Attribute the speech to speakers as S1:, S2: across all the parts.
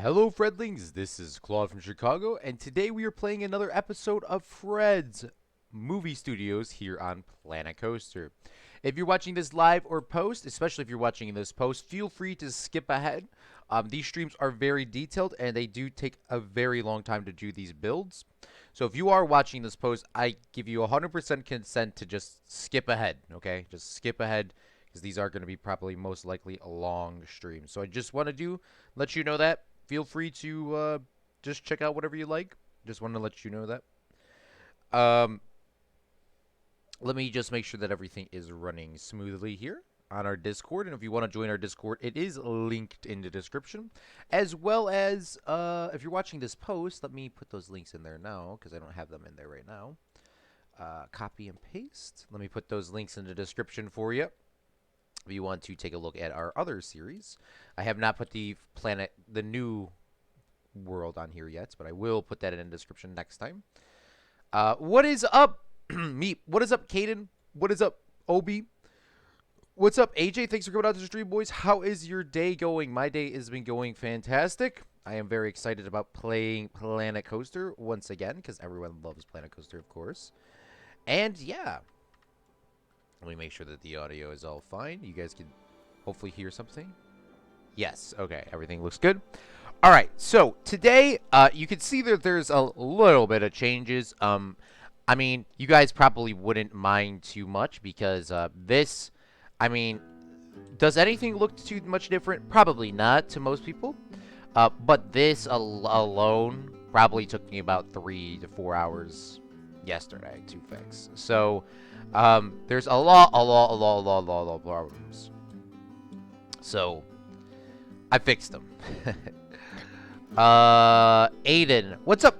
S1: Hello, Fredlings. This is Claude from Chicago, and today we are playing another episode of Fred's Movie Studios here on Planet Coaster. If you're watching this live or post, especially if you're watching this post, feel free to skip ahead. These streams are very detailed, and they do take a very long time to do these builds. So if you are watching this post, I give you 100% consent to just skip ahead, okay? Just skip ahead, because these are going to be probably most likely a long stream. So I just want to let you know that. Feel free to just check out whatever you like. Just want to let you know that. Let me just make sure that everything is running smoothly here on our Discord. And if you want to join our Discord, it is linked in the description. As well as, if you're watching this post, let me put those links in there now, because I don't have them in there right now. Copy and paste. Let me put those links in the description for you. If you want to take a look at our other series. I have not put the new world on here yet, but I will put that in the description next time. What is up, Meep? What is up, Caden? What is up, Obi? What's up, AJ? Thanks for coming out to the stream, boys. How is your day going? My day has been going fantastic. I am very excited about playing Planet Coaster once again, because everyone loves Planet Coaster, of course. And, yeah. Let me make sure that the audio is all fine. You guys can hopefully hear something. Yes. Okay. Everything looks good. All right. So today, you can see that there's a little bit of changes. I mean, you guys probably wouldn't mind too much because this, I mean, does anything look too much different? Probably not to most people. But this alone probably took me about 3 to 4 hours yesterday to fix. So there's a lot of problems. So I fixed them. Aiden, what's up?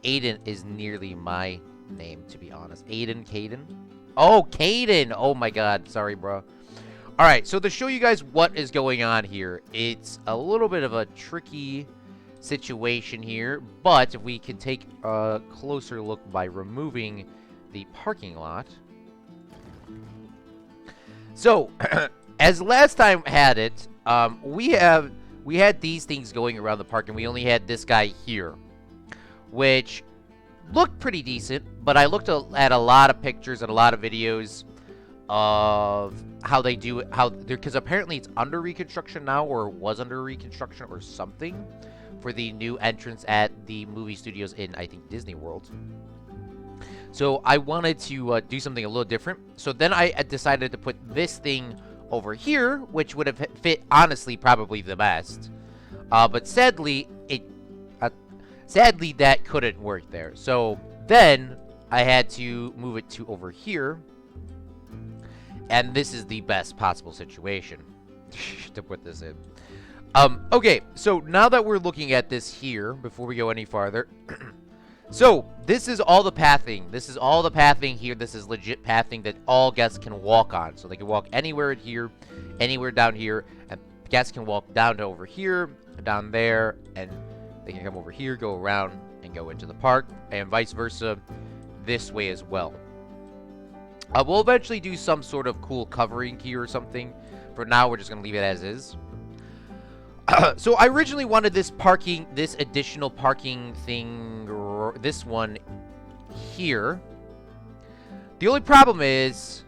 S1: Aiden is nearly my name, to be honest. Caden. Oh, Caden. Oh my God. Sorry, bro. All right. So to show you guys what is going on here, it's a little bit of a tricky situation here, but if we can take a closer look by removing the parking lot. So, as last time had it, we had these things going around the park, and we only had this guy here, which looked pretty decent. But I looked at a lot of pictures and a lot of videos of how they do it, because apparently it's under reconstruction now, or was under reconstruction, or something, for the new entrance at the movie studios in, I think, Disney World. So I wanted to do something a little different. So then I decided to put this thing over here, which would have fit, honestly, probably the best. But sadly, that couldn't work there. So then I had to move it to over here. And this is the best possible situation to put this in. Okay, so now that we're looking at this here, before we go any farther... So, this is all the pathing. This is all the pathing here. This is legit pathing that all guests can walk on. So, they can walk anywhere in here, anywhere down here, and guests can walk down to over here, down there, and they can come over here, go around, and go into the park, and vice versa this way as well. We'll eventually do some sort of cool covering here or something. For now, we're just going to leave it as is. So I originally wanted this additional parking thing, this one here. The only problem is,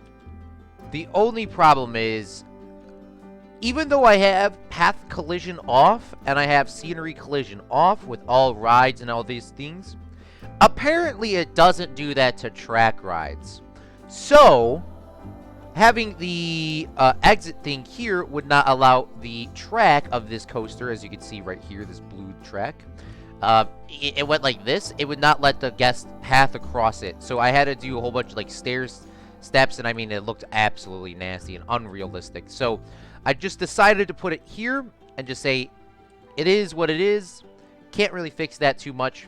S1: even though I have path collision off, and I have scenery collision off with all rides and all these things, apparently it doesn't do that to track rides. So having the exit thing here would not allow the track of this coaster, as you can see right here, this blue track. It went like this. It would not let the guest path across it. So I had to do a whole bunch of like steps, and I mean, it looked absolutely nasty and unrealistic. So I just decided to put it here and just say, it is what it is. Can't really fix that too much.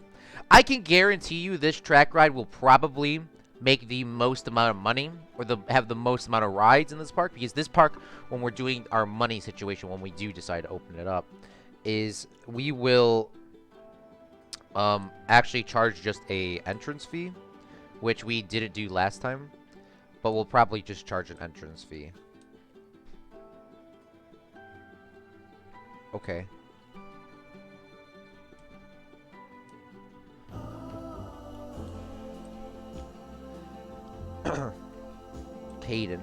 S1: I can guarantee you this track ride will probably make the most amount of money, or have the most amount of rides in this park, because this park, when we're doing our money situation, when we do decide to open it up, is we will actually charge just a entrance fee, which we didn't do last time, but we'll probably just charge an entrance fee. Okay. Caden.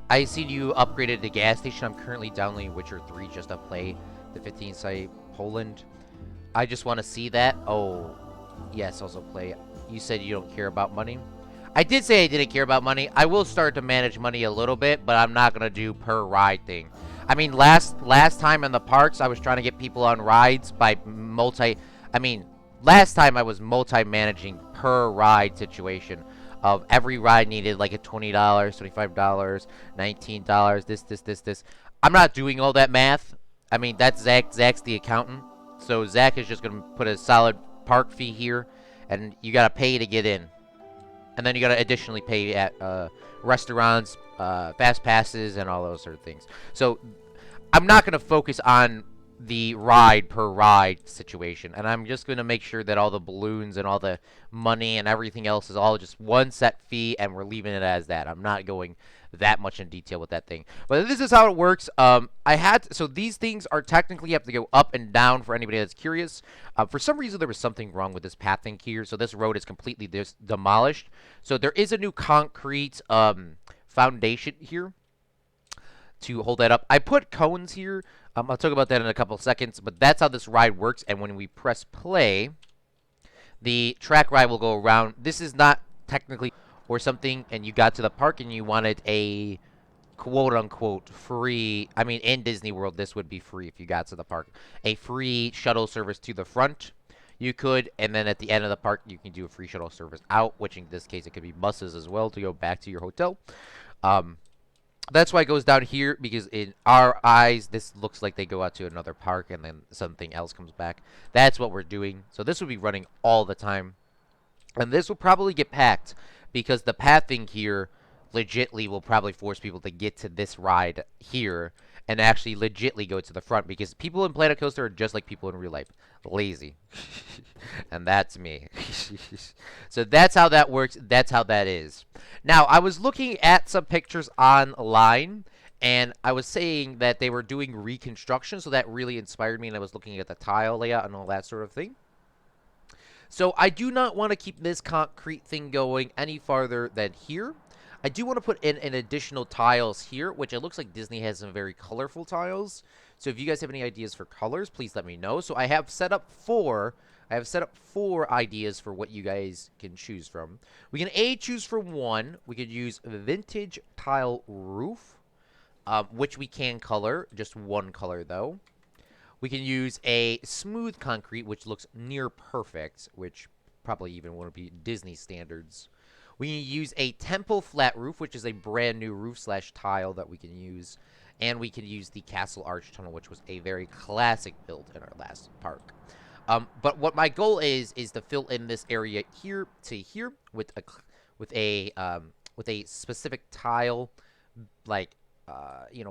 S1: I seen you upgraded the gas station. I'm currently downloading Witcher 3 just to play the 15 site Poland. I just want to see that. Oh, yes, also play. You said you don't care about money. I did say I didn't care about money. I will start to manage money a little bit, but I'm not gonna do per ride thing. I mean, last time in the parks, I was trying to get people on rides by multi. I mean, last time I was multi-managing per ride situation. Of every ride needed like a $20, $25, $19. This. I'm not doing all that math. I mean, that's Zach. Zach's the accountant, so Zach is just gonna put a solid park fee here, and you gotta pay to get in. And then you gotta additionally pay at restaurants, fast passes, and all those sort of things. So I'm not gonna focus on the ride per ride situation, and I'm just gonna make sure that all the balloons and all the money and everything else is all just one set fee, and we're leaving it as that. I'm not going that much in detail with that thing, but this is how it works. So these things are technically have to go up and down for anybody that's curious. For some reason there was something wrong with this path thing here, so this road is completely demolished. So there is a new concrete foundation here to hold that up. I put cones here. I'll talk about that in a couple of seconds, but that's how this ride works. And when we press play, the track ride will go around. This is not technically or something, and you got to the park and you wanted a quote-unquote free, I mean, in Disney World, this would be free if you got to the park, a free shuttle service to the front. You could, and then at the end of the park, you can do a free shuttle service out, which in this case, it could be buses as well to go back to your hotel. That's why it goes down here, because in our eyes, this looks like they go out to another park and then something else comes back. That's what we're doing. So this will be running all the time. And this will probably get packed, because the pathing here legitly will probably force people to get to this ride here and actually legitly go to the front, because people in Planet Coaster are just like people in real life. Lazy. And that's me. So that's how that works. That's how that is. Now, I was looking at some pictures online, and I was saying that they were doing reconstruction, so that really inspired me, and I was looking at the tile layout and all that sort of thing. So I do not want to keep this concrete thing going any farther than here. I do want to put in an additional tiles here, which it looks like Disney has some very colorful tiles. So if you guys have any ideas for colors, please let me know. So I have set up four ideas for what you guys can choose from. We can choose from one. We could use vintage tile roof, which we can color, just one color though. We can use a smooth concrete, which looks near perfect, which probably even wouldn't be Disney standards. We can use a temple flat roof, which is a brand new roof / tile that we can use. And we can use the Castle Arch Tunnel, which was a very classic build in our last park. But what my goal is to fill in this area here to here with a specific tile, like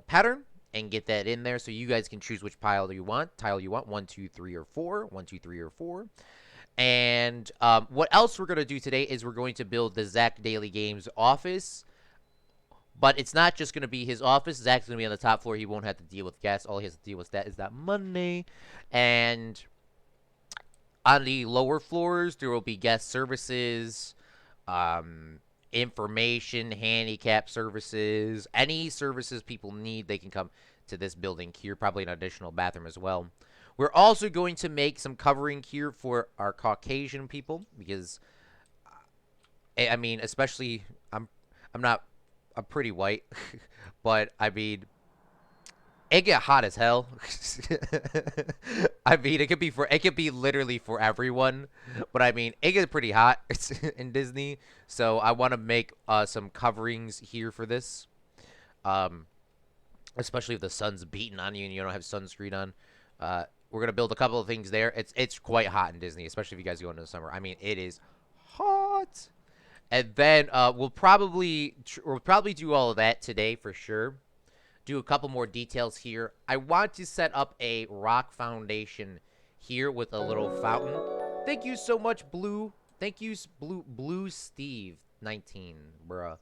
S1: pattern, and get that in there, so you guys can choose which tile you want. 1, 2, 3, or 4. 1, 2, 3, or 4. And what else we're going to do today is we're going to build the Zach Daily Games office. But it's not just going to be his office. Zach's going to be on the top floor. He won't have to deal with gas. All he has to deal with is that money. And on the lower floors, there will be guest services, information, handicap services. Any services people need, they can come to this building here. Probably an additional bathroom as well. We're also going to make some covering here for our Caucasian people, because, I mean, especially, I'm pretty white, but I mean, it get hot as hell. I mean, it could be literally for everyone, but I mean, it gets pretty hot in Disney, so I want to make some coverings here for this, especially if the sun's beating on you and you don't have sunscreen on. We're gonna build a couple of things there. It's quite hot in Disney, especially if you guys go into the summer. I mean, it is hot. And then we'll probably do all of that today for sure. Do a couple more details here. I want to set up a rock foundation here with a little fountain. Thank you so much, Blue. Thank you, Blue Steve 19, bruh.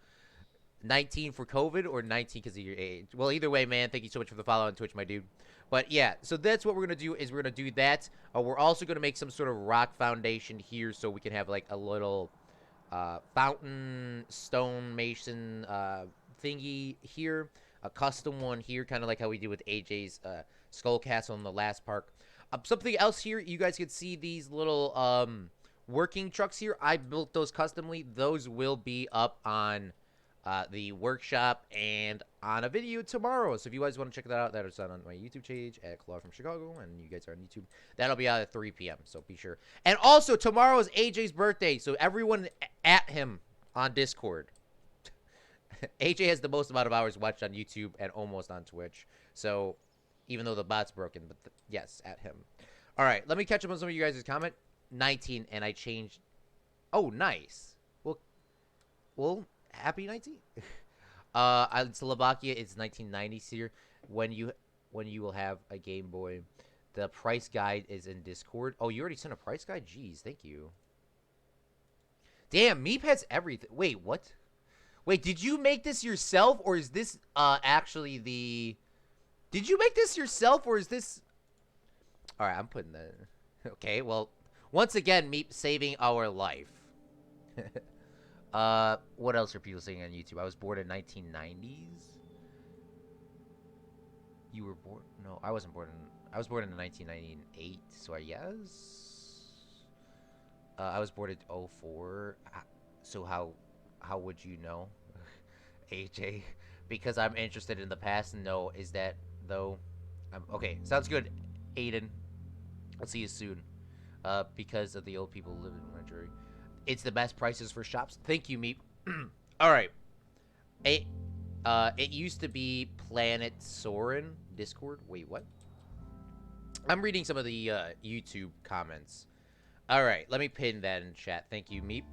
S1: 19 for COVID or 19 because of your age? Well, either way, man, thank you so much for the follow on Twitch, my dude. But yeah, so that's what we're going to do is we're going to do that. We're also going to make some sort of rock foundation here so we can have like a little fountain stone mason thingy here. A custom one here, kind of like how we did with AJ's Skull Castle in the last park. Something else here, you guys can see these little working trucks here. I built those customly. Those will be up on the workshop and on a video tomorrow. So if you guys want to check that out, that is on my YouTube page at Claude from Chicago, and you guys are on YouTube. That'll be out at 3 p.m. So be sure. And also tomorrow is AJ's birthday, so everyone at him on Discord. AJ has the most amount of hours watched on YouTube and almost on Twitch. So even though the bot's broken, but yes, at him. All right, let me catch up on some of you guys' comment. 19, and I changed. Oh, nice. Well, happy 19. Slovakia, it's 1990s here. When you will have a Game Boy, the price guide is in Discord. Oh, you already sent a price guide? Jeez, thank you. Damn, Meep has everything. Wait, what? Wait, did you make this yourself, or is this actually the? Did you make this yourself, or is this? All right, I'm putting that. Okay, well, once again, Meep saving our life. What else are people saying on YouTube? I was born in 1990s. You were born? No, I wasn't born in. I was born in 1998. So yes. I was born in 04. So how would you know, AJ? Because I'm interested in the past. No, is that though? Okay, sounds good, Aiden. I'll see you soon. Because of the old people living in Nigeria. It's the best prices for shops. Thank you, Meep. All right. It used to be Planet Soren Discord. Wait, what? I'm reading some of the YouTube comments. All right, let me pin that in chat. Thank you, Meep.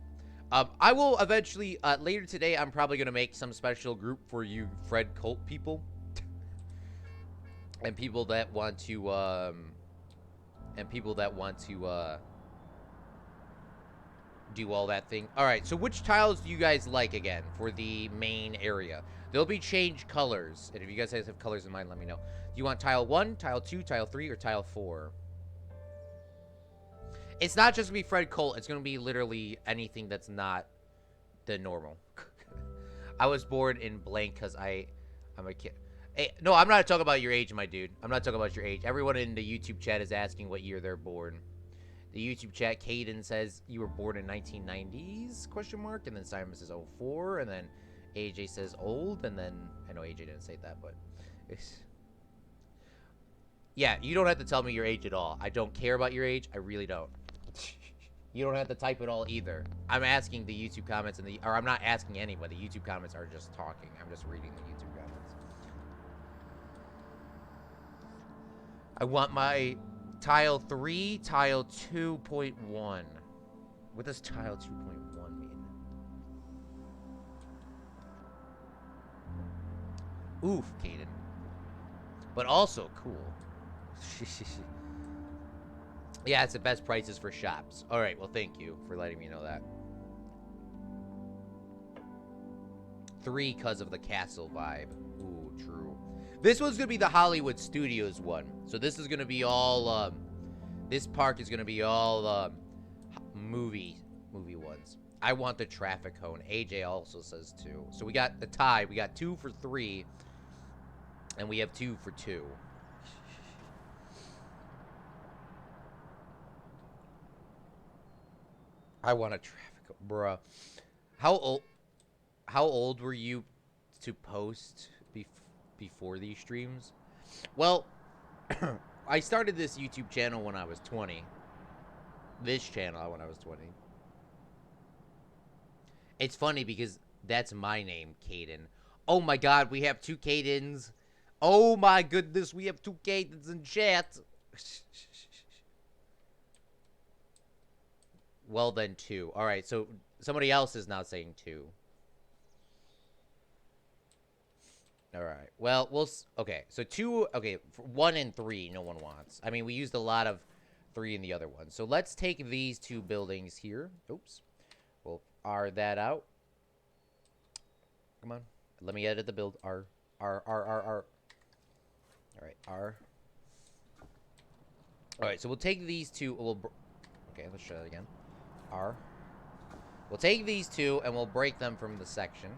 S1: I will eventually later today. I'm probably gonna make some special group for you, Fred Cult people, and people that want to do all that thing. All right, so which tiles do you guys like again for the main area? There'll be changed colors, and if you guys have colors in mind, let me know. Do you want tile 1, tile 2, tile 3, or tile 4? It's not just gonna be Fred Colt. It's gonna be literally anything that's not the normal. I was born in blank because I'm a kid. Hey, no, I'm not talking about your age, my dude. I'm not talking about your age. Everyone in the YouTube chat is asking what year they're born. The YouTube chat, Caden says you were born in 1990s, question mark, and then Simon says 04, and then AJ says old, and then, I know AJ didn't say that, but yeah, you don't have to tell me your age at all. I don't care about your age. I really don't. You don't have to type it all either. I'm asking the YouTube comments, or I'm not asking anybody. The YouTube comments are just talking. I'm just reading the YouTube comments. I want my tile 3, tile 2.1. What does tile 2.1 mean? Oof, Caden. But also cool. Yeah, it's the best prices for shops. Alright, well, thank you for letting me know that. 3 because of the castle vibe. Ooh, true. This one's going to be the Hollywood Studios one. So this is going to be all, this park is going to be all, movie ones. I want the traffic cone. AJ also says 2. So we got the tie. We got 2 for 3. And we have 2 for 2. I want a traffic cone. Bruh. How old were you to post before these streams? Well, I started this YouTube channel when I was 20. This channel when I was 20. It's funny because that's my name, Caden. Oh my god, we have 2 Cadens. Oh my goodness, we have 2 Cadens in chat. Well then, 2. Alright, so somebody else is now saying 2. Alright, well, okay, so 2, okay, 1 and 3 no one wants. I mean, we used a lot of 3 in the other one. So let's take these 2 buildings here. Oops. We'll R that out. Come on. Let me edit the build. R. All right, R. All right, so we'll take these two. Okay, let's try that again. R. We'll take these two and we'll break them from the section.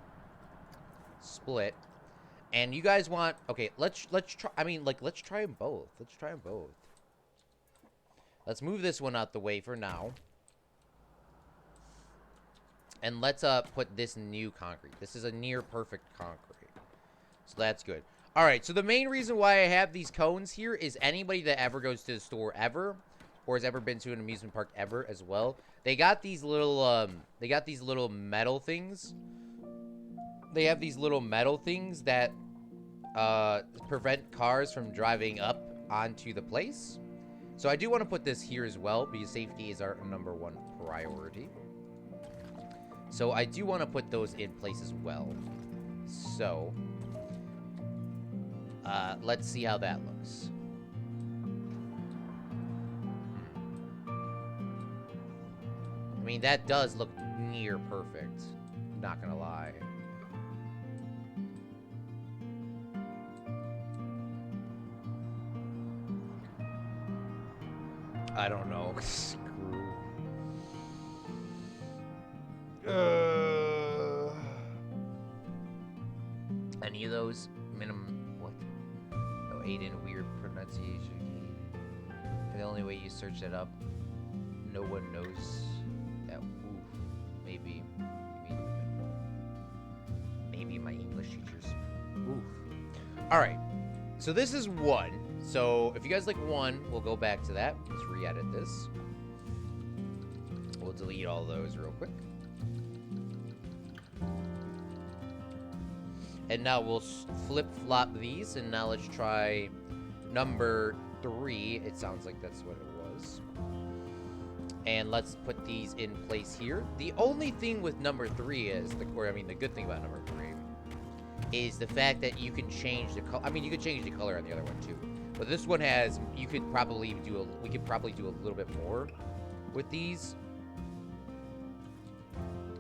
S1: Split. And you guys want... Okay, let's try... I mean, like, let's try them both. Let's try them both. Let's move this one out the way for now. And let's put this new concrete. This is a near perfect concrete. So that's good. Alright, so the main reason why I have these cones here is anybody that ever goes to the store ever, or has ever been to an amusement park ever as well, they got these little, metal things. They have these little metal things that, prevent cars from driving up onto the place. So I do want to put this here as well, because safety is our #1 priority. So I do want to put those in place as well. So, let's see how that looks. I mean, that does look near perfect. Not gonna lie. I don't know. Screw. Any of those minimum what? Oh, Aiden, weird pronunciation. The only way you search that up, no one knows that. Oof. Maybe my English teachers. Oof. All right. So this is 1. So if you guys like 1, we'll go back to that. Let's re-edit this. We'll delete all those real quick. And now we'll flip-flop these, and now let's try number 3. It sounds like that's what it was. And let's put these in place here. The only thing with number 3 is, the good thing about number 3 is the fact that you can change the color. I mean, you could change the color on the other one too. But this one has, we could probably do a little bit more with these.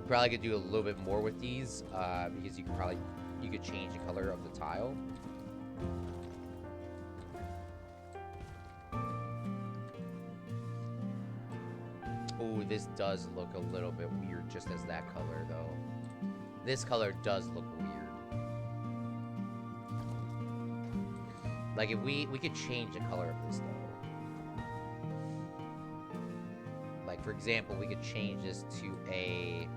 S1: Probably could do a little bit more with these, because you could change the color of the tile. Oh, this does look a little bit weird just as that color, though. This color does look weird. Like, if we could change the color of this, though. Like, for example, we could change this to a...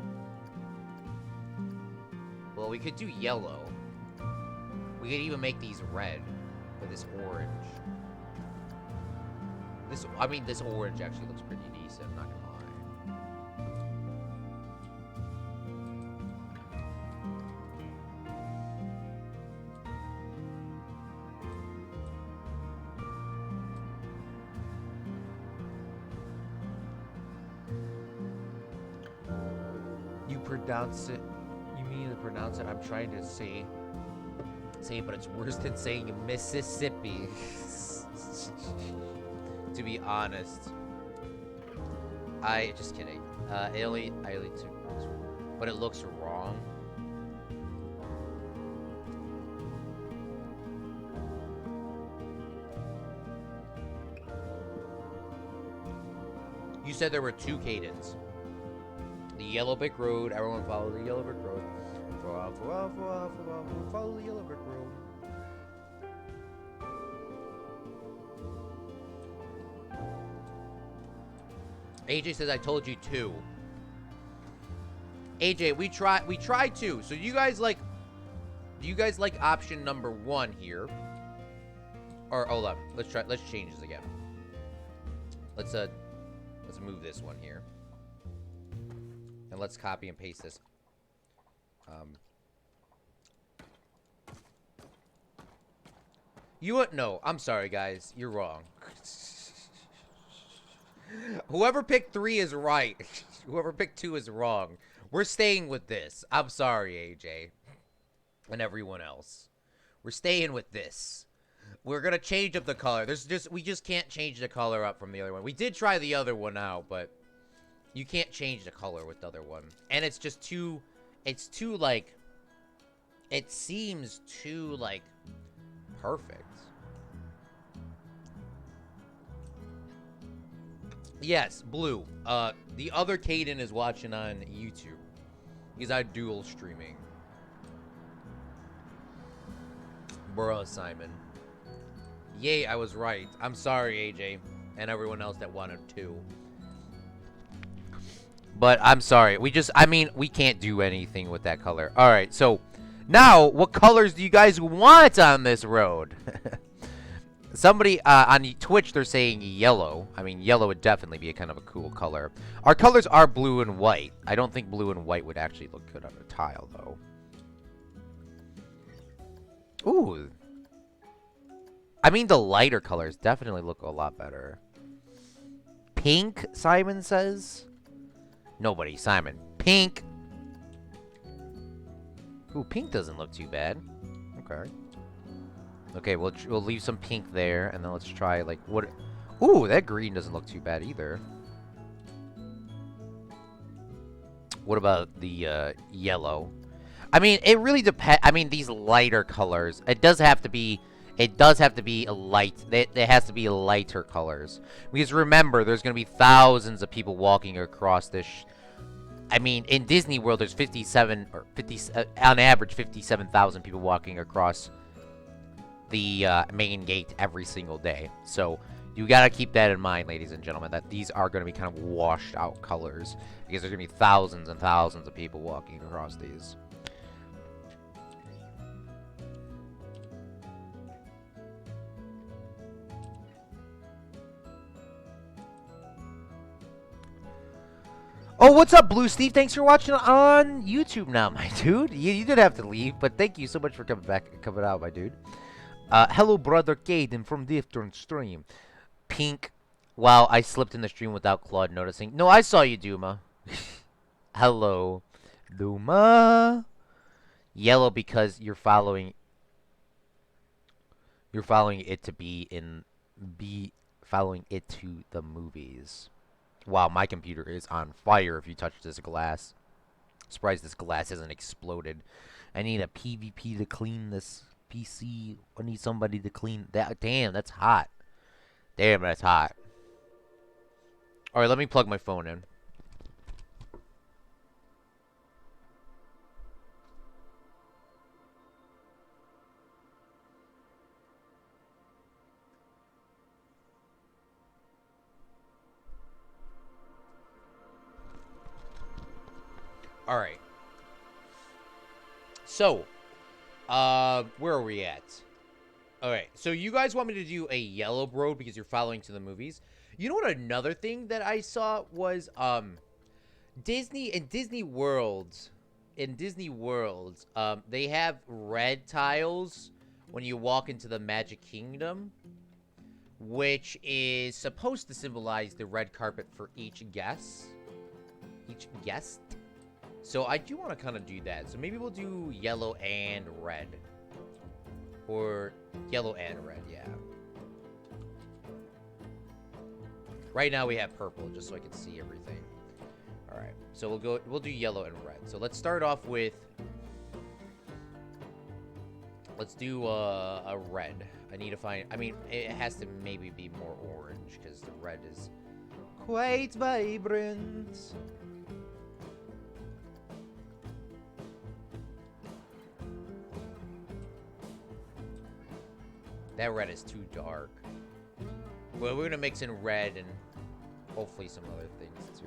S1: Well, we could do yellow. We could even make these red with this orange. This orange actually looks pretty decent, I'm not gonna lie. Pronounce it. You mean to pronounce it? I'm trying to say it, but it's worse than saying Mississippi. To be honest. Just kidding. I only took, but it looks wrong. You said there were 2 cadence. The yellow brick road. Everyone follow the yellow brick road. Follow the yellow brick road. AJ says I told you 2. AJ, we tried 2. So do you guys like option number 1 here? Or hold up. Let's change this again. Let's move this one here. And let's copy and paste this. No, I'm sorry, guys. You're wrong. Whoever picked 3 is right. Whoever picked 2 is wrong. We're staying with this. I'm sorry, AJ. And everyone else. We're staying with this. We're gonna change up the color. We just can't change the color up from the other one. We did try the other one out, but you can't change the color with the other one. And it's just too, like, It seems too, like, perfect. Yes, blue. The other Caden is watching on YouTube. Because I dual streaming. Bruh, Simon. Yay, I was right. I'm sorry, AJ. And everyone else that wanted to. But I'm sorry. We can't do anything with that color. Alright, so now, what colors do you guys want on this road? Somebody on Twitch, they're saying yellow. I mean, yellow would definitely be a kind of a cool color. Our colors are blue and white. I don't think blue and white would actually look good on a tile, though. Ooh. I mean, the lighter colors definitely look a lot better. Pink, Simon says. Nobody, Simon. Pink. Ooh, pink doesn't look too bad. Okay. Okay, we'll leave some pink there, and then let's try, like, what... Ooh, that green doesn't look too bad either. What about the yellow? I mean, it really depends. I mean, these lighter colors, it does have to be a light. There has to be lighter colors. Because remember, there's going to be thousands of people walking across this. I mean, in Disney World, there's 57, or 50, on average, 57,000 people walking across the main gate every single day. So you got to keep that in mind, ladies and gentlemen, that these are going to be kind of washed out colors. Because there's going to be thousands and thousands of people walking across these. Oh, what's up, Blue Steve? Thanks for watching on YouTube now, my dude. You did have to leave, but thank you so much for coming out, my dude. Hello, brother Caden from different stream. Pink. Wow, I slipped in the stream without Claude noticing. No, I saw you, Duma. Hello, Duma. Yellow because you're following it to following it to the movies. Wow, my computer is on fire if you touch this glass. Surprised this glass hasn't exploded. I need a PvP to clean this PC. I need somebody to clean that. Damn, that's hot. Damn, that's hot. Alright, let me plug my phone in. Alright. So, where are we at? Alright, so you guys want me to do a yellow road because you're following to the movies? You know what another thing that I saw was, Disney World, they have red tiles when you walk into the Magic Kingdom, which is supposed to symbolize the red carpet for each guest. So I do want to kind of do that. So maybe we'll do yellow and red. Or yellow and red, yeah. Right now we have purple, just so I can see everything. Alright, so we'll do yellow and red. So let's start off with... Let's do a red. I need to find... I mean, it has to maybe be more orange, because the red is quite vibrant. That red is too dark. Well, we're gonna mix in red and hopefully some other things too.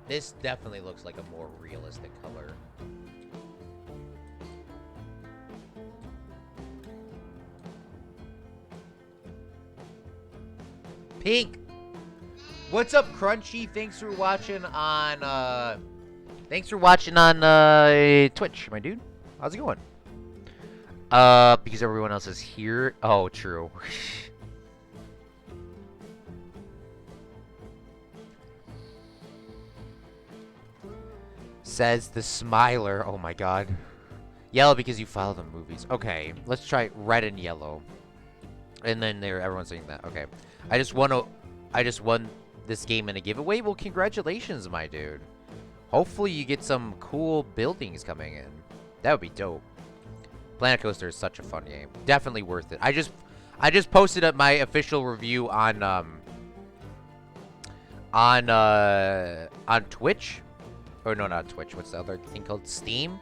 S1: This definitely looks like a more realistic color. Pink! What's up, Crunchy? Thanks for watching on, Twitch, my dude. How's it going? Because everyone else is here. Oh, true. Says the Smiler. Oh my god. Yellow because you follow the movies. Okay, let's try red and yellow. And then everyone's saying that. Okay. I just won this game in a giveaway. Well, congratulations, my dude. Hopefully you get some cool buildings coming in. That would be dope. Planet Coaster is such a fun game. Definitely worth it. I just posted up my official review on Twitch. Or no, not Twitch. What's the other thing called? Steam.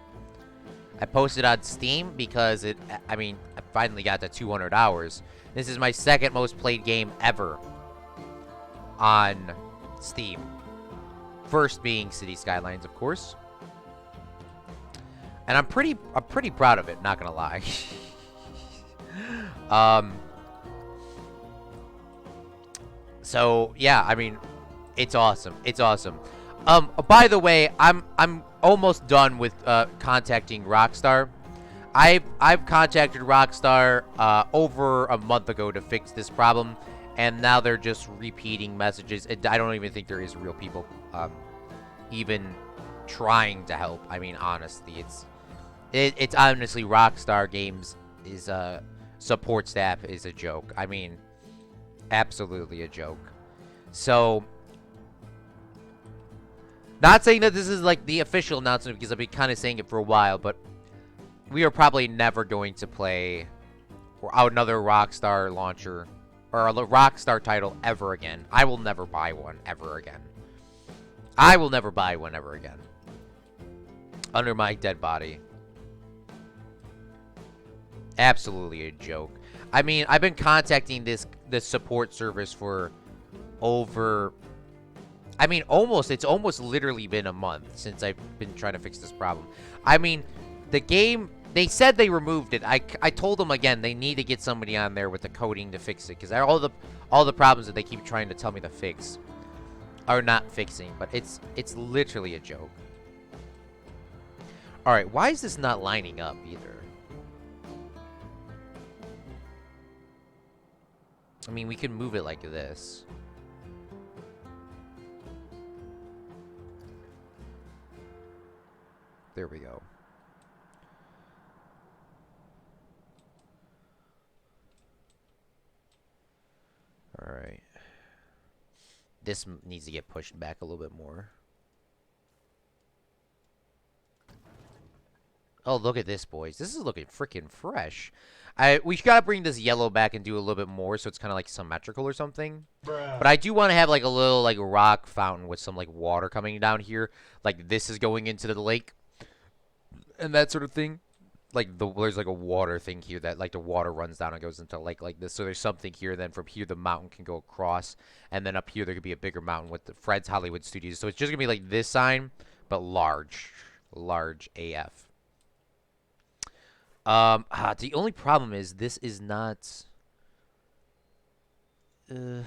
S1: I posted on Steam because I finally got to 200 hours. This is my second most played game ever on Steam. First being City Skylines, of course. And I'm pretty proud of it, not gonna lie. So yeah, I mean, it's awesome. It's awesome. By the way, I'm almost done with contacting Rockstar. I've contacted Rockstar over a month ago to fix this problem, and now they're just repeating messages. I don't even think there is real people even trying to help. I mean, honestly, it's honestly Rockstar Games is support staff is a joke. I mean, absolutely a joke. So, not saying that this is like the official announcement because I've been kind of saying it for a while, but we are probably never going to play another Rockstar launcher or a Rockstar title ever again. I will never buy one ever again. I will never buy one ever again. Under my dead body. Absolutely a joke. I mean, I've been contacting this support service for over... I mean, it's almost literally been a month since I've been trying to fix this problem. I mean, the game, they said they removed it. I told them again, they need to get somebody on there with the coding to fix it. Because all the problems that they keep trying to tell me to fix are not fixing. But it's literally a joke. Alright, why is this not lining up either? I mean, we can move it like this. There we go. Alright. This needs to get pushed back a little bit more. Oh, look at this, boys. This is looking freaking fresh. We gotta bring this yellow back and do a little bit more so it's kind of like symmetrical or something. Bruh. But I do want to have like a little like rock fountain with some like water coming down here. Like this is going into the lake. And that sort of thing. Like there's like a water thing here that like the water runs down and goes into a lake like this. So there's something here. Then from here the mountain can go across. And then up here there could be a bigger mountain with the Fred's Hollywood Studios. So it's just gonna be like this sign, but large. Large AF. The only problem is this is not... we'll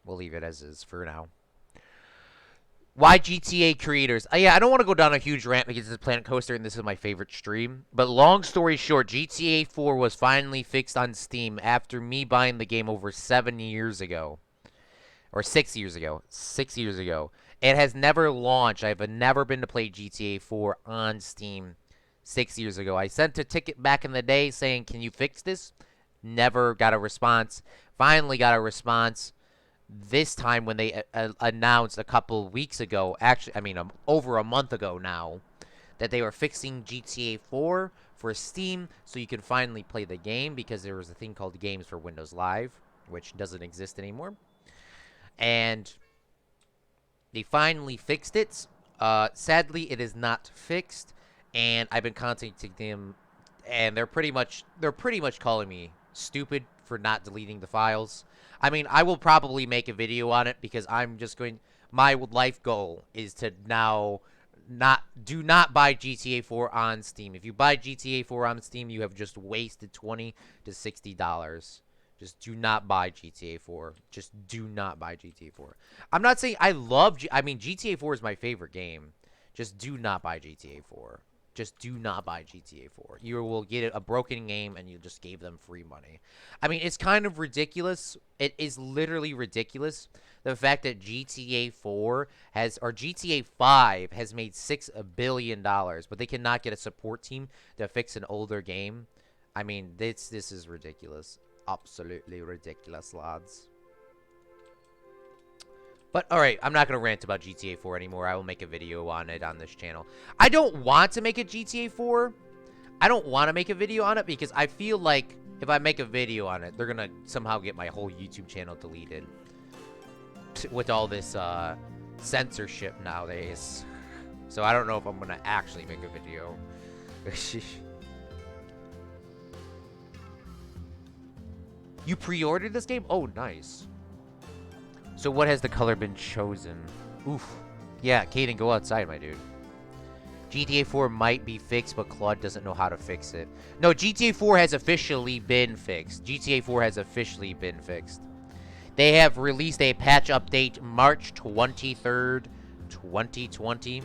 S1: leave it as is for now. Why GTA creators? Yeah, I don't want to go down a huge rant because it's Planet Coaster and this is my favorite stream. But long story short, GTA 4 was finally fixed on Steam after me buying the game over 7 years ago. Or 6 years ago. 6 years ago. It has never launched. I've never been to play GTA 4 on Steam 6 years ago. I sent a ticket back in the day saying, can you fix this? Never got a response. Finally got a response this time when they announced a couple weeks ago, actually, I mean, over a month ago now, that they were fixing GTA 4 for Steam so you can finally play the game because there was a thing called Games for Windows Live, which doesn't exist anymore. And they finally fixed it. Sadly, it is not fixed, and I've been contacting them, and they're pretty much calling me stupid for not deleting the files. I mean, I will probably make a video on it because I'm just going. My life goal is to now do not buy GTA 4 on Steam. If you buy GTA 4 on Steam, you have just wasted $20 to $60. Just do not buy GTA 4. Just do not buy GTA 4. I'm not saying I love... I mean, GTA 4 is my favorite game. Just do not buy GTA 4. Just do not buy GTA 4. You will get a broken game and you just gave them free money. I mean, it's kind of ridiculous. It is literally ridiculous. The fact that GTA 4 has... Or GTA 5 has made $6 billion. But they cannot get a support team to fix an older game. I mean, this is ridiculous. Absolutely ridiculous, lads. But, alright, I'm not going to rant about GTA 4 anymore. I will make a video on it on this channel. I don't want to make a GTA 4. I don't want to make a video on it because I feel like if I make a video on it, they're going to somehow get my whole YouTube channel deleted. With all this censorship nowadays. So I don't know if I'm going to actually make a video. You pre-ordered this game? Oh, nice. So what has the color been chosen? Oof. Yeah, Caden, go outside, my dude. GTA 4 might be fixed, but Claude doesn't know how to fix it. No, GTA 4 has officially been fixed. GTA 4 has officially been fixed. They have released a patch update March 23rd, 2020.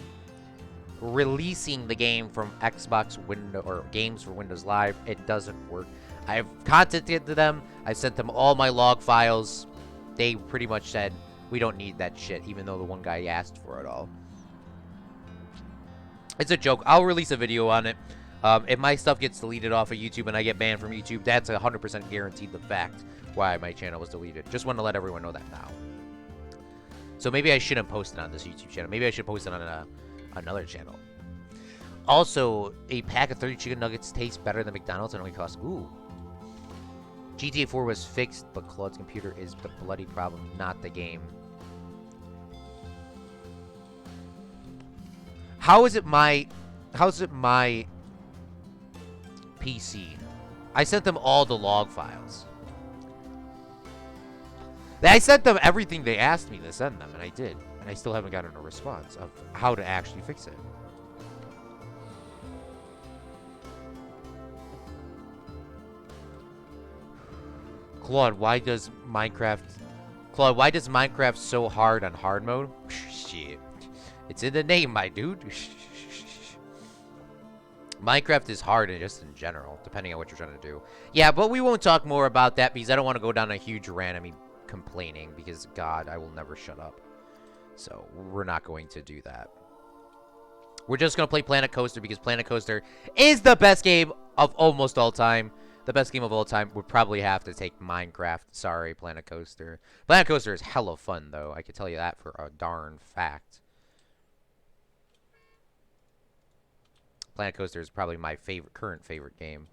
S1: Releasing the game from Xbox Window or Games for Windows Live. It doesn't work. I've contacted them. I sent them all my log files. They pretty much said, we don't need that shit, even though the one guy asked for it all. It's a joke. I'll release a video on it. If my stuff gets deleted off of YouTube and I get banned from YouTube, that's 100% guaranteed the fact why my channel was deleted. Just want to let everyone know that now. So maybe I shouldn't post it on this YouTube channel. Maybe I should post it on another channel. Also, a pack of 30 chicken nuggets tastes better than McDonald's and only costs... Ooh. GTA 4 was fixed, but Claude's computer is the bloody problem, not the game. How is it my PC? I sent them all the log files. I sent them everything they asked me to send them, and I did. And I still haven't gotten a response of how to actually fix it. Claude, why does Minecraft so hard on hard mode? Shit. It's in the name, my dude. Minecraft is hard just in general, depending on what you're trying to do. Yeah, but we won't talk more about that because I don't want to go down a huge rant of me complaining because, God, I will never shut up. So, we're not going to do that. We're just going to play Planet Coaster because Planet Coaster is the best game of almost all time. The best game of all time would probably have to take Minecraft. Sorry, Planet Coaster. Planet Coaster is hella fun, though. I can tell you that for a darn fact. Planet Coaster is probably my current favorite game.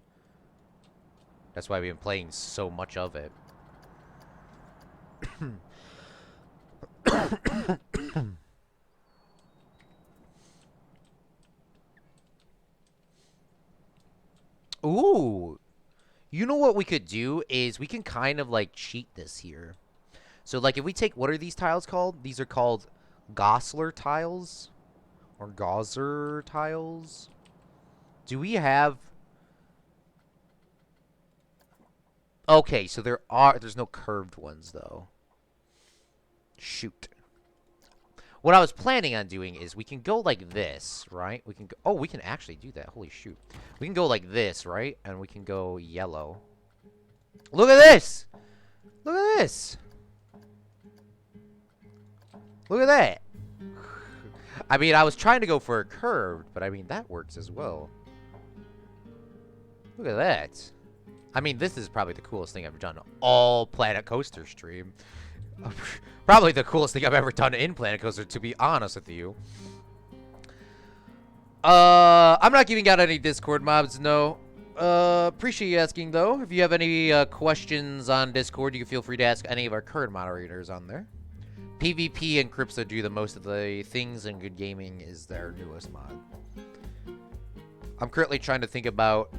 S1: That's why we've been playing so much of it. Ooh. You know what we could do is we can kind of like cheat this here. So like if we take, what are these tiles called? These are called Gosler tiles or Gauzer tiles. Do we have... Okay, so there's no curved ones though. Shoot. What I was planning on doing is we can go like this, right? We can go, oh, we can actually do that. Holy shoot. We can go like this, right? And we can go yellow. Look at this! Look at this! Look at that! I mean, I was trying to go for a curved, but I mean, that works as well. Look at that. I mean, this is probably the coolest thing I've done all Planet Coaster stream. Probably the coolest thing I've ever done in Planet Coaster, to be honest with you. I'm not giving out any Discord mobs, no. Appreciate you asking, though. If you have any questions on Discord, you can feel free to ask any of our current moderators on there. PvP and Crypto do the most of the things, and Good Gaming is their newest mod. I'm currently trying to think about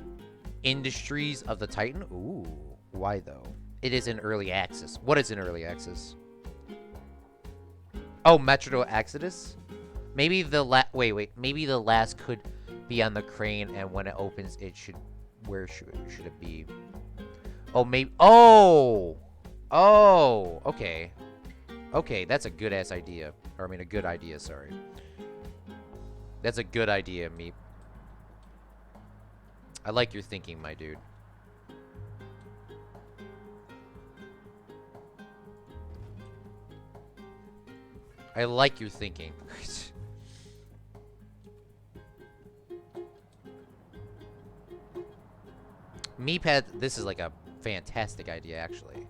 S1: Industries of the Titan. Ooh, why, though? It is in early access. What is in early access? Oh, Metro Exodus? Maybe the wait. Maybe the last could be on the crane, and when it opens, it should... Where should it be? Oh, maybe... Oh! Oh! Okay. Okay, that's a good-ass idea. Or, I mean, a good idea, sorry. That's a good idea, Meep. I like your thinking, my dude. I like your thinking. Meep this is like a fantastic idea, actually.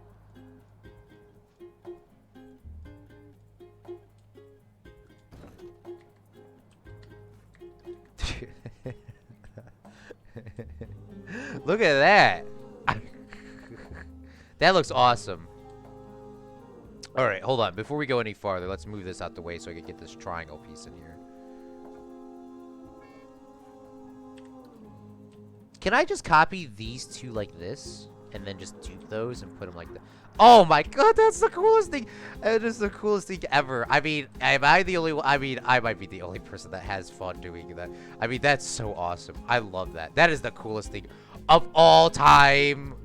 S1: Look at that. That looks awesome. All right, hold on. Before we go any farther, let's move this out the way so I can get this triangle piece in here. Can I just copy these two like this? And then just dupe those and put them like that? Oh my god, that's the coolest thing. That is the coolest thing ever. I mean, am I the only one? I mean, I might be the only person that has fun doing that. I mean, that's so awesome. I love that. That is the coolest thing of all time.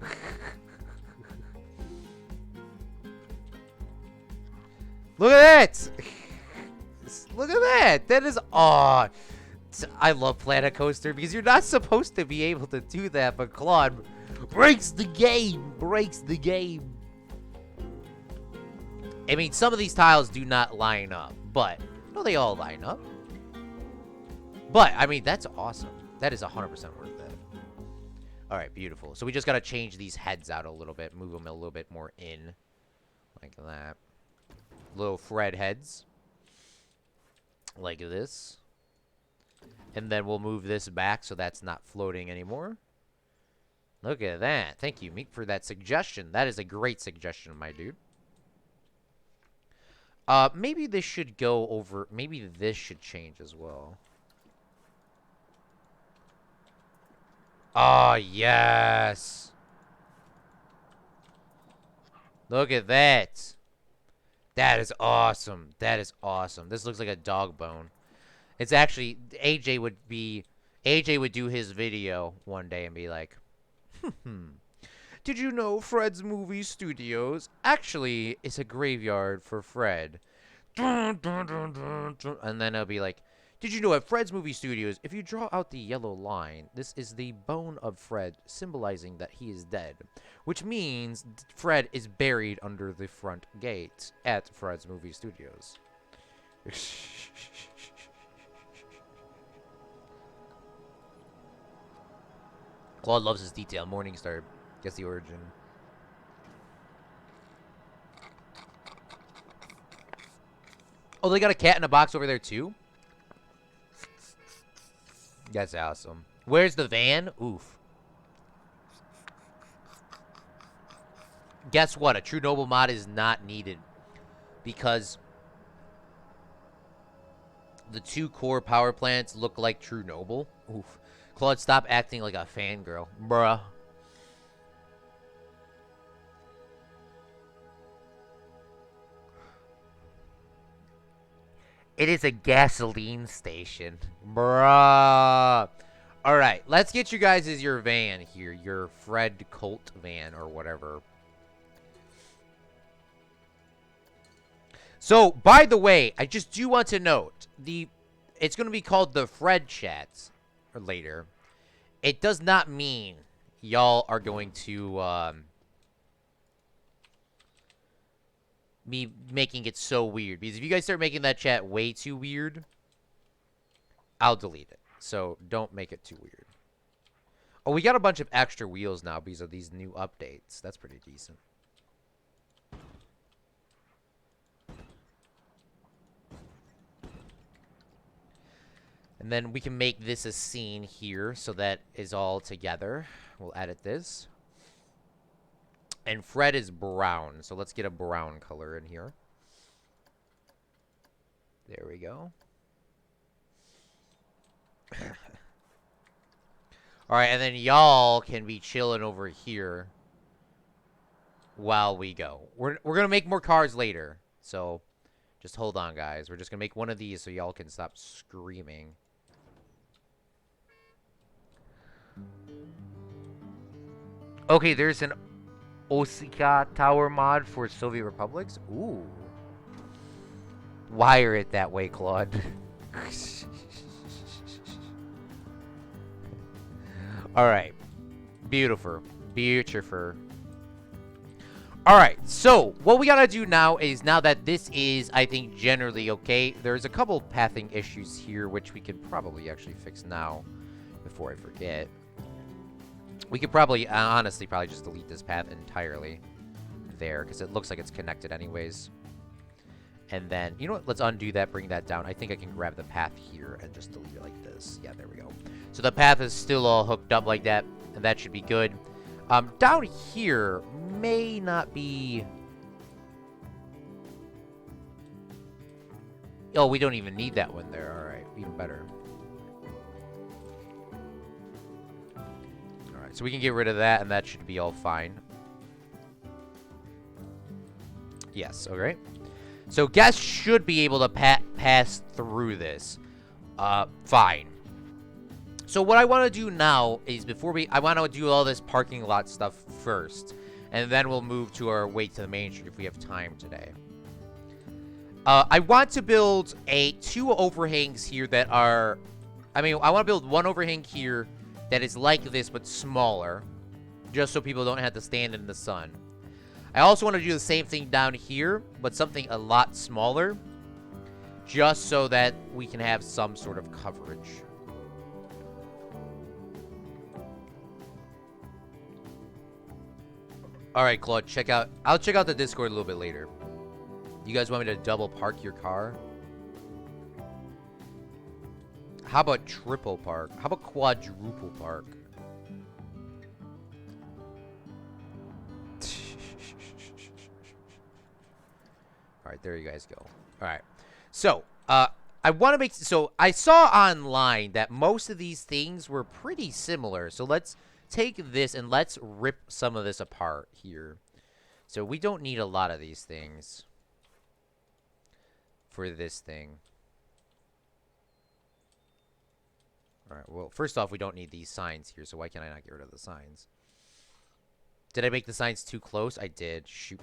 S1: Look at that! Look at that! That is aw. I love Planet Coaster because you're not supposed to be able to do that, but Claude breaks the game! Breaks the game! I mean, some of these tiles do not line up, but no, they all line up. But, I mean, that's awesome. That is 100% worth it. Alright, beautiful. So we just gotta change these heads out a little bit, move them a little bit more in. Like that. Little Fred heads. Like this. And then we'll move this back so that's not floating anymore. Look at that. Thank you, Meek, for that suggestion. That is a great suggestion, my dude. Maybe this should go over... Maybe this should change as well. Oh, yes. Look at that. That is awesome. That is awesome. This looks like a dog bone. It's actually... AJ would do his video one day and be like... Did you know Fred's Movie Studios actually is a graveyard for Fred? And then it'll be like, did you know at Fred's Movie Studios, if you draw out the yellow line, this is the bone of Fred, symbolizing that he is dead. Which means Fred is buried under the front gate at Fred's Movie Studios. Claude loves his detail. Morningstar. Guess the origin. Oh, they got a cat in a box over there too? That's awesome. Where's the van? Oof. Guess what? A True Noble mod is not needed. Because the two core power plants look like True Noble. Oof. Claude, stop acting like a fangirl. Bruh. It is a gasoline station. Bruh. Alright, let's get you guys as your van here. Your Fred Colt van or whatever. So, by the way, I just do want to note, it's going to be called the Fred Chats later. It does not mean y'all are going to be making it so weird. Because if you guys start making that chat way too weird, I'll delete it. So, don't make it too weird. Oh, we got a bunch of extra wheels now because of these new updates. That's pretty decent. And then we can make this a scene here, so that is all together. We'll edit this. And Fred is brown, so let's get a brown color in here. There we go. Alright, and then y'all can be chilling over here while we go. We're going to make more cars later, so just hold on, guys. We're just going to make one of these so y'all can stop screaming. Okay, there's an Osaka Tower mod for Soviet Republics. Ooh. Wire it that way, Claude. Alright. Beautiful. Beautiful. Alright, so what we gotta do now is, now that this is, I think, generally okay, there's a couple pathing issues here, which we could probably actually fix now, before I forget. We could probably, honestly, probably just delete this path entirely there, because it looks like it's connected anyways. And then, you know what? Let's undo that, bring that down. I think I can grab the path here and just delete it like this. Yeah, there we go. So the path is still all hooked up like that, and that should be good. Down here may not be... Oh, we don't even need that one there. All right, even better. All right, so we can get rid of that, and that should be all fine. Yes, all right. So guests should be able to pass through this. Fine. So what I want to do now is I want to do all this parking lot stuff first. And then we'll move to our way to the main street if we have time today. I want to build two overhangs here that are... I want to build one overhang here that is like this but smaller. Just so people don't have to stand in the sun. I also want to do the same thing down here, but something a lot smaller, just so that we can have some sort of coverage. All right, Claude, I'll check out the Discord a little bit later. You guys want me to double park your car? How about triple park? How about quadruple park? All right, there you guys go. All right. So, I want to make... So, I saw online that most of these things were pretty similar. So, let's take this and let's rip some of this apart here. So, we don't need a lot of these things for this thing. All right, well, first off, we don't need these signs here. So, why can I not get rid of the signs? Did I make the signs too close? I did. Shoot.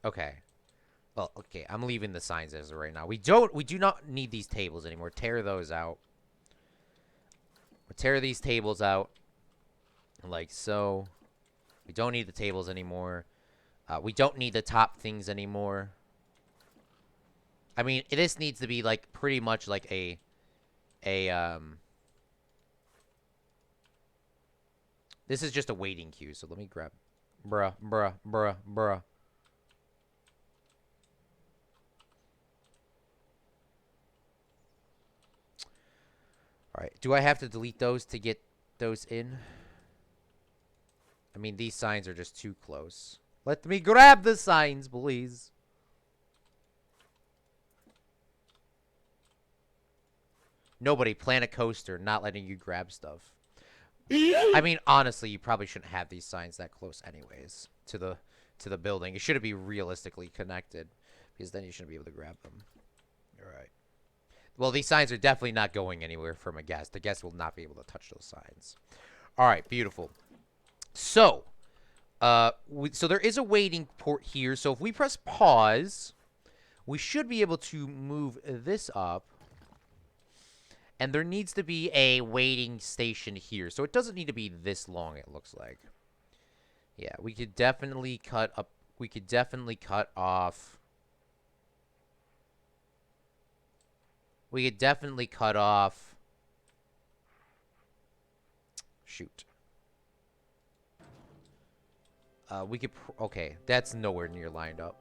S1: Okay. Well, okay, I'm leaving the signs as of right now. We do not need these tables anymore. Tear those out. We'll tear these tables out. Like so. We don't need the tables anymore. We don't need the top things anymore. I mean, this needs to be like pretty much like a this is just a waiting queue, so let me grab bruh. Alright, do I have to delete those to get those in? I mean, these signs are just too close. Let me grab the signs, please. Nobody, plan a coaster, not letting you grab stuff. I mean, honestly, you probably shouldn't have these signs that close anyways to the building. It should be realistically connected, because then you shouldn't be able to grab them. Alright. Well, these signs are definitely not going anywhere from a guest. The guest will not be able to touch those signs. All right, beautiful. So, so there is a waiting port here. So if we press pause, we should be able to move this up. And there needs to be a waiting station here. So it doesn't need to be this long, it looks like. Yeah, we could definitely cut up. We could definitely cut off. We could definitely cut off. Shoot. We could. Okay, that's nowhere near lined up.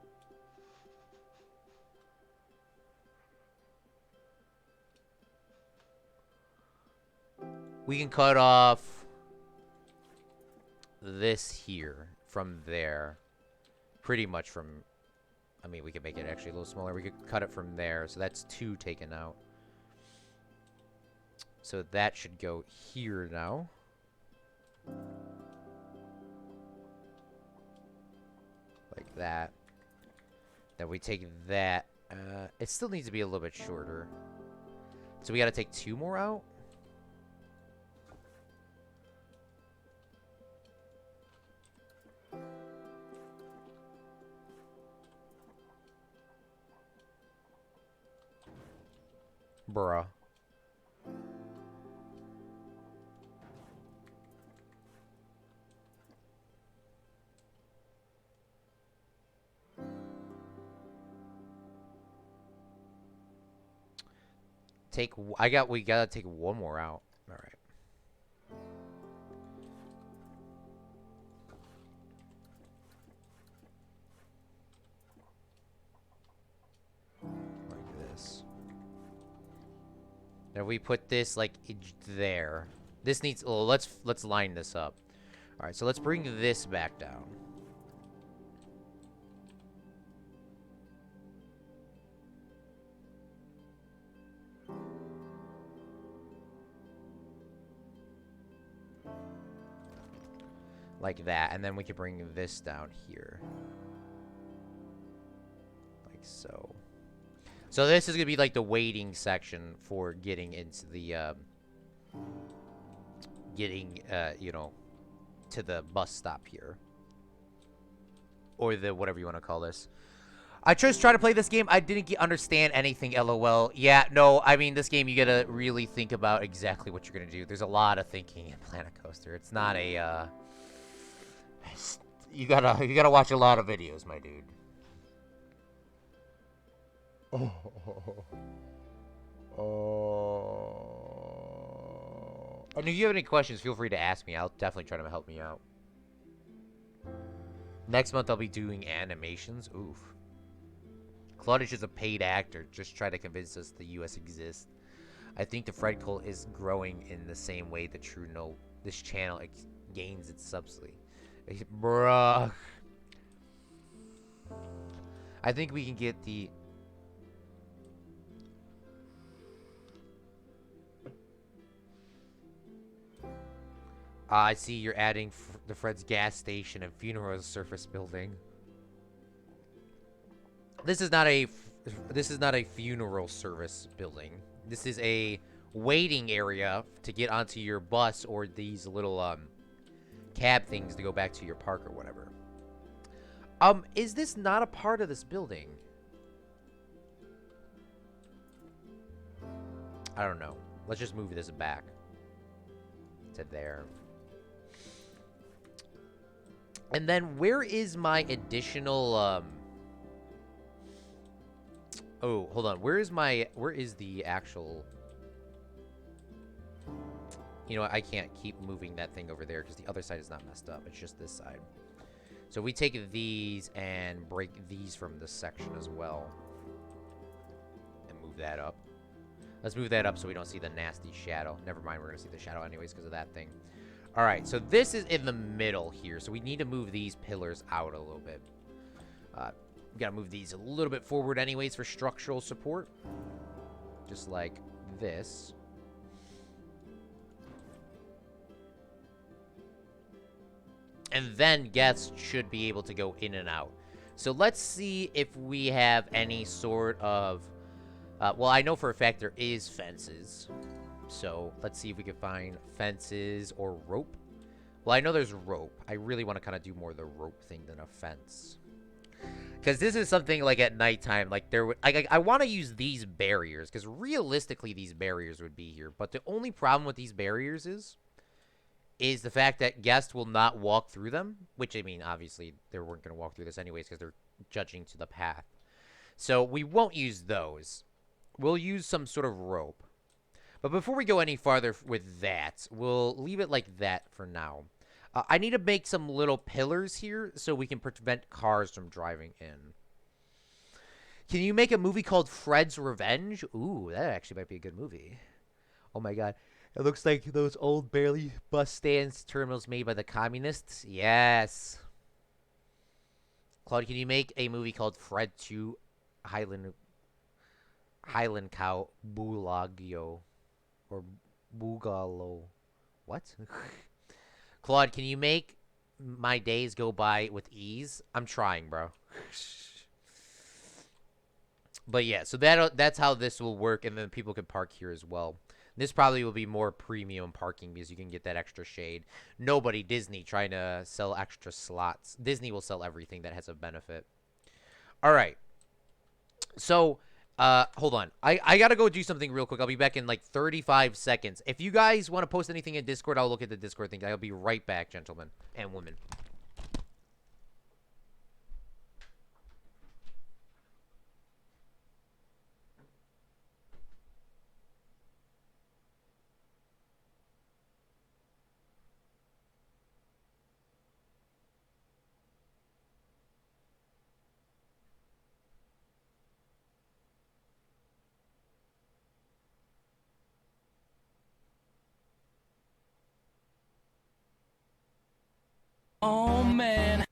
S1: We can cut off this here from there. Pretty much from... I mean, we could make it actually a little smaller. We could cut it from there. So that's 2 taken out. So that should go here now. Like that. Then we take that. It still needs to be a little bit shorter. So we got to take 2 more out. Bruh. We gotta take 1 more out. All right. And if we put this like there, this needs. Oh, let's line this up. All right, so let's bring this back down. Like that, and then we can bring this down here. Like so. So this is going to be like the waiting section for getting into the, you know, to the bus stop here. Or the, whatever you want to call this. I just tried to play this game. I didn't understand anything, LOL. Yeah, no, I mean, this game, you gotta really think about exactly what you're gonna do. There's a lot of thinking in Planet Coaster. It's not a, you gotta watch a lot of videos, my dude. And if you have any questions, feel free to ask me. I'll definitely try to help me out. Next month, I'll be doing animations. Oof. Claude is just a paid actor. Just try to convince us the U.S. exists. I think the Fred cult is growing in the same way the True Note. This channel gains its subsidy. Bruh. I think we can get the... I see you're adding the Fred's gas station and funeral service building. This is not a funeral service building. This is a waiting area to get onto your bus or these little cab things to go back to your park or whatever. Is this not a part of this building? I don't know. Let's just move this back to there. And then where is my additional oh, hold on. Where is the actual... You know what? I can't keep moving that thing over there because the other side is not messed up. It's just this side. So we take these and break these from this section as well. And move that up. Let's move that up so we don't see the nasty shadow. Never mind, we're going to see the shadow anyways because of that thing. Alright, so this is in the middle here. So we need to move these pillars out a little bit. We gotta move these a little bit forward anyways for structural support. Just like this. And then guests should be able to go in and out. So let's see if we have any sort of... well, I know for a fact there is fences. So let's see if we can find fences or rope. Well, I know there's rope. I really want to kind of do more of the rope thing than a fence. Because this is something like at nighttime, like there would, I want to use these barriers because realistically these barriers would be here. But the only problem with these barriers is the fact that guests will not walk through them. Which, I mean, obviously they weren't going to walk through this anyways because they're judging to the path. So we won't use those. We'll use some sort of rope. But before we go any farther with that, we'll leave it like that for now. I need to make some little pillars here so we can prevent cars from driving in. Can you make a movie called Fred's Revenge? Ooh, that actually might be a good movie. Oh my god. It looks like those old barely bus stands terminals made by the communists. Yes. Claude, can you make a movie called Fred 2 Highland Cow Bulagio? Or Bugalo. What? Claude, can you make my days go by with ease? I'm trying, bro. But yeah, so that's how this will work, and then people can park here as well. This probably will be more premium parking because you can get that extra shade. Nobody, Disney, trying to sell extra slots. Disney will sell everything that has a benefit. All right. So... hold on. I gotta go do something real quick. I'll be back in like 35 seconds. If you guys want to post anything in Discord, I'll look at the Discord thing. I'll be right back, gentlemen and women.
S2: man.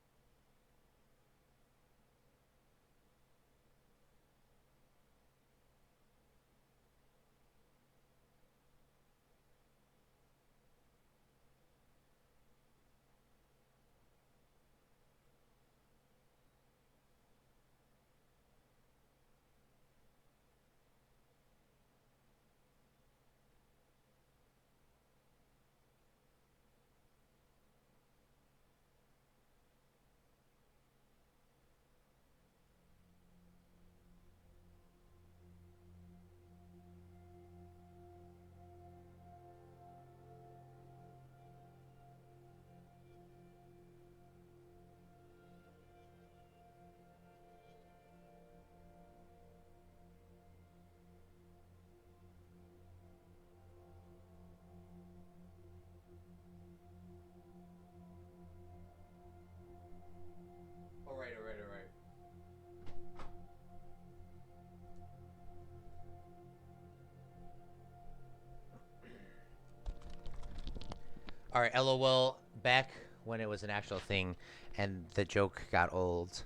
S1: Alright. Alright, LOL, back when it was an actual thing and the joke got old.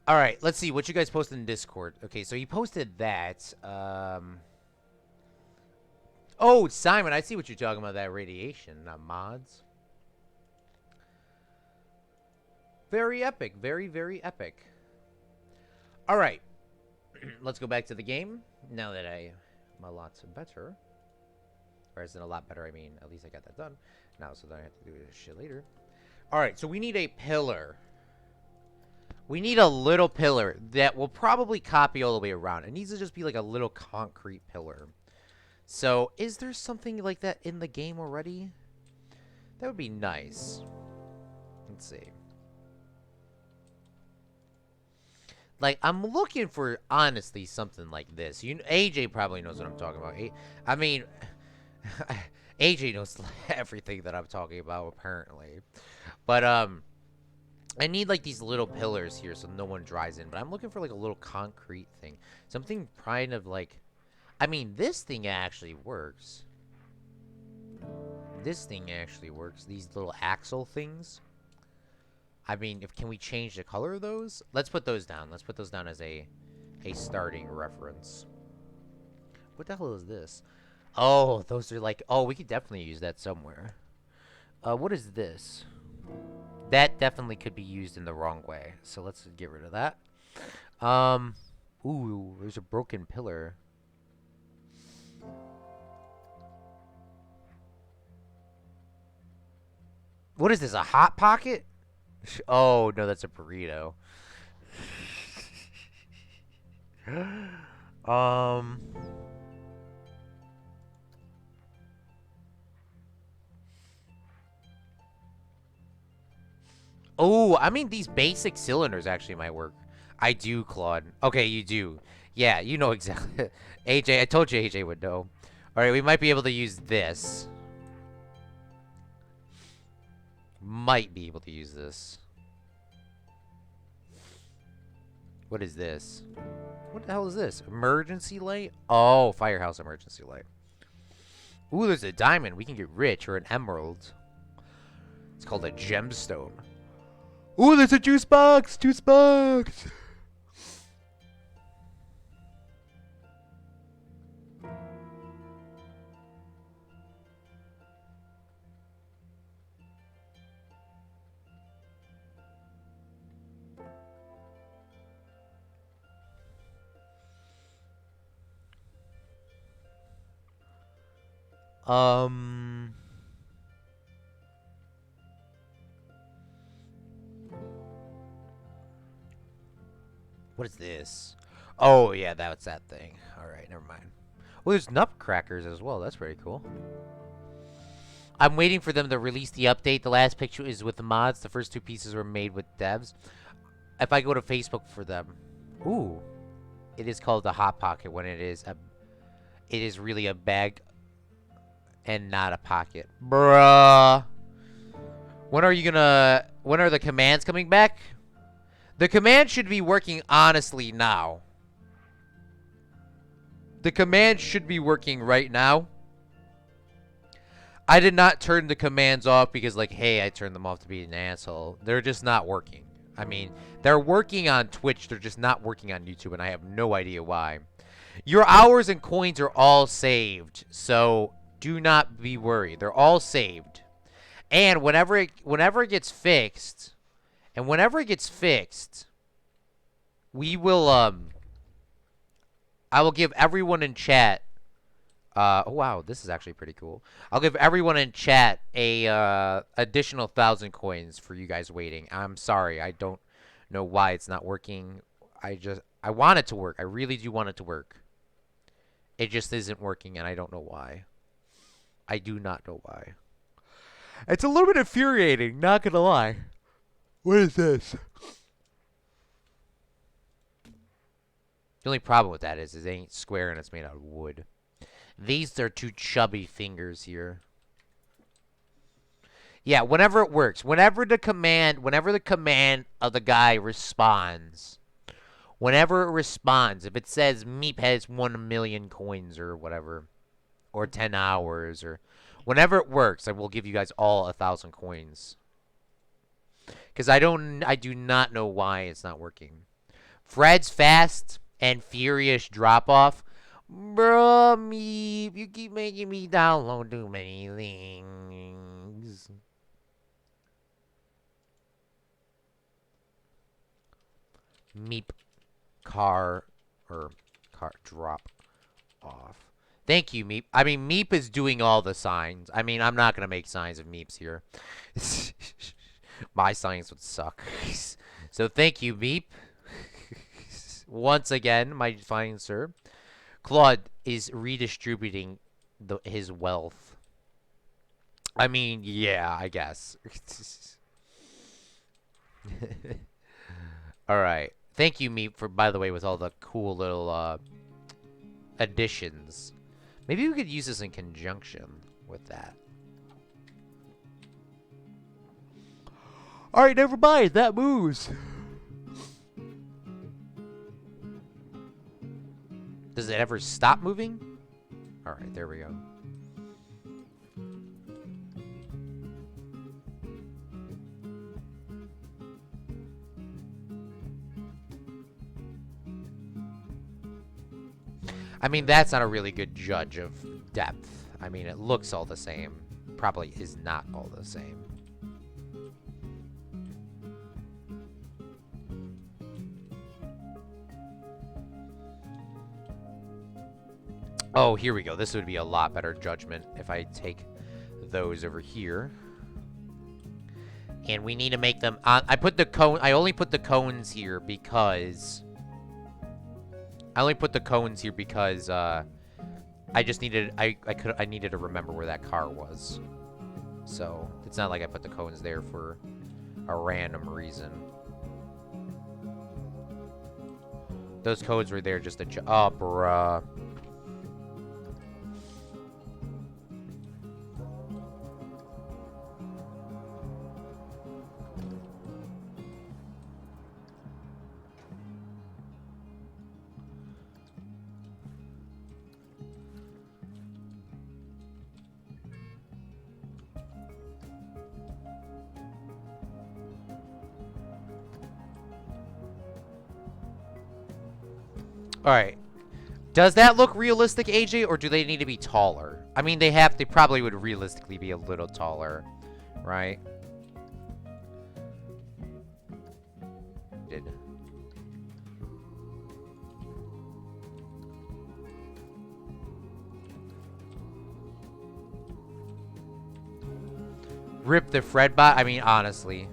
S1: Alright, let's see what you guys posted in Discord. Okay, so you posted that. Oh, Simon, I see what you're talking about, that radiation, mods. Very epic. Very epic. Alright. Let's go back to the game. Now that I'm a lot better. Or as in a lot better, I mean, at least I got that done. Now, so then I have to do this shit later. Alright, so we need a pillar. We need a little pillar that will probably copy all the way around. It needs to just be like a little concrete pillar. So, is there something like that in the game already? That would be nice. Let's see. Like, I'm looking for, honestly, something like this. AJ probably knows what I'm talking about. I mean, AJ knows everything that I'm talking about, apparently. But, I need, like, these little pillars here so no one drives in. But I'm looking for, like, a little concrete thing. Something kind of, like... I mean, this thing actually works. This thing actually works. These little axle things. I mean, can we change the color of those? Let's put those down. Let's put those down as a starting reference. What the hell is this? Oh, those are like... Oh, we could definitely use that somewhere. What is this? That definitely could be used in the wrong way. So let's get rid of that. Ooh, there's a broken pillar. What is this, a Hot Pocket? Oh, no, that's a burrito. Oh, I mean, these basic cylinders actually might work. I do, Claude. Okay, you do. Yeah, you know exactly. AJ, I told you AJ would know. Alright, we might be able to use this. Might be able to use this. What is this? What the hell is this? Emergency light? Oh, firehouse emergency light. Ooh, there's a diamond. We can get rich, or an emerald. It's called a gemstone. Ooh, there's a juice box! Juice box! What is this? Oh, yeah, that's that thing. Alright, never mind. Well, there's nutcrackers as well. That's pretty cool. I'm waiting for them to release the update. The last picture is with the mods. The first two pieces were made with devs. If I go to Facebook for them... Ooh. It is called a Hot Pocket when it is a... It is really a bag and not a pocket. Bruh. When are you gonna... When are the commands coming back? The command should be working honestly now. The command should be working right now. I did not turn the commands off because, like, hey, I turned them off to be an asshole. They're just not working. I mean, they're working on Twitch. They're just not working on YouTube, and I have no idea why. Your hours and coins are all saved, so do not be worried. They're all saved. And whenever it gets fixed, we will, I will give everyone in chat, oh, wow, this is actually pretty cool. I'll give everyone in chat a, additional 1,000 coins for you guys waiting. I'm sorry, I don't know why it's not working. I want it to work. I really do want it to work. It just isn't working, and I don't know why. I do not know why. It's a little bit infuriating, not gonna lie. What is this? The only problem with that is it ain't square and it's made out of wood. These are two chubby fingers here. Yeah, whenever it works. Whenever the command of the guy responds. Whenever it responds, if it says Meep has 1,000,000 coins or whatever, or 10 hours, or whenever it works, I will give you guys all 1,000 coins. Because I do not know why it's not working. Fred's fast and furious drop off. Bro, Meep, you keep making me download too many things. Meep car drop off. Thank you, Meep. I mean, Meep is doing all the signs. I mean, I'm not going to make signs of Meeps here. My signs would suck. So thank you, Meep. Once again, my fine sir. Claude is redistributing his wealth. I mean, yeah, I guess. All right. Thank you, Meep, for, by the way, with all the cool little additions. Maybe we could use this in conjunction with that. All right, never mind. That moves. Does it ever stop moving? All right, there we go. I mean, that's not a really good judge of depth. I mean, it looks all the same. Probably is not all the same. Oh, here we go. This would be a lot better judgment if I take those over here. And we need to make them... I put the cone... I only put the cones here because... I just needed... I needed to remember where that car was. So, it's not like I put the cones there for a random reason. Those codes were there just to... Oh, bruh. Alright. Does that look realistic, AJ, or do they need to be taller? I mean, they probably would realistically be a little taller, right? Rip the Fred bot? I mean, honestly.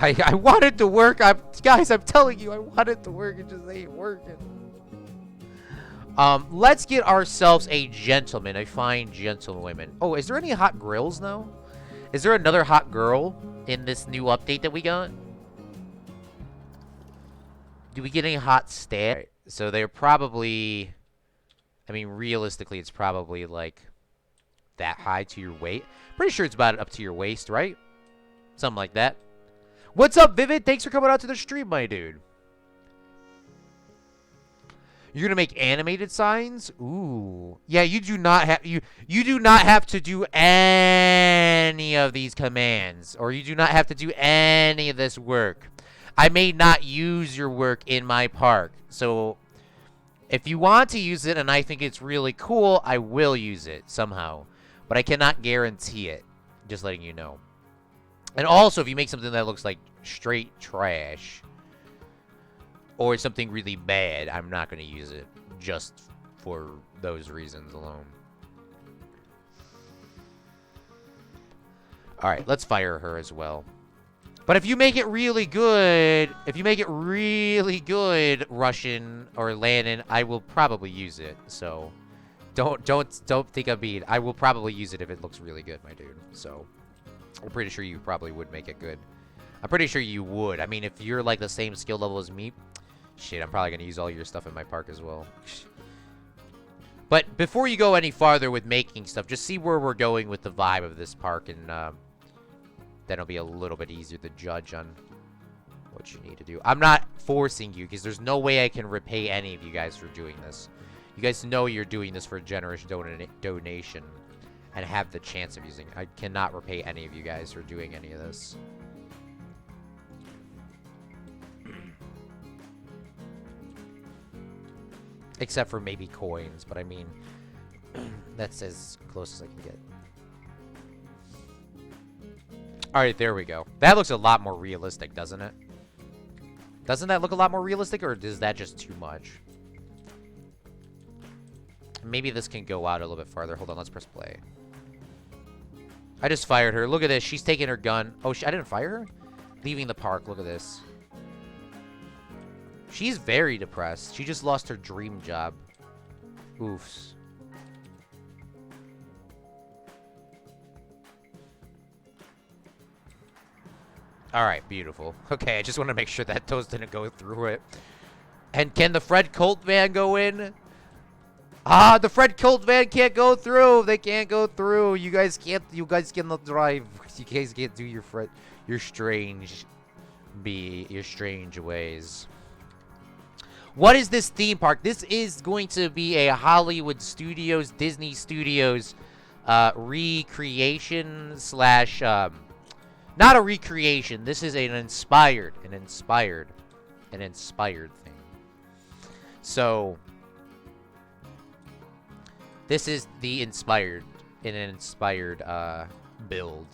S1: I want it to work. Guys, I'm telling you, I want it to work. It just ain't working. Let's get ourselves a gentleman, a fine gentlewoman. Oh, is there any hot grills now? Is there another hot girl in this new update that we got? Do we get any hot stats? Right, so they're probably... I mean, realistically, it's probably, like, that high to your weight. Pretty sure it's about up to your waist, right? Something like that. What's up, Vivid? Thanks for coming out to the stream, my dude. You're gonna make animated signs? Ooh. Yeah, you do not have you do not have to do any of these commands, or you do not have to do any of this work. I may not use your work in my park. So if you want to use it and I think it's really cool, I will use it somehow. But I cannot guarantee it. Just letting you know. And also, if you make something that looks like straight trash, or something really bad, I'm not going to use it just for those reasons alone. Alright, let's fire her as well. But if you make it really good, Russian or Lannon, I will probably use it. So don't think I'm mean. I will probably use it if it looks really good, my dude. So I'm pretty sure you probably would make it good. I'm pretty sure you would. I mean, if you're like the same skill level as me, shit, I'm probably going to use all your stuff in my park as well. But before you go any farther with making stuff, just see where we're going with the vibe of this park, and then it'll be a little bit easier to judge on what you need to do. I'm not forcing you, because there's no way I can repay any of you guys for doing this. You guys know you're doing this for a generous donation and have the chance of using it. I cannot repay any of you guys for doing any of this. Except for maybe coins, but I mean, that's as close as I can get. Alright, there we go. That looks a lot more realistic, doesn't it? Doesn't that look a lot more realistic, or is that just too much? Maybe this can go out a little bit farther. Hold on, let's press play. I just fired her. Look at this. She's taking her gun. Oh, I didn't fire her? Leaving the park. Look at this. She's very depressed. She just lost her dream job. Oofs. Alright, beautiful. Okay, I just want to make sure that those didn't go through it. And can the Fred Colt van go in? Ah, the Fred Colt van can't go through. They can't go through. You guys cannot drive. You guys can't do your strange ways. What is this theme park? This is going to be a Hollywood Studios, Disney Studios recreation slash not a recreation. This is an inspired thing. So this is the inspired build.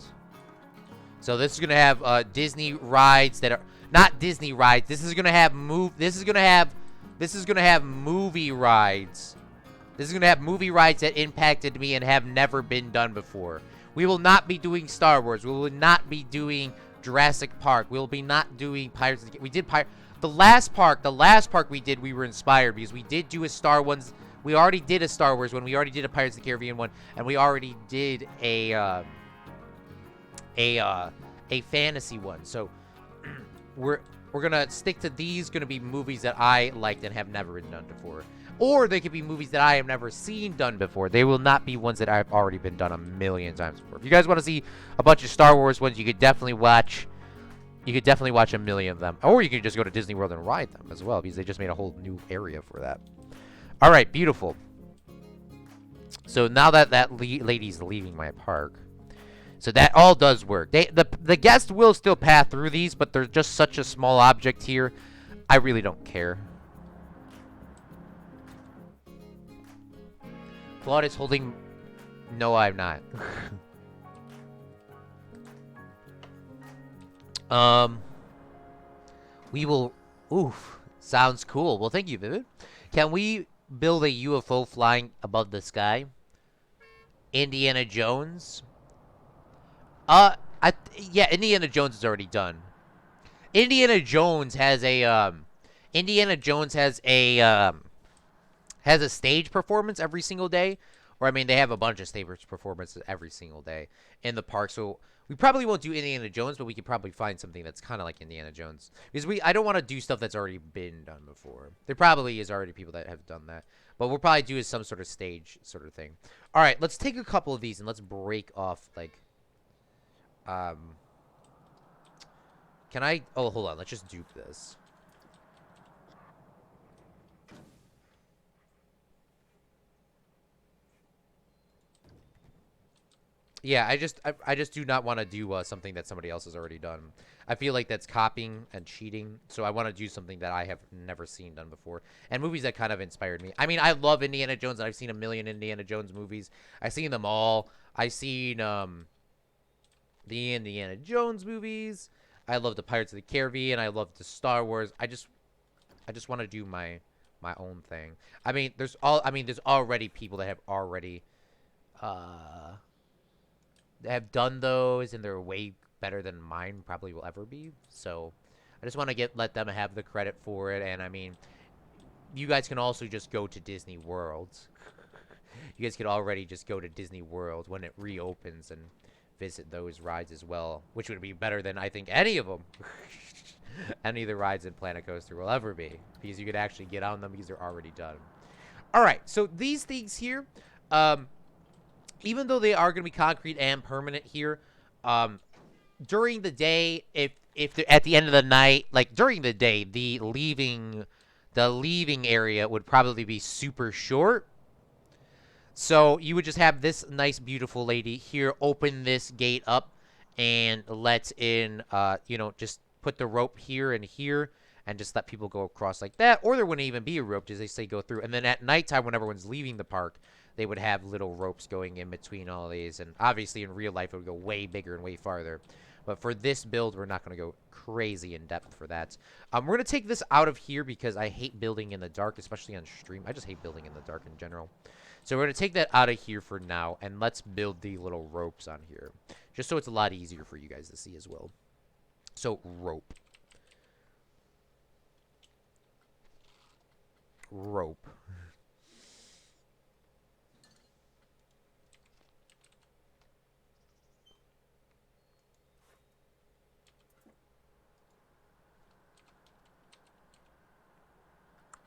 S1: So this is gonna have Disney rides that are not Disney rides. This is gonna have movie rides. This is gonna have movie rides that impacted me and have never been done before. We will not be doing Star Wars. We will not be doing Jurassic Park. We will be not doing Pirates of the We did the last park we did, we were inspired because we did do a Star ones. We already did a Star Wars one. We already did a Pirates of the Caribbean one, and we already did a fantasy one. So we're gonna stick to these. Gonna be movies that I liked and have never been done before, or they could be movies that I have never seen done before. They will not be ones that I've already been done a million times before. If you guys want to see a bunch of Star Wars ones, you could definitely watch. You could definitely watch a million of them, or you can just go to Disney World and ride them as well, because they just made a whole new area for that. All right, beautiful. So now that lady's leaving my park, so that all does work. The guest will still pass through these, but they're just such a small object here. I really don't care. Claude is holding. No, I'm not. We will. Oof. Sounds cool. Well, thank you, Vivid. Can we build a UFO flying above the sky? Indiana Jones. Yeah, Indiana Jones is already done. Indiana Jones has a stage performance every single day. Or I mean, they have a bunch of stage performances every single day in the park. So we probably won't do Indiana Jones, but we could probably find something that's kind of like Indiana Jones. Because I don't want to do stuff that's already been done before. There probably is already people that have done that. But we'll probably do some sort of stage sort of thing. All right, let's take a couple of these and let's break off, like... Can I... Oh, hold on. Let's just dupe this. Yeah, I just do not want to do something that somebody else has already done. I feel like that's copying and cheating. So I want to do something that I have never seen done before, and movies that kind of inspired me. I mean, I love Indiana Jones, and I've seen a million Indiana Jones movies. I've seen them all. I've seen the Indiana Jones movies. I love the Pirates of the Caribbean. I love the Star Wars. I just want to do my own thing. I mean, there's already people that have already uh have done those, and they're way better than mine probably will ever be. So I just want to let them have the credit for it. And I mean, you guys can also just go to Disney World. You guys could already just go to Disney World when it reopens and visit those rides as well, which would be better than I think any of them. Any of the rides in Planet Coaster will ever be, because you could actually get on them because they're already done. All right, so these things here, even though they are going to be concrete and permanent here, during the day, if they're at the end of the night, like during the day, the leaving area would probably be super short. So you would just have this nice, beautiful lady here open this gate up and let in, just put the rope here and here and just let people go across like that. Or there wouldn't even be a rope, as they say, go through. And then at nighttime, when everyone's leaving the park, they would have little ropes going in between all these. And obviously, in real life, it would go way bigger and way farther. But for this build, we're not going to go crazy in depth for that. We're going to take this out of here because I hate building in the dark, especially on stream. I just hate building in the dark in general. So we're going to take that out of here for now, and let's build the little ropes on here, just so it's a lot easier for you guys to see as well. So, rope. Rope.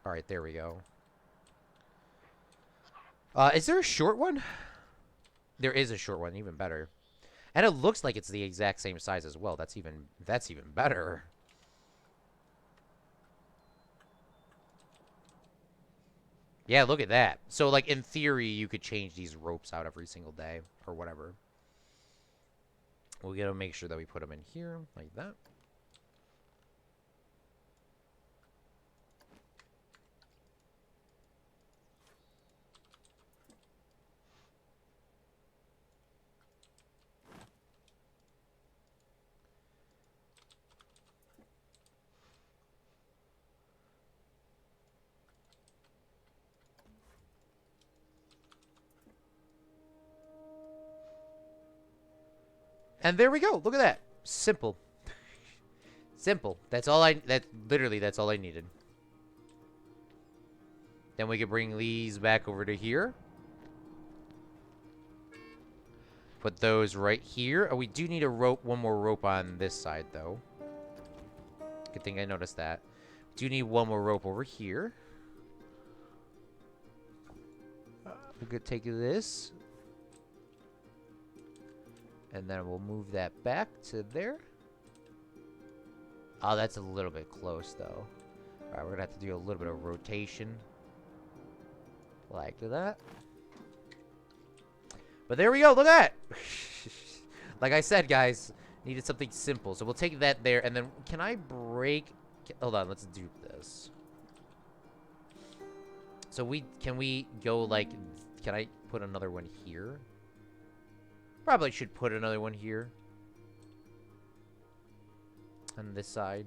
S1: All right, there we go. Is there a short one? There is a short one, even better. And it looks like it's the exact same size as well. That's even better. Yeah, look at that. So, like, in theory, you could change these ropes out every single day or whatever. We'll get to make sure that we put them in here like that. And there we go. Look at that. Simple. Simple. That's all literally, that's all I needed. Then we can bring these back over to here. Put those right here. Oh, we do need a rope, one more rope on this side, though. Good thing I noticed that. Do need one more rope over here. We could take this. And then we'll move that back to there. Oh, that's a little bit close, though. All right, we're going to have to do a little bit of rotation. Like that. But there we go. Look at that. Like I said, guys, needed something simple. So we'll take that there. And then can I break? Hold on. Let's do this. So can we go like, can I put another one here? Probably should put another one here. On this side.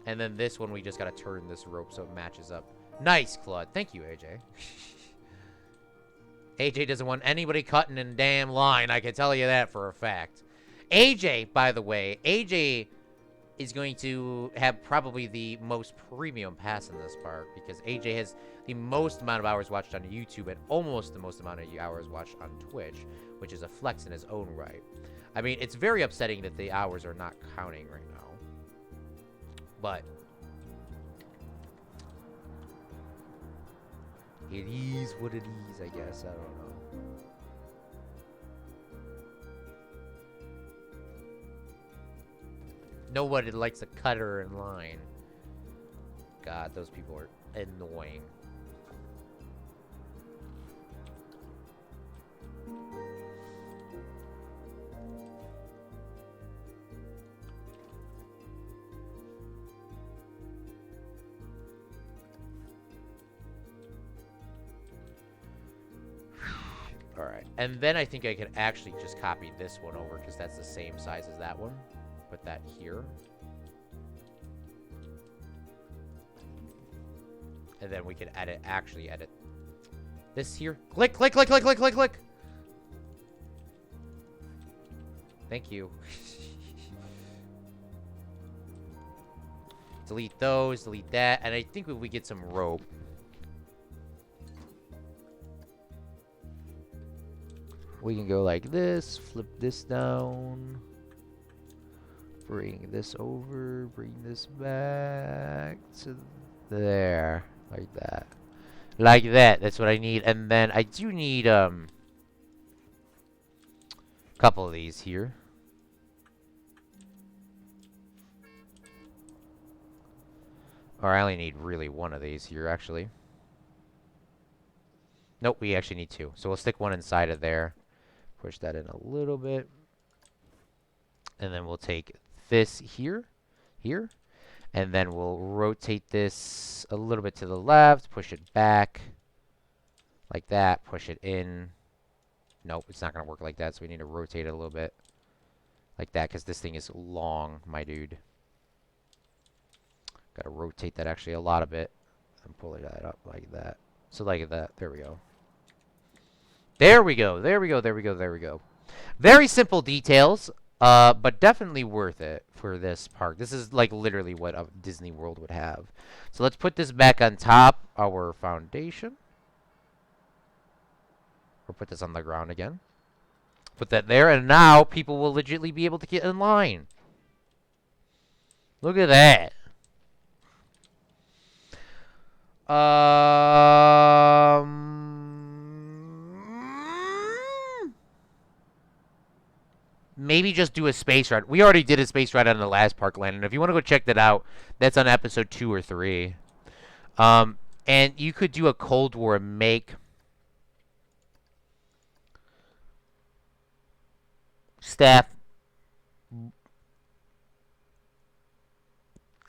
S1: And then this one, we just gotta turn this rope so it matches up. Nice, Claude. Thank you, AJ. AJ doesn't want anybody cutting in damn line. I can tell you that for a fact. AJ, by the way, AJ is going to have probably the most premium pass in this park because AJ has the most amount of hours watched on YouTube and almost the most amount of hours watched on Twitch, which is a flex in his own right. I mean, it's very upsetting that the hours are not counting right now. But it is what it is, I guess. I don't know. Nobody likes a cutter in line. God, those people are annoying. Alright, and then I think I can actually just copy this one over because that's the same size as that one. Put that here. And then we can actually edit this here. Click, click, click, click, click, click, click. Thank you. Delete those, delete that, and I think if we get some rope. We can go like this, flip this down, bring this over, bring this back to there, like that. Like that, that's what I need. And then I do need, a couple of these here. Or I only need really one of these here, actually. Nope, we actually need two. So we'll stick one inside of there. Push that in a little bit. And then we'll take this here. And then we'll rotate this a little bit to the left. Push it back. Like that. Push it in. Nope, it's not going to work like that. So we need to rotate it a little bit. Like that, because this thing is long, my dude. Got to rotate that actually a lot of it. And pull that up like that. So like that. There we go. There we go. There we go. There we go. There we go. Very simple details, but definitely worth it for this park. This is like literally what a Disney World would have. So let's put this back on top our foundation. Or put this on the ground again. Put that there, and now people will legitimately be able to get in line. Look at that. Maybe just do a space ride. We already did a space ride on the last Parkland, and if you want to go check that out, that's on episode 2 or 3. And you could do a Cold War and make staff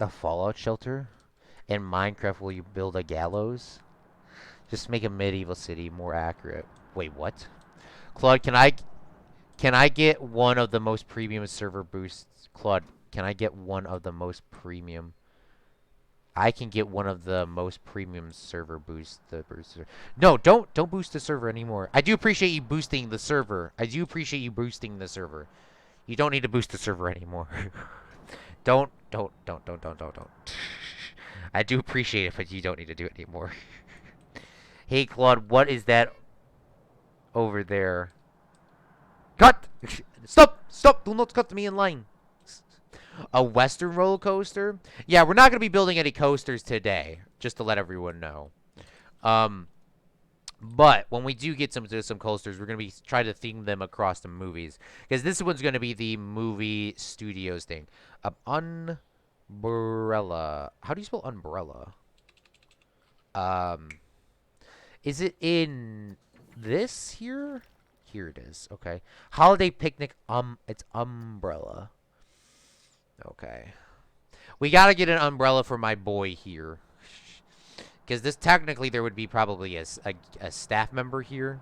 S1: a fallout shelter. In Minecraft, will you build a gallows? Just make a medieval city more accurate. Wait, what? Claude, can I get one of the most premium server boosts? Claude, can I get one of the most premium? I can get one of the most premium server boosts. No, don't boost the server anymore. I do appreciate you boosting the server. I do appreciate you boosting the server. You don't need to boost the server anymore. Don't. I do appreciate it, but you don't need to do it anymore. Hey, Claude, what is that over there? Cut! Stop! Stop! Do not cut me in line. A Western roller coaster? Yeah, we're not going to be building any coasters today, just to let everyone know. But when we do get some coasters, we're going to be trying to theme them across the movies. Because this one's going to be the movie studios thing. Umbrella. How do you spell umbrella? Is it in this here? Here it is. Okay. Holiday picnic. It's umbrella. Okay. We gotta get an umbrella for my boy here. Because this, technically, there would be probably a staff member here.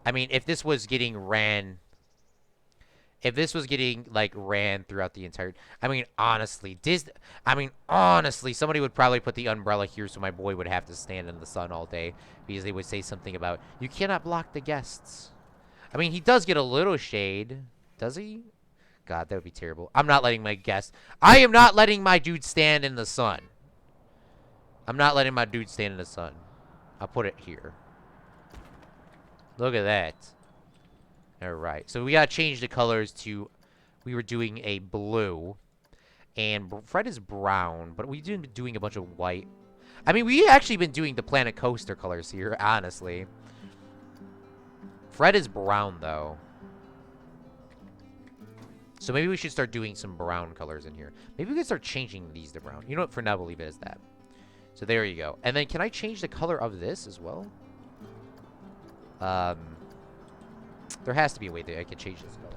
S1: I mean, if this was getting ran... If this was getting, like, ran throughout the entire... I mean, honestly, somebody would probably put the umbrella here so my boy would have to stand in the sun all day. Because they would say something about, you cannot block the guests. I mean, he does get a little shade. Does he? God, that would be terrible. I'm not letting my guest... I am not letting my dude stand in the sun. I'm not letting my dude stand in the sun. I'll put it here. Look at that. Alright, so we gotta change the colors to... We were doing a blue. And Fred is brown, but we've been doing a bunch of white. I mean, we've actually been doing the Planet Coaster colors here, honestly. Fred is brown, though. So maybe we should start doing some brown colors in here. Maybe we can start changing these to brown. You know what? For now, we'll leave it as that. So there you go. And then can I change the color of this as well? There has to be a way that I can change this color.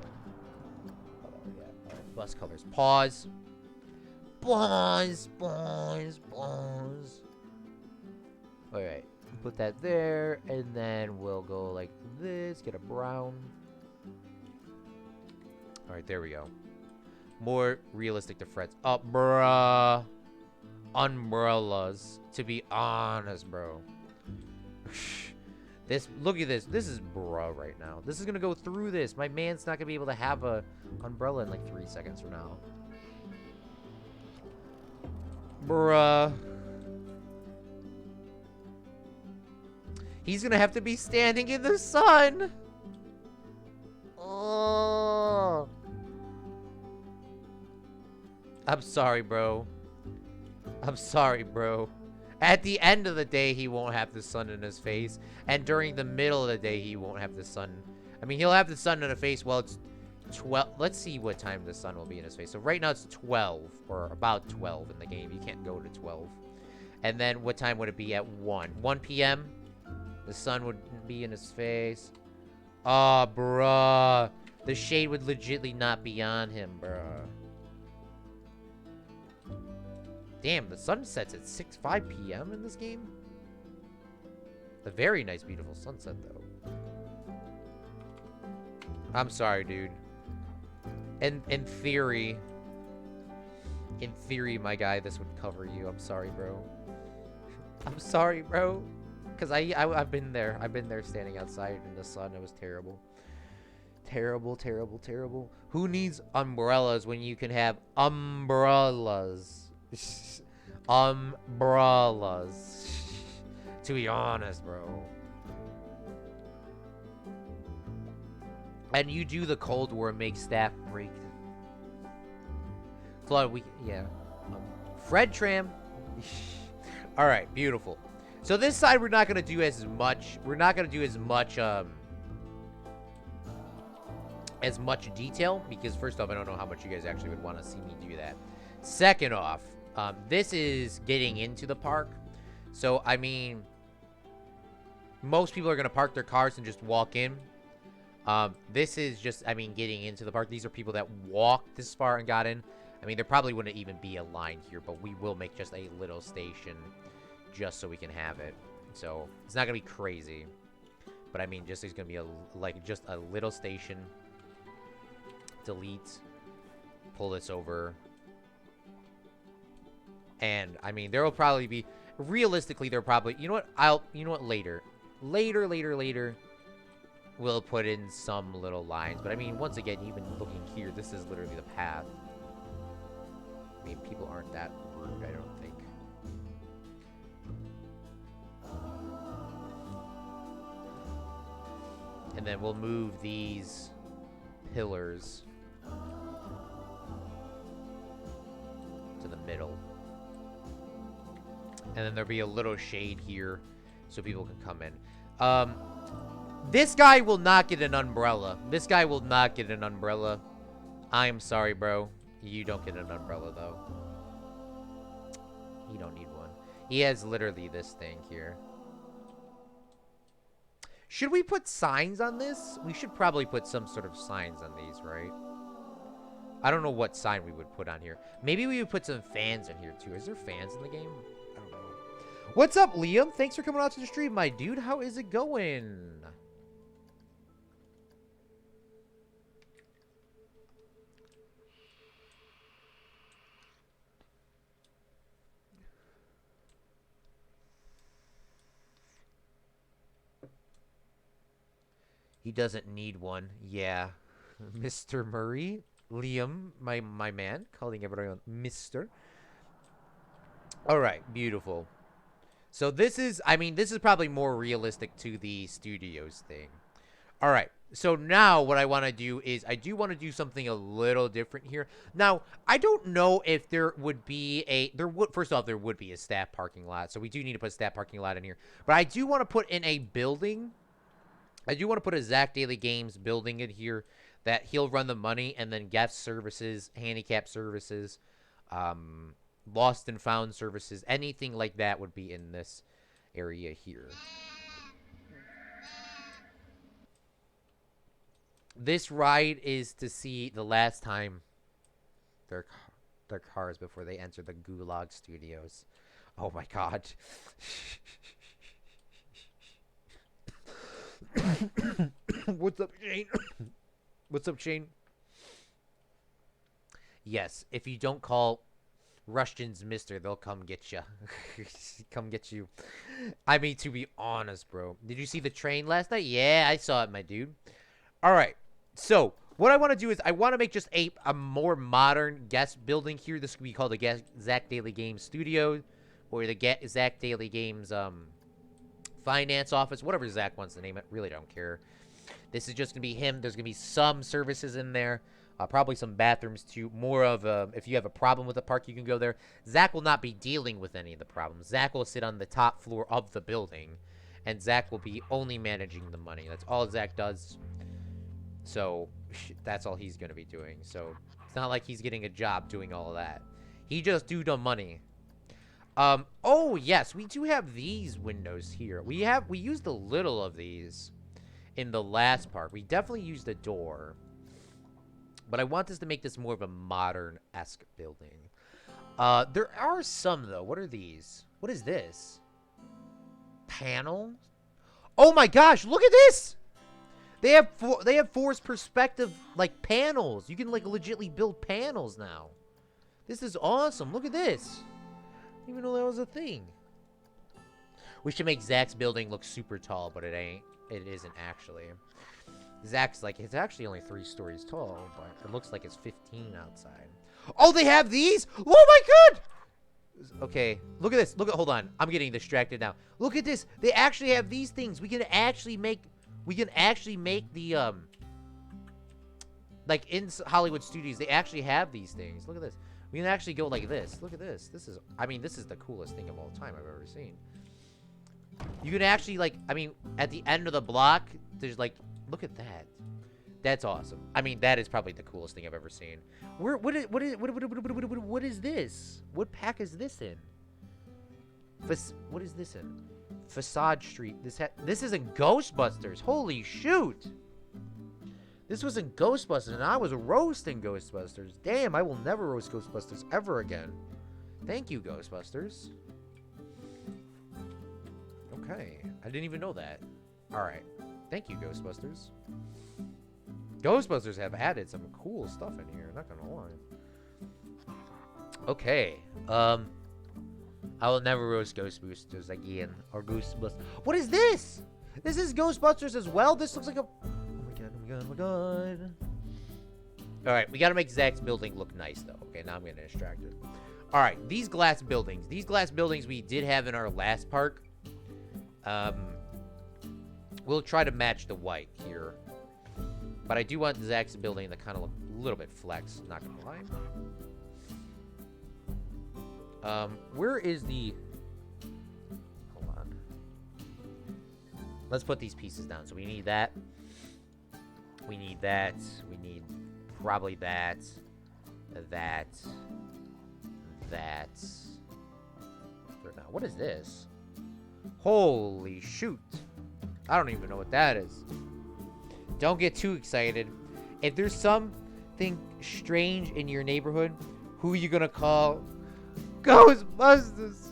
S1: Yeah. Bus colors. Pause. Pause. Alright. Put that there. And then we'll go like this, get a brown. All right, there we go. More realistic to Fred's. Oh, bruh. Umbrellas. To be honest, bro. Look at this. This is bruh right now. This is gonna go through this. My man's not gonna be able to have a umbrella in like 3 seconds from now. Bruh. He's gonna have to be standing in the sun. Oh. I'm sorry, bro. I'm sorry, bro. At the end of the day, he won't have the sun in his face. And during the middle of the day, he won't have the sun. I mean, he'll have the sun in his face while it's 12. Let's see what time the sun will be in his face. So right now it's 12, or about 12 in the game. You can't go to 12. And then what time would it be at 1? 1 p.m.? The sun would be in his face. Oh, bruh. The shade would legitly not be on him, bruh. Damn, the sun sets at 5 p.m. in this game? A very nice, beautiful sunset, though. I'm sorry, dude. In theory, my guy, this would cover you. I'm sorry, bro. I'm sorry, bro. Because I've been there. I've been there standing outside in the sun. It was terrible. Terrible, terrible, terrible. Who needs umbrellas when you can have umbrellas? Umbrellas. To be honest, bro. And you do the Cold War, make staff break. Claude, yeah. Fred Tram. All right, beautiful. So this side, we're not gonna do as much. We're not gonna do as much detail because first off, I don't know how much you guys actually would want to see me do that. Second off, this is getting into the park. So, I mean, most people are going to park their cars and just walk in. This is just, I mean, getting into the park. These are people that walked this far and got in. I mean, there probably wouldn't even be a line here, but we will make just a little station just so we can have it. So, it's not going to be crazy. But, I mean, just there's going to be, just a little station. Delete. Pull this over. And, I mean, there will probably be... Realistically, there probably... You know what? Later. Later. We'll put in some little lines. But, I mean, once again, even looking here, this is literally the path. I mean, people aren't that rude, I don't think. And then we'll move these pillars to the middle. And then there'll be a little shade here so people can come in. This guy will not get an umbrella. This guy will not get an umbrella. I'm sorry, bro. You don't get an umbrella, though. You don't need one. He has literally this thing here. Should we put signs on this? We should probably put some sort of signs on these, right? I don't know what sign we would put on here. Maybe we would put some fans in here, too. Is there fans in the game? I don't know. What's up, Liam? Thanks for coming out to the stream, my dude. How is it going? He doesn't need one. Yeah. Mr. Murray. Liam, my man. Calling everyone Mr. Alright, beautiful. So this is, I mean, this is probably more realistic to the studios thing. Alright, so now what I want to do is, I do want to do something a little different here. Now, I don't know if there would be a, first off, there would be a staff parking lot. So we do need to put a staff parking lot in here. But I do want to put in a building. I do want to put a Zach Daily Games building in here that he'll run the money, and then guest services, handicap services, lost and found services, anything like that would be in this area here. This ride is to see the last time their cars before they enter the Gulag Studios. Oh my god. What's up, Shane? What's up, Shane? Yes, if you don't call Russians mister, they'll come get you. Come get you. I mean, to be honest, bro. Did you see the train last night? Yeah, I saw it, my dude. All right. So, what I want to do is I want to make just a more modern guest building here. This could be called the Zach Daily Games Studio or the Zach Daily Games finance office, whatever Zach wants to name it. Really don't care. This is just going to be him. There's going to be some services in there. Probably some bathrooms, too. More of if you have a problem with the park, you can go there. Zach will not be dealing with any of the problems. Zach will sit on the top floor of the building, and Zach will be only managing the money. That's all Zach does. So, that's all he's going to be doing. So, it's not like he's getting a job doing all of that. He just do the money. Oh, yes, we do have these windows here. We used a little of these in the last park. We definitely used a door. But I want us to make this more of a modern-esque building. There are some, though. What are these? What is this? Panel? Oh, my gosh. Look at this. They have forced perspective, like, panels. You can, like, legitly build panels now. This is awesome. Look at this. I didn't even know that was a thing. We should make Zach's building look super tall, but it ain't. It isn't, actually. Zach's like, it's actually only 3 stories tall, but it looks like it's 15 outside. Oh, they have these? Oh my god! Okay, look at this. Hold on. I'm getting distracted now. Look at this. They actually have these things. We can actually make the, like in Hollywood studios, they actually have these things. Look at this. We can actually go like this. Look at this. This is the coolest thing of all time I've ever seen. You can actually, like, at the end of the block, there's like, look at that. That's awesome. I mean, that is probably the coolest thing I've ever seen. What is this? What pack is this in? What is this in? Facade Street. This is in Ghostbusters. Holy shoot. This was in Ghostbusters, and I was roasting Ghostbusters. Damn, I will never roast Ghostbusters ever again. Thank you, Ghostbusters. Okay. I didn't even know that. Alright. Thank you, Ghostbusters. Ghostbusters have added some cool stuff in here, not gonna lie. Okay. I will never roast Ghostbusters again. Or Ghostbusters. What is this? This is Ghostbusters as well? This looks like a... Oh my god, oh my god, oh my god. Alright, we gotta make Zach's building look nice, though. Okay, now I'm getting distracted. Alright, these glass buildings. These glass buildings we did have in our last park. We'll try to match the white here. But I do want Zach's building to kind of look a little bit flex, not gonna lie. Where is the... Hold on. Let's put these pieces down. So we need that. We need that. We need probably that. That. Now, what is this? Holy shoot. I don't even know what that is. Don't get too excited. If there's something strange in your neighborhood, who are you gonna call? Ghostbusters!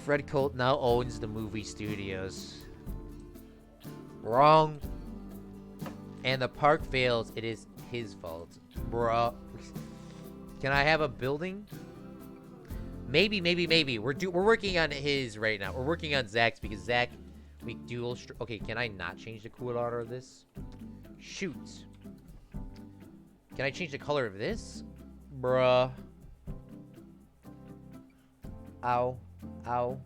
S1: Fred Colt now owns the movie studios. Wrong. And the park fails. It is his fault. Bruh. Can I have a building? Maybe. We're working on his right now. We're working on Zach's because Zach, we dual. Okay, can I not change the cool order of this? Shoot. Can I change the color of this? Bruh. Ow. Ow.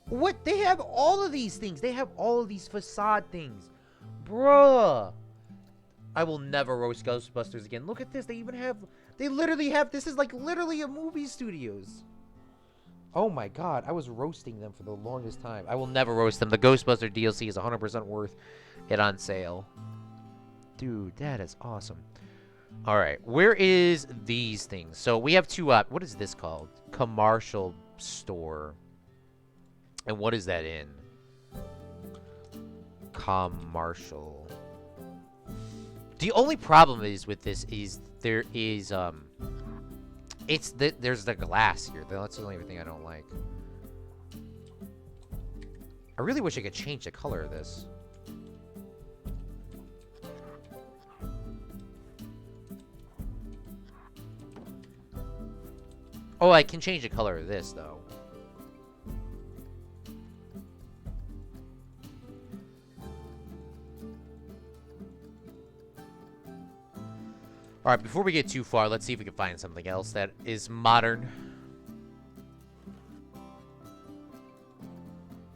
S1: What? They have all of these things. They have all of these facade things. Bruh. I will never roast Ghostbusters again. Look at this. They even have... They literally have... This is like literally a movie studios. Oh my god. I was roasting them for the longest time. I will never roast them. The Ghostbuster DLC is 100% worth it on sale. Dude, that is awesome. Alright. Where is these things? So we have two... what is this called? Commercial store. And what is that in? Commercial. The only problem is with this is there is there's the glass here. That's the only thing I don't like. I really wish I could change the color of this. Oh, I can change the color of this, though. Alright, before we get too far, let's see if we can find something else that is modern.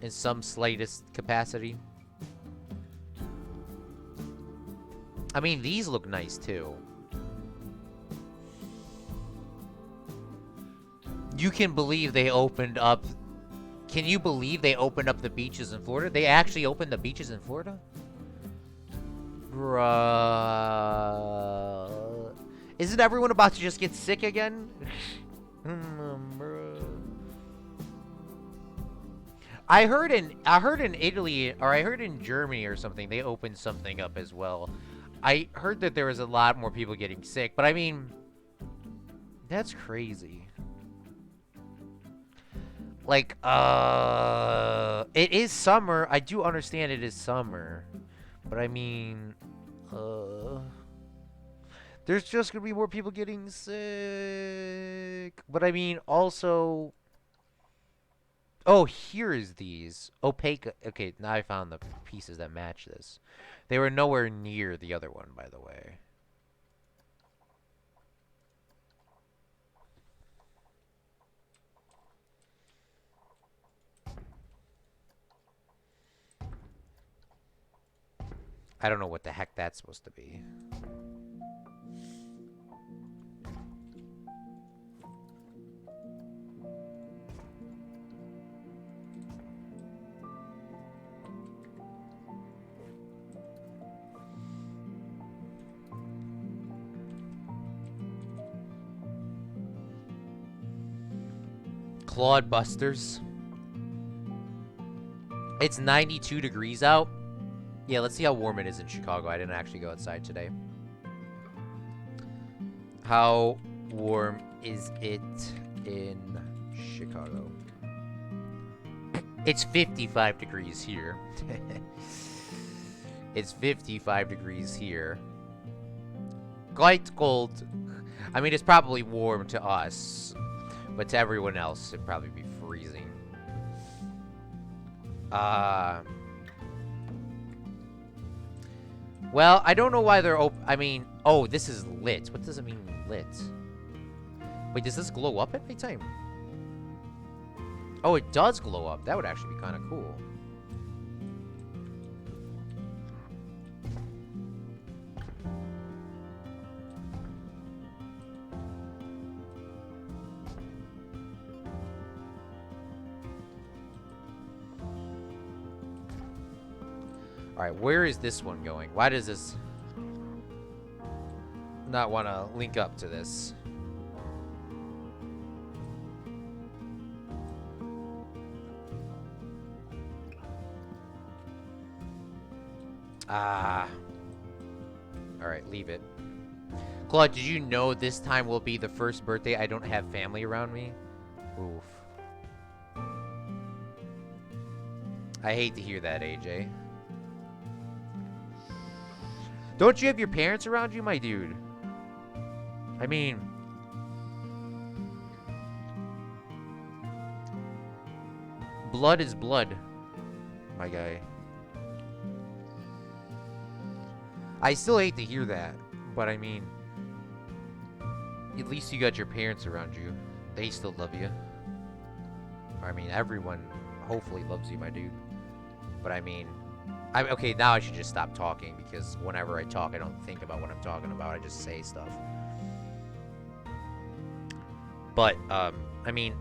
S1: In some slightest capacity. I mean, these look nice, too. You can believe they opened up... Can you believe they opened up the beaches in Florida? They actually opened the beaches in Florida? Bruh. Isn't everyone about to just get sick again? I heard in Italy, or I heard in Germany or something, they opened something up as well. I heard that there was a lot more people getting sick, but I mean, that's crazy. Like, it is summer. I do understand it is summer, but I mean, there's just gonna be more people getting sick. But I mean, also, oh, here is these opaque. Okay, now I found the pieces that match this. They were nowhere near the other one, by the way. I don't know what the heck that's supposed to be. Claude Busters. It's 92 degrees out. Yeah, let's see how warm it is in Chicago. I didn't actually go outside today. How warm is it in Chicago? It's 55 degrees here. It's 55 degrees here. Quite cold. I mean, it's probably warm to us, but to everyone else, it'd probably be freezing. Well, I don't know why they're open. I mean, oh, this is lit. What does it mean, lit? Wait, does this glow up at nighttime? Oh, it does glow up. That would actually be kind of cool. Alright, where is this one going? Why does this not want to link up to this? Alright, leave it. Claude, did you know this time will be the first birthday I don't have family around me? Oof. I hate to hear that, AJ. Don't you have your parents around you, my dude? I mean... blood is blood, my guy. I still hate to hear that, but I mean... at least you got your parents around you. They still love you. I mean, everyone hopefully loves you, my dude. But I mean... okay, now I should just stop talking, because whenever I talk, I don't think about what I'm talking about. I just say stuff. But, I mean,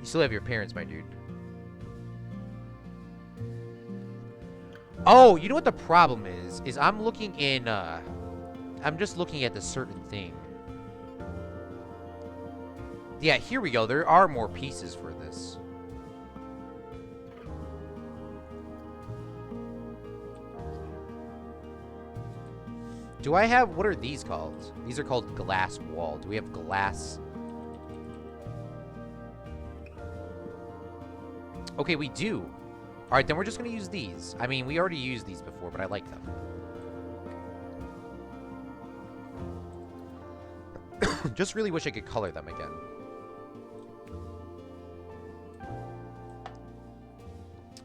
S1: you still have your parents, my dude. Oh, you know what the problem is? Is I'm looking in, I'm just looking at the certain thing. Yeah, here we go. There are more pieces for this. Do I have, what are these called? These are called glass wall. Do we have glass? Okay, we do. All right, then we're just going to use these. I mean, we already used these before, but I like them. Just really wish I could color them again.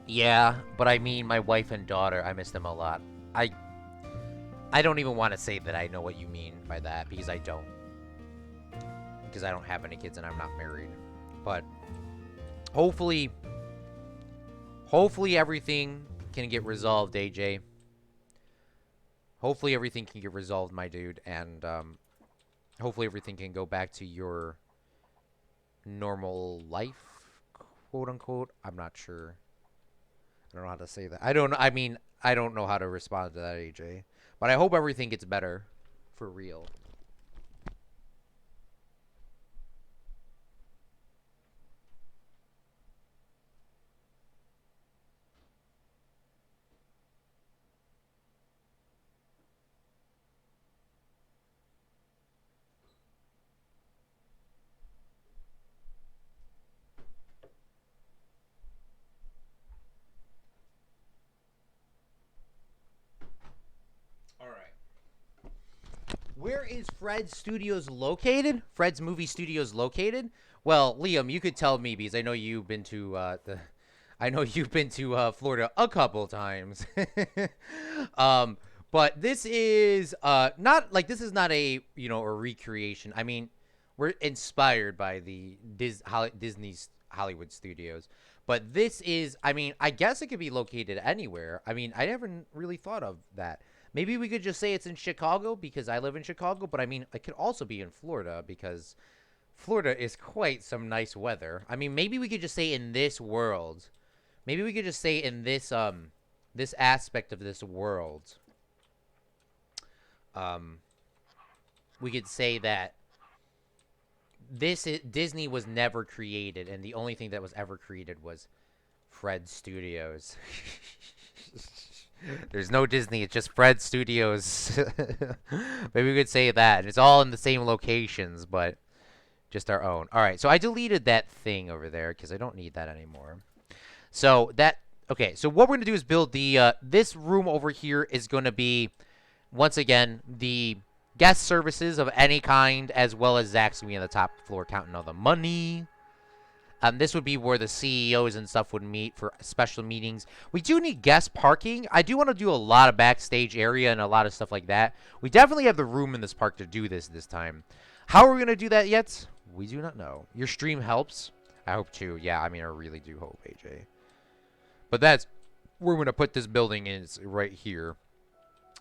S1: Yeah, but I mean my wife and daughter, I miss them a lot. I don't even want to say that I know what you mean by that, because I don't. Because I don't have any kids and I'm not married. But hopefully everything can get resolved, AJ. Hopefully everything can get resolved, my dude, and hopefully everything can go back to your normal life, quote unquote. I'm not sure. I don't know how to say that. I mean, I don't know how to respond to that, AJ. But I hope everything gets better. For real. All right. Where is Fred's Studios located? Fred's movie studios located? Well, Liam, you could tell me because I know you've been to Florida a couple times. um, but this is not like this is not a a recreation. I mean, we're inspired by the Disney's Hollywood studios, but this is. I mean, I guess it could be located anywhere. I mean, I never really thought of that. Maybe we could just say it's in Chicago because I live in Chicago, but I mean, it could also be in Florida because Florida is quite some nice weather. I mean, maybe we could just say in this world. Maybe we could just say in this aspect of this world. Um we could say that Disney was never created and the only thing that was ever created was Fred Studios. There's no Disney, it's just Fred Studios. Maybe we could say that. It's all in the same locations, but just our own. All right, so I deleted that thing over there because I don't need that anymore. So okay, so what we're going to do is build the, this room over here is going to be, once again, the guest services of any kind, as well as Zach's going to be on the top floor counting all the money. This would be where the CEOs and stuff would meet for special meetings. We do need guest parking. I do want to do a lot of backstage area and a lot of stuff like that. We definitely have the room in this park to do this time. How are we going to do that yet? We do not know. Your stream helps. I hope too. Yeah, I mean, I really do hope, AJ. But that's where we're going to put this building is right here.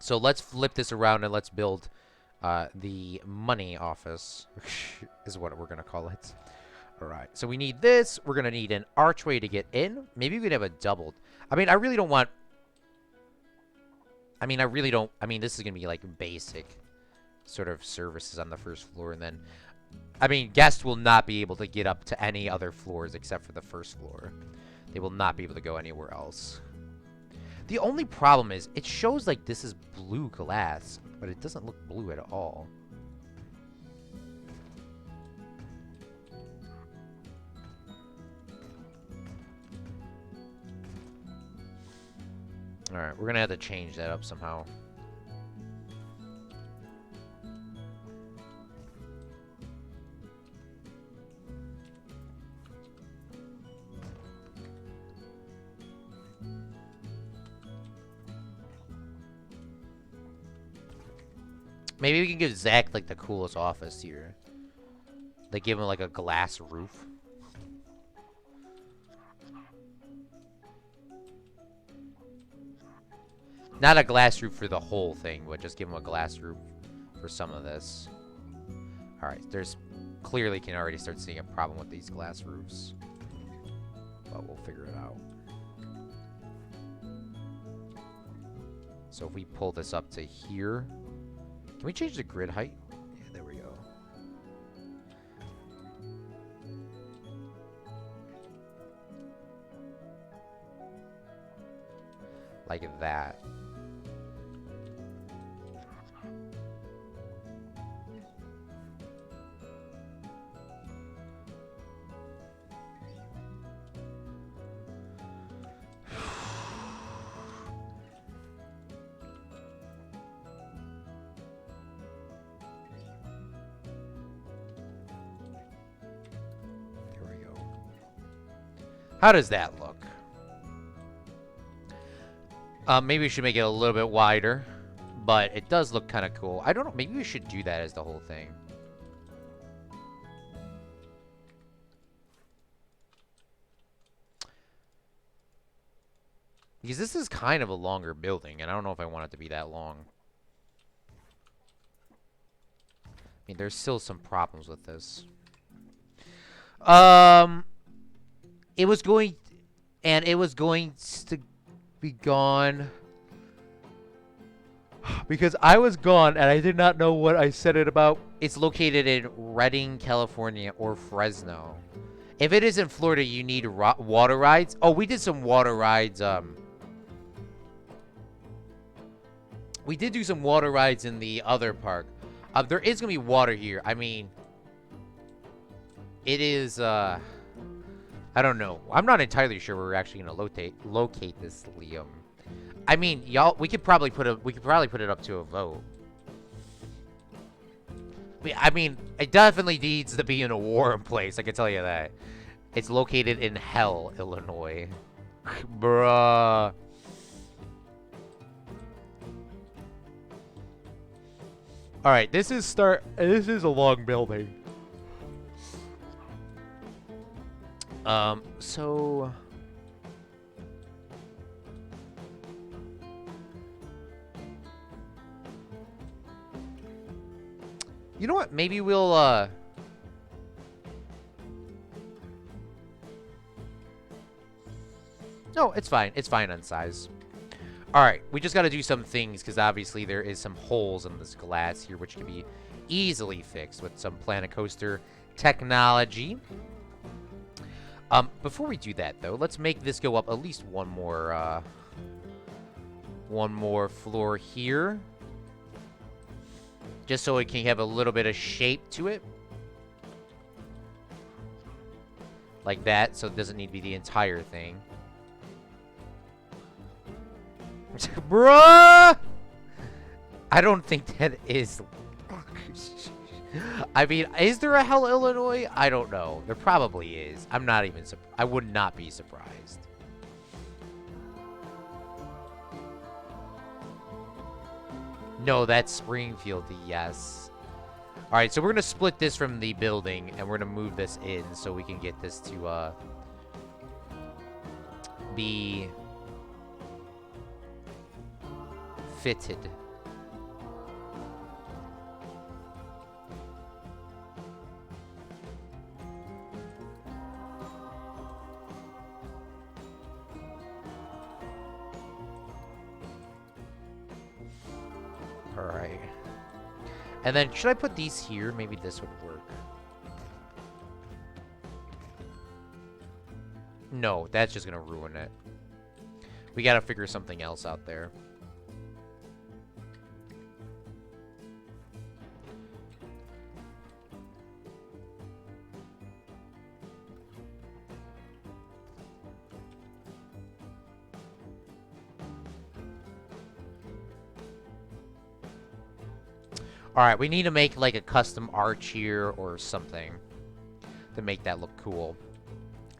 S1: So let's flip this around and let's build the money office is what we're going to call it. All right, so we need this. We're going to need an archway to get in. Maybe we could have a doubled. I mean, I really don't want... I mean, this is going to be like basic sort of services on the first floor. And then, I mean, guests will not be able to get up to any other floors except for the first floor. They will not be able to go anywhere else. The only problem is it shows like this is blue glass, but it doesn't look blue at all. All right, we're going to have to change that up somehow. Maybe we can give Zach, like, the coolest office here. They give him, like, a glass roof. Not a glass roof for the whole thing, but just give him a glass roof for some of this. Alright, there's... Clearly can already start seeing a problem with these glass roofs. But we'll figure it out. So if we pull this up to here... Can we change the grid height? Yeah, there we go. Like that. How does that look? Maybe we should make it a little bit wider, but it does look kind of cool. I don't know. Maybe we should do that as the whole thing. Because this is kind of a longer building, and I don't know if I want it to be that long. I mean, there's still some problems with this. It was going to be gone because I was gone and I did not know what I said it about. It's located in Redding, California, or Fresno. If it is in Florida, you need water rides. Oh, we did some water rides. We did do some water rides in the other park. There is gonna be water here. I mean, it is. I don't know. I'm not entirely sure where we're actually gonna locate this, Liam. I mean, y'all, we could probably put it up to a vote. I mean, it definitely needs to be in a warm place. I can tell you that. It's located in Hell, Illinois. Bruh. All right, this is a long building. So you know what? Maybe we'll no, it's fine. It's fine on size. All right, we just got to do some things because obviously there is some holes in this glass here which can be easily fixed with some Planet Coaster technology. Before we do that though, let's make this go up at least one more floor here. Just so it can have a little bit of shape to it. Like that, so it doesn't need to be the entire thing. Bruh! I don't think that is... I mean, is there a Hell, Illinois? I don't know. There probably is. I'm not even... I would not be surprised. No, that's Springfield, yes. Alright, so we're going to split this from the building, and we're going to move this in so we can get this to, be fitted. Alright. And then, should I put these here? Maybe this would work. No, that's just gonna ruin it. We gotta figure something else out there. Alright, we need to make like a custom arch here or something to make that look cool.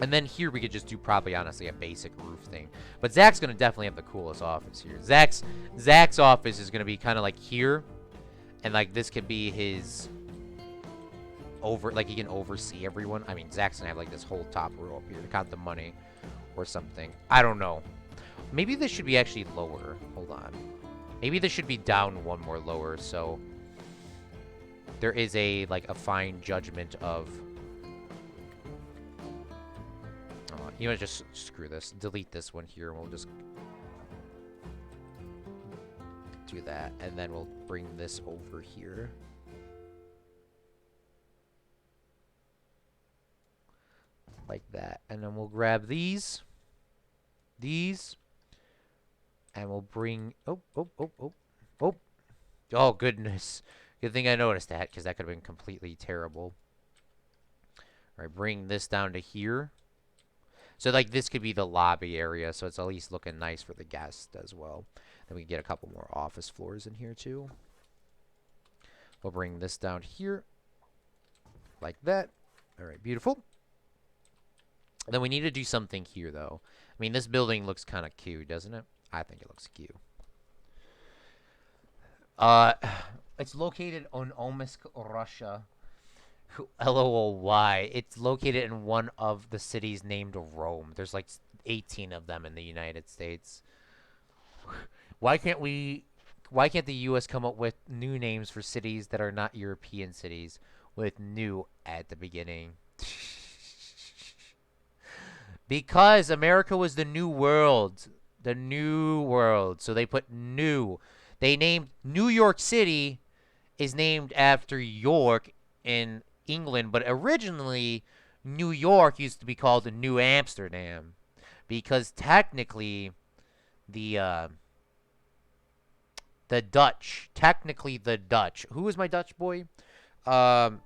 S1: And then here we could just do probably honestly a basic roof thing. But Zach's gonna definitely have the coolest office here. Zach's office is gonna be kind of like here. And like this could be his like he can oversee everyone. I mean, Zach's gonna have like this whole top row up here to count the money or something. I don't know. Maybe this should be actually lower. Hold on. Maybe this should be down one more lower so there is a fine judgment of... you know what, just screw this. Delete this one here, and we'll just do that. And then we'll bring this over here. Like that. And then we'll grab these. And we'll bring... Oh, goodness. Good thing I noticed that, because that could have been completely terrible. All right, bring this down to here. So, like, this could be the lobby area, so it's at least looking nice for the guests as well. Then we can get a couple more office floors in here, too. We'll bring this down here. Like that. All right, beautiful. Then we need to do something here, though. I mean, this building looks kind of cute, doesn't it? I think it looks cute. Uh, it's located on Omsk, Russia. LOLY. It's located in one of the cities named Rome. There's like 18 of them in the United States. Why can't we? Why can't the U.S. come up with new names for cities that are not European cities with "new" at the beginning? Because America was the new world. The new world. So they put new. They named New York City is named after York in England, but originally New York used to be called New Amsterdam because technically the the Dutch. Who is my Dutch boy? Um,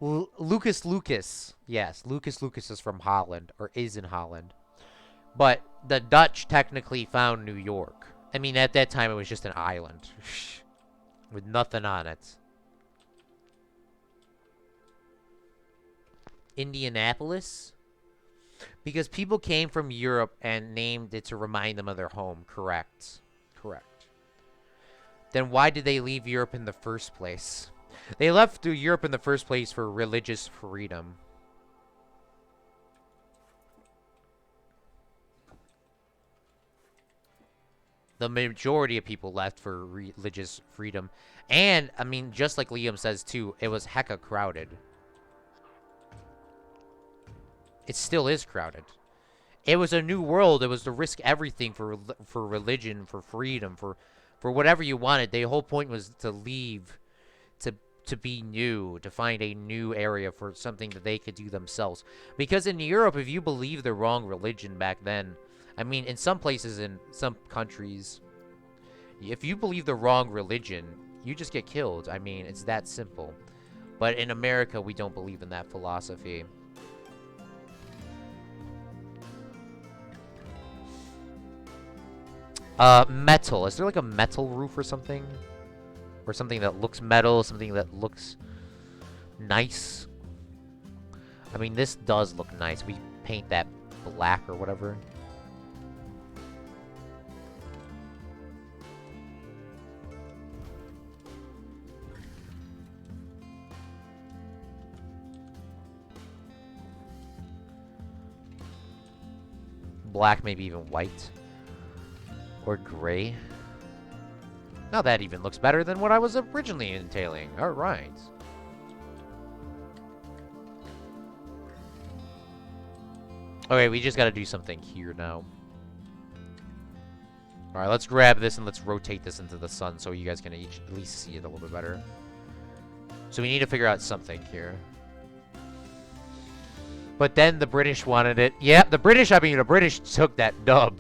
S1: Lucas. Yes, Lucas is from Holland or is in Holland. But the Dutch technically found New York. I mean, at that time it was just an island with nothing on it. Indianapolis? Because people came from Europe and named it to remind them of their home. Correct. Correct. Then why did they leave Europe in the first place? They left Europe in the first place for religious freedom. The majority of people left for religious freedom. And, I mean, just like Liam says, too, it was hecka crowded. It still is crowded. It was a new world. It was to risk everything for religion, for freedom, for whatever you wanted. The whole point was to leave, to be new, to find a new area for something that they could do themselves. Because in Europe, if you believe the wrong religion back then, I mean, in some places, in some countries, if you believe the wrong religion, you just get killed. I mean, it's that simple. But in America, we don't believe in that philosophy. Metal. Is there like a metal roof or something? Or something that looks metal, something that looks nice? I mean, this does look nice. We paint that black or whatever. Black, maybe even white. Or gray. Now that even looks better than what I was originally entailing. Alright. Okay, we just gotta do something here now. Alright, let's grab this and let's rotate this into the sun so you guys can at least see it a little bit better. So we need to figure out something here. But then the British wanted it. Yeah, the British took that dub.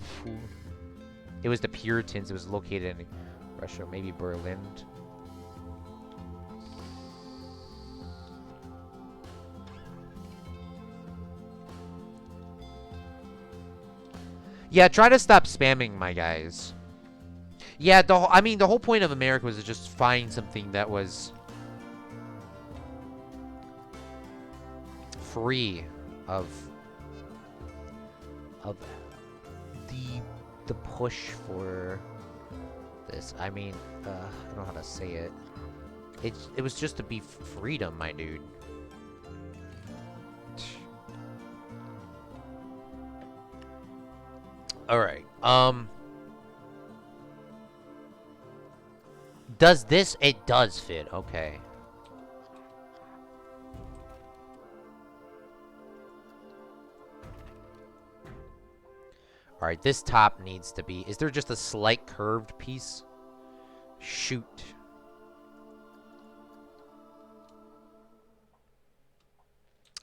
S1: It was the Puritans. It was located in Russia, maybe Berlin. Yeah, try to stop spamming, my guys. Yeah, I mean, the whole point of America was to just find something that was free of the push for this. I mean, I don't know how to say it. It was just to be freedom, my dude. All right. Does this? It does fit. Okay. All right, this top needs to be... Is there just a slight curved piece? Shoot.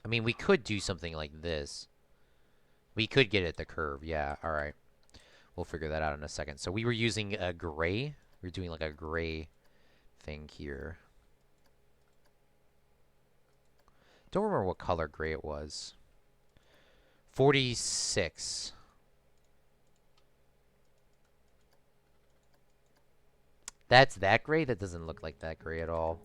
S1: I mean, we could do something like this. We could get it the curve. Yeah, all right. We'll figure that out in a second. So we were using a gray. We're doing like a gray thing here. Don't remember what color gray it was. 46. That's that gray? That doesn't look like that gray at all.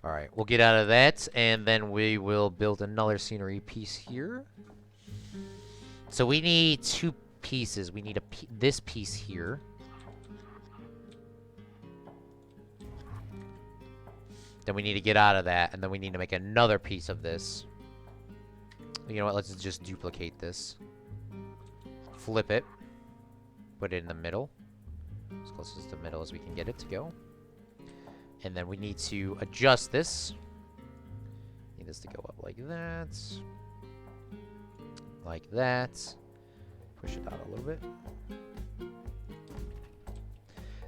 S1: All right, we'll get out of that, and then we will build another scenery piece here. So we need 2 pieces. We need this piece here. Then we need to get out of that, and then we need to make another piece of this. You know what? Let's just duplicate this. Flip it. Put it in the middle. As close to the middle as we can get it to go. And then we need to adjust this. Need this to go up like that. Like that. Push it out a little bit.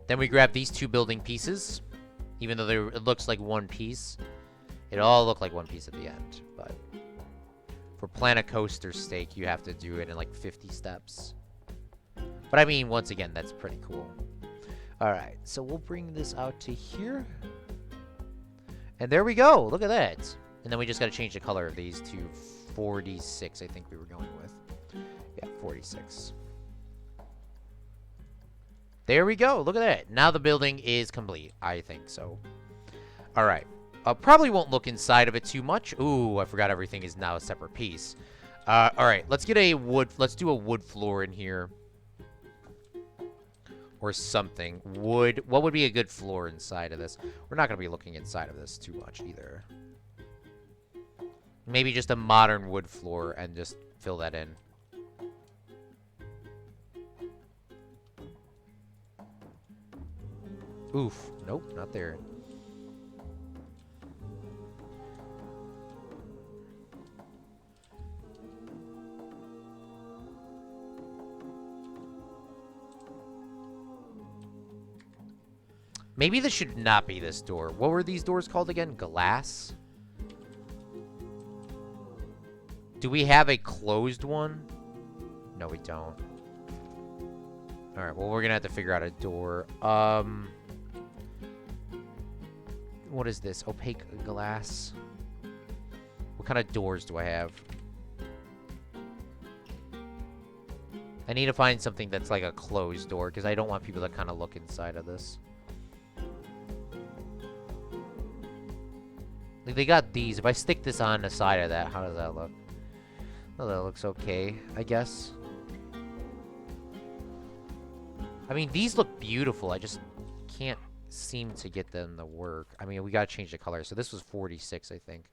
S1: Then we grab these 2 building pieces. Even though it looks like one piece. It all look like one piece at the end. But for Planet Coaster's sake, you have to do it in like 50 steps. But I mean, once again, that's pretty cool. Alright, so we'll bring this out to here. And there we go. Look at that. And then we just got to change the color of these to 46, I think we were going with. Yeah, 46. There we go. Look at that. Now the building is complete. I think so. Alright. Probably won't look inside of it too much. Ooh, I forgot everything is now a separate piece. Alright, let's get a wood... Let's do a wood floor in here. Or something. Wood. What would be a good floor inside of this? We're not going to be looking inside of this too much either. Maybe just a modern wood floor and just fill that in. Oof. Nope, not there. Maybe this should not be this door. What were these doors called again? Glass? Do we have a closed one? No, we don't. Alright, well, we're gonna have to figure out a door. What is this? Opaque glass? What kind of doors do I have? I need to find something that's like a closed door, because I don't want people to kind of look inside of this. Like, they got these. If I stick this on the side of that, how does that look? Oh, that looks okay, I guess. I mean, these look beautiful. I just can't seem to get them to work. I mean, we gotta change the color. So this was 46, I think.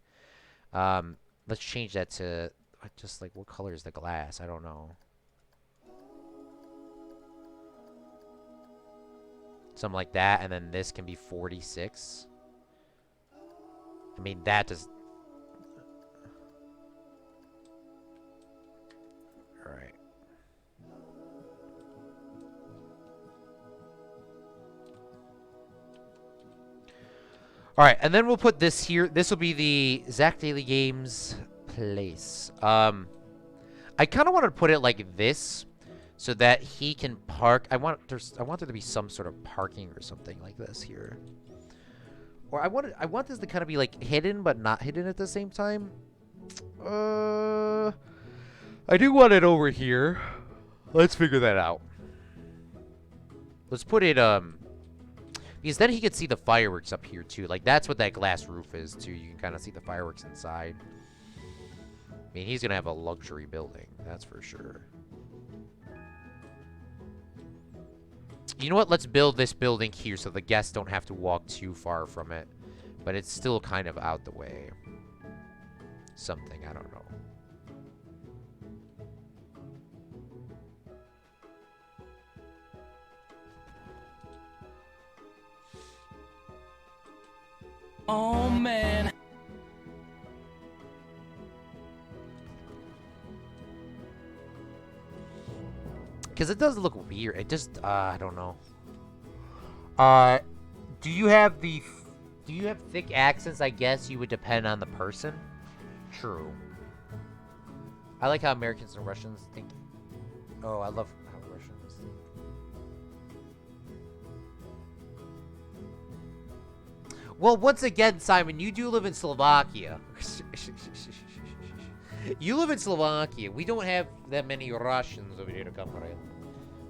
S1: Let's change that to just like, what color is the glass? I don't know. Something like that, and then this can be 46. I mean, that does... Alright. Alright, and then we'll put this here. This will be the Zach Daily Games place. I kind of want to put it like this, so that he can park. I want there to be some sort of parking or something like this here. Or I want this to kind of be like hidden, but not hidden at the same time. I do want it over here. Let's figure that out. Let's put it, because then he could see the fireworks up here too. Like, that's what that glass roof is too. You can kind of see the fireworks inside. I mean, he's gonna have a luxury building, that's for sure. You know what? Let's build this building here so the guests don't have to walk too far from it. But it's still kind of out the way. Something, I don't know.
S2: Oh, man.
S1: Because it does look weird. It just, I don't know. Do you have thick accents? I guess you would depend on the person. True. I like how Americans and Russians think. Oh, I love how Russians think. Well, once again, Simon, you do live in Slovakia. You live in Slovakia. We don't have that many Russians over here, comrade.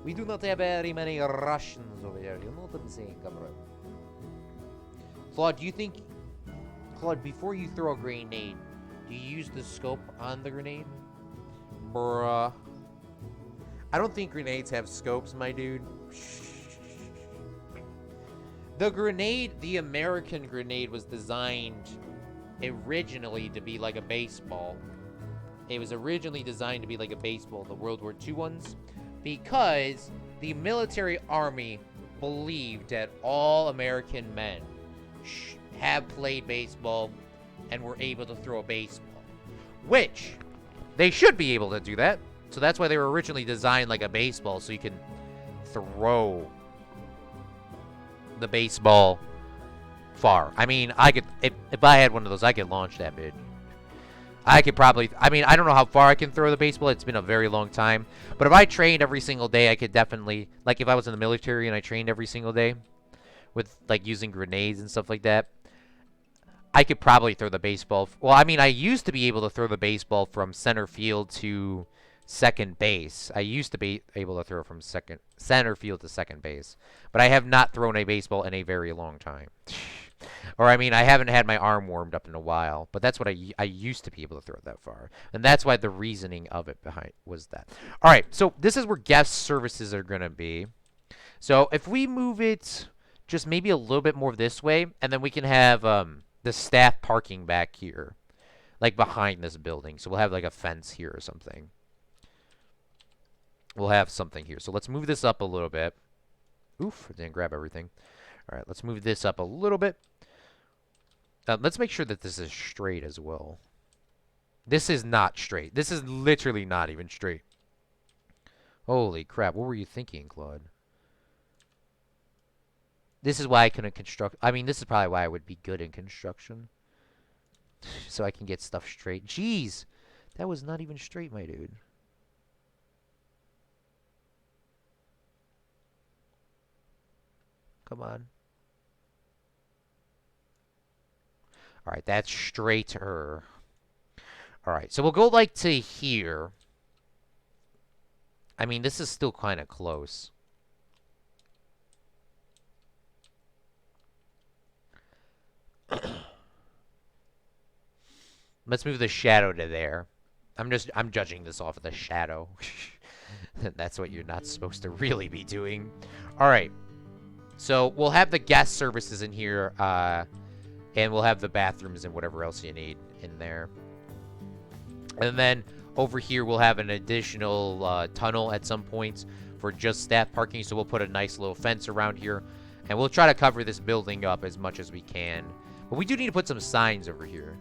S1: We do not have very many Russians over here. You know what I'm saying, comrade? Claude, do you think Claude, before you throw a grenade, do you use the scope on the grenade? Bruh. I don't think grenades have scopes, my dude. The grenade, the American grenade, was designed originally to be like a baseball. It was originally designed to be like a baseball, the World War II ones, because the military army believed that all American men have played baseball and were able to throw a baseball, which they should be able to do that. So that's why they were originally designed like a baseball, so you can throw the baseball far. I mean, I could, if I had one of those, I could launch that bitch. I could probably, I mean, I don't know how far I can throw the baseball. It's been a very long time. But if I trained every single day, I could definitely, like if I was in the military and I trained every single day with like using grenades and stuff like that, I could probably throw the baseball. Well, I mean, I used to be able to throw the baseball from center field to second base. I used to be able to throw from center field to second base. But I have not thrown a baseball in a very long time. Or, I mean, I haven't had my arm warmed up in a while. But that's what I used to be able to throw that far. And that's why the reasoning of it behind was that. All right, so this is where guest services are going to be. So if we move it just maybe a little bit more this way, and then we can have the staff parking back here, like behind this building. So we'll have like a fence here or something. We'll have something here. So let's move this up a little bit. Oof, I didn't grab everything. All right, let's move this up a little bit. Let's make sure that this is straight as well. This is not straight. This is literally not even straight. Holy crap, what were you thinking, Claude? This is why I couldn't construct. I mean, this is probably why I would be good in construction. So I can get stuff straight. Jeez, that was not even straight, my dude. Come on. All right, that's straighter. All right, so we'll go like to here. I mean, this is still kind of close. Let's move the shadow to there. I'm judging this off of the shadow. That's what you're not supposed to really be doing. All right. So we'll have the guest services in here, and we'll have the bathrooms and whatever else you need in there. And then over here we'll have an additional tunnel at some points for just staff parking. So we'll put a nice little fence around here, and we'll try to cover this building up as much as we can. But we do need to put some signs over here.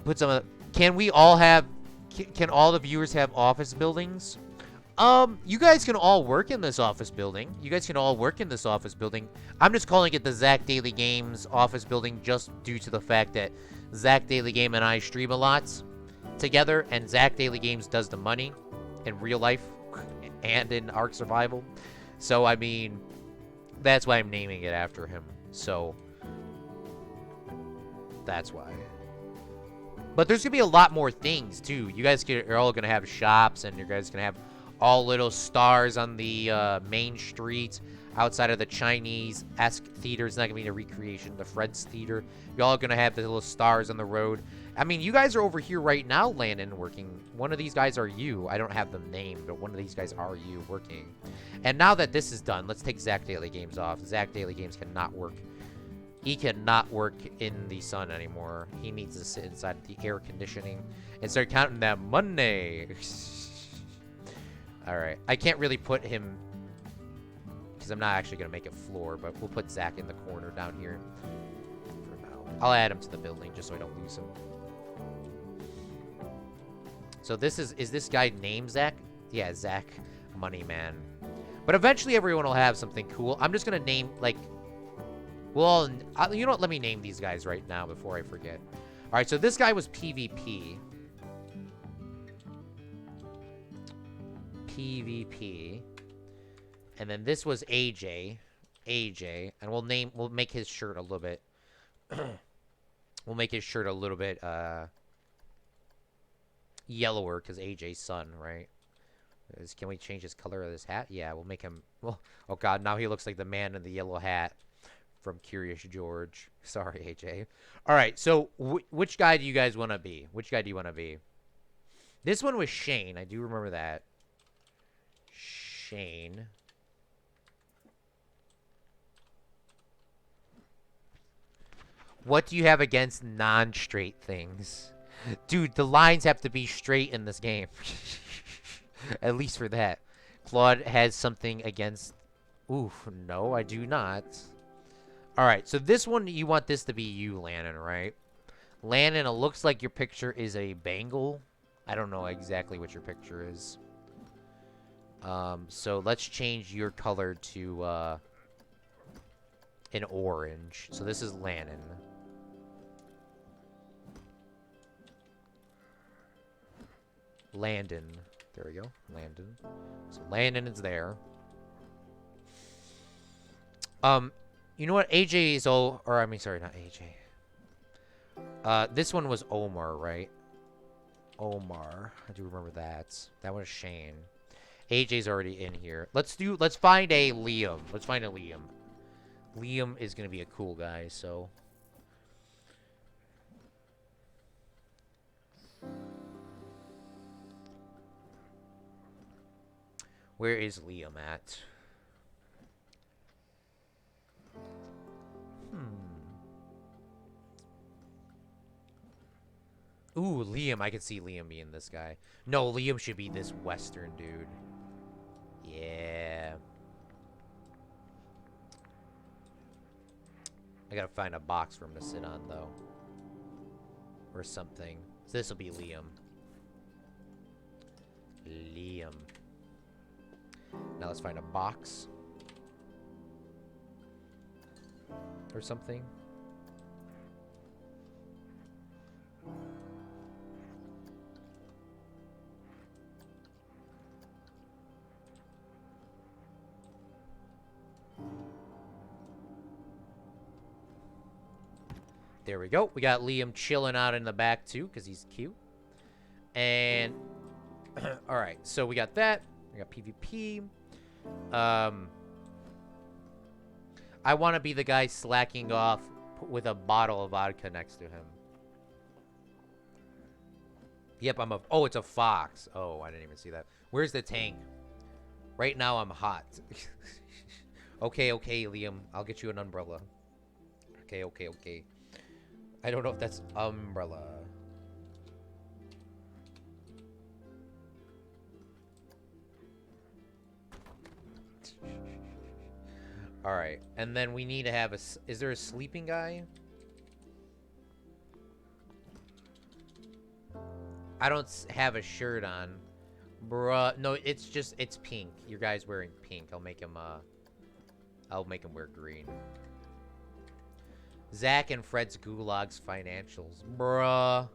S1: Put some. Can we all have? Can all the viewers have office buildings? You guys can all work in this office building. You guys can all work in this office building. I'm just calling it the Zach Daily Games office building just due to the fact that Zach Daily Game and I stream a lot together, and Zach Daily Games does the money in real life and in Ark Survival. So, I mean, that's why I'm naming it after him. So, that's why. But there's going to be a lot more things, too. You guys are all going to have shops, and you guys going to have all little stars on the main street outside of the Chinese-esque theater. It's not going to be a recreation of the Fred's Theater. Y'all are going to have the little stars on the road. I mean, you guys are over here right now, Landon, working. One of these guys are you. I don't have them named, but one of these guys are you working. And now that this is done, let's take Zach Daily Games off. Zach Daily Games cannot work. He cannot work in the sun anymore. He needs to sit inside the air conditioning and start counting that money. Alright. I can't really put him, because I'm not actually going to make it floor, but we'll put Zach in the corner down here for now. I'll add him to the building just so I don't lose him. So this is this guy named Zach? Yeah, Zach Moneyman. But eventually everyone will have something cool. I'm just going to name, like, well, you know what? Let me name these guys right now before I forget. All right, so this guy was PvP. PvP. And then this was AJ. AJ. And we'll make his shirt a little bit. We'll make his shirt a little bit yellower because AJ's son, right? Can we change his color of his hat? Yeah, we'll make him. Well, oh God, now he looks like the man in the yellow hat from Curious George. Sorry, AJ. All right, so which guy do you guys want to be? Which guy do you want to be? This one was Shane. I do remember that. Shane. What do you have against non-straight things? Dude, the lines have to be straight in this game. At least for that. Claude has something against... Oof, no, I do not. Alright, so this one, you want this to be you, Lannon, right? Lannon, it looks like your picture is a bangle. I don't know exactly what your picture is. So let's change your color to an orange. So this is Lannon. Landon. There we go. Landon. So Landon is there. You know what? AJ is all, or I mean, sorry, not AJ. This one was Omar, right? Omar. I do remember that. That was Shane. AJ's already in here. Let's find a Liam. Let's find a Liam. Liam is gonna be a cool guy, so. Where is Liam at? Ooh, Liam. I could see Liam being this guy. No, Liam should be this Western dude. Yeah. I gotta find a box for him to sit on, though. Or something. So this will be Liam. Liam. Now let's find a box. Or something. There we go. We got Liam chilling out in the back, too, because he's cute. And, alright, so we got that. We got PvP. I want to be the guy slacking off with a bottle of vodka next to him. Yep, oh, it's a fox. Oh, I didn't even see that. Where's the tank? Right now, I'm hot. Okay, Liam. I'll get you an umbrella. Okay. I don't know if that's umbrella. Alright, and then we need to have a... Is there a sleeping guy? I don't have a shirt on. Bruh. No, it's pink. Your guy's wearing pink. I'll make him wear green. Zach and Fred's Gulag's financials. Bruh.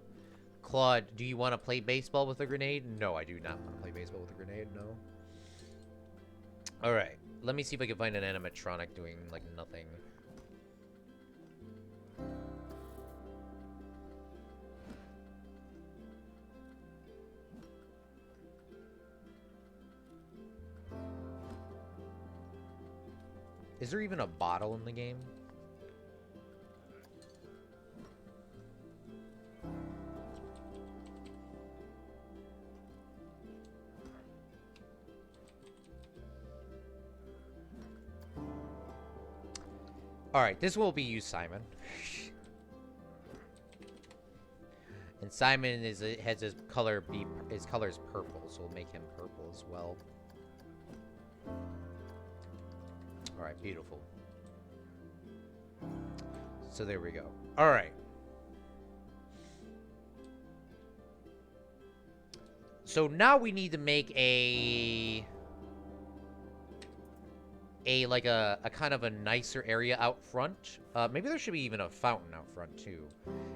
S1: Claude, do you want to play baseball with a grenade? No, I do not want to play baseball with a grenade. No. Alright. Let me see if I can find an animatronic doing, like, nothing. Is there even a bottle in the game? Alright, this will be you, Simon. And Simon has his color is purple, so we'll make him purple as well. Alright, beautiful. So there we go. Alright. So now we need to make a kind of a nicer area out front. Maybe there should be even a fountain out front too,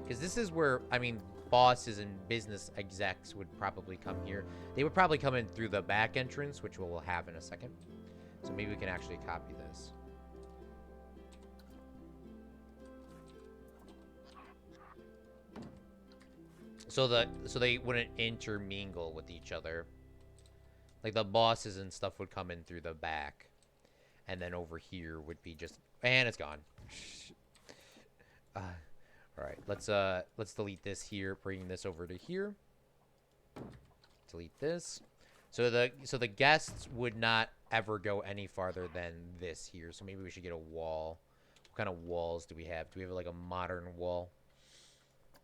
S1: because this is where, I mean, bosses and business execs would probably come here. They would probably come in through the back entrance, which we'll have in a second. So maybe we can actually copy this. So they wouldn't intermingle with each other. Like the bosses and stuff would come in through the back. And then over here would be just, and it's gone. All right, let's delete this here, bring this over to here. Delete this. So the guests would not ever go any farther than this here. So maybe we should get a wall. What kind of walls do we have? Do we have like a modern wall?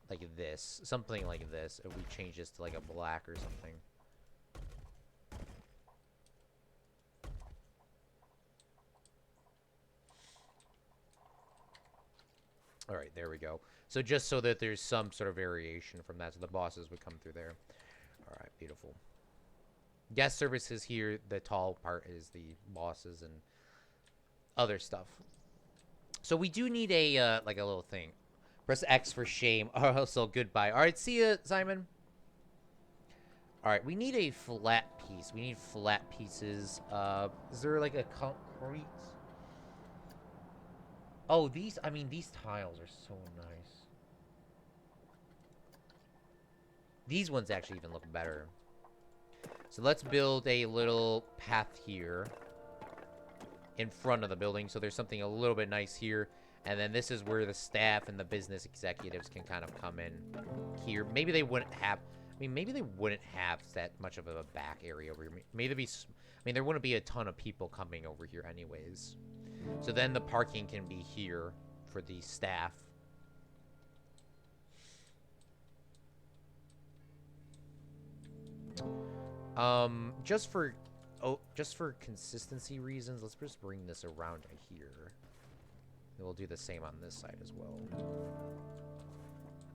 S1: Like this, something like this. If we change this to like a black or something. All right, there we go. So just so that there's some sort of variation from that, so the bosses would come through there. All right, beautiful. Guest services here. The tall part is the bosses and other stuff. So we do need a like a little thing. Press X for shame. Also goodbye. All right, see ya, Simon. All right, we need a flat piece. We need flat pieces. Is there like a concrete? Oh, these, I mean, these tiles are so nice. These ones actually even look better. So let's build a little path here in front of the building. So there's something a little bit nice here. And then this is where the staff and the business executives can kind of come in here. Maybe they wouldn't have, I mean, maybe they wouldn't have that much of a back area over here. Maybe there'd be, I mean, there wouldn't be a ton of people coming over here anyways. So then the parking can be here for the staff. Just for consistency reasons, let's just bring this around to here. And we'll do the same on this side as well.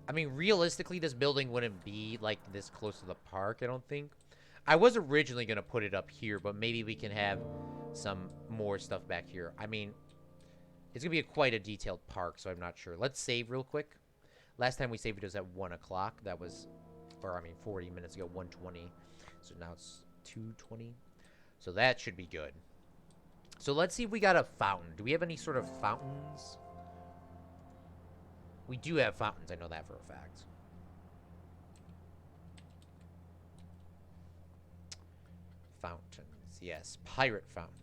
S1: I mean, realistically, this building wouldn't be like this close to the park, I don't think. I was originally going to put it up here, but maybe we can have some more stuff back here. I mean, it's going to be quite a detailed park, so I'm not sure. Let's save real quick. Last time we saved it was at 1 o'clock. That was, or I mean, 40 minutes ago, 1:20. So now it's 2:20. So that should be good. So let's see if we got a fountain. Do we have any sort of fountains? We do have fountains. I know that for a fact. Fountains. Yes. Pirate fountain.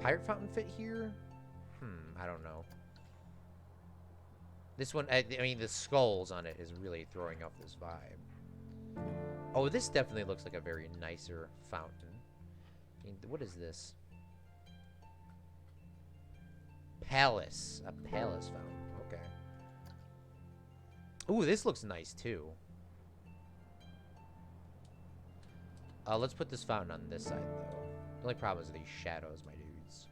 S1: Pirate fountain fit here? I don't know. This one, I mean, the skulls on it is really throwing off this vibe. Oh, this definitely looks like a very nicer fountain. I mean, what is this? Palace. A palace fountain. Okay. Ooh, this looks nice, too. Let's put this fountain on this side, though. The only problem is these shadows, my dudes.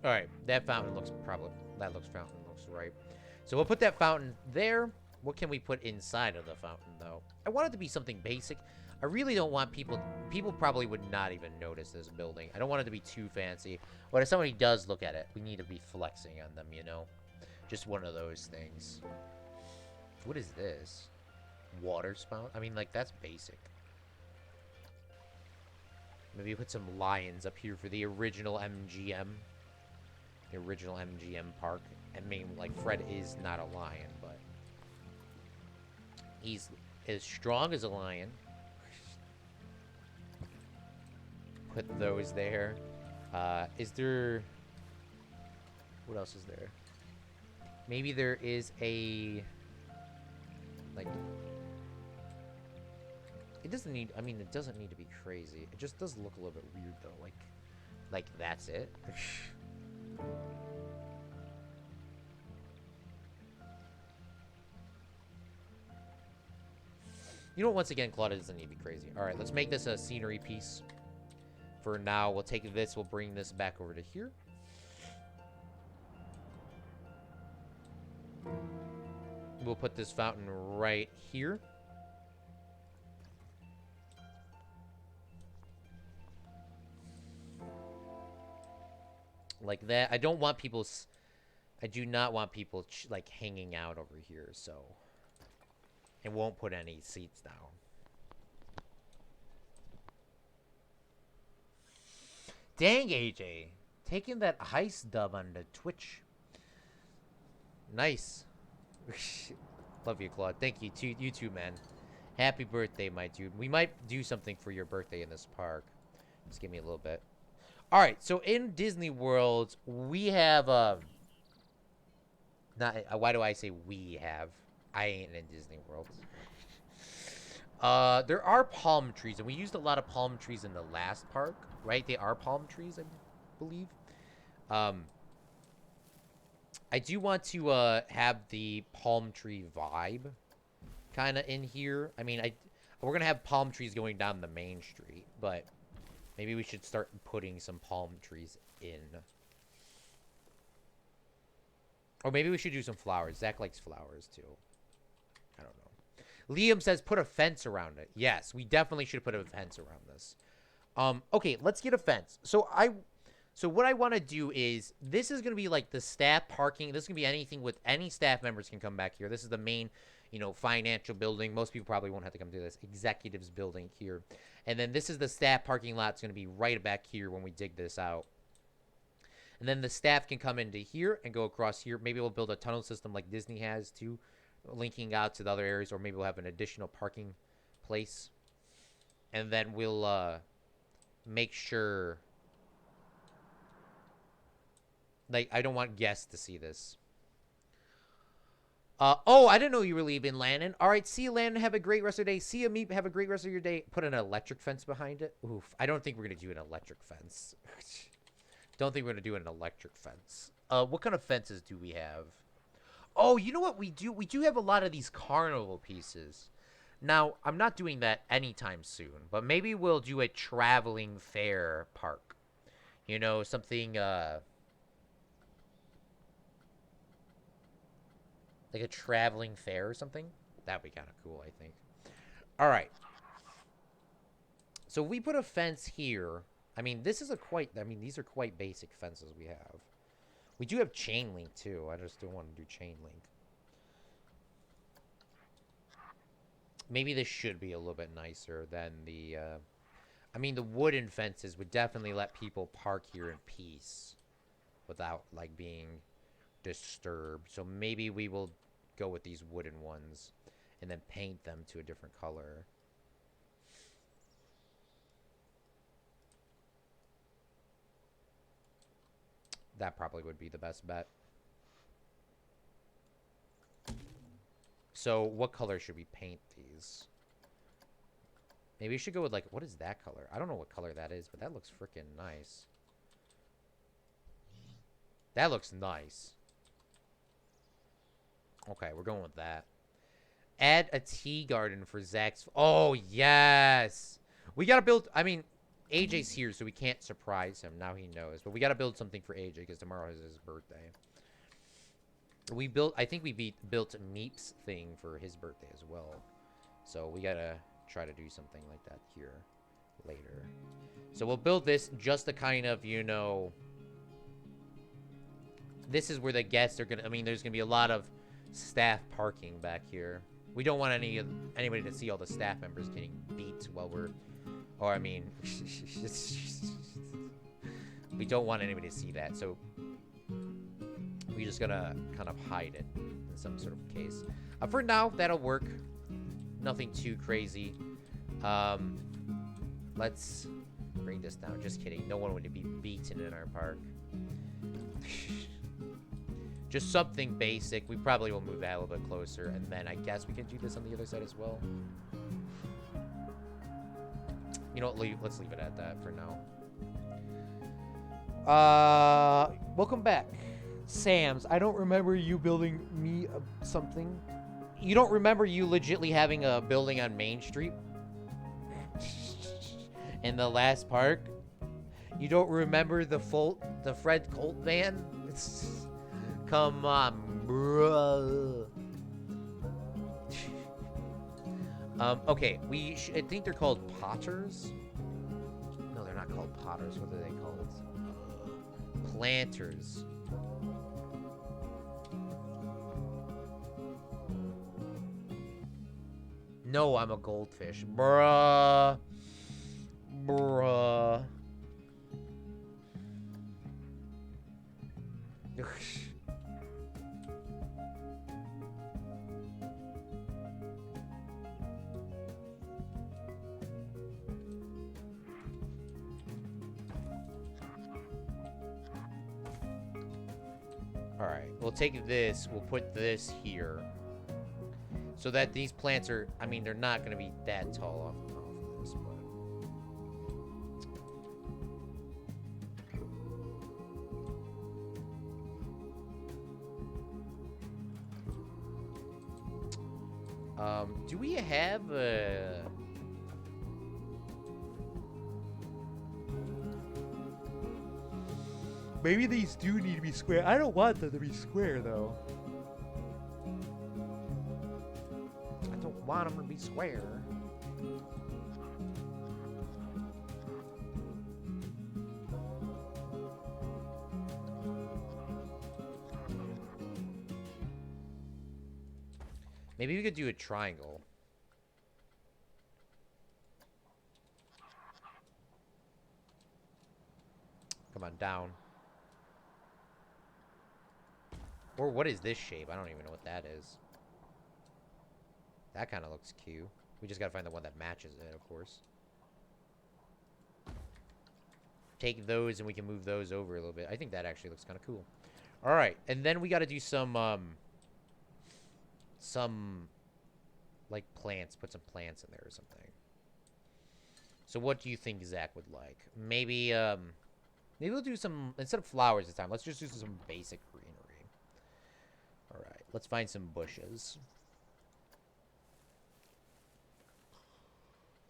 S1: Alright, that fountain looks fountain looks right. So we'll put that fountain there. What can we put inside of the fountain, though? I want it to be something basic. I really don't want people probably would not even notice this building. I don't want it to be too fancy. But if somebody does look at it, we need to be flexing on them, you know? Just one of those things. What is this? Water spout? I mean, like, that's basic. Maybe put some lions up here for the original MGM. The original MGM park. I mean, like, Fred is not a lion, but he's as strong as a lion. Put those there. Is there... What else is there? Maybe there is a... Like... It doesn't need... I mean, it doesn't need to be crazy. It just does look a little bit weird, though. Like that's it. You know, once again, Claude doesn't need to be crazy. Alright, let's make this a scenery piece. For now, we'll take this, we'll bring this back over to here. We'll put this fountain right here. Like that. I don't want people... I do not want people, like, hanging out over here, so... It won't put any seats down. Dang, AJ. Taking that heist dub on the Twitch. Nice. Love you, Claude. Thank you. You too, man. Happy birthday, my dude. We might do something for your birthday in this park. Just give me a little bit. All right. So in Disney World, we have not. Why do I say we have? I ain't in Disney World. There are palm trees, and we used a lot of palm trees in the last park, right? They are palm trees, I believe. Um, I do want to have the palm tree vibe kind of in here. I mean, we're gonna have palm trees going down the main street, but maybe we should start putting some palm trees in. Or maybe we should do some flowers. Zach likes flowers too. I don't know. Liam says put a fence around it. Yes, we definitely should put a fence around this. Okay, let's get a fence. So what I want to do is, this is going to be like the staff parking. This is going to be anything with any staff members can come back here. This is the main, financial building. Most people probably won't have to come to this. Executives building here. And then this is the staff parking lot. It's going to be right back here when we dig this out. And then the staff can come into here and go across here. Maybe we'll build a tunnel system like Disney has too, linking out to the other areas. Or maybe we'll have an additional parking place. And then we'll make sure... Like, I don't want guests to see this. Oh, I didn't know you were leaving, Landon. All right, see you, Landon. Have a great rest of your day. See you, Meep. Have a great rest of your day. Put an electric fence behind it. Oof. I don't think we're going to do an electric fence. Don't think we're going to do an electric fence. What kind of fences do we have? Oh, you know what we do? We do have a lot of these carnival pieces. Now, I'm not doing that anytime soon, but maybe we'll do a traveling fair park. Something, like a traveling fair or something. That'd be kind of cool, I think. All right. So we put a fence here. I mean, these are quite basic fences we have. We do have chain link, too. I just don't want to do chain link. Maybe this should be a little bit nicer than the... the wooden fences would definitely let people park here in peace without, like, being disturbed. So maybe we will go with these wooden ones and then paint them to a different color. That probably would be the best bet. So what color should we paint these? Maybe we should go with, like, what is that color? I don't know what color that is, but that looks freaking nice. That looks nice. Okay, we're going with that. Add a tea garden for Zach's... Oh, yes! We gotta build... AJ's here, so we can't surprise him. Now he knows. But we gotta build something for AJ, because tomorrow is his birthday. I think we built Meep's thing for his birthday as well. So we gotta try to do something like that here later. So we'll build this just to kind of, This is where the guests are gonna... there's gonna be a lot of staff parking back here. We don't want anybody to see all the staff members getting beat while we're... Or, we don't want anybody to see that, so... We just gotta kind of hide it in some sort of case. For now, that'll work. Nothing too crazy. Let's bring this down. Just kidding. No one would be beaten in our park. Just something basic. We probably will move that a little bit closer. And then I guess we can do this on the other side as well. You know what? Let's leave it at that for now. Welcome back. Sam's, I don't remember you building me something. You don't remember you legitly having a building on Main Street? In the last park? You don't remember the Fred Colt van? Come on, bro. Okay, I think they're called Potters. No, they're not called Potters. What are they called? Planters. No, I'm a goldfish. Bruh. Bruh. Alright, we'll take this. We'll put this here. So that these plants are... I mean, they're not going to be that tall off of this, but... do we have a... Maybe these do need to be square. I don't want them to be square, though. I don't want them to be square. Maybe we could do a triangle. Come on, down. Or what is this shape? I don't even know what that is. That kind of looks cute. We just gotta find the one that matches it, of course. Take those and we can move those over a little bit. I think that actually looks kind of cool. Alright, and then we gotta do some, like, plants. Put some plants in there or something. So what do you think Zach would like? Maybe, maybe we'll do some, instead of flowers this time, let's just do some basic greenery. Alright, let's find some bushes.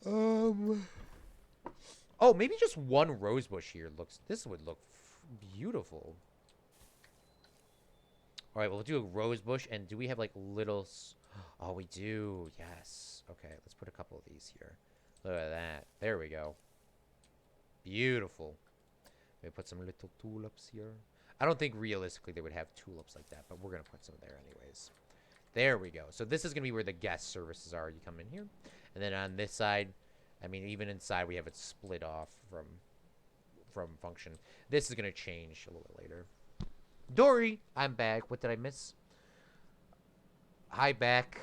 S1: Oh, maybe just one rose bush here looks, this would look beautiful. Alright, we'll do a rose bush, and do we have, like, little, oh, we do, yes. Okay, let's put a couple of these here. Look at that. There we go. Beautiful. Maybe put some little tulips here. I don't think realistically they would have tulips like that, but we're going to put some there anyways. There we go. So this is going to be where the guest services are. You come in here. And then on this side, I mean, even inside we have it split off from function. This is going to change a little bit later. Dory, I'm back. What did I miss? Hi, back.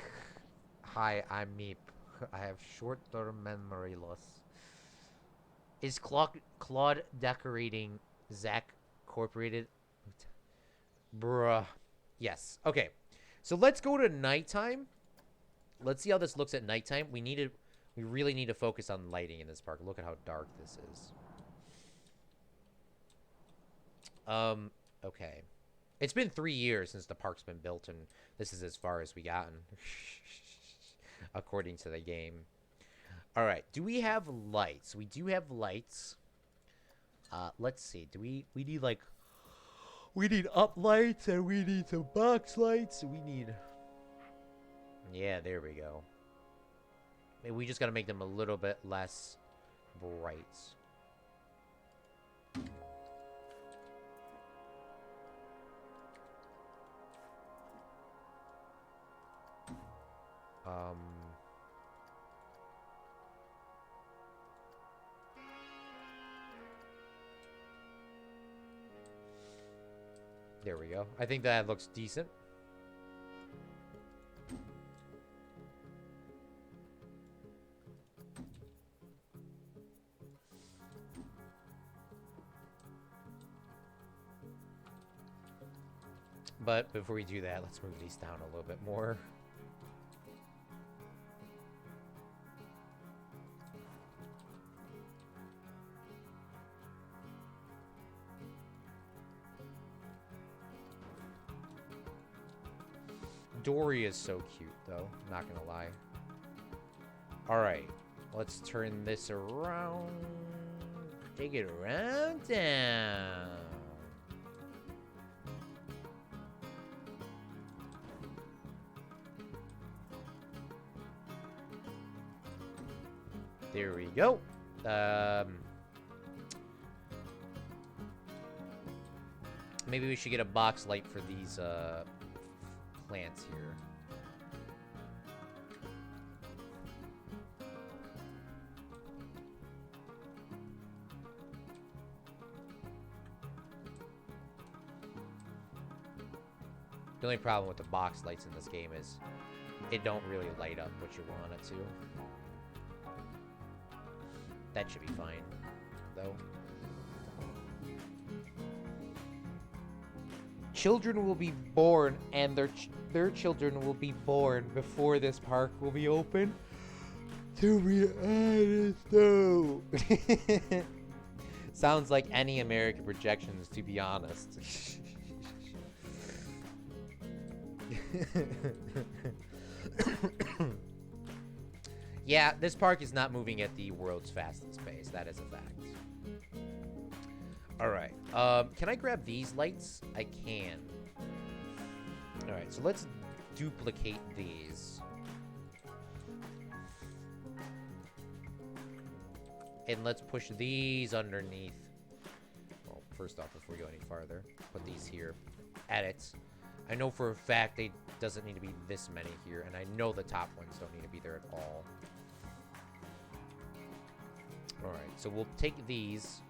S1: Hi, I'm Meep. I have short-term memory loss. Is Claude decorating Zach Incorporated? Bruh. Yes. Okay. So let's go to nighttime. Let's see how this looks at nighttime. We really need to focus on lighting in this park. Look at how dark this is. Okay. It's been 3 years since the park's been built, and this is as far as we gotten. According to the game. Alright, do we have lights? We do have lights. Let's see. Do we need, like... We need up lights, and we need some box lights. We need... Yeah, there we go. Maybe we just gotta make them a little bit less bright. There we go. I think that looks decent. But before we do that, let's move these down a little bit more. Dory is so cute, though. Not gonna lie. Alright. Let's turn this around. Take it around town. There we go. Maybe we should get a box light for these, plants here. The only problem with the box lights in this game is it don't really light up what you want it to. That should be fine, though. children will be born, and their children will be born before this park will be open. To be honest, though. Sounds like any American projections, to be honest. Yeah, this park is not moving at the world's fastest pace. That is a fact. All right. Can I grab these lights? I can. All right, so let's duplicate these. And let's push these underneath. Well, first off, before we go any farther, put these here. Edit. I know for a fact it doesn't need to be this many here, and I know the top ones don't need to be there at all. All right, so we'll take these,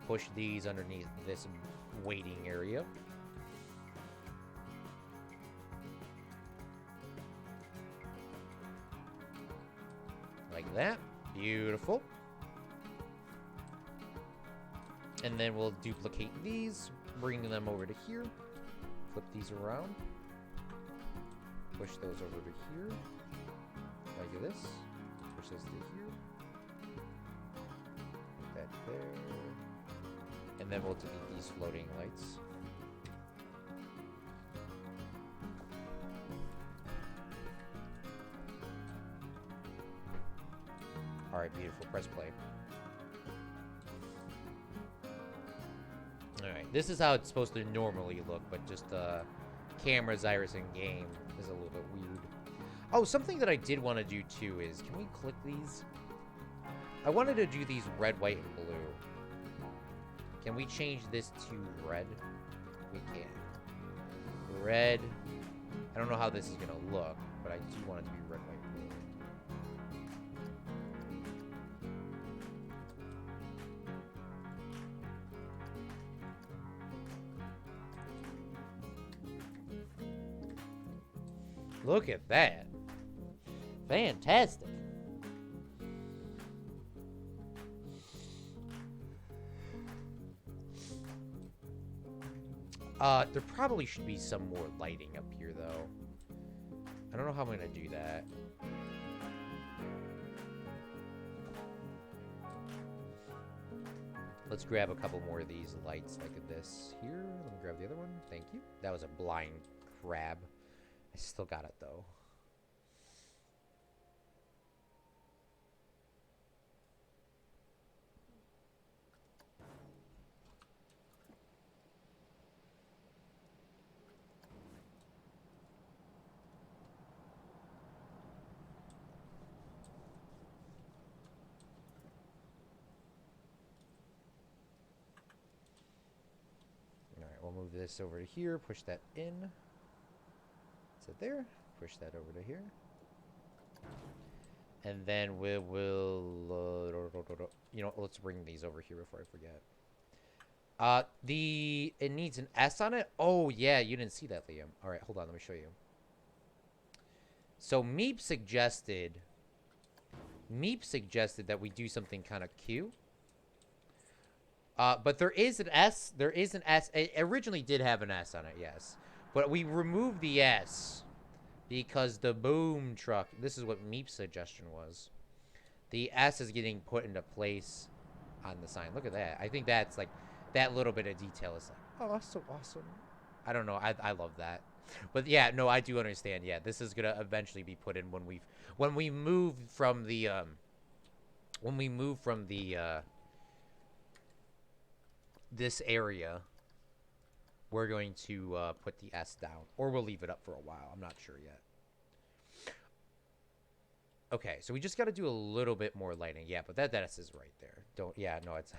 S1: push these underneath this waiting area. Like that. Beautiful. And then we'll duplicate these, bring them over to here, flip these around, push those over to here, like this, push this to here, put that there, and then we'll delete these floating lights. Alright, beautiful. Press play. Alright, this is how it's supposed to normally look, but just camera's iris in game is a little bit weird. Oh, something that I did want to do too is, can we click these? I wanted to do these red, white, and blue. Can we change this to red? We can. Red. I don't know how this is going to look, but I do want it to be red, white, blue. Look at that. Fantastic. There probably should be some more lighting up here, though. I don't know how I'm going to do that. Let's grab a couple more of these lights like this here. Let me grab the other one. Thank you. That was a blind grab. I still got it, though. Alright, we'll move this over to here. Push that in. Sit there. Push that over to here. And then we will... you know, let's bring these over here before I forget. It needs an S on it? Oh, yeah, you didn't see that, Liam. Alright, hold on, let me show you. So, Meep suggested that we do something kind of cute. But there is an S. There is an S. It originally did have an S on it, yes. But we removed the S because the boom truck... This is what Meep's suggestion was. The S is getting put into place on the sign. Look at that. I think that's like... That little bit of detail is like... Oh, that's so awesome. I don't know. I love that. But yeah, no, I do understand. Yeah, this is going to eventually be put in when we move from the... this area, we're going to put the S down, or we'll leave it up for a while. I'm not sure yet. Okay, so we just got to do a little bit more lighting. Yeah, but that S is right there. Don't. Yeah, no, it's.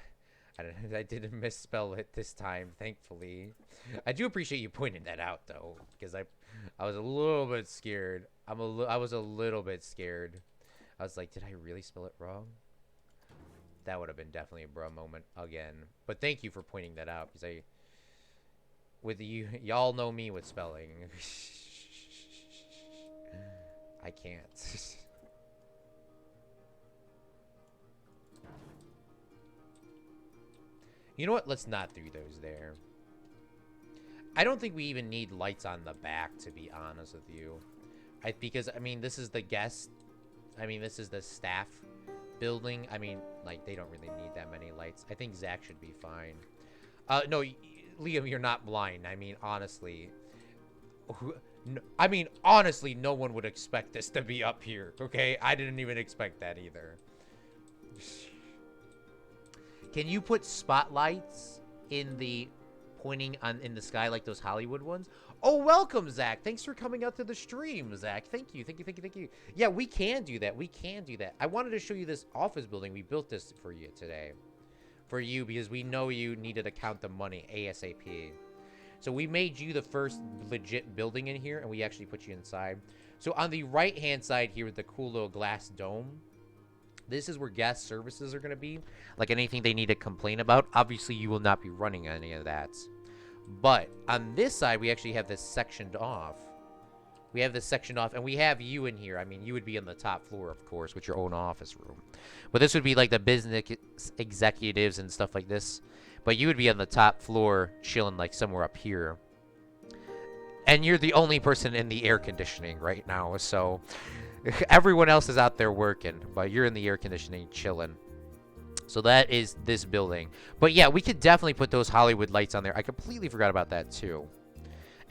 S1: I didn't misspell it this time, thankfully. I do appreciate you pointing that out, though, because I was a little bit scared. I was a little bit scared. I was like, did I really spell it wrong? That would have been definitely a bro moment again. But thank you for pointing that out, because y'all know me with spelling. I can't. You know what? Let's not do those there. I don't think we even need lights on the back, to be honest with you. Because, I mean, this is the guest. I mean, this is the staff building. I mean, like, they don't really need that many lights. I think Zach should be fine. No, Liam, you're not blind. I mean, honestly. Honestly, no one would expect this to be up here, okay? I didn't even expect that either. Can you put spotlights in the in the sky like those Hollywood ones? Oh, welcome, Zach. Thanks for coming out to the stream, Zach. Thank you. Yeah, we can do that. I wanted to show you this office building. We built this for you today. For you, because we know you needed to count the money ASAP. So we made you the first legit building in here, and we actually put you inside. So on the right-hand side here with the cool little glass dome, this is where guest services are going to be. Like anything they need to complain about. Obviously, you will not be running any of that. But on this side, we actually have this sectioned off. And we have you in here. I mean, you would be on the top floor, of course, with your own office room. But this would be like the business executives and stuff like this. But you would be on the top floor, chilling like somewhere up here. And you're the only person in the air conditioning right now, so everyone else is out there working, but you're in the air conditioning chilling. So that is this building. But yeah, we could definitely put those Hollywood lights on there. I completely forgot about that too.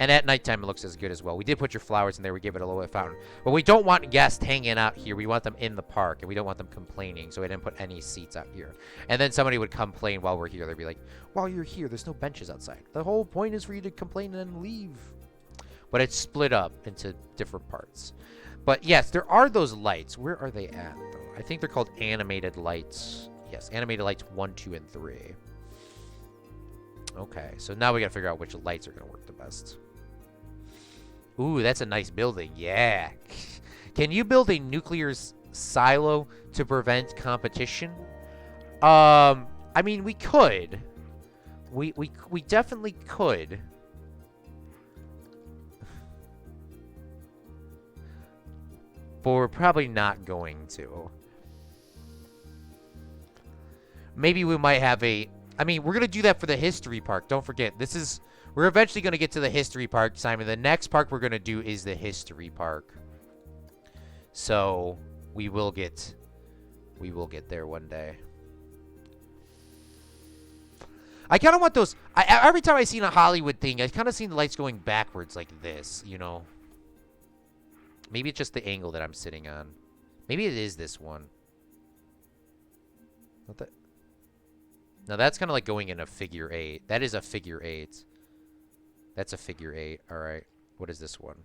S1: And at nighttime, it looks as good as well. We did put your flowers in there. We gave it a little bit of fountain. But we don't want guests hanging out here. We want them in the park, and we don't want them complaining. So we didn't put any seats out here. And then somebody would complain while we're here. They'd be like, while you're here, there's no benches outside. The whole point is for you to complain and then leave. But it's split up into different parts. But yes, there are those lights. Where are they at, though? I think they're called animated lights. Yes, animated lights 1, 2, and 3. Okay, so now we gotta figure out which lights are gonna work the best. Ooh, that's a nice building. Yeah. Can you build a nuclear silo to prevent competition? I mean, we could. We definitely could. But we're probably not going to. Maybe we might have a... I mean, we're going to do that for the history park. Don't forget, this is... We're eventually going to get to the history park, Simon. The next park we're going to do is the history park. So, we will get there one day. I kind of want those... every time I see a Hollywood thing, I kind of see the lights going backwards like this, you know. Maybe it's just the angle that I'm sitting on. Maybe it is this one. What the... Now, that's kind of like going in a figure 8. That is a figure 8. That's a figure 8. All right. What is this one?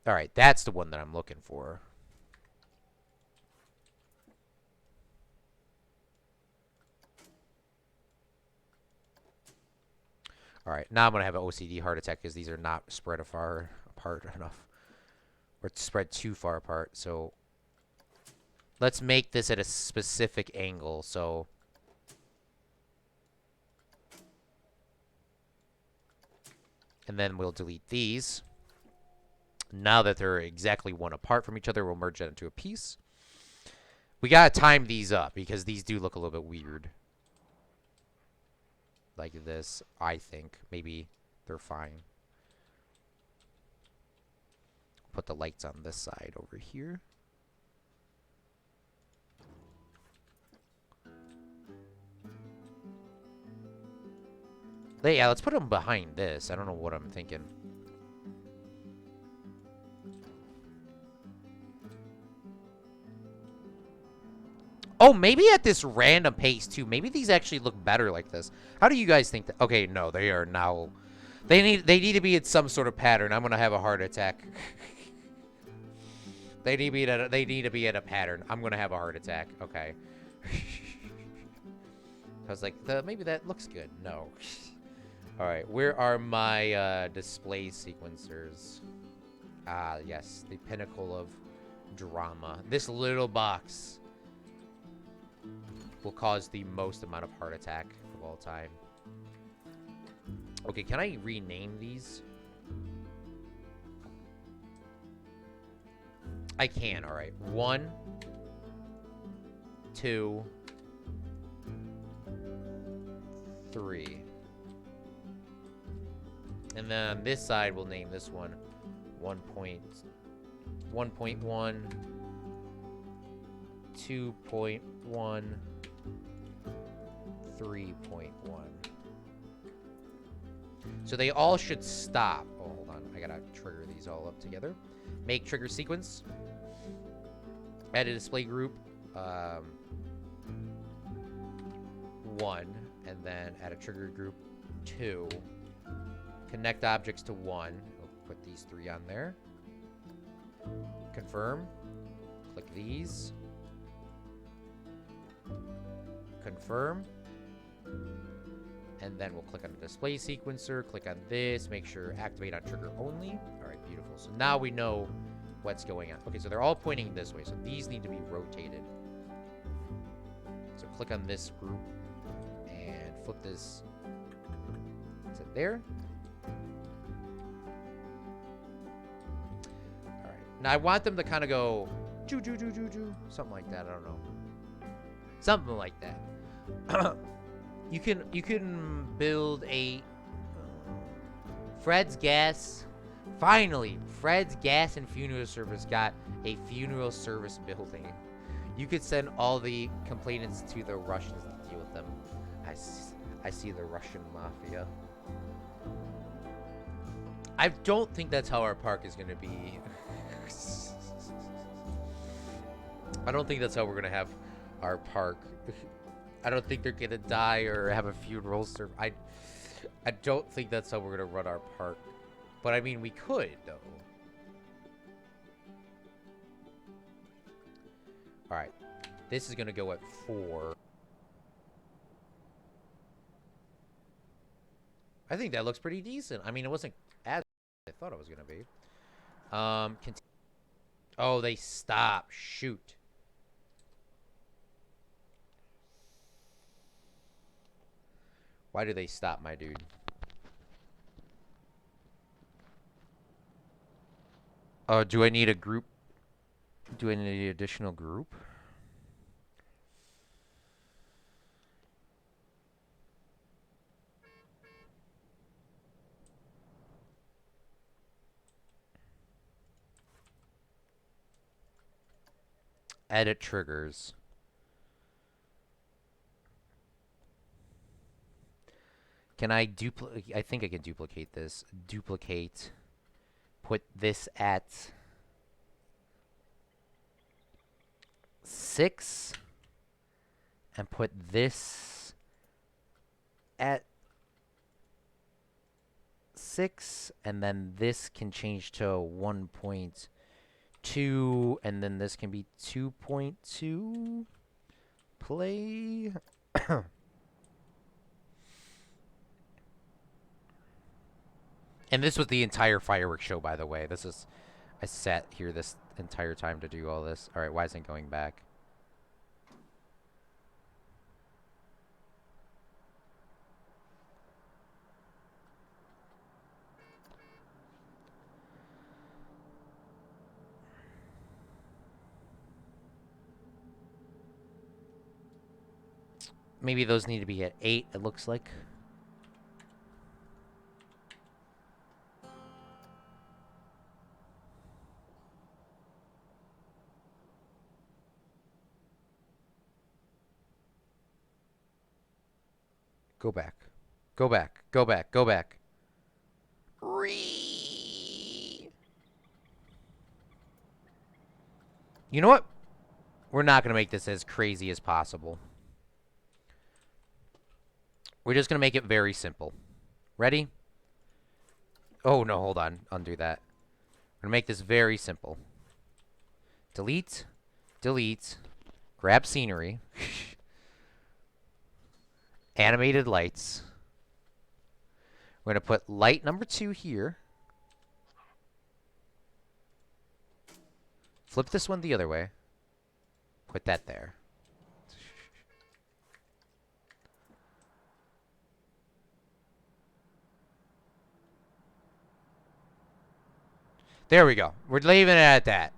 S1: All right. That's the one that I'm looking for. All right. Now I'm going to have an OCD heart attack because these are not spread far apart enough. Or spread too far apart. So let's make this at a specific angle. So and then we'll delete these. Now that they're exactly one apart from each other, we'll merge that into a piece. We got to time these up because these do look a little bit weird. Like this, I think. Maybe they're fine. Put the lights on this side over here. Yeah, let's put them behind this. I don't know what I'm thinking. Oh, maybe at this random pace, too. Maybe these actually look better like this. How do you guys think that? Okay, no, they are now... They need to be in some sort of pattern. I'm going to have a heart attack. They need to be at a pattern. I'm going to have a heart attack. Okay. I was like, maybe that looks good. No. All right, where are my display sequencers? Ah, yes, the pinnacle of drama. This little box will cause the most amount of heart attack of all time. Okay, can I rename these? I can, all right. 1, 2, 3. And then on this side, we'll name this one 1.1, 2.1, 3.1. So they all should stop. Oh, hold on. I gotta trigger these all up together. Make trigger sequence. Add a display group. 1. And then add a trigger group 2. Connect objects to 1. We'll put these 3 on there. Confirm. Click these. Confirm. And then we'll click on the display sequencer, click on this, make sure activate on trigger only. All right, beautiful. So now we know what's going on. Okay, so they're all pointing this way, so these need to be rotated. So click on this group and flip this to there. All right, now I want them to kind of go choo choo choo choo choo, something like that. I don't know, something like that. You can build a Fred's Gas. Finally, Fred's Gas and Funeral Service got a funeral service building. You could send all the complainants to the Russians to deal with them. I see the Russian mafia. I don't think that's how our park is gonna be. I don't think that's how we're gonna have our park. I don't think they're gonna die or have a funeral service. I don't think that's how we're gonna run our park. But I mean, we could though. All right, this is gonna go at 4. I think that looks pretty decent. I mean, it wasn't as I thought it was gonna be. Oh, they stop. Shoot. Why do they stop, my dude? Oh, do I need a group? Do I need an additional group? Edit triggers. Can I duplicate? I think I can duplicate this. Duplicate. Put this at 6. And put this at 6. And then this can change to 1.2. And then this can be 2.2. Play. And this was the entire fireworks show, by the way. I sat here this entire time to do all this. All right, why isn't it going back? Maybe those need to be at 8, it looks like. Go back. Go back. Go back. Go back. You know what? We're not going to make this as crazy as possible. We're just going to make it very simple. Ready? Oh, no, hold on. Undo that. We're going to make this very simple. Delete. Delete. Grab scenery. Animated lights. We're going to put light number 2 here. Flip this one the other way. Put that there. There we go. We're leaving it at that.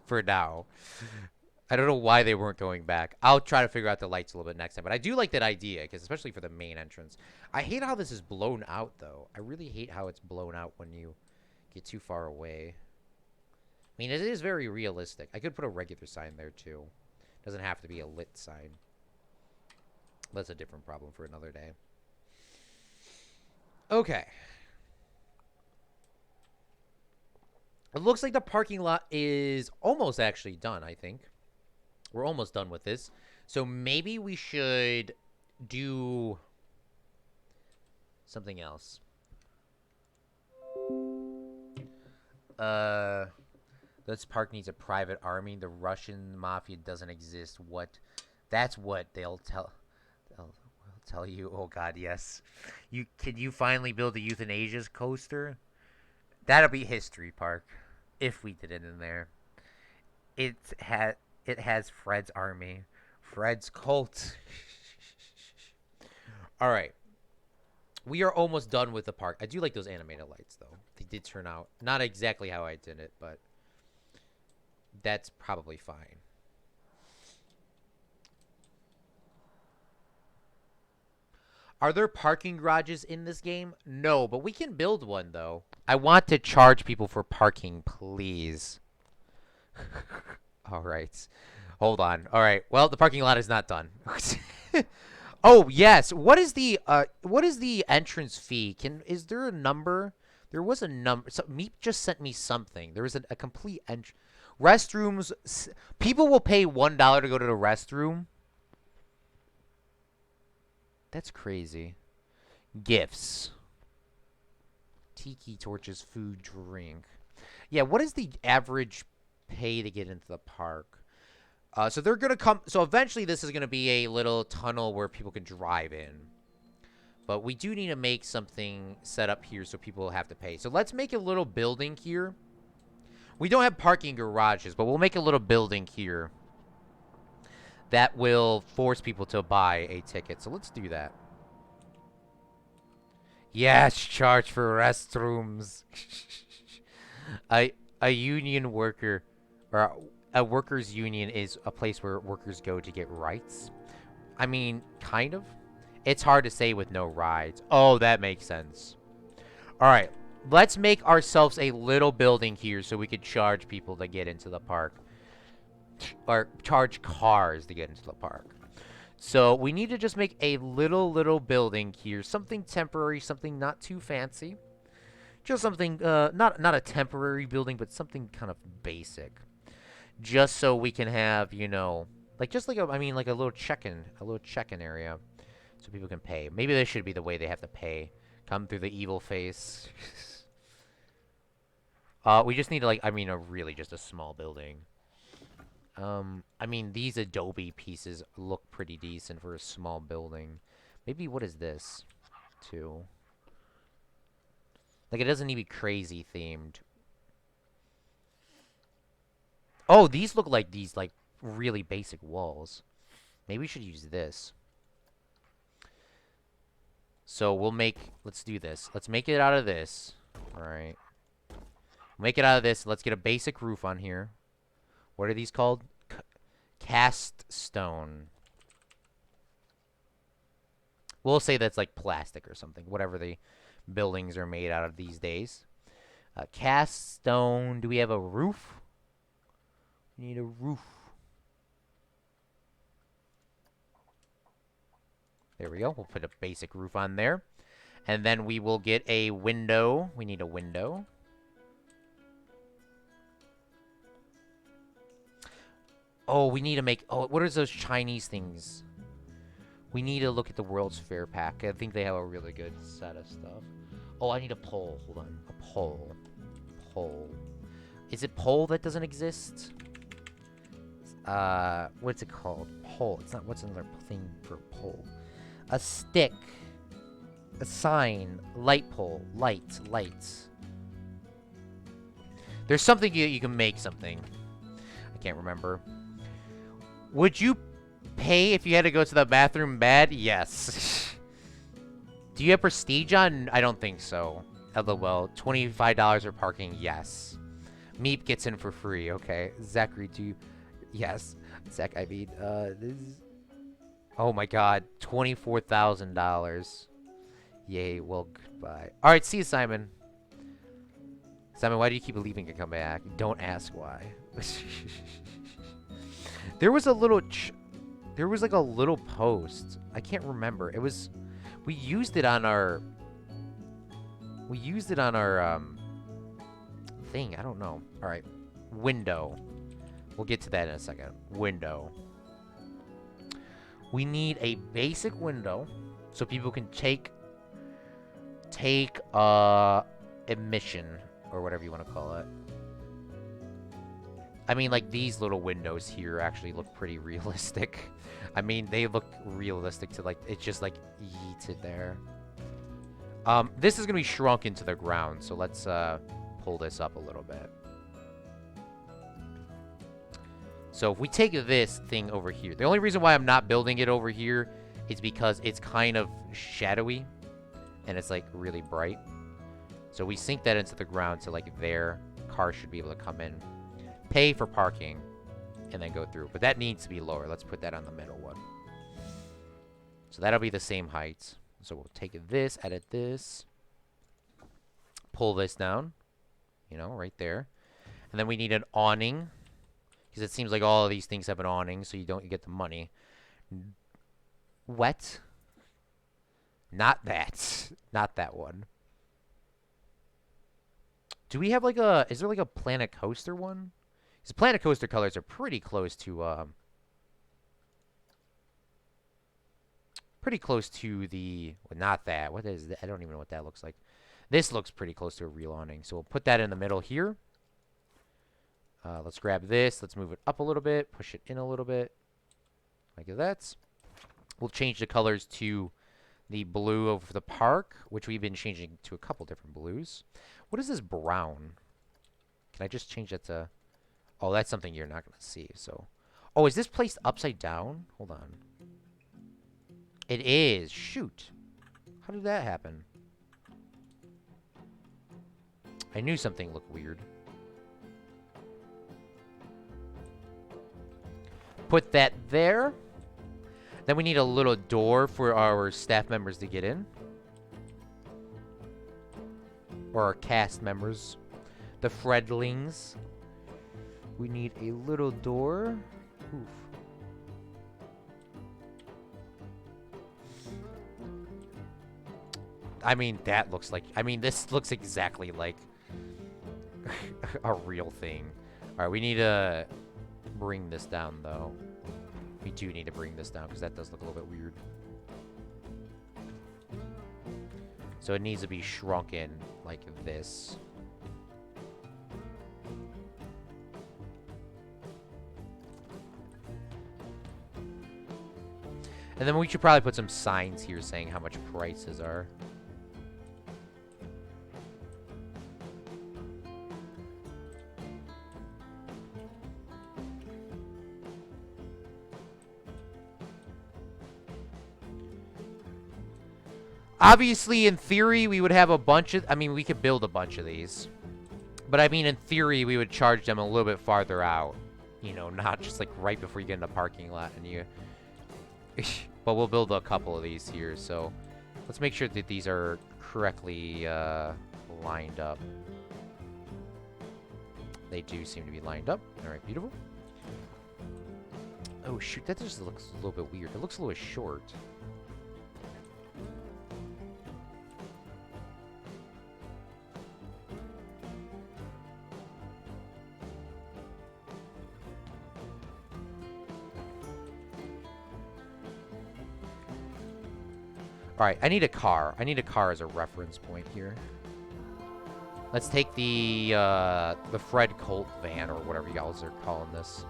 S1: For now. I don't know why they weren't going back. I'll try to figure out the lights a little bit next time. But I do like that idea, because especially for the main entrance. I hate how this is blown out, though. I really hate how it's blown out when you get too far away. I mean, it is very realistic. I could put a regular sign there, too. Doesn't have to be a lit sign. That's a different problem for another day. Okay. It looks like the parking lot is almost actually done, I think. We're almost done with this. So maybe we should do something else. This park needs a private army. The Russian mafia doesn't exist. What? That's what they'll tell you. Oh God, yes. Can you finally build a euthanasia coaster? That'll be History Park if we did it in there. It has Fred's army, Fred's cult. All right. We are almost done with the park. I do like those animated lights, though. They did turn out not exactly how I did it, but that's probably fine. Are there parking garages in this game? No, but we can build one, though. I want to charge people for parking, please. All right. Hold on. All right. Well, the parking lot is not done. Oh, yes. What is the entrance fee? Is there a number? There was a number. So Meep just sent me something. There was a complete restrooms. People will pay $1 to go to the restroom. That's crazy. Gifts. Tiki torches, food, drink. Yeah, what is the average pay to get into the park? So they're going to come. So eventually this is going to be a little tunnel where people can drive in. But we do need to make something set up here so people have to pay. So let's make a little building here. We don't have parking garages, but we'll make a little building here that will force people to buy a ticket. So let's do that. Yes, charge for restrooms. A union worker, or a workers' union is a place where workers go to get rights. I mean, kind of. It's hard to say with no rides. Oh, that makes sense. All right, let's make ourselves a little building here so we could charge people to get into the park. Or charge cars to get into the park. So we need to just make a little building here. Something temporary, something not too fancy. Just something, not a temporary building, but something kind of basic. Just so we can have, you know, like just like like a little check-in area, so people can pay. Maybe this should be the way they have to pay. Come through the evil face. We just need like, really just a small building. These Adobe pieces look pretty decent for a small building. Maybe, what is this, too? Like, it doesn't need to be crazy themed. Oh, these look like really basic walls. Maybe we should use this. So let's do this. Let's make it out of this. Alright. Make it out of this. Let's get a basic roof on here. What are these called? Cast stone. We'll say that's like plastic or something. Whatever the buildings are made out of these days. Cast stone. Do we have a roof? We need a roof. There we go. We'll put a basic roof on there. And then we will get a window. We need a window. Oh, we need to make... Oh, what are those Chinese things? We need to look at the World's Fair pack. I think they have a really good set of stuff. Oh, I need a pole. Hold on. A pole. Pole. Is it pole that doesn't exist? What's it called? Pole. It's not... What's another thing for pole? A stick. A sign. Light pole. Light. Lights. There's something you can make something. I can't remember. Would you pay if you had to go to the bathroom bad? Yes. Do you have prestige on? I don't think so. LOL. $25 for parking? Yes. Meep gets in for free. Okay. Zachary, do you... Yes. Zach, I mean, this is... Oh my god, $24,000. Yay, well, goodbye. Alright, see you, Simon. Simon, why do you keep leaving and come back? Don't ask why. There was a little... there was like a little post. I can't remember. It was... We used it on our... thing. I don't know. Alright. Window. We'll get to that in a second. Window. We need a basic window so people can take admission or whatever you want to call it. I mean, like, these little windows here actually look pretty realistic. I mean, they look realistic to, like, it's just, like, yeeted there. This is going to be shrunk into the ground, so let's pull this up a little bit. So if we take this thing over here, the only reason why I'm not building it over here is because it's kind of shadowy and it's like really bright. So we sink that into the ground so like there, cars should be able to come in, pay for parking, and then go through. But that needs to be lower. Let's put that on the middle one. So that'll be the same height. So we'll take this, edit this, pull this down, you know, right there. And then we need an awning. Because it seems like all of these things have an awning, so you don't get the money. Wet. Not that. Not that one. Do we have like a... Is there like a Planet Coaster one? Because Planet Coaster colors are pretty close to... pretty close to the... Well, not that. What is that? I don't even know what that looks like. This looks pretty close to a real awning. So we'll put that in the middle here. Let's grab this. Let's move it up a little bit. Push it in a little bit. Like that. We'll change the colors to the blue of the park, which we've been changing to a couple different blues. What is this brown? Can I just change that to... Oh, that's something you're not going to see. So, oh, is this placed upside down? Hold on. It is. Shoot. How did that happen? I knew something looked weird. Put that there. Then we need a little door for our staff members to get in. Or our cast members. The Fredlings. We need a little door. Oof. I mean, that looks like... I mean, this looks exactly like a real thing. Alright, we need to... bring this down, though. We do need to bring this down, because that does look a little bit weird. So it needs to be shrunken like this. And then we should probably put some signs here saying how much prices are. Obviously, in theory, we would have a bunch of... I mean, we could build a bunch of these. But, I mean, in theory, we would charge them a little bit farther out. You know, not just, like, right before you get in the parking lot. And you... But we'll build a couple of these here, so... Let's make sure that these are correctly lined up. They do seem to be lined up. Alright, beautiful. Oh, shoot, that just looks a little bit weird. It looks a little short. Alright, I need a car. I need a car as a reference point here. Let's take the Fred Colt van, or whatever y'all are calling this.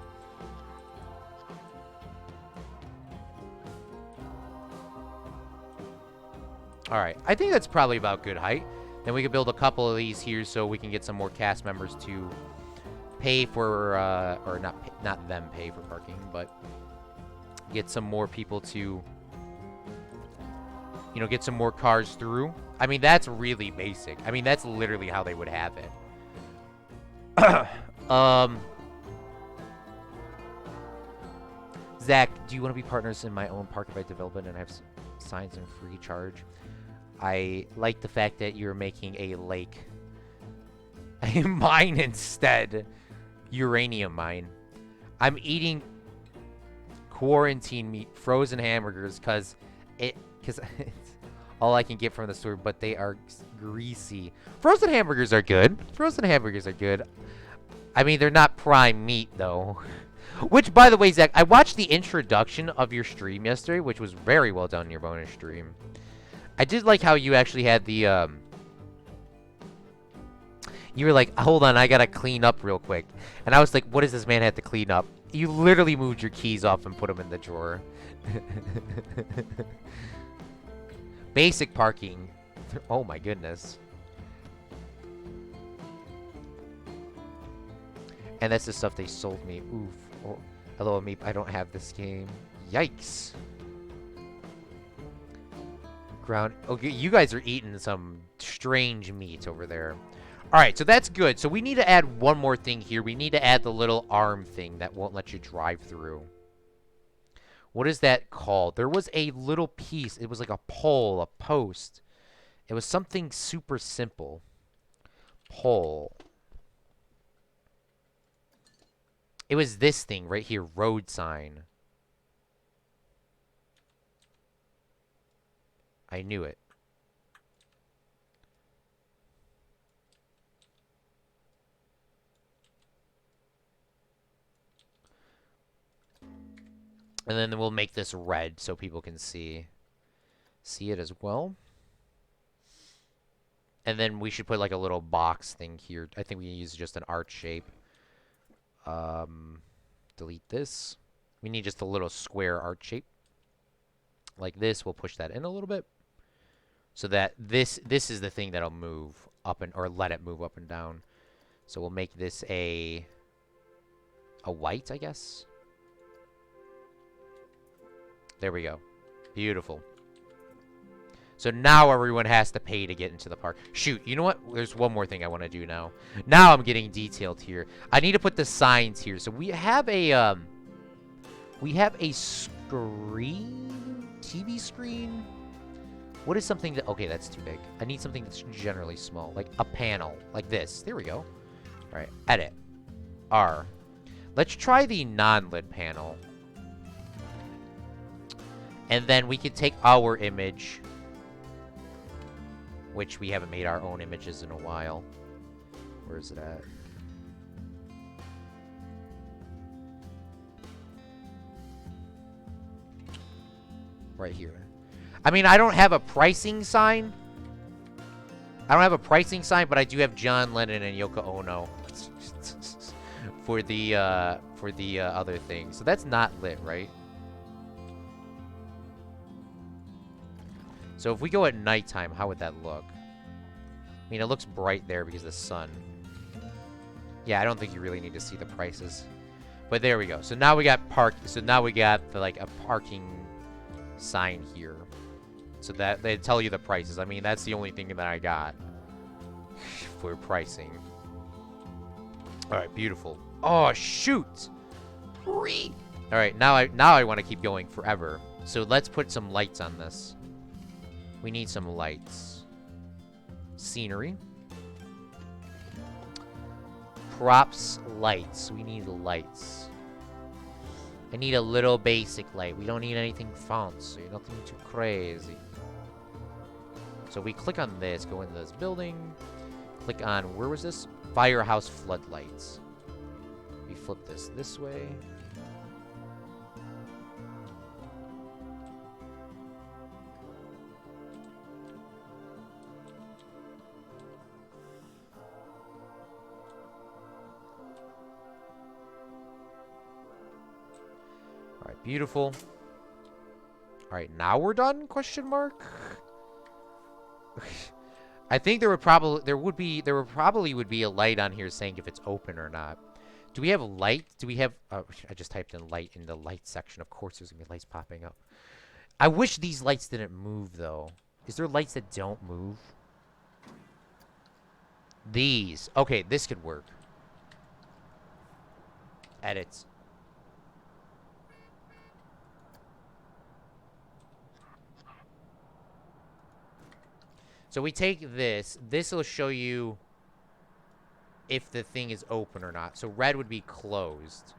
S1: Alright, I think that's probably about good height. Then we can build a couple of these here so we can get some more cast members to pay for, or not them pay for parking, but get some more people to... You know, get some more cars through. I mean, that's really basic. I mean, that's literally how they would have it. Zach, do you want to be partners in my own park if I develop it and have signs and free charge? I like the fact that you're making a lake. A mine instead. Uranium mine. I'm eating quarantine meat, frozen hamburgers, because it's all I can get from the store, but they are greasy. Frozen hamburgers are good. Frozen hamburgers are good. I mean, they're not prime meat, though. Which, by the way, Zach, I watched the introduction of your stream yesterday, which was very well done in your bonus stream. I did like how you actually had the, you were like, hold on, I gotta clean up real quick. And I was like, what does this man have to clean up? You literally moved your keys off and put them in the drawer. Basic parking. Oh my goodness. And that's the stuff they sold me. Oof. Oh, hello, Meep. I don't have this game. Yikes. Ground. Okay, you guys are eating some strange meat over there. All right, so that's good. So we need to add one more thing here. We need to add the little arm thing that won't let you drive through. What is that called? There was a little piece. It was like a pole, a post. It was something super simple. Pole. It was this thing right here, road sign. I knew it. And then we'll make this red so people can see it as well. And then we should put like a little box thing here. I think we can use just an arch shape. Delete this. We need just a little square arch shape. Like this. We'll push that in a little bit. So that this is the thing that'll move up and, or let it move up and down. So we'll make this a white, I guess. There we go. Beautiful. So now everyone has to pay to get into the park. Shoot, you know what? There's one more thing I want to do now. Now I'm getting detailed here. I need to put the signs here. So we have a screen, TV screen. What is something that, okay, that's too big. I need something that's generally small, like a panel, like this. There we go. All right, edit. R. Let's try the non-lit panel. And then we can take our image, which we haven't made our own images in a while. Where is it at? Right here. I mean, I don't have a pricing sign. I don't have a pricing sign, but I do have John Lennon and Yoko Ono for the other thing. So that's not lit, right? So if we go at nighttime, how would that look? I mean, it looks bright there because of the sun. Yeah, I don't think you really need to see the prices. But there we go. So now we got so now we got the, like, a parking sign here. So that they tell you the prices. I mean, that's the only thing that I got for pricing. All right, beautiful. Oh, shoot. All right, now I want to keep going forever. So let's put some lights on this. We need some lights. Scenery. Props, lights. We need lights. I need a little basic light. We don't need anything fancy. Nothing too crazy. So we click on this, go into this building. Click on, where was this? Firehouse floodlights. We flip this way. Alright, beautiful. Alright, now we're done? Question mark? I think there would probably be a light on here saying if it's open or not. Do we have light? Do we have I just typed in light in the light section. Of course there's gonna be lights popping up. I wish these lights didn't move though. Is there lights that don't move? These. Okay, this could work. Edit. So we take this. This will show you if the thing is open or not. So red would be closed.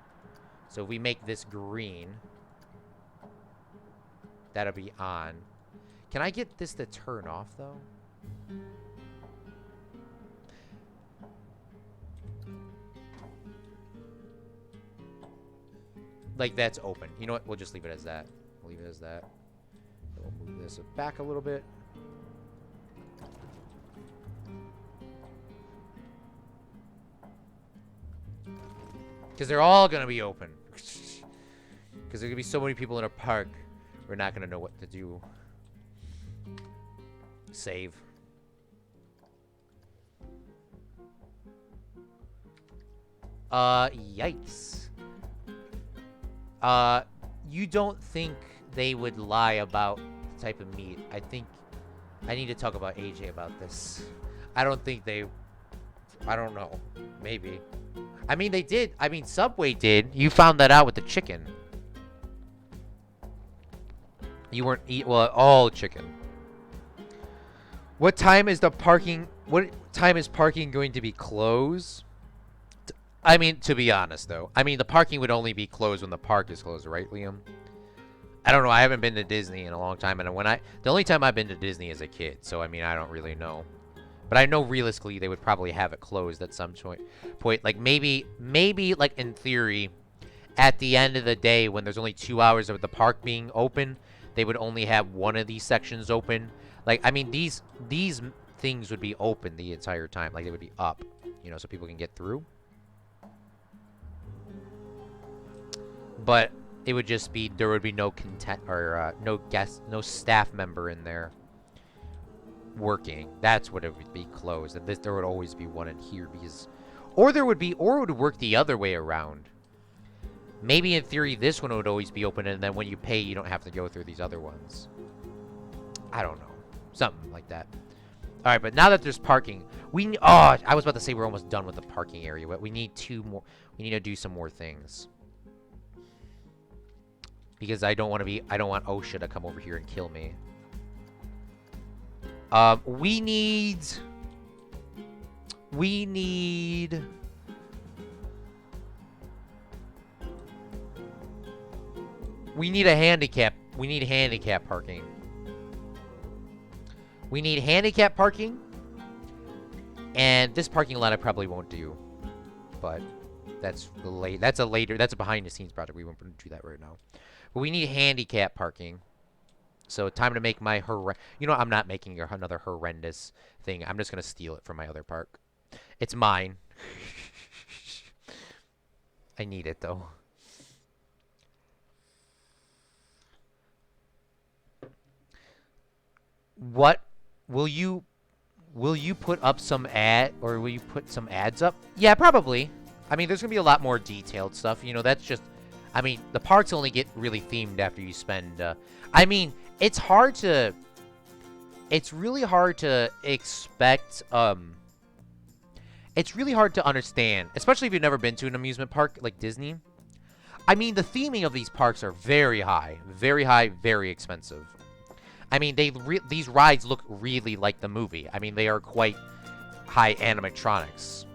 S1: So if we make this green, that'll be on. Can I get this to turn off, though? Like, that's open. You know what? We'll just leave it as that. We'll leave it as that. And we'll move this back a little bit. Because they're all going to be open. Because there's going to be so many people in a park. We're not going to know what to do. Save. Yikes. You don't think they would lie about the type of meat? I think I need to talk about AJ about this. I don't think they... I don't know. Maybe. I mean, they did. I mean, Subway did. You found that out with the chicken. You weren't well, all chicken. What time is the parking... What time is parking going to be closed? I mean, to be honest, though. I mean, the parking would only be closed when the park is closed, right, Liam? I don't know. I haven't been to Disney in a long time. And the only time I've been to Disney is a kid. So, I mean, I don't really know. But I know realistically they would probably have it closed at some point. Like, maybe, like, in theory, at the end of the day, when there's only 2 hours of the park being open, they would only have one of these sections open. Like, I mean, these things would be open the entire time. Like, they would be up, you know, so people can get through. But it would just be, there would be no no staff member in there working. That's what it would be closed. And there would always be one in here because, or it would work the other way around. Maybe in theory this one would always be open, and then when you pay, you don't have to go through these other ones. I don't know. Something like that. All right, but now that there's parking, I was about to say we're almost done with the parking area, but we need two more. We need to do some more things. Because I don't want OSHA to come over here and kill me. We need a handicap. We need handicap parking. We need handicap parking. And this parking lot I probably won't do. But that's a behind the scenes project. We won't do that right now. But we need handicap parking. So time to make my you know, I'm not making another horrendous thing. I'm just going to steal it from my other park. It's mine. I need it, though. What? Will you put up some will you put some ads up? Yeah, probably. I mean, there's going to be a lot more detailed stuff. You know, that's just... I mean, the parks only get really themed after you spend... I mean, it's hard to... It's really hard to expect... It's really hard to understand, especially if you've never been to an amusement park like Disney. I mean, the theming of these parks are very high, very expensive. I mean, these rides look really like the movie. I mean, they are quite high animatronics.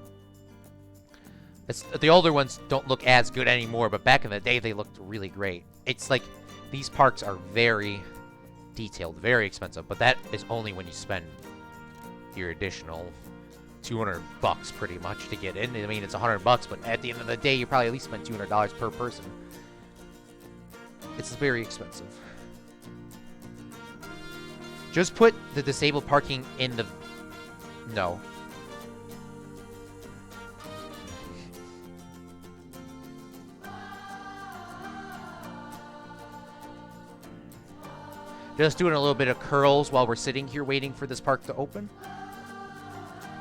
S1: The older ones don't look as good anymore, but back in the day, they looked really great. It's like, these parks are very detailed, very expensive, but that is only when you spend your additional $200 pretty much to get in. I mean, it's $100, but at the end of the day, you probably at least spend $200 per person. It's very expensive. Just put the disabled parking in the... No. Just doing a little bit of curls while we're sitting here waiting for this park to open.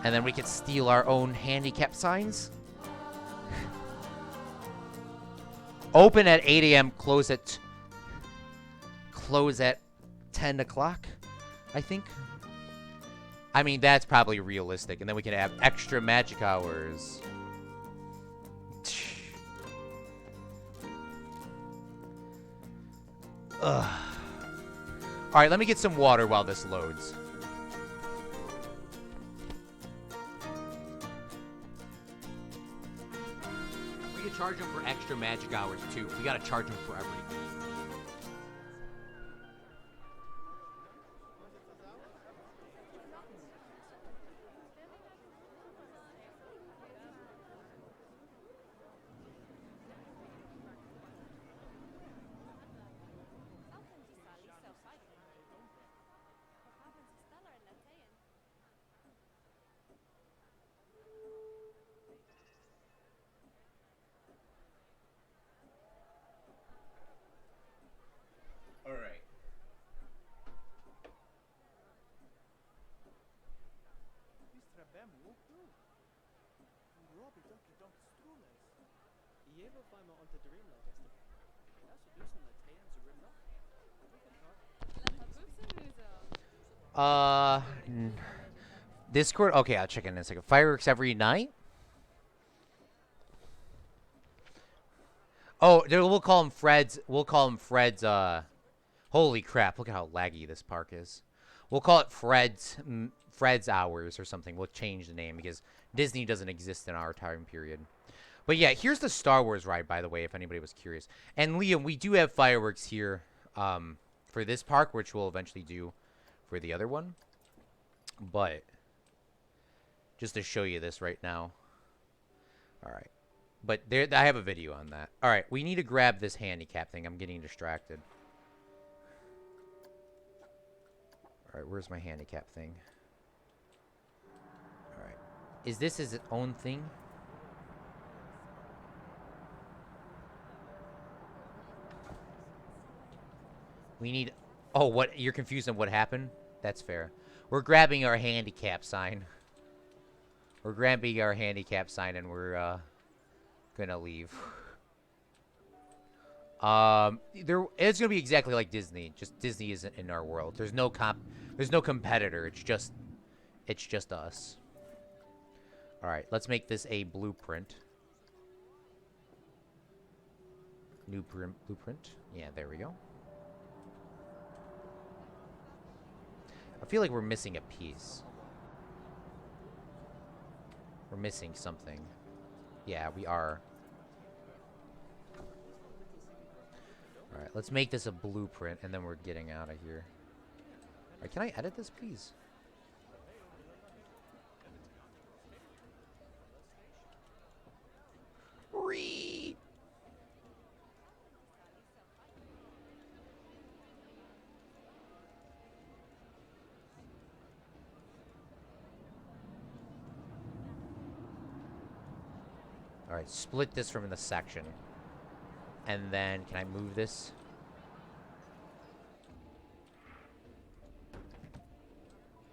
S1: And then we can steal our own handicap signs. Open at 8 a.m., close at 10 o'clock, I think. I mean, that's probably realistic. And then we can have extra magic hours. Ugh. All right, let me get some water while this loads. charge them for extra magic hours, too. We gotta charge them for everything. Alright. Uh, Discord? Okay, I'll check in a second. Fireworks every night? Oh, we'll call him Fred's. We'll call him Fred's. Holy crap! Look at how laggy this park is. We'll call it Fred's Hours or something. We'll change the name because Disney doesn't exist in our time period. But yeah, here's the Star Wars ride, by the way, if anybody was curious. And Liam, we do have fireworks here for this park, which we'll eventually do for the other one. But just to show you this right now. All right. But there, I have a video on that. All right, we need to grab this handicap thing. I'm getting distracted. All right, where's my handicap thing? All right. Is this its own thing? We need... Oh, what? You're confused on what happened? That's fair. We're grabbing our handicap sign. We're grabbing our handicap sign and we're, gonna leave. It's gonna be exactly like Disney. Just Disney isn't in our world. There's no competitor. It's just us. All right, let's make this a blueprint. New blueprint. Yeah, there we go. I feel like we're missing a piece. We're missing something. Yeah, we are. Alright, let's make this a blueprint, and then we're getting out of here. Alright, can I edit this, please? Read! Alright, split this from the section. And then, can I move this?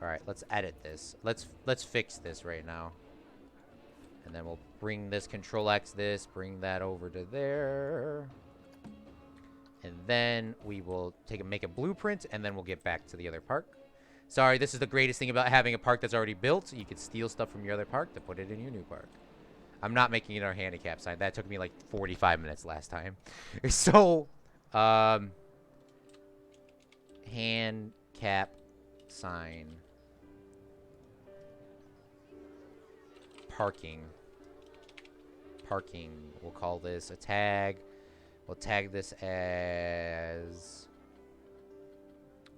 S1: Alright, let's edit this. Let's fix this right now. And then we'll bring this, Control X this, bring that over to there. And then we will make a blueprint, and then we'll get back to the other park. Sorry, this is the greatest thing about having a park that's already built. You can steal stuff from your other park to put it in your new park. I'm not making it our handicap sign. That took me like 45 minutes last time. So, handicap sign. Parking. Parking. We'll call this a tag. We'll tag this as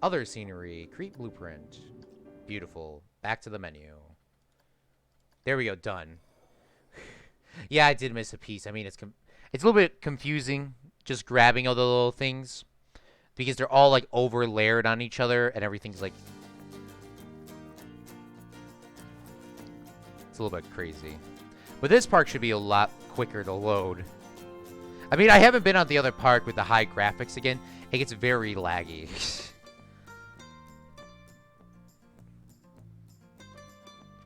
S1: other scenery. Create blueprint. Beautiful. Back to the menu. There we go. Done. Yeah, I did miss a piece. I mean, it's a little bit confusing just grabbing all the little things because they're all like over layered on each other and everything's like it's a little bit crazy. But this park should be a lot quicker to load. I mean, I haven't been on the other park with the high graphics again. It gets very laggy.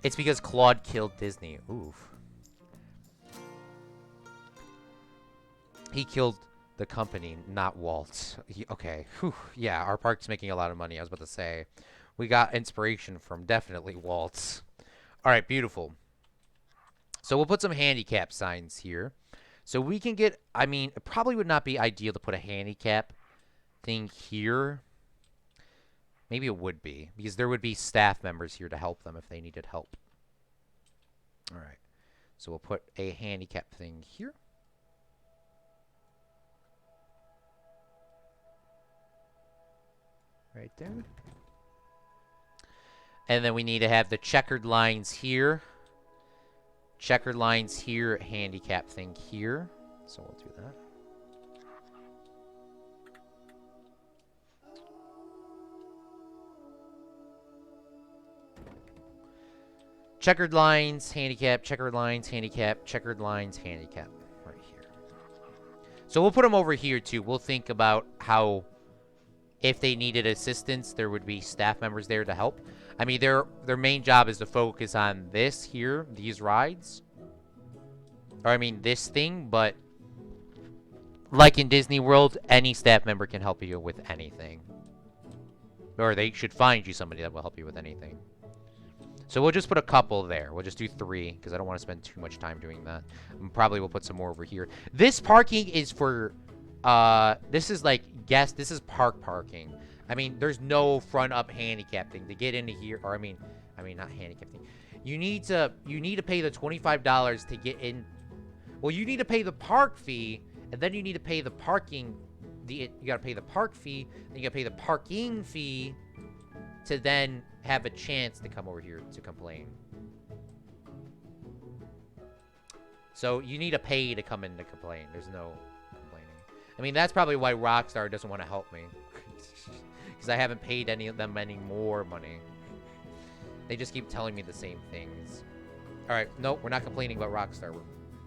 S1: It's because Claude killed Disney. Oof. He killed the company, not Walt. Okay. Whew. Yeah, our park's making a lot of money. I was about to say. We got inspiration from definitely Walt's. All right, beautiful. So we'll put some handicap signs here. So we can get, I mean, it probably would not be ideal to put a handicap thing here. Maybe it would be, because there would be staff members here to help them if they needed help. All right. So we'll put a handicap thing here. right there. And then we need to have the checkered lines here. Checkered lines here, handicap thing here. So we'll do that. Checkered lines, handicap, checkered lines, handicap, checkered lines, handicap. Right here. So we'll put them over here too. We'll think about how, if they needed assistance, there would be staff members there to help. I mean, their main job is to focus on this here, these rides. Or I mean, this thing, but like in Disney World, any staff member can help you with anything. Or they should find you somebody that will help you with anything. So we'll just put a couple there. We'll just do 3, because I don't want to spend too much time doing that. And probably we'll put some more over here. This parking is for, this is like, this is park parking. I mean, there's no front up handicap thing to get into here. Or I mean, not handicap thing. You need to pay the $25 to get in. Well, you need to pay the park fee, and then you need to pay the parking. You gotta pay the park fee, then you gotta pay the parking fee to then have a chance to come over here to complain. So you need to pay to come in to complain. There's no complaining. I mean, that's probably why Rockstar doesn't want to help me. Because I haven't paid any of them any more money. They just keep telling me the same things. Alright, nope, we're not complaining about Rockstar. We're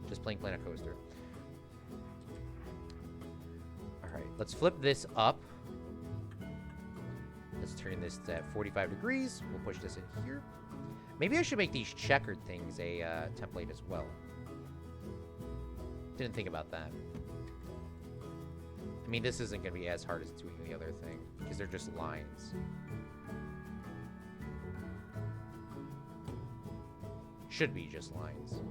S1: just playing Planet Coaster. Alright, let's flip this up. Let's turn this to 45 degrees. We'll push this in here. Maybe I should make these checkered things a template as well. Didn't think about that. I mean, this isn't going to be as hard as doing the other thing, because they're just lines. Should be just lines.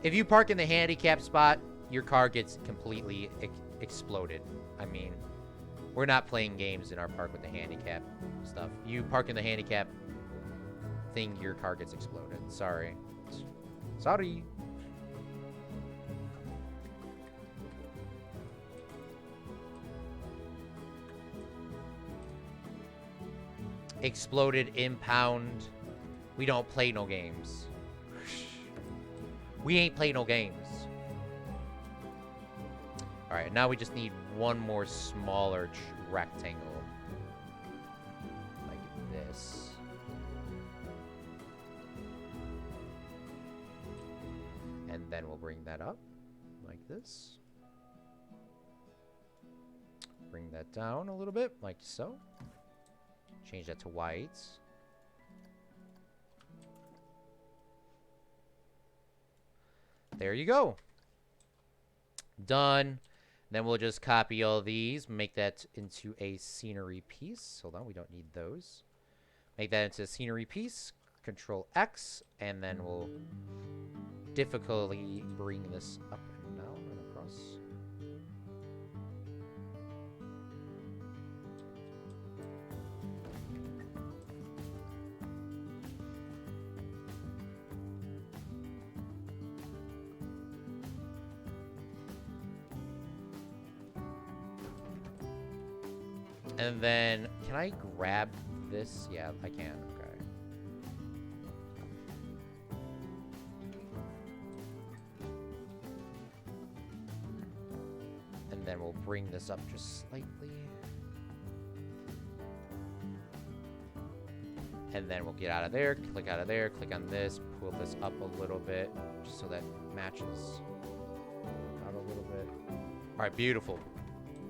S1: If you park in the handicap spot, your car gets completely exploded. I mean, we're not playing games in our park with the handicap stuff. You park in the handicap thing, your car gets exploded. Sorry. Sorry. Exploded, impound. We don't play no games. We ain't play no games. Alright, now we just need one more smaller rectangle. Like this. And then we'll bring that up. Like this. Bring that down a little bit, like so. Change that to white. There you go. Done. Then we'll just copy all these, make that into a scenery piece. Hold on, we don't need those. Make that into a scenery piece. Control X, and then we'll difficultly bring this up and down and across. And then, can I grab this? Yeah, I can. Okay. And then we'll bring this up just slightly. And then we'll get out of there, click out of there, click on this, pull this up a little bit, just so that matches out a little bit. All right, beautiful.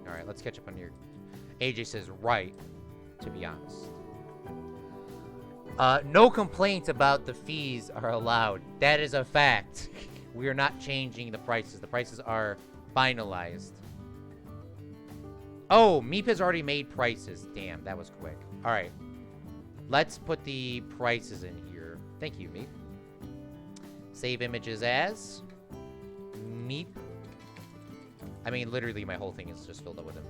S1: All right, let's catch up on here. AJ says, right, to be honest. No complaints about the fees are allowed. That is a fact. We are not changing the prices. The prices are finalized. Oh, Meep has already made prices. Damn, that was quick. All right. Let's put the prices in here. Thank you, Meep. Save images as Meep. I mean, literally, my whole thing is just filled up with them.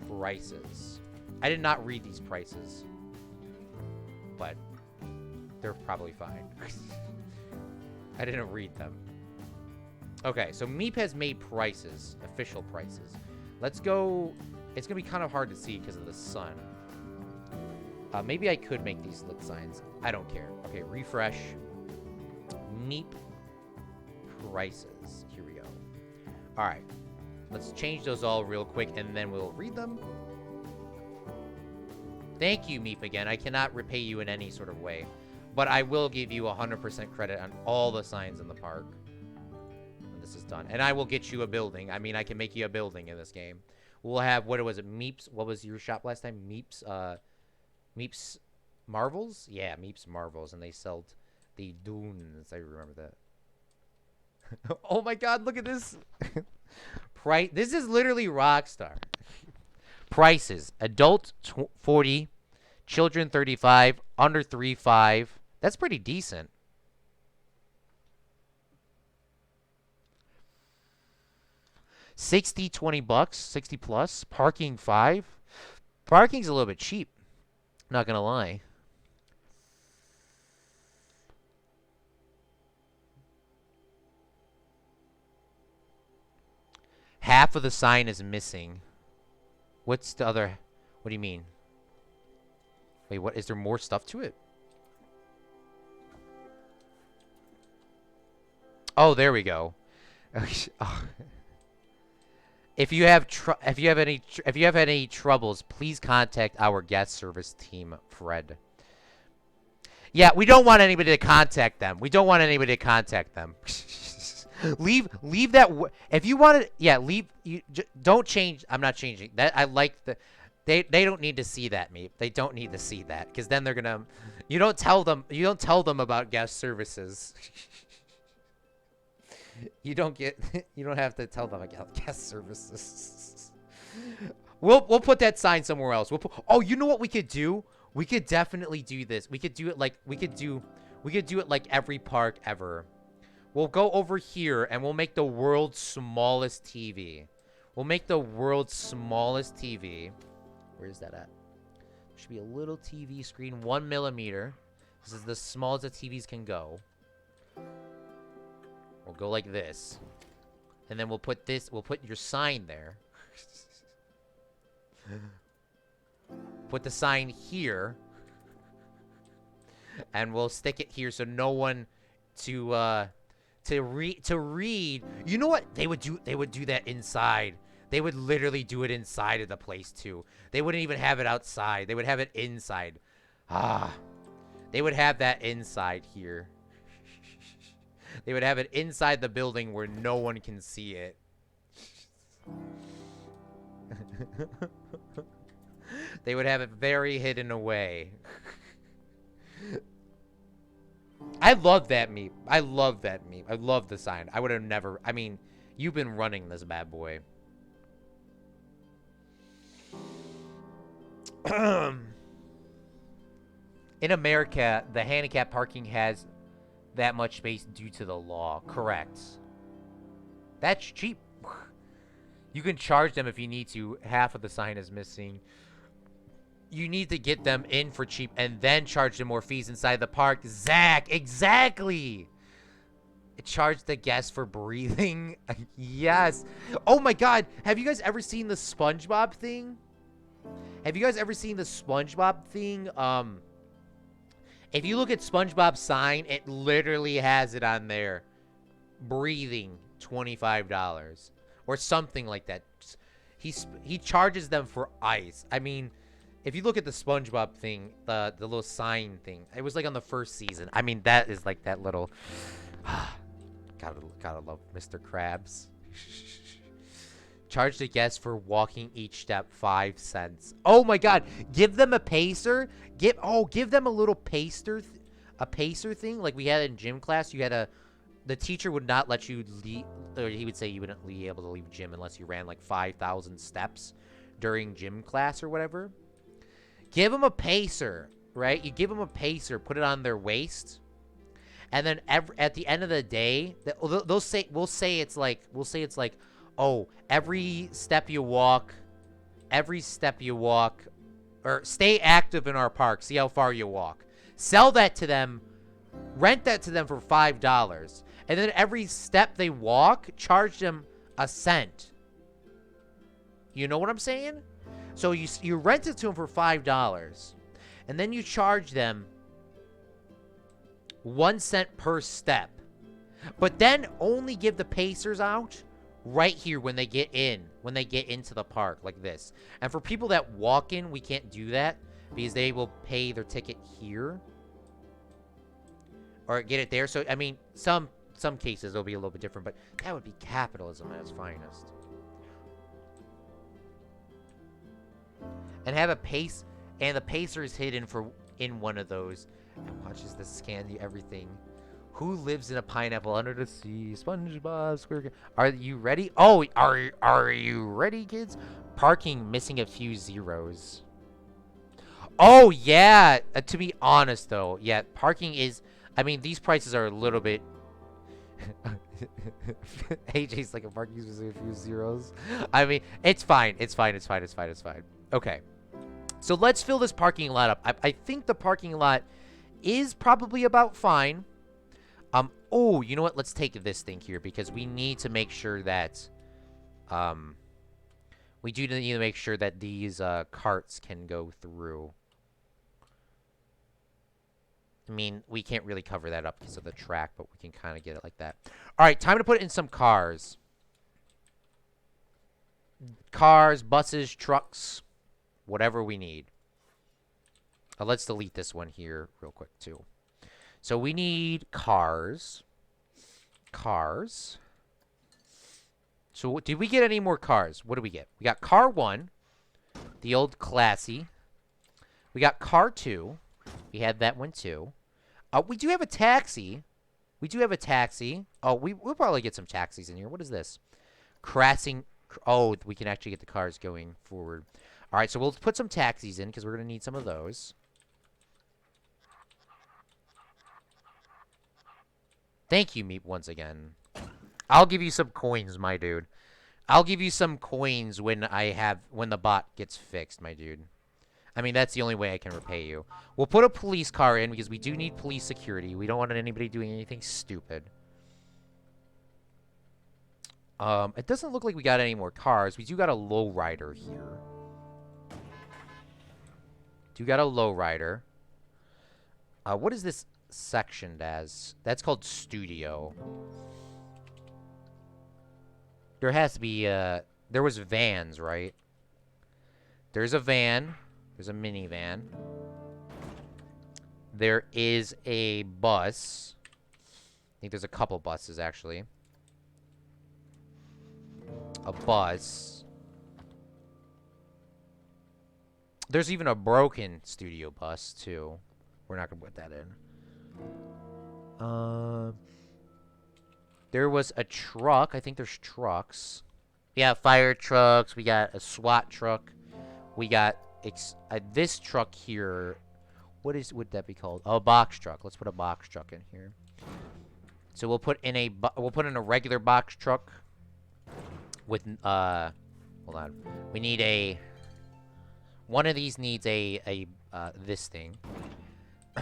S1: Prices. I did not read these prices, but they're probably fine. I didn't read them. Okay, so Meep has made prices, official prices. Let's go. It's going to be kind of hard to see because of the sun. Maybe I could make these look signs. I don't care. Okay, refresh. Meep prices. Here we go. All right. Let's change those all real quick, and then we'll read them. Thank you, Meep, again. I cannot repay you in any sort of way. But I will give you 100% credit on all the signs in the park. When this is done. And I will get you a building. I mean, I can make you a building in this game. We'll have, what was it, Meeps? What was your shop last time? Meeps, Meeps Marvels? Yeah, Meeps Marvels. And they sold the Dunes. I remember that. Oh my god, look at this. Price. This is literally Rockstar. Prices. Adult 40, children 35, under 35. That's pretty decent. $20, 60 plus. Parking 5. Parking's a little bit cheap. Not gonna lie. Half of the sign is missing. What's the other? What do you mean? Wait, what? Is there more stuff to it? Oh, there we go. If you have any troubles, please contact our guest service team, Fred. Yeah, we don't want anybody to contact them. We don't want anybody to contact them. leave that. If you want to, yeah, leave. Don't change. I'm not changing that. I like the. They don't need to see that, me. They don't need to see that because then they're gonna. You don't tell them. You don't tell them about guest services. You don't get. You don't have to tell them about guest services. We'll put that sign somewhere else. Oh, you know what we could do? We could definitely do this. We could do it like we could do it like every park ever. We'll go over here and we'll make the world's smallest TV. We'll make the world's smallest TV. Where is that at? There should be a little TV screen, 1 millimeter. This is the smallest the TVs can go. We'll go like this. And then we'll put your sign there. Put the sign here. And we'll stick it here so no one to read. You know what? They would do that inside. They would literally do it inside of the place too. They wouldn't even have it outside. They would have it inside. They would have that inside here. They would have it inside the building where no one can see it. They would have it very hidden away. I love that meme. I love that meme. I love the sign. I would have never... I mean, you've been running this bad boy. In America, the handicap parking has that much space due to the law. Correct. That's cheap. You can charge them if you need to. Half of the sign is missing. You need to get them in for cheap and then charge them more fees inside the park. Zach, exactly. Charge the guests for breathing. Yes. Oh my god. Have you guys ever seen the SpongeBob thing? Have you guys ever seen the SpongeBob thing? If you look at SpongeBob's sign, it literally has it on there. Breathing, $25. Or something like that. He charges them for ice. I mean, if you look at the SpongeBob thing, the little sign thing, it was like on the first season. I mean, that is like that little... gotta love Mr. Krabs. Charge the guests for walking each step 5 cents. Oh my god. Give them a pacer. Give them a little pacer thing like we had in gym class. You had the teacher would not let you leave, or he would say you wouldn't be able to leave gym unless you ran like 5,000 steps during gym class or whatever. Give them a pacer, right? You give them a pacer, put it on their waist. And then at the end of the day, we'll say it's like, oh, every step you walk or stay active in our park. See how far you walk. Sell that to them. Rent that to them for $5. And then every step they walk, charge them a cent. You know what I'm saying? So you rent it to them for $5. And then you charge them 1 cent per step. But then only give the Pacers out right here when they get in. When they get into the park like this. And for people that walk in, we can't do that. Because they will pay their ticket here. Or get it there. So, I mean, some cases it'll be a little bit different. But that would be capitalism at its finest. And have a pace. And the Pacers hidden in one of those. And watches the scan you everything. Who lives in a pineapple under the sea? SpongeBob SquarePants. Are you ready? Oh, are you ready, kids? Parking missing a few zeros. Oh yeah. To be honest though, yeah, parking is. I mean, these prices are a little bit. AJ's like a parking missing a few zeros. I mean, it's fine. It's fine. It's fine. It's fine. It's fine. Okay. So let's fill this parking lot up. I think the parking lot is probably about fine. Oh, you know what? Let's take this thing here because we need to make sure that, we do need to make sure that these, carts can go through. I mean, we can't really cover that up because of the track, but we can kind of get it like that. All right, time to put in some cars. Cars, buses, trucks, whatever we need. Let's delete this one here real quick, too. So we need cars. Cars. So did we get any more cars? What do we get? We got car 1. The old classy. We got car 2. We had that one too. We do have a taxi. We do have a taxi. Oh, we'll probably get some taxis in here. What is this? Crashing. Oh, we can actually get the cars going forward. All right, so we'll put some taxis in because we're going to need some of those. Thank you, Meep, once again. I'll give you some coins, my dude. I'll give you some coins when the bot gets fixed, my dude. I mean, that's the only way I can repay you. We'll put a police car in because we do need police security. We don't want anybody doing anything stupid. It doesn't look like we got any more cars. We do got a lowrider here. Do got a lowrider. What is this sectioned as? That's called studio. There has to be, there was vans, right? There's a van. There's a minivan. There is a bus. I think there's a couple buses, actually. A bus. There's even a broken studio bus, too. We're not going to put that in. There was a truck. I think there's trucks. We got fire trucks. We got a SWAT truck. We got this truck here. What would that be called? Oh, a box truck. Let's put a box truck in here. So we'll put in a regular box truck with hold on. We need one of these needs this thing.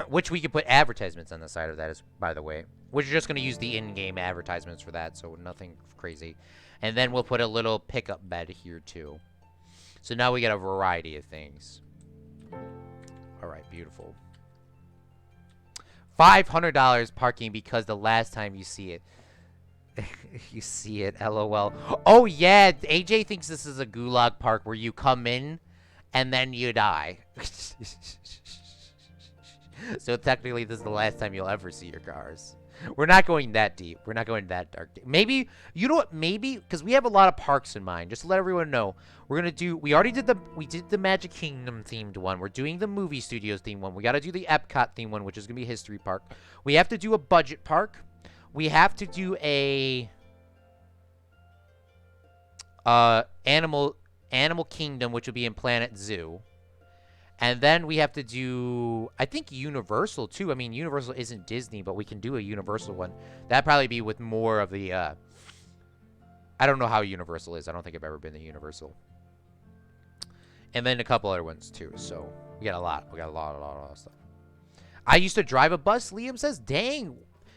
S1: Which we could put advertisements on the side of that, by the way. We're just going to use the in-game advertisements for that, so nothing crazy. And then we'll put a little pickup bed here, too. So now we got a variety of things. All right, beautiful. $500 parking because the last time you see it. You see it, LOL. Oh, yeah, AJ thinks this is a gulag park where you come in and then you die. So technically, this is the last time you'll ever see your cars. We're not going that deep. We're not going that dark. Maybe, you know what? Maybe, because we have a lot of parks in mind. Just to let everyone know, we're gonna do. We did the Magic Kingdom themed one. We're doing the movie studios themed one. We got to do the Epcot themed one, which is gonna be History Park. We have to do a budget park. We have to do a Animal Kingdom, which would be in Planet Zoo. And then we have to do, I think, Universal, too. I mean, Universal isn't Disney, but we can do a Universal one. That'd probably be with more of the, I don't know how Universal is. I don't think I've ever been to Universal. And then a couple other ones too. So we got a lot. We got a lot of stuff. I used to drive a bus, Liam says. Dang.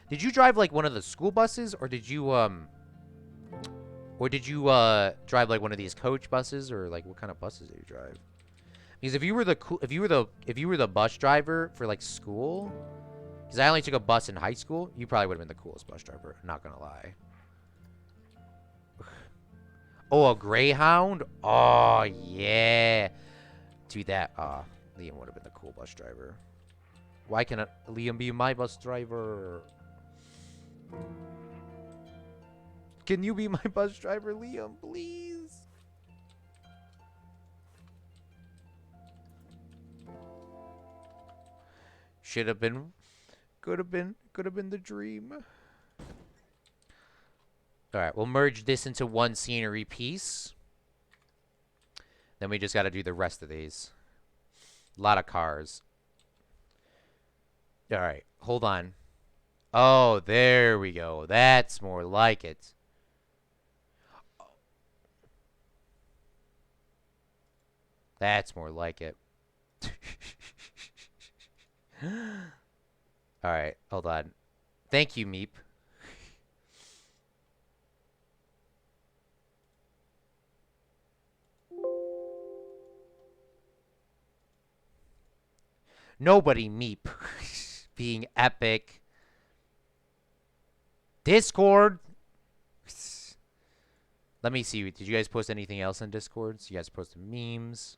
S1: Did you drive like one of the school buses, or did you drive like one of these coach buses, or like what kind of buses did you drive? Because if you were the bus driver for like school, because I only took a bus in high school, you probably would have been the coolest bus driver. I'm not gonna lie. Oh, a Greyhound? Oh yeah. Dude, that Liam would have been the cool bus driver. Why cannot Liam be my bus driver? Can you be my bus driver, Liam, please? Should have been, could have been the dream. All right, we'll merge this into one scenery piece. Then we just got to do the rest of these. A lot of cars. All right, hold on. Oh, there we go. That's more like it. That's more like it. All right, hold on. Thank you, Meep. Nobody Meep. Being epic. Discord. Let me see. Did you guys post anything else on Discord? So you guys posted memes.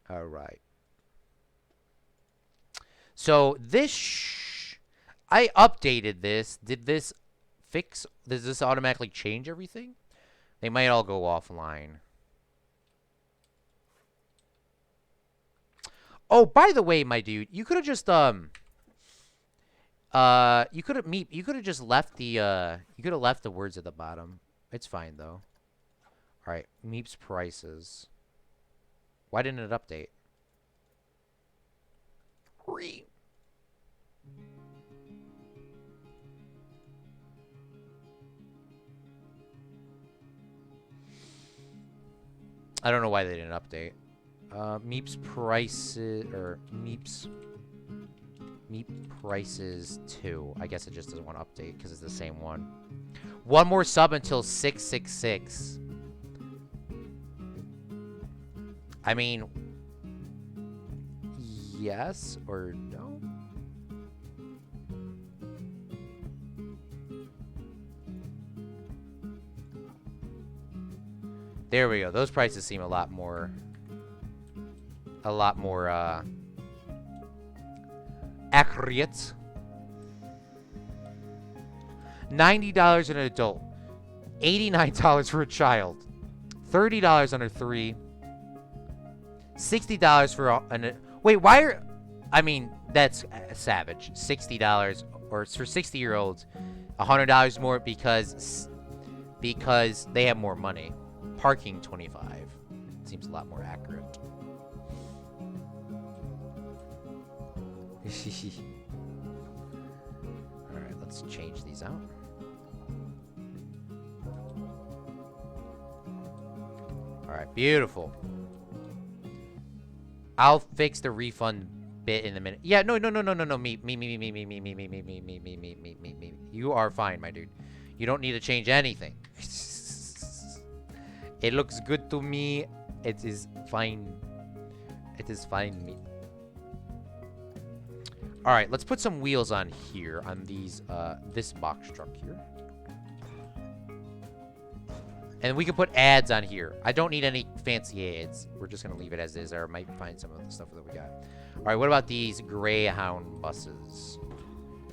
S1: All right. So this, I updated this. Did this fix? Does this automatically change everything? They might all go offline. Oh, by the way, my dude, you could have just you could have just left the you could have left the words at the bottom. It's fine though. All right, Meep's prices. Why didn't it update? I don't know why they didn't update. Meep's prices, or Meep prices 2. I guess it just doesn't want to update because it's the same one. One more sub until 666. I mean, yes or no? There we go. Those prices seem a lot more accurate. $90 an adult, $89 for a child, $30 under 3, $60 for an. Wait, why are? I mean, that's savage. $60, or for 60-year-olds, $100 more because they have more money. Parking 25 seems a lot more accurate. All right, let's change these out. All right, beautiful. I'll fix the refund bit in a minute. Yeah, no. Me. You are fine, my dude. You don't need to change anything. It looks good to me. It is fine. It is fine, me. All right, let's put some wheels on here, on these, this box truck here. And we can put ads on here. I don't need any fancy ads. We're just going to leave it as is, or I might find some of the stuff that we got. All right, what about these Greyhound buses?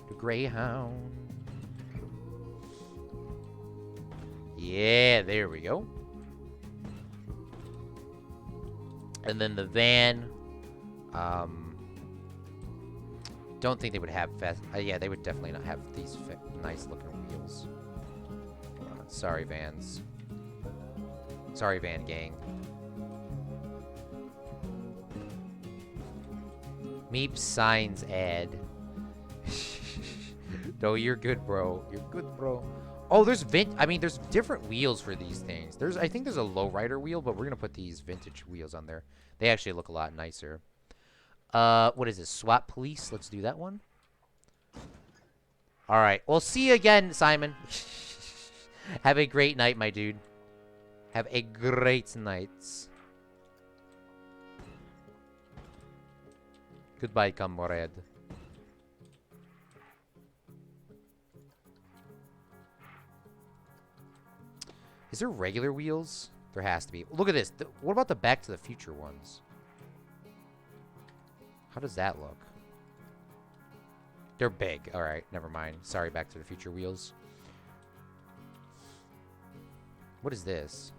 S1: The Greyhound. Yeah, there we go. And then the van. Don't think they would have fast. Yeah, they would definitely not have these nice looking wheels. Sorry, vans. Sorry, van gang. Meep signs ad. No, you're good, bro. You're good, bro. Oh, there's I mean, there's different wheels for these things. I think there's a lowrider wheel, but we're gonna put these vintage wheels on there. They actually look a lot nicer. What is this? SWAT police. Let's do that one. All right. We'll see you again, Simon. Have a great night, my dude. Have a great night. Goodbye, comrade. Is there regular wheels? There has to be. Look at this. What about the Back to the Future ones? How does that look? They're big. All right, never mind. Sorry, Back to the Future wheels. What is this?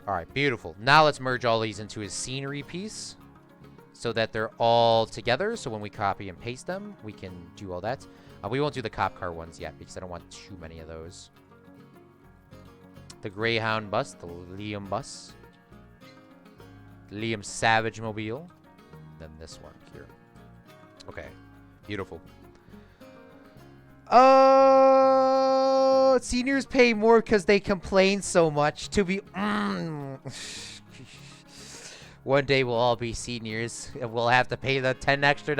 S1: All right, beautiful. Now let's merge all these into a scenery piece so that they're all together. So when we copy and paste them, we can do all that. We won't do the cop car ones yet because I don't want too many of those. The Greyhound bus, the Liam bus, Liam Savage mobile, then this one here. Okay, beautiful. Seniors pay more because they complain so much. To be, one day we'll all be seniors and we'll have to pay the $10 extra.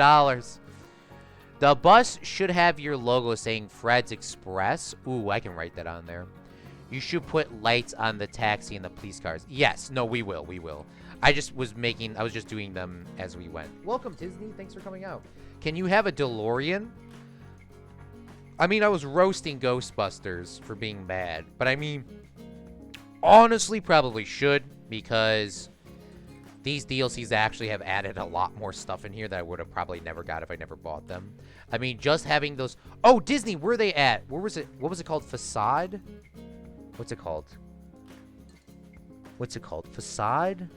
S1: The bus should have your logo saying Fred's Express. Ooh, I can write that on there. You should put lights on the taxi and the police cars. Yes, no, we will, we will. I was just doing them as we went. Welcome, Disney. Thanks for coming out. Can you have a DeLorean? I mean, I was roasting Ghostbusters for being bad, but I mean, honestly, probably should, because these DLCs actually have added a lot more stuff in here that I would have probably never got if I never bought them. I mean, just having those... Oh, Disney, where are they at? Where was it? What was it called? Facade? What's it called? What's it called? Facade?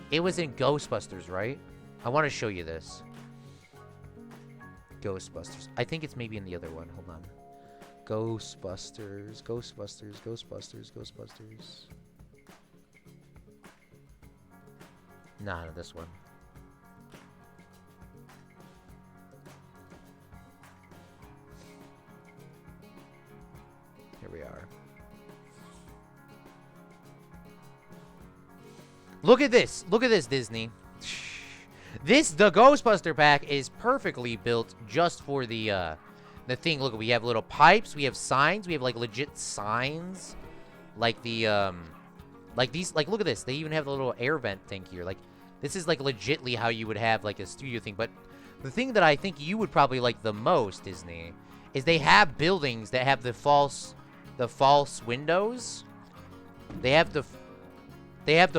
S1: It was in Ghostbusters, right? I want to show you this. Ghostbusters. I think it's maybe in the other one. Hold on. Ghostbusters. Ghostbusters. Ghostbusters. Ghostbusters. Nah, not this one. Here we are. Look at this. Look at this, Disney. The Ghostbuster pack is perfectly built just for the thing. Look, we have little pipes, we have signs, we have like legit signs, like the like these. Like, look at this. They even have the little air vent thing here. Like, this is like legitly how you would have like a studio thing. But the thing that I think you would probably like the most, Disney, is they have buildings that have the false windows. They have the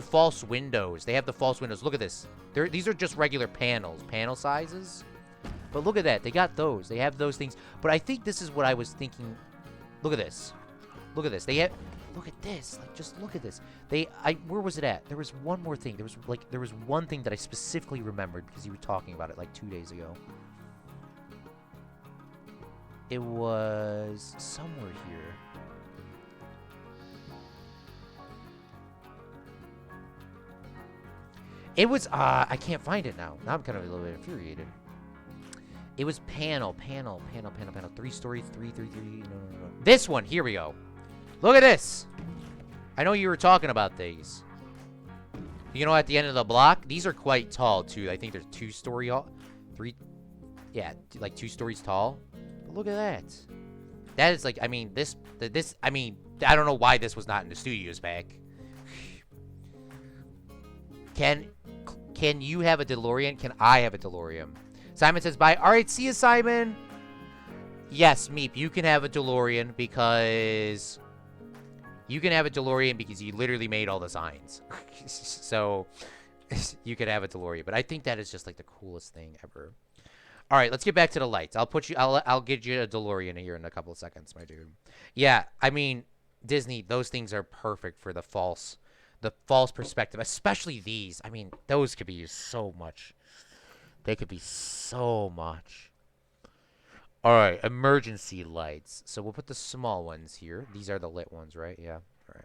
S1: false windows. They have the false windows. Look at this. These are just regular panels, panel sizes. But look at that. They got those. They have those things. But I think this is what I was thinking. Look at this. Look at this. Look at this. Like, just look at this. Where was it at? There was one more thing. There was one thing that I specifically remembered because you were talking about it like 2 days ago. It was somewhere here. It was, I can't find it now. Now I'm kind of a little bit infuriated. It was panel. 3-story, 333. No. This one, here we go. Look at this. I know you were talking about these. You know, at the end of the block, these are quite tall, too. I think they're 2-story, like 2 stories tall. But look at that. That is like, I mean, I mean, I don't know why this was not in the studios pack. Can you have a DeLorean? Can I have a DeLorean? Simon says bye. All right, see you, Simon. Yes, Meep, you can have a DeLorean because... You can have a DeLorean because you literally made all the signs. So, you could have a DeLorean. But I think that is just like the coolest thing ever. All right, let's get back to the lights. I'll get you a DeLorean here in a couple of seconds, my dude. Yeah, I mean, Disney, those things are perfect for the false perspective, especially these. I mean, those could be used so much. They could be so much. All right, emergency lights. So we'll put the small ones here. These are the lit ones, right? Yeah. All right.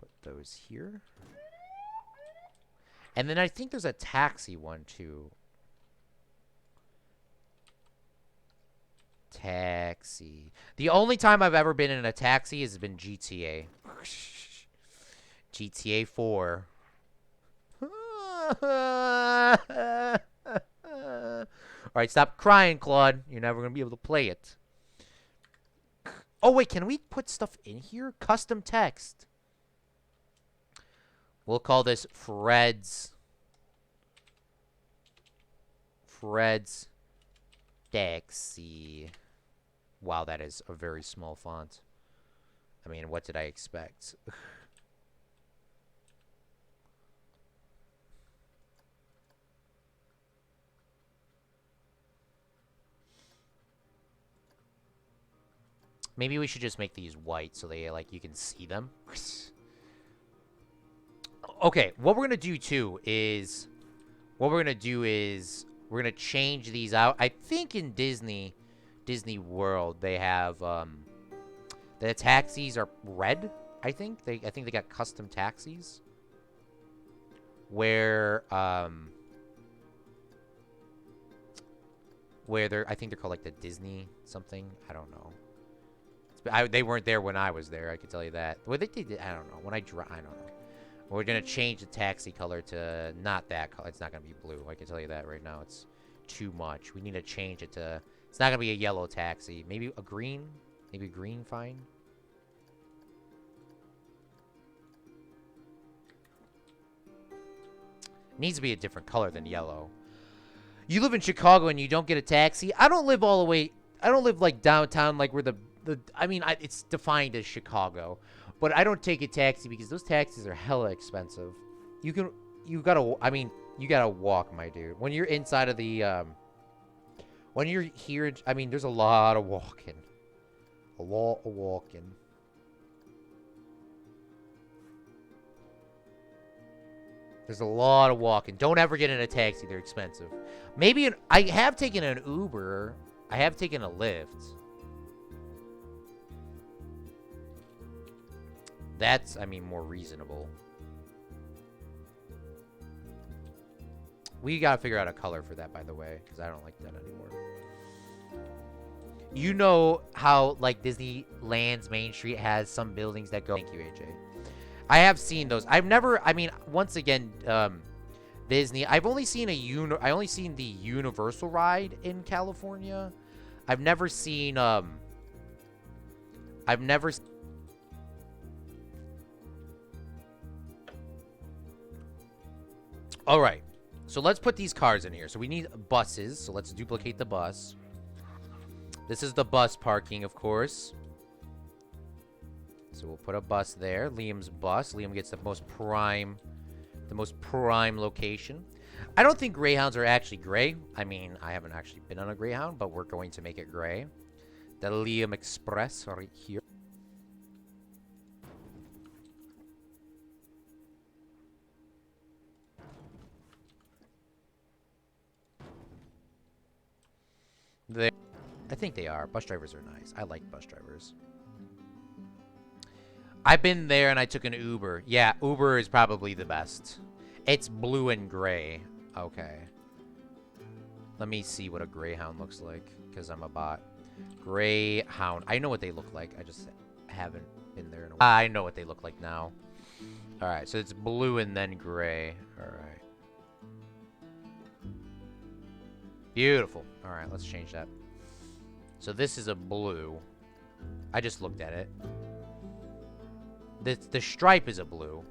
S1: Put those here. And then I think there's a taxi one too. Taxi. The only time I've ever been in a taxi has been GTA. GTA 4. Alright, stop crying, Claude. You're never going to be able to play it. Oh, wait, can we put stuff in here? Custom text. We'll call this Fred's Taxi. Wow, that is a very small font. I mean, what did I expect? Maybe we should just make these white so they, like, you can see them. Okay, what we're going to do, too, is... What we're going to do is... We're going to change these out. I think in Disney World, they have, the taxis are red, I think. I think they got custom taxis. Where they're... I think they're called, like, the Disney something. I don't know. They weren't there when I was there, I can tell you that. Well, they did, I don't know. When I don't know. We're going to change the taxi color to not that color. It's not going to be blue. I can tell you that right now. It's too much. We need to change it to... It's not going to be a yellow taxi. Maybe a green? Maybe green, fine. It needs to be a different color than yellow. You live in Chicago and you don't get a taxi? I don't live all the way... I don't live, like, downtown, like, where I mean, it's defined as Chicago. But I don't take a taxi because those taxis are hella expensive. You gotta walk, my dude. When you're inside of the, when you're here, I mean, there's a lot of walking. A lot of walking. There's a lot of walking. Don't ever get in a taxi. They're expensive. Maybe I have taken an Uber. I have taken a Lyft. That's, I mean, more reasonable. We gotta figure out a color for that, by the way, because I don't like that anymore. You know how, like, Disneyland's Main Street has some buildings that go... Thank you, AJ. I have seen those. I've never... I mean, once again, Disney... I've only seen I only seen the Universal ride in California. I've never seen, All right. So let's put these cars in here. So we need buses. So let's duplicate the bus. This is the bus parking, of course. So we'll put a bus there. Liam's bus. Liam gets the most prime location. I don't think Greyhounds are actually gray. I mean, I haven't actually been on a Greyhound, but we're going to make it gray. The Liam Express right here. I think they are. Bus drivers are nice. I like bus drivers. I've been there and I took an Uber. Yeah, Uber is probably the best. It's blue and gray. Okay. Let me see what a Greyhound looks like, because I'm a bot. Greyhound. I know what they look like. I just haven't been there in a while. I know what they look like now. Alright, so it's blue and then gray. Alright. Beautiful. Alright, let's change that. So this is a blue. I just looked at it. The stripe is a blue.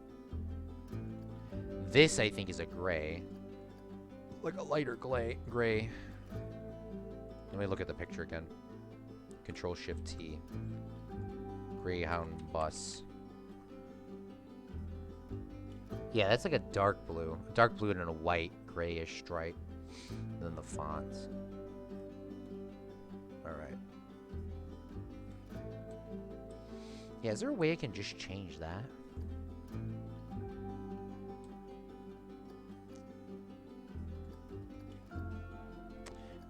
S1: This, I think, is a gray. Like a lighter gray. Let me look at the picture again. Control-Shift-T. Greyhound bus. Yeah, that's like a dark blue. A dark blue and a white, grayish stripe. And then the font. Alright. Yeah, is there a way I can just change that?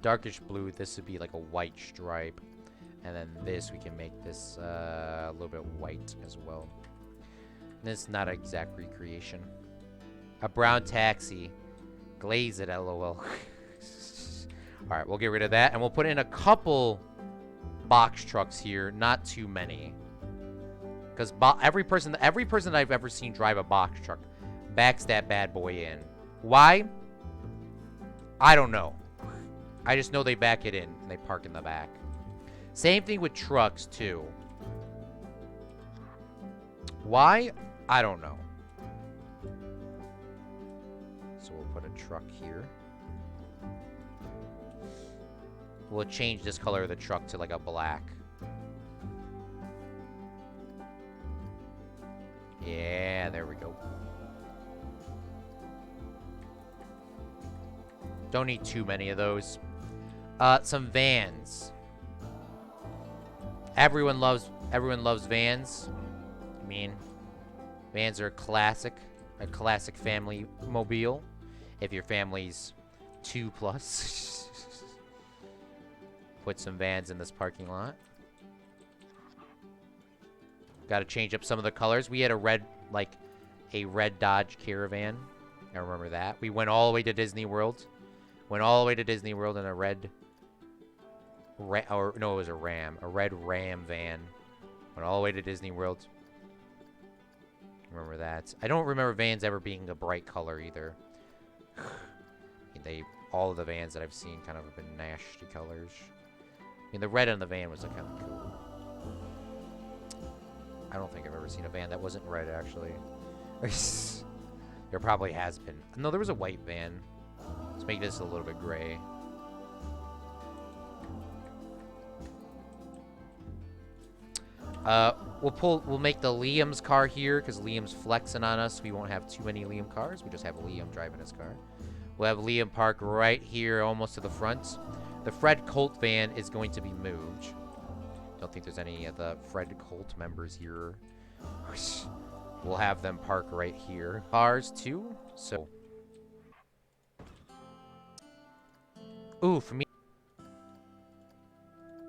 S1: darkish blue. This would be like a white stripe. And then this, we can make this a little bit white as well. And it's not an exact recreation. A brown taxi. Glaze it, lol. Alright, we'll get rid of that. And we'll put in a couple box trucks here. Not too many. Because every person that I've ever seen drive a box truck backs that bad boy in. Why? I don't know. I just know they back it in and they park in the back. Same thing with trucks, too. Why? I don't know. So we'll put a truck here. We'll change this color of the truck to like a black. Yeah, there we go. Don't need too many of those. Some vans. Everyone loves vans. I mean, vans are a classic family mobile. If your family's 2+. Put some vans in this parking lot. Got to change up some of the colors. We had a red Dodge Caravan. I remember that. We went all the way to Disney World. Went all the way to Disney World in a red... no, it was a Ram. A red Ram van. Went all the way to Disney World. Remember that. I don't remember vans ever being a bright color either. All of the vans that I've seen kind of have been nasty colors. I mean, the red on the van was like kind of cool. I don't think I've ever seen a van that wasn't red, actually. There probably has been. No, there was a white van. Let's make this a little bit gray. We'll make the Liam's car here, because Liam's flexing on us. We won't have too many Liam cars. We just have Liam driving his car. We'll have Liam parked right here, almost to the front. The Fred Colt van is going to be moved. Don't think there's any of the Fred Colt members here. We'll have them park right here. Cars, too. So. Ooh, for me.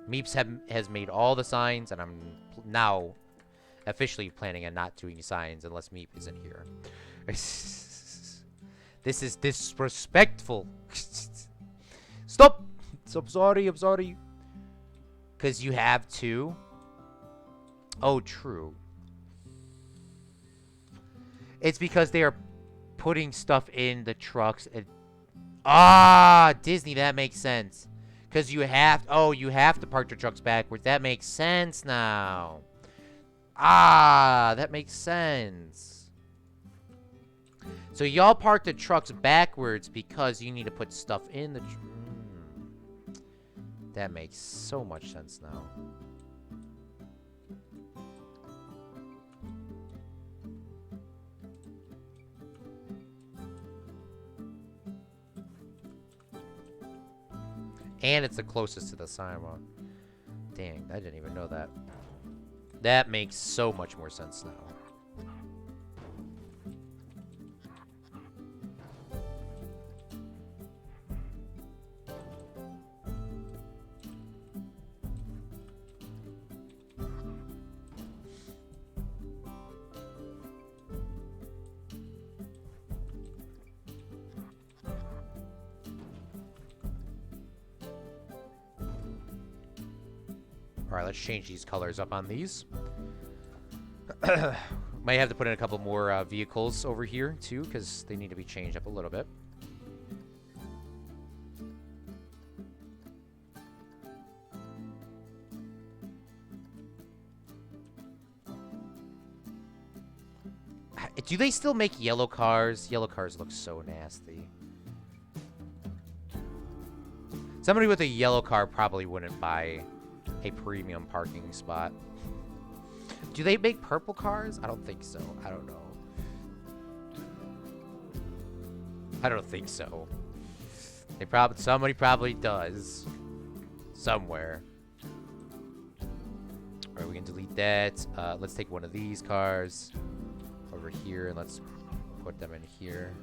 S1: Meeps has made all the signs, and I'm now officially planning on not doing signs unless Meep isn't here. This is disrespectful. Stop! I'm sorry, I'm sorry. Because you have to. Oh, true. It's because they are putting stuff in the trucks. Disney, that makes sense. Because you have to park your trucks backwards. That makes sense now. That makes sense. So y'all park the trucks backwards because you need to put stuff in the... That makes so much sense now. And it's the closest to the sidewalk. Dang, I didn't even know that. That makes so much more sense now. Alright, let's change these colors up on these. Might have to put in a couple more vehicles over here, too, because they need to be changed up a little bit. Do they still make yellow cars? Yellow cars look so nasty. Somebody with a yellow car probably wouldn't buy a premium parking spot. Do they make purple cars? I don't think so. I don't know. I don't think so. Somebody probably does. Somewhere. Alright, we can delete that. Let's take one of these cars over here and let's put them in here.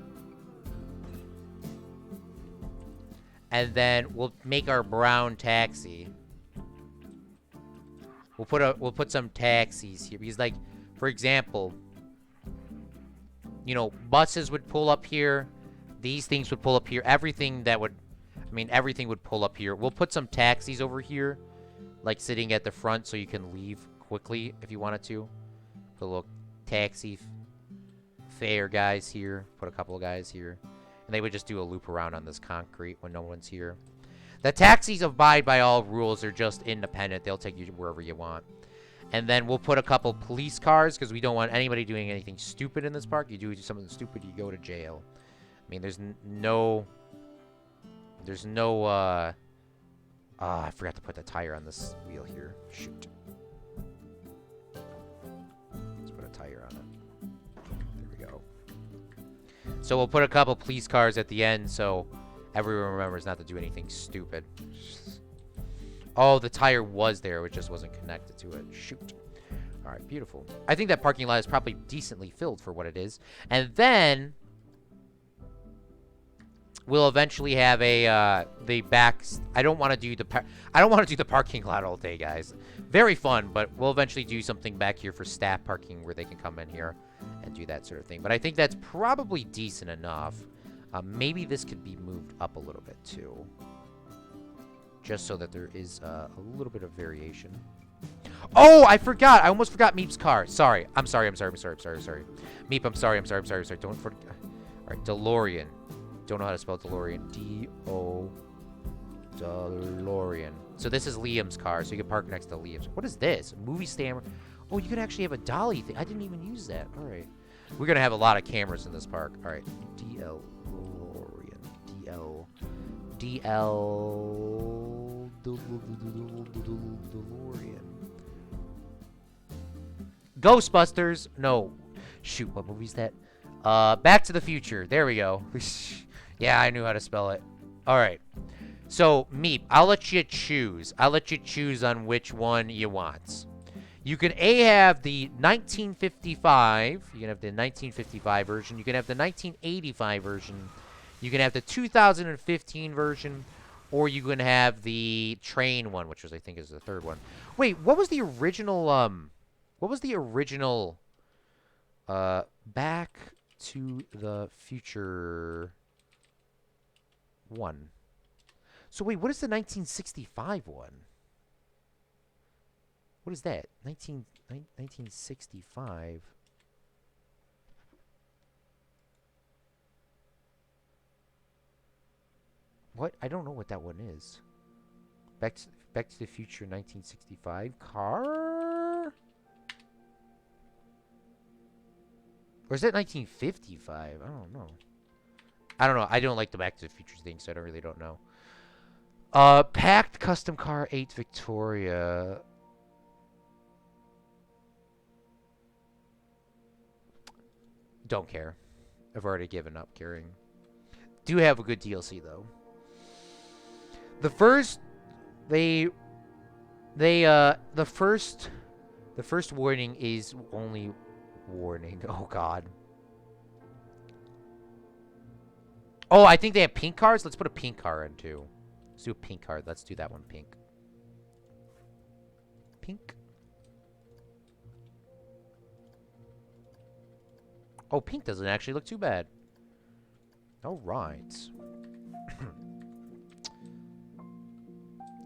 S1: And then we'll make our brown taxi. We'll put some taxis here because, like, for example, you know, buses would pull up here. These things would pull up here. Everything that would, I mean, everything would pull up here. We'll put some taxis over here, like sitting at the front, so you can leave quickly if you wanted to. Put a little taxi fare guys here. Put a couple of guys here, and they would just do a loop around on this concrete when no one's here. The taxis abide by all rules. They're just independent. They'll take you wherever you want. And then we'll put a couple police cars because we don't want anybody doing anything stupid in this park. You do something stupid, you go to jail. I mean, there's no... I forgot to put the tire on this wheel here. Shoot. Let's put a tire on it. There we go. So we'll put a couple police cars at the end so everyone remembers not to do anything stupid. Oh, the tire was there. It just wasn't connected to it. Shoot. All right, beautiful. I think that parking lot is probably decently filled for what it is. And then we'll eventually have the back. I don't want to do the parking lot all day, guys. Very fun, but we'll eventually do something back here for staff parking where they can come in here and do that sort of thing. But I think that's probably decent enough. Maybe this could be moved up a little bit too, just so that there is a little bit of variation. Oh, I forgot. I almost forgot Meep's car. Sorry. I'm sorry. Meep, I'm sorry. Don't forget. All right, DeLorean. Don't know how to spell DeLorean. D-O... DeLorean. So this is Liam's car, so you can park next to Liam's. What is this? Movie stand. Oh, you can actually have a dolly thing. I didn't even use that. All right. We're going to have a lot of cameras in this park. All right. DL... DeLorean. Ghostbusters. No. Shoot, what movie's that? Back to the Future. There we go. Yeah, I knew how to spell it. All right. So, Meep, I'll let you choose. I'll let you choose on which one you want. You can have the 1955. You can have the 1955 version. You can have the 1985 version. You can have the 2015 version, or you can have the train one, which was, I think, is the third one. Wait, what was the original, Back to the Future one? So, wait, what is the 1965 one? What is that? 1965. What? I don't know what that one is. Back to the Future 1965 car? Or is that 1955? I don't know. I don't like the Back to the Future thing, so I really don't know. Packed custom car 8 Victoria. Don't care. I've already given up caring. Do have a good DLC though. The first warning is only warning. Oh god. Oh, I think they have pink cars. Let's put a pink car in too. Let's do a pink car. Let's do that one pink. Pink. Oh, pink doesn't actually look too bad. All right.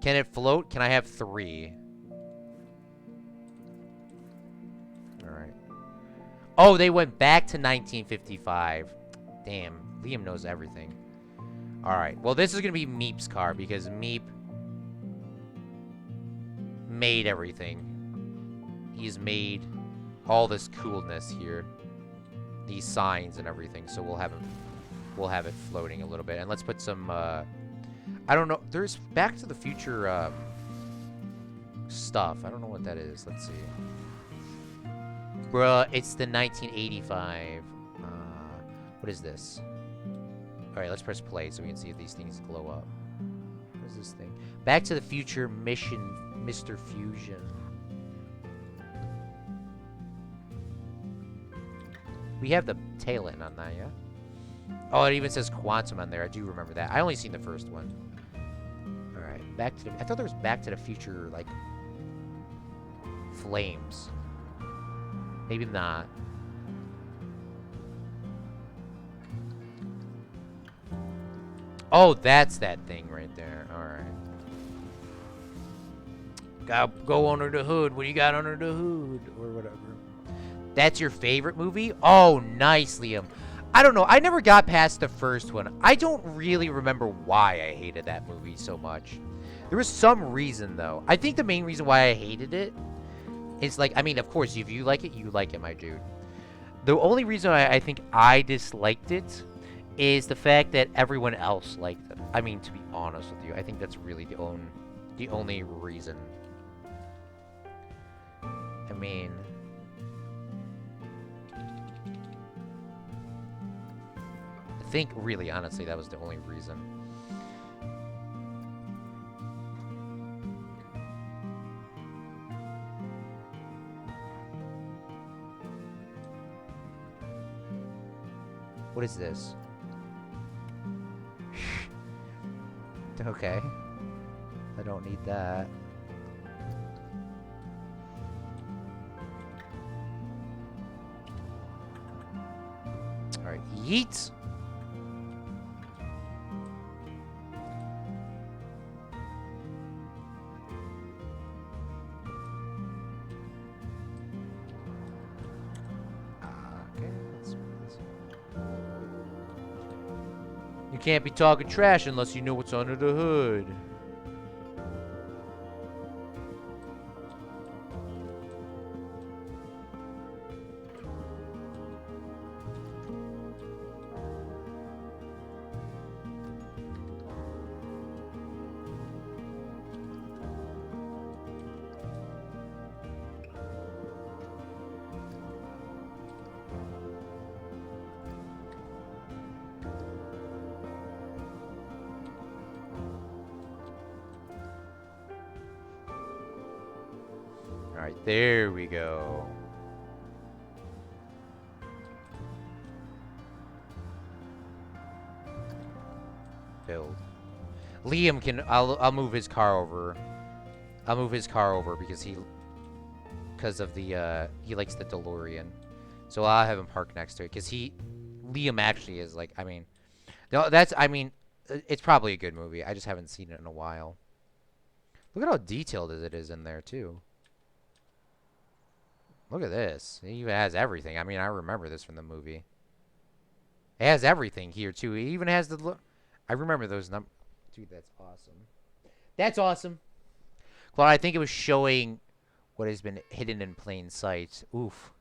S1: Can it float? Can I have 3? All right. Oh, they went back to 1955. Damn, Liam knows everything. All right. Well, this is going to be Meep's car because Meep made everything. He's made all this coolness here. These signs and everything. So we'll have it floating a little bit. And let's put some I don't know. There's Back to the Future stuff. I don't know what that is. Let's see. Bruh, it's the 1985. What is this? Alright, let's press play so we can see if these things glow up. What is this thing? Back to the Future Mission Mr. Fusion. We have the tail end on that, yeah? Oh, it even says Quantum on there. I do remember that. I only seen the first one. right, Back to the. I thought there was Back to the Future like flames. Maybe not. Oh, that's that thing right there. All right. Go under the hood. What do you got under the hood? Or whatever. That's your favorite movie? Oh, nice, Liam. I don't know. I never got past the first one. I don't really remember why I hated that movie so much. There was some reason, though. I think the main reason why I hated it is, like, I mean, of course, if you like it, my dude. The only reason I think I disliked it is the fact that everyone else liked it. I mean, to be honest with you, I think that's really the only reason. I mean, I think really, honestly, that was the only reason. What is this? Okay. I don't need that. Alright, yeet! Okay, let's see this. You can't be talking trash unless you know what's under the hood. Alright, there we go. Build. Liam can. I'll move his car over. I'll move his car over because of the he likes the DeLorean, so I'll have him park next to it because Liam actually is like, I mean, no, I mean, it's probably a good movie. I just haven't seen it in a while. Look at how detailed it is in there too. Look at this. It even has everything. I mean, I remember this from the movie. It has everything here too. It even has the look. I remember those numbers. Dude, that's awesome. That's awesome. Claude, I think it was showing what has been hidden in plain sight. Oof.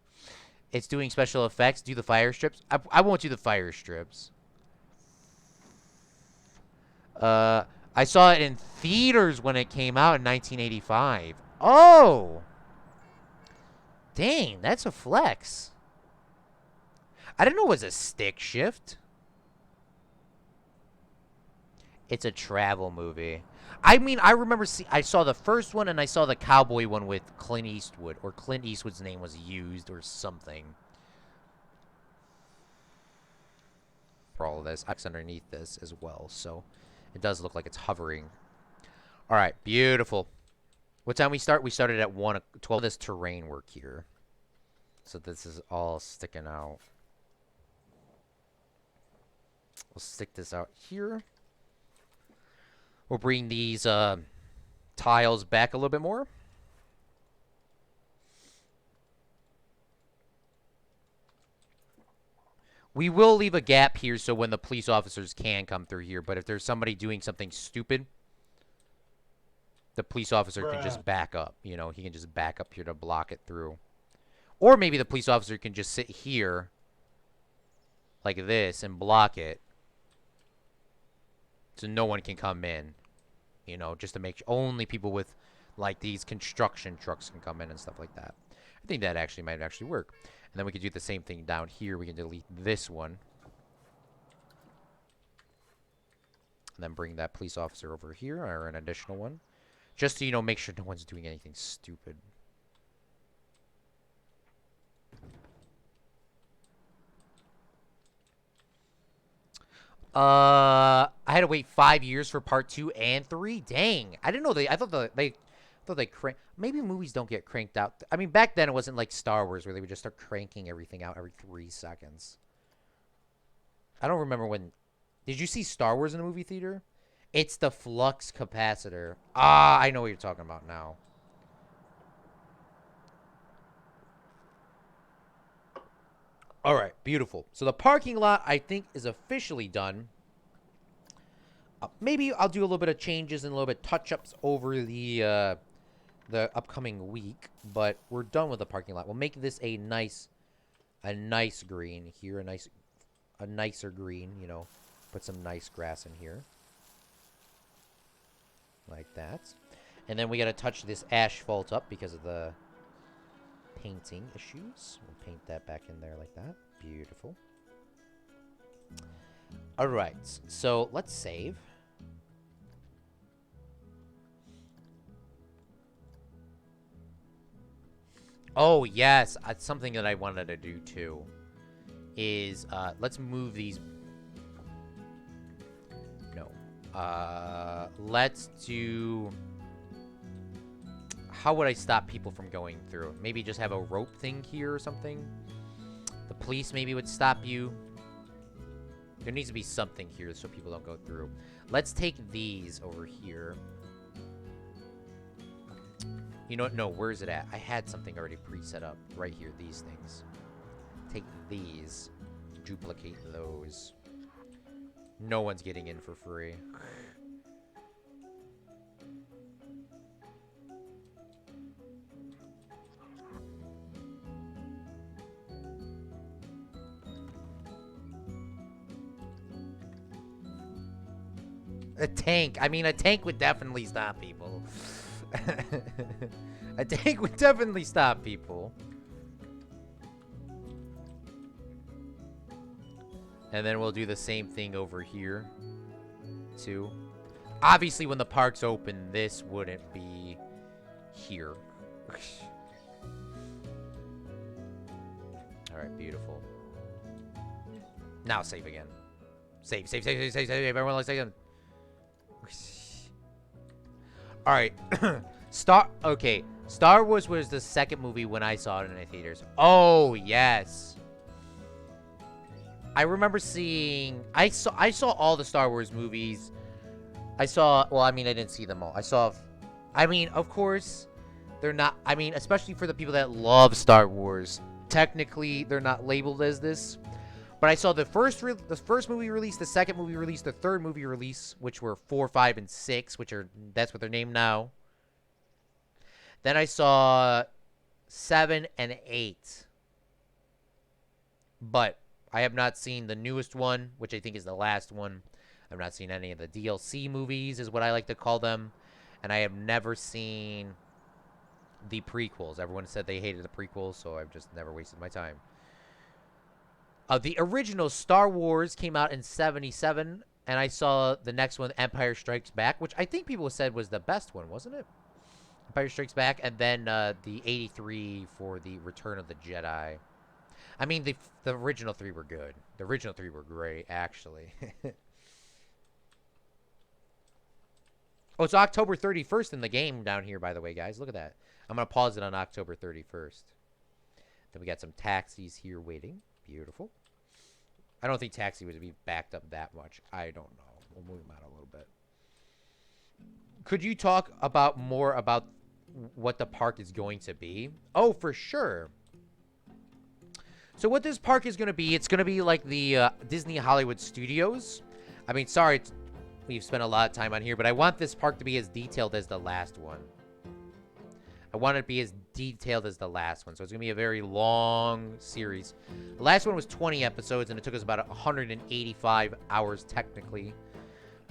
S1: It's doing special effects. Do the fire strips. I won't do the fire strips. I saw it in theaters when it came out in 1985. Oh! Dang, that's a flex. I didn't know it was a stick shift. It's a travel movie. I mean, I remember I saw the first one and I saw the cowboy one with Clint Eastwood, or Clint Eastwood's name was used or something. For all of this, X underneath this as well, so it does look like it's hovering. All right, beautiful. What time we start? We started at 1:12. This terrain work here, so this is all sticking out. We'll stick this out here. We'll bring these tiles back a little bit more. We will leave a gap here so when the police officers can come through here, but if there's somebody doing something stupid, the police officer can just back up. You know, he can just back up here to block it through. Or maybe the police officer can just sit here like this and block it so no one can come in. You know, just to make sure only people with, like, these construction trucks can come in and stuff like that. I think that actually might actually work. And then we could do the same thing down here. We can delete this one. And then bring that police officer over here, or an additional one. Just to, you know, make sure no one's doing anything stupid. I I had to wait 5 years for part 2 and 3. Dang, I didn't know they. I thought they crank. Maybe movies don't get cranked out. I mean, back then it wasn't like Star Wars where they would just start cranking everything out every 3 seconds. I don't remember when. Did you see Star Wars in the movie theater? It's the flux capacitor. Ah, I know what you're talking about now. All right, beautiful. So the parking lot, I think, is officially done. Maybe I'll do a little bit of changes and a little bit touch-ups over the upcoming week, but we're done with the parking lot. We'll make this a nice green here, a nicer green. You know, put some nice grass in here, like that. And then we got to touch this asphalt up because of the painting issues. We'll paint that back in there like that. Beautiful. All right, so let's save. Oh, yes. Something that I wanted to do, too, is let's move these. No. Let's do. How would I stop people from going through? Maybe just have a rope thing here or something? The police maybe would stop you. There needs to be something here so people don't go through. Let's take these over here. You know what? No, where is it at? I had something already pre-set up. Right here, these things. Take these. Duplicate those. No one's getting in for free. A tank. I mean, a tank would definitely stop people. A tank would definitely stop people. And then we'll do the same thing over here, too. Obviously, when the park's open, this wouldn't be here. Alright, beautiful. Now save again. Save, save, save, save, save, save. Everyone likes again. Alright. Okay. Star Wars was the second movie when I saw it in the theaters. Oh, yes. I remember seeing... I saw all the Star Wars movies. Well, I mean, I didn't see them all. I mean, of course, they're not... I mean, especially for the people that love Star Wars. Technically, they're not labeled as this. But I saw the first movie release, the second movie release, the third movie release, which were 4, 5, and 6, that's what they're named now. Then I saw 7 and 8. But I have not seen the newest one, which I think is the last one. I've not seen any of the DLC movies, is what I like to call them. And I have never seen the prequels. Everyone said they hated the prequels, so I've just never wasted my time. The original Star Wars came out in 77, and I saw the next one, Empire Strikes Back, which I think people said was the best one, wasn't it? Empire Strikes Back, and then the 83 for the Return of the Jedi. I mean, the original 3 were good. The original 3 were great, actually. Oh, it's October 31st in the game down here, by the way, guys. Look at that. I'm going to pause it on October 31st. Then we got some taxis here waiting. Beautiful. I don't think taxi would be backed up that much. I don't know. We'll move them out a little bit. Could you talk more about what the park is going to be? Oh, for sure. So what this park is going to be, it's going to be like the Disney Hollywood Studios. I mean, sorry, we've spent a lot of time on here, but I want this park to be as detailed as the last one. I want it to be as detailed as the last one. So it's going to be a very long series. The last one was 20 episodes, and it took us about 185 hours technically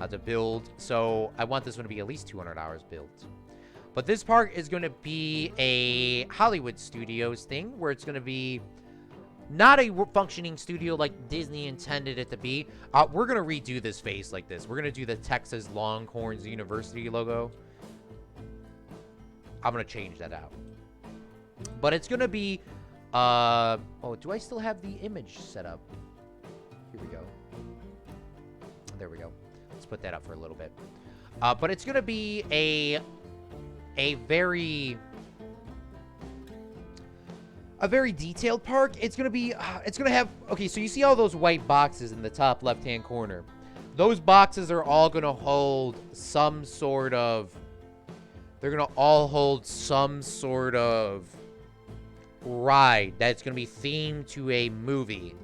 S1: to build. So I want this one to be at least 200 hours built. But this park is going to be a Hollywood Studios thing, where it's going to be not a functioning studio like Disney intended it to be. We're going to redo this face like this. We're going to do the Texas Longhorns University logo. I'm going to change that out. But it's going to be... oh, do I still have the image set up? Here we go. There we go. Let's put that up for a little bit. But it's gonna be a very detailed park. It's gonna be it's gonna have, okay, so you see all those white boxes in the top left hand corner. Those boxes are all gonna hold some sort of, they're gonna all hold some sort of ride that's gonna be themed to a movie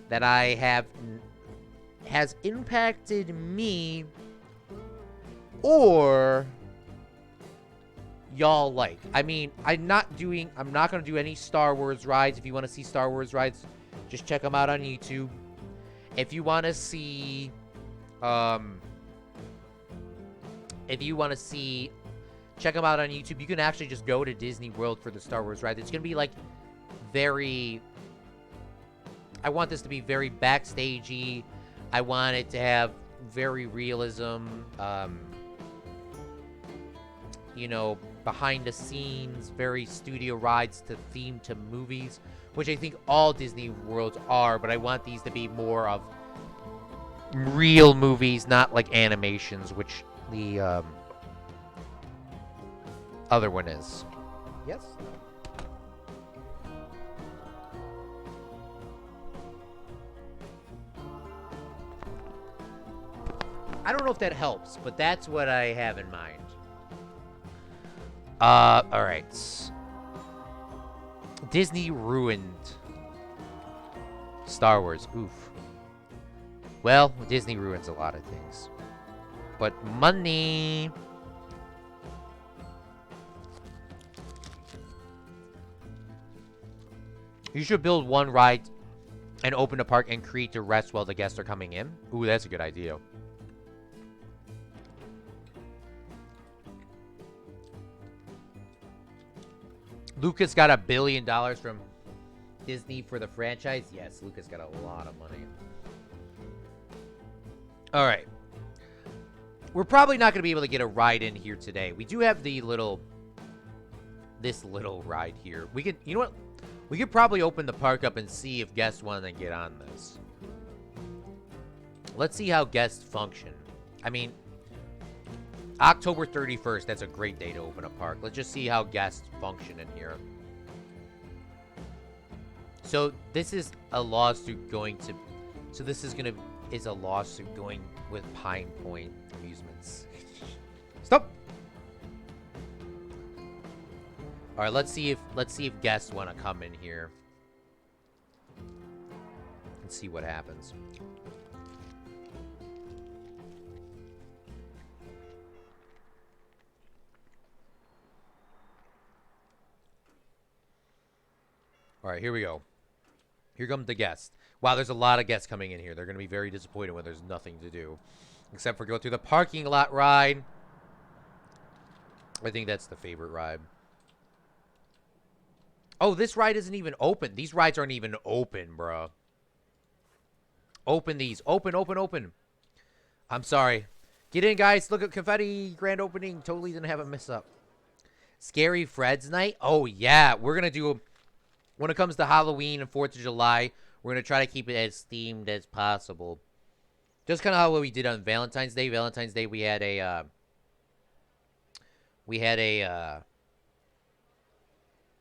S1: that I have has impacted me or y'all like. I mean, I'm not gonna do any Star Wars rides. If you want to see Star Wars rides, just check them out on YouTube. If you want to see, check them out on YouTube. You can actually just go to Disney World for the Star Wars ride. It's gonna be like very, I want this to be very backstagey. I want it to have very realism, you know, behind the scenes, very studio rides to theme to movies, which I think all Disney Worlds are, but I want these to be more of real movies, not like animations, which the other one is. Yes? I don't know if that helps, but that's what I have in mind. Alright. Disney ruined Star Wars. Oof. Well, Disney ruins a lot of things. But money. You should build one ride and open the park and create the rest while the guests are coming in. Ooh, that's a good idea. Lucas got $1 billion from Disney for the franchise. Yes, Lucas got a lot of money. All right. We're probably not going to be able to get a ride in here today. We do have the this little ride here. We could, you know what? We could probably open the park up and see if guests want to get on this. Let's see how guests function. I mean, October 31st, that's a great day to open a park. Let's just see how guests function in here. So this is a lawsuit going to, is a lawsuit going with Pine Point Amusements. Stop. All right, let's see if guests want to come in here and see what happens. All right, here we go. Here comes the guests. Wow, there's a lot of guests coming in here. They're going to be very disappointed when there's nothing to do. Except for go through the parking lot ride. I think that's the favorite ride. Oh, this ride isn't even open. These rides aren't even open, bro. Open these. Open, open, open. I'm sorry. Get in, guys. Look at confetti. Grand opening. Totally didn't have a mess up. Scary Fred's night. Oh, yeah. We're going to do... When it comes to Halloween and 4th of July, we're going to try to keep it as themed as possible. Just kind of how we did on Valentine's Day. Valentine's Day, we had a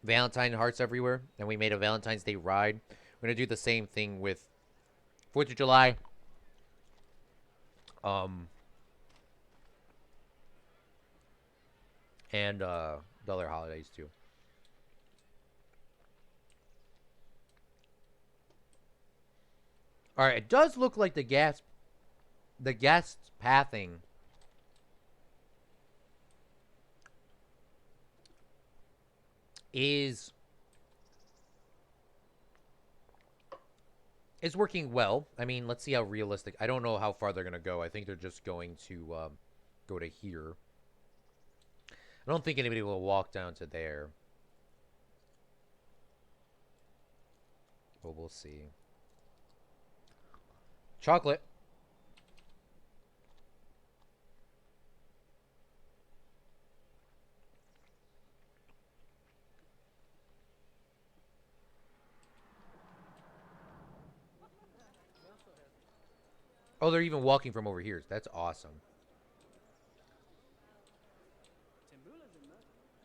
S1: Valentine hearts everywhere, and we made a Valentine's Day ride. We're going to do the same thing with 4th of July. And the other holidays, too. All right, it does look like the guest pathing is working well. I mean, let's see how realistic. I don't know how far they're going to go. I think they're just going to go to here. I don't think anybody will walk down to there. But we'll see. Chocolate. Oh, they're even walking from over here. That's awesome.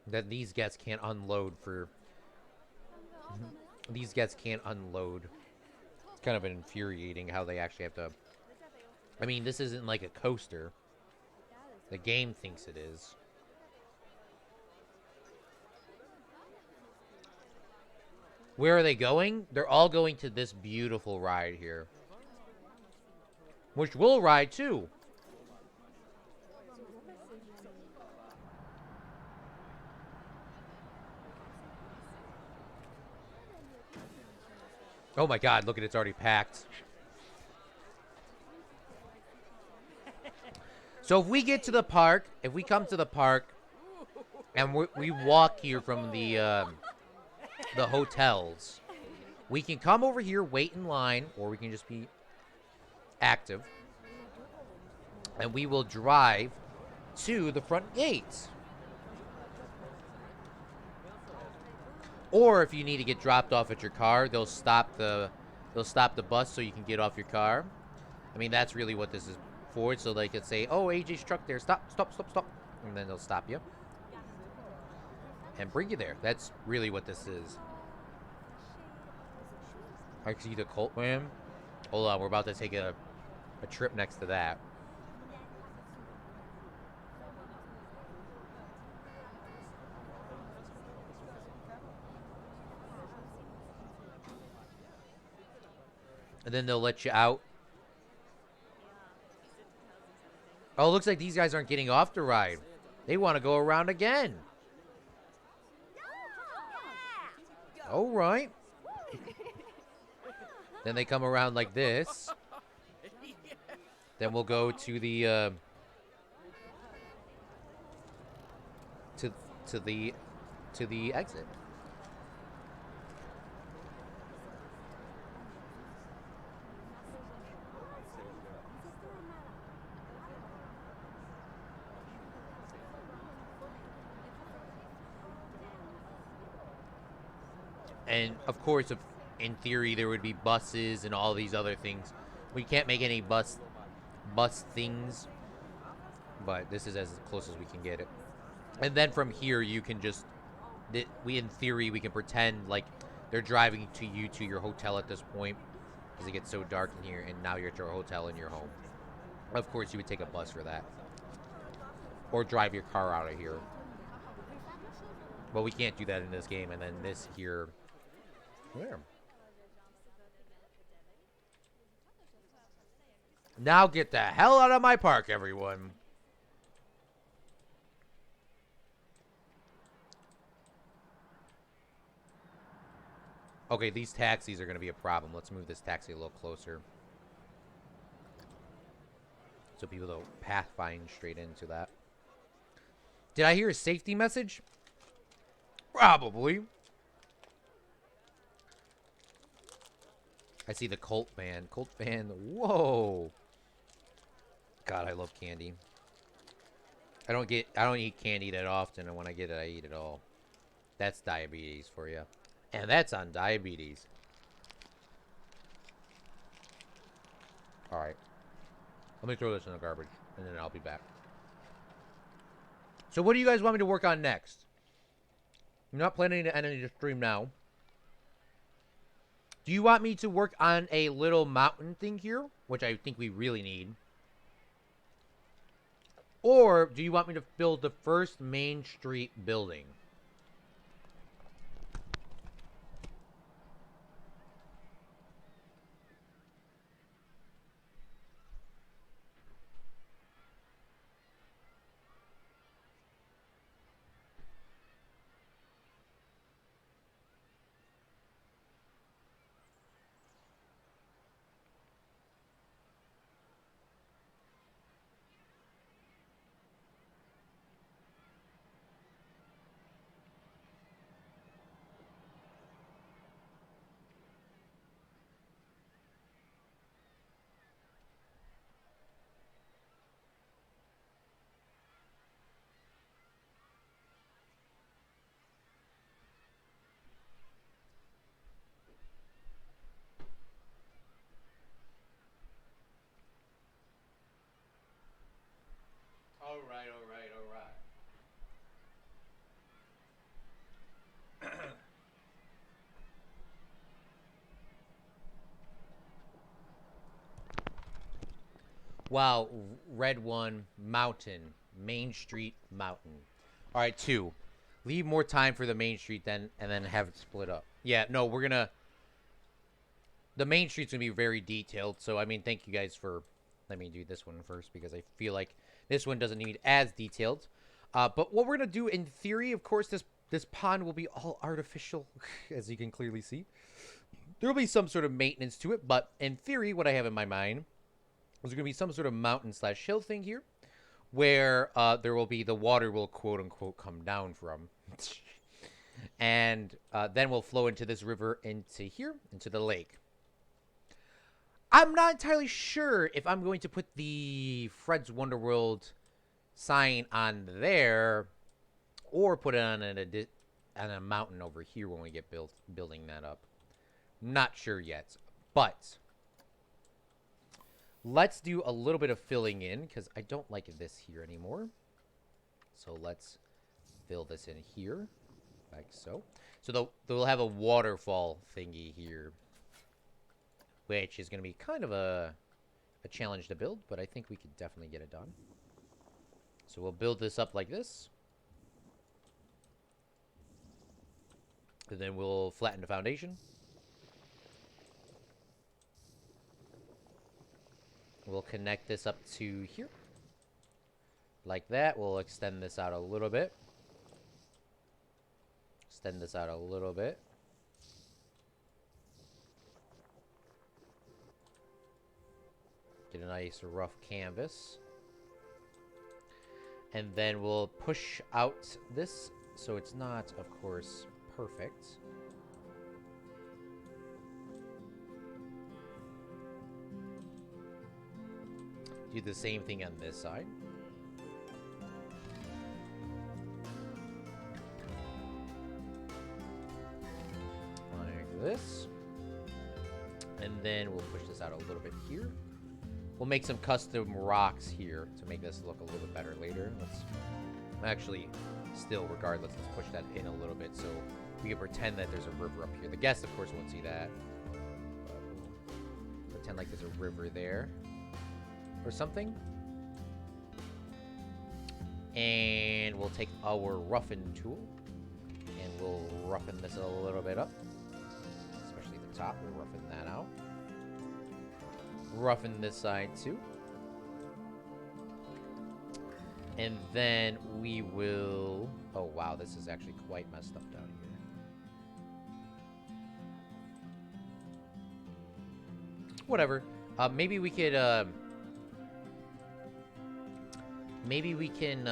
S1: That these guests can't unload for... These guests can't unload. It's kind of infuriating how they actually have to... I mean, this isn't like a coaster. The game thinks it is. Where are they going? They're all going to this beautiful ride here. Which we'll ride too. Oh my god, look at it, it's already packed. So if we get to the park, if we come to the park, and we walk here from the hotels, we can come over here, wait in line, or we can just be active, and we will drive to the front gates. Or if you need to get dropped off at your car, they'll stop the bus so you can get off your car. I mean, that's really what this is for. So they could say, "Oh, AJ's truck there. Stop, stop, stop, stop," and then they'll stop you and bring you there. That's really what this is. I see the Colt man. Hold on, we're about to take a trip next to that. And then they'll let you out. Oh, it looks like these guys aren't getting off the ride. They want to go around again. All right. Then they come around like this. Then we'll go to the to the exit. And of course, if in theory there would be buses and all these other things, we can't make any bus things, but this is as close as we can get it. And then from here, you can just in theory we can pretend like they're driving to your hotel at this point, because it gets so dark in here, and now you're at your hotel and you're home. Of course, you would take a bus for that, or drive your car out of here. But we can't do that in this game. And then this here. Where? Now get the hell out of my park, everyone. Okay, these taxis are going to be a problem. Let's move this taxi a little closer, so people don't pathfind straight into that. Did I hear a safety message? Probably. I see the Colt van. Colt van. Whoa. God, I love candy. I don't eat candy that often, and when I get it, I eat it all. That's diabetes for you. And that's on diabetes. All right. Let me throw this in the garbage, and then I'll be back. So what do you guys want me to work on next? I'm not planning to end any stream now. Do you want me to work on a little mountain thing here, which I think we really need? Or do you want me to build the first Main Street building? All right, all right, all right. Wow, red one, mountain, Main Street, mountain. All right, two. Leave more time for the Main Street then, and then have it split up. Yeah, no, we're gonna. The Main Street's gonna be very detailed. So I mean, thank you guys for. Let me do this one first because I feel like this one doesn't need as detailed. But what we're gonna do in theory, of course, this pond will be all artificial, as you can clearly see. There will be some sort of maintenance to it, but in theory, what I have in my mind is going to be some sort of mountain slash hill thing here, where there will be the water will quote unquote come down from, and then will flow into this river into here into the lake. I'm not entirely sure if I'm going to put the Fred's Wonderworld sign on there or put it on a mountain over here when we get building that up. Not sure yet, but let's do a little bit of filling in because I don't like this here anymore. So let's fill this in here, like so. So they'll have a waterfall thingy here, which is going to be kind of a challenge to build, but I think we could definitely get it done. So we'll build this up like this. And then we'll flatten the foundation. We'll connect this up to here. Like that. We'll extend this out a little bit. Extend this out a little bit. Get a nice rough canvas. And then we'll push out this so it's not, of course, perfect. Do the same thing on this side. Like this. And then we'll push this out a little bit here. We'll make some custom rocks here to make this look a little bit better later. Let's actually, still, regardless, let's push that in a little bit so we can pretend that there's a river up here. The guests, of course, won't see that. But we'll pretend like there's a river there. Or something. And we'll take our roughen tool and we'll roughen this a little bit up. Especially the top, we'll roughen that out. Roughen this side too. And then we will... Oh wow, this is actually quite messed up down here. Whatever. Maybe we could... Maybe we can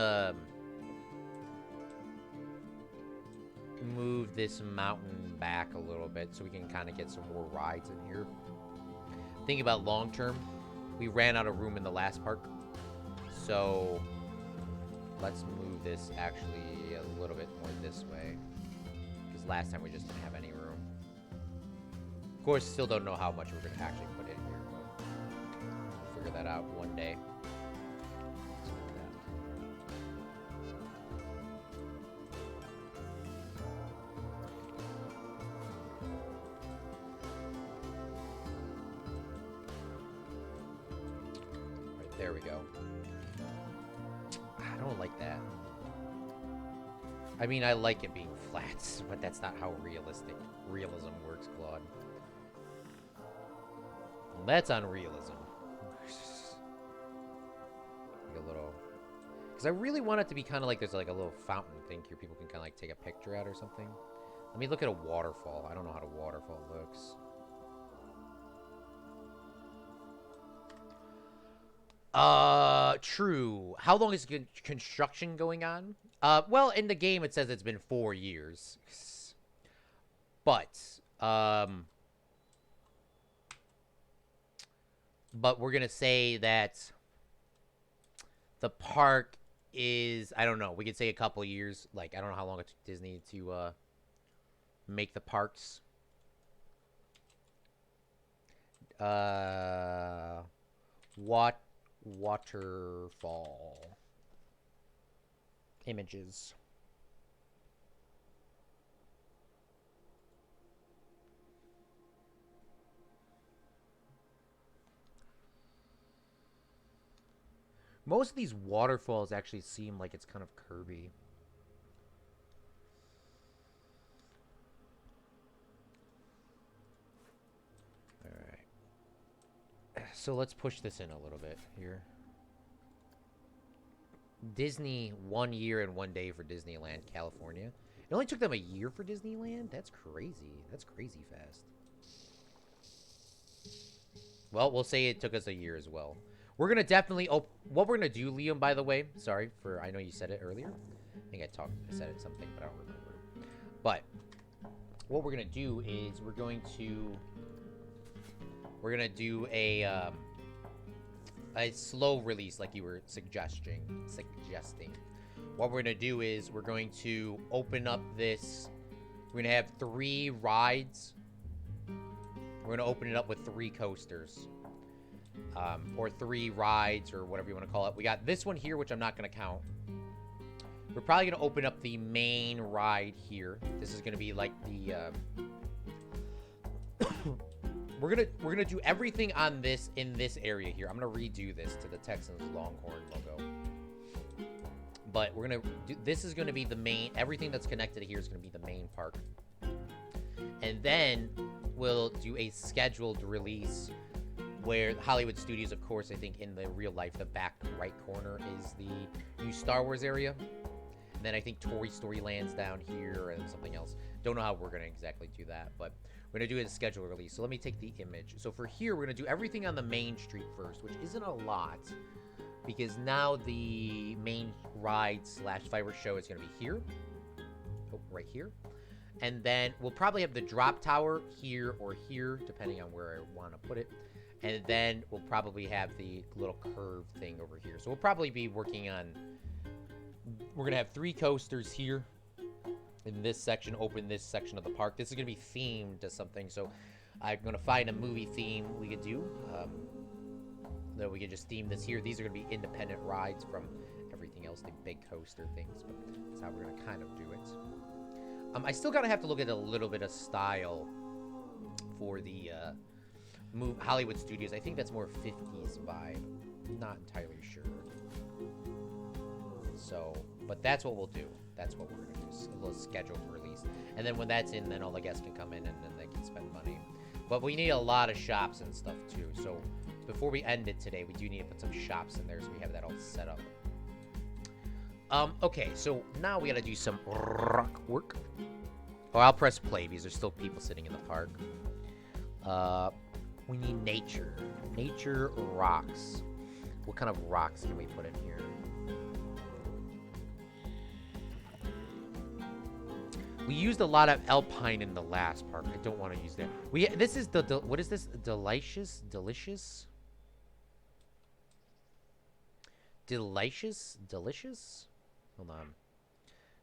S1: move this mountain back a little bit so we can kind of get some more rides in here. Thinking about long term, we ran out of room in the last park. So let's move this actually a little bit more this way. Because last time we just didn't have any room. Of course, still don't know how much we're going to actually put in here, but we'll figure that out one day. There we go. I don't like that. I mean, I like it being flat, but that's not how realism works, Claude. Well, that's unrealism. Like a little... Because I really want it to be kind of like there's like a little fountain thing here people can kind of like take a picture at or something. Let me look at a waterfall. I don't know how a waterfall looks. True. How long is construction going on? Well, in the game it says it's been 4 years. But we're gonna say that the park is, I don't know, we could say a couple of years. Like, I don't know how long it took Disney to make the parks. Waterfall. images. Most of these waterfalls actually seem like it's kind of curvy. Alright. So let's push this in a little bit here. Disney, 1 year and 1 day for Disneyland, California. It only took them a year for Disneyland? That's crazy. That's crazy fast. Well, we'll say it took us a year as well. We're going to definitely... what we're going to do, Liam, by the way... Sorry for... I know you said it earlier. I think I said it something, but I don't remember. But what we're going to do is we're going to do a slow release like you were suggesting. What we're going to do is we're going to open up this... We're going to have 3 rides. We're going to open it up with 3 coasters. Or 3 rides, or whatever you want to call it. We got this one here, which I'm not going to count. We're probably going to open up the main ride here. This is going to be like the... we're gonna do everything on this in this area here. I'm going to redo this to the Texans Longhorn logo. But we're going to do... This is going to be the main... Everything that's connected here is going to be the main park. And then we'll do a scheduled release where Hollywood Studios, of course, I think in the real life, the back right corner is the new Star Wars area. And then I think Toy Story Land's down here and something else. Don't know how we're going to exactly do that, but we're going to do it a scheduled release. So let me take the image. So for here, we're going to do everything on the main street first, which isn't a lot because now the main ride / fireworks show is going to be here. Oh, right here. And then we'll probably have the drop tower here or here, depending on where I want to put it. And then we'll probably have the little curve thing over here. So we'll probably be working on... We're going to have 3 coasters here in this section, open this section of the park. This is going to be themed to something. So I'm going to find a movie theme we could do. That we could just theme this here. These are going to be independent rides from everything else, the big coaster things. But that's how we're going to kind of do it. I still gotta have to look at a little bit of style for the Hollywood Studios. I think that's more 50s vibe. Not entirely sure. So, but that's what we'll do. That's what we're gonna do. A little scheduled release. And then when that's in, then all the guests can come in and then they can spend money. But we need a lot of shops and stuff too. So before we end it today, we do need to put some shops in there so we have that all set up. Okay, so now we gotta do some rock work. Oh, I'll press play because there's still people sitting in the park. We need nature. Nature rocks. What kind of rocks can we put in here? We used a lot of alpine in the last park. I don't want to use that. This is what is this? Delicious? Hold on.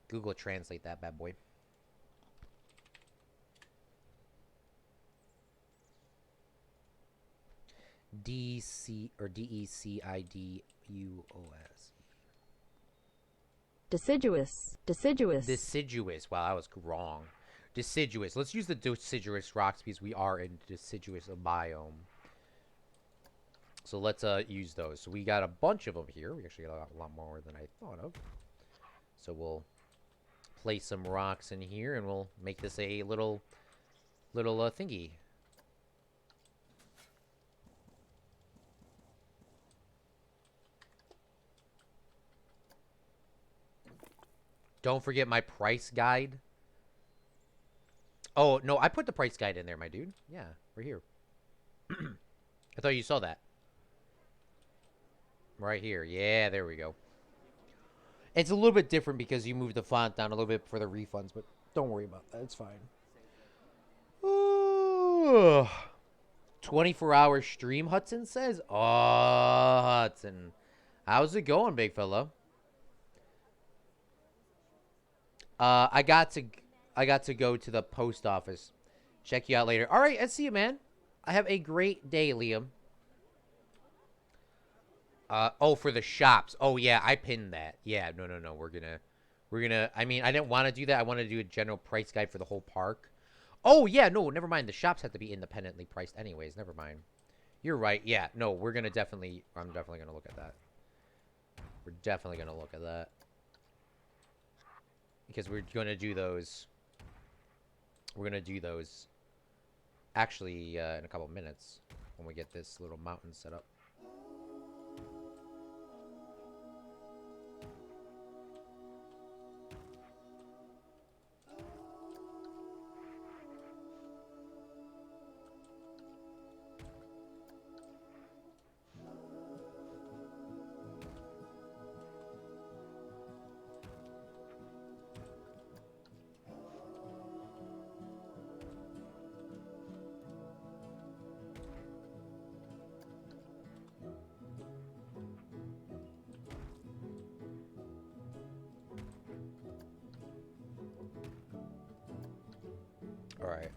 S1: Google translate that bad boy. DC or DECIDUOS.
S3: Deciduous.
S1: Deciduous. Wow, I was wrong. Deciduous. Let's use the deciduous rocks because we are in deciduous biome. So let's use those. So we got a bunch of them here. We actually got a lot more than I thought of. So we'll place some rocks in here and we'll make this a little thingy. Don't forget my price guide. Oh, no, I put the price guide in there, my dude. Yeah, right here. I thought you saw that. Right here. Yeah, there we go. It's a little bit different because you moved the font down a little bit for the refunds, but don't worry about that. It's fine. 24-hour stream, Hudson says. Oh, Hudson. How's it going, big fella? I got to go to the post office. Check you out later. All right, I see you, man. I have a great day, Liam. Oh, for the shops. Oh, yeah, I pinned that. Yeah, no. We're gonna We're gonna. I mean, I didn't want to do that. I wanted to do a general price guide for the whole park. Oh yeah, no, never mind. The shops have to be independently priced, anyways. Never mind. You're right. Yeah, no, we're gonna definitely. I'm definitely gonna look at that. We're definitely gonna look at that because we're gonna do those. We're gonna do those. Actually, in a couple minutes when we get this little mountain set up. All right.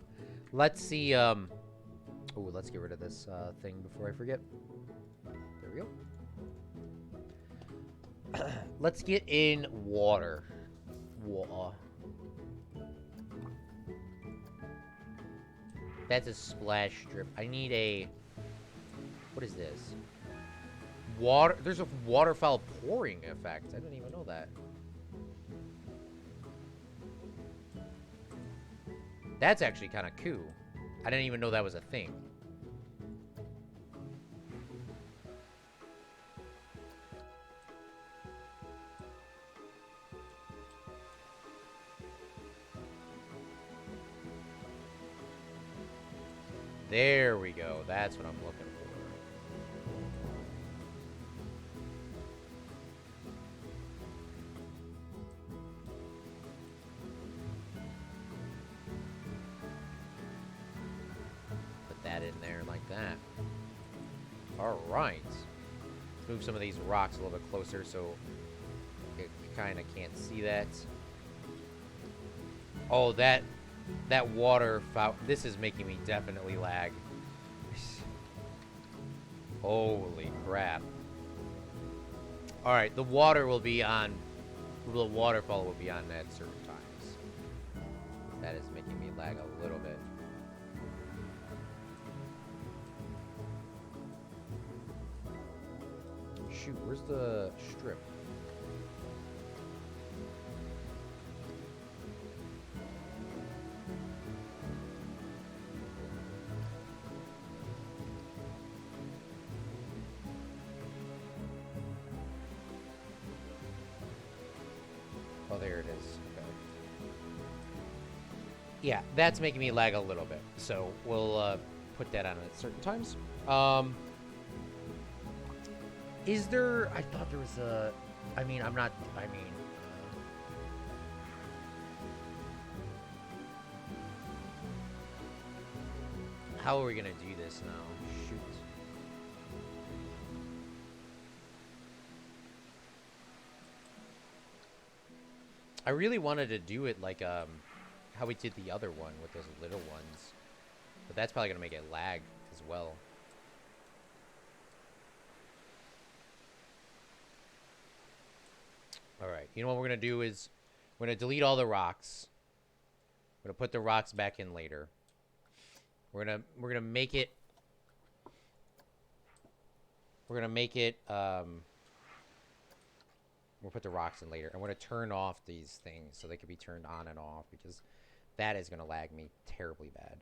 S1: Let's see. Oh, let's get rid of this thing before I forget. There we go. Let's get in water. Water. That's a splash strip. I need a... What is this? Water... There's a waterfowl pouring effect. I didn't even know that. That's actually kind of cool. I didn't even know that was a thing. There we go. That's what I'm looking for. Put that in there like that. All right. Let's move some of these rocks a little bit closer so you kind of can't see that. Oh, that water fountain. This is making me definitely lag. Holy crap. Alright, the water will be on... The waterfall will be on at certain times. That is making me lag a little bit. Shoot, where's the strip? Oh, there it is. Okay. Yeah, that's making me lag a little bit. So we'll put that on at certain times. Is there... I thought there was a... I mean, I'm not... I mean... How are we gonna do this now? Shoot. I really wanted to do it like how we did the other one with those little ones. But that's probably gonna make it lag as well. Alright, you know what we're gonna do is we're gonna delete all the rocks. We're gonna put the rocks back in later. We're gonna make it we'll put the rocks in later. And we're gonna turn off these things so they can be turned on and off because that is gonna lag me terribly bad.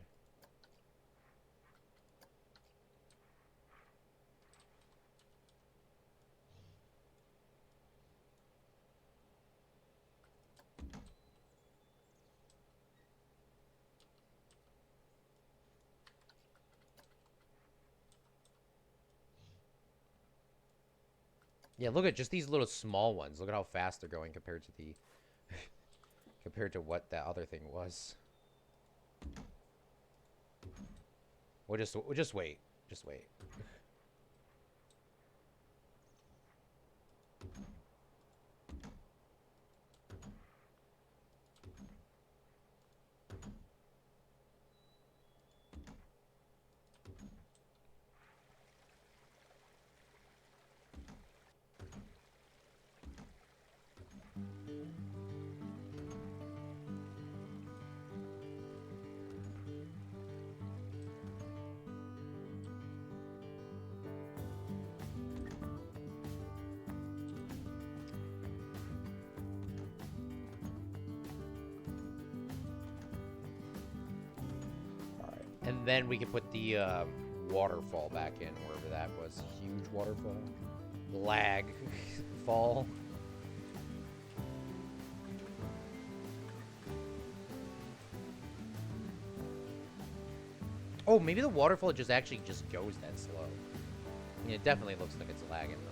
S1: Yeah, look at just these little small ones. Look at how fast they're going compared to the compared to what that other thing was. We'll just wait. Just wait. And then we can put the waterfall back in, wherever that was. Huge waterfall. Lag fall. Oh, maybe the waterfall just actually just goes that slow. I mean, it definitely looks like it's lagging, though.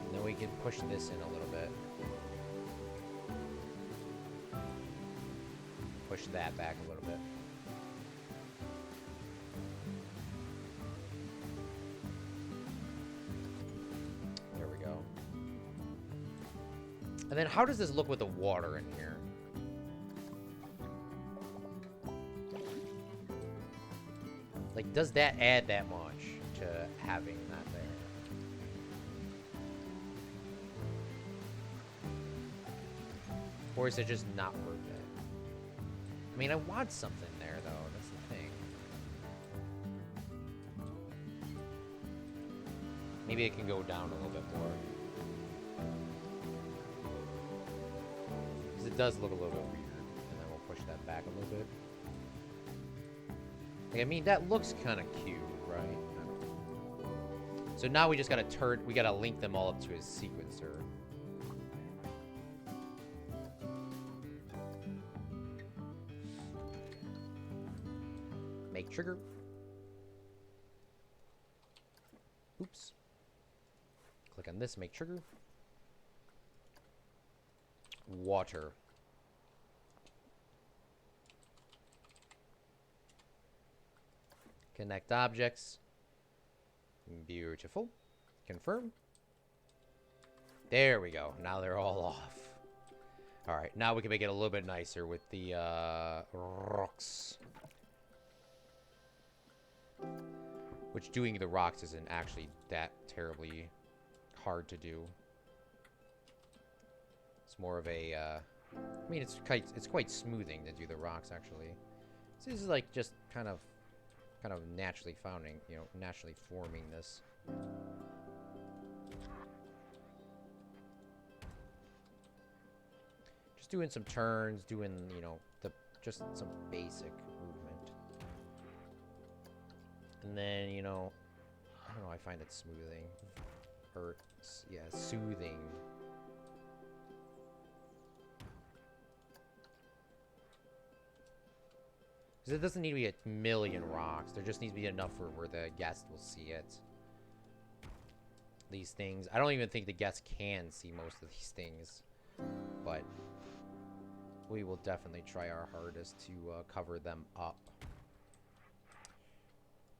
S1: And then we can push this in a little bit. Push that back a little bit. And then how does this look with the water in here? Like, does that add that much to having that there? Or is it just not worth it? I mean, I want something there, though. That's the thing. Maybe it can go down a little bit more. It does look a little bit weird, and then we'll push that back a little bit. Like, I mean, that looks kind of cute, right? So now we just gotta we gotta link them all up to his sequencer. Make trigger. Oops. Click on this, make trigger. Water. Connect objects. Beautiful. Confirm. There we go. Now they're all off. Alright, now we can make it a little bit nicer with the rocks. Which doing the rocks isn't actually that terribly hard to do. It's more of a, I mean, it's quite smoothing to do the rocks, actually. So this is like just kind of naturally naturally forming this. Just doing some turns, doing, just some basic movement. And then, I don't know, I find it smoothing. Or, yeah, soothing. Because it doesn't need to be a million rocks. There just needs to be enough for where the guest will see it. These things. I don't even think the guest can see most of these things. But we will definitely try our hardest to cover them up.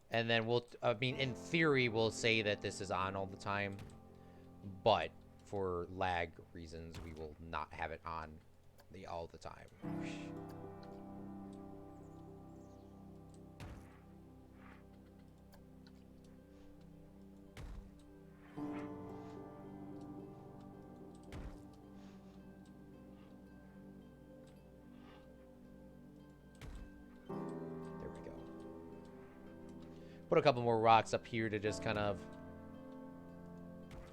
S1: And then I mean, in theory, we'll say that this is on all the time. But for lag reasons, we will not have it on all the time. Put a couple more rocks up here to just kind of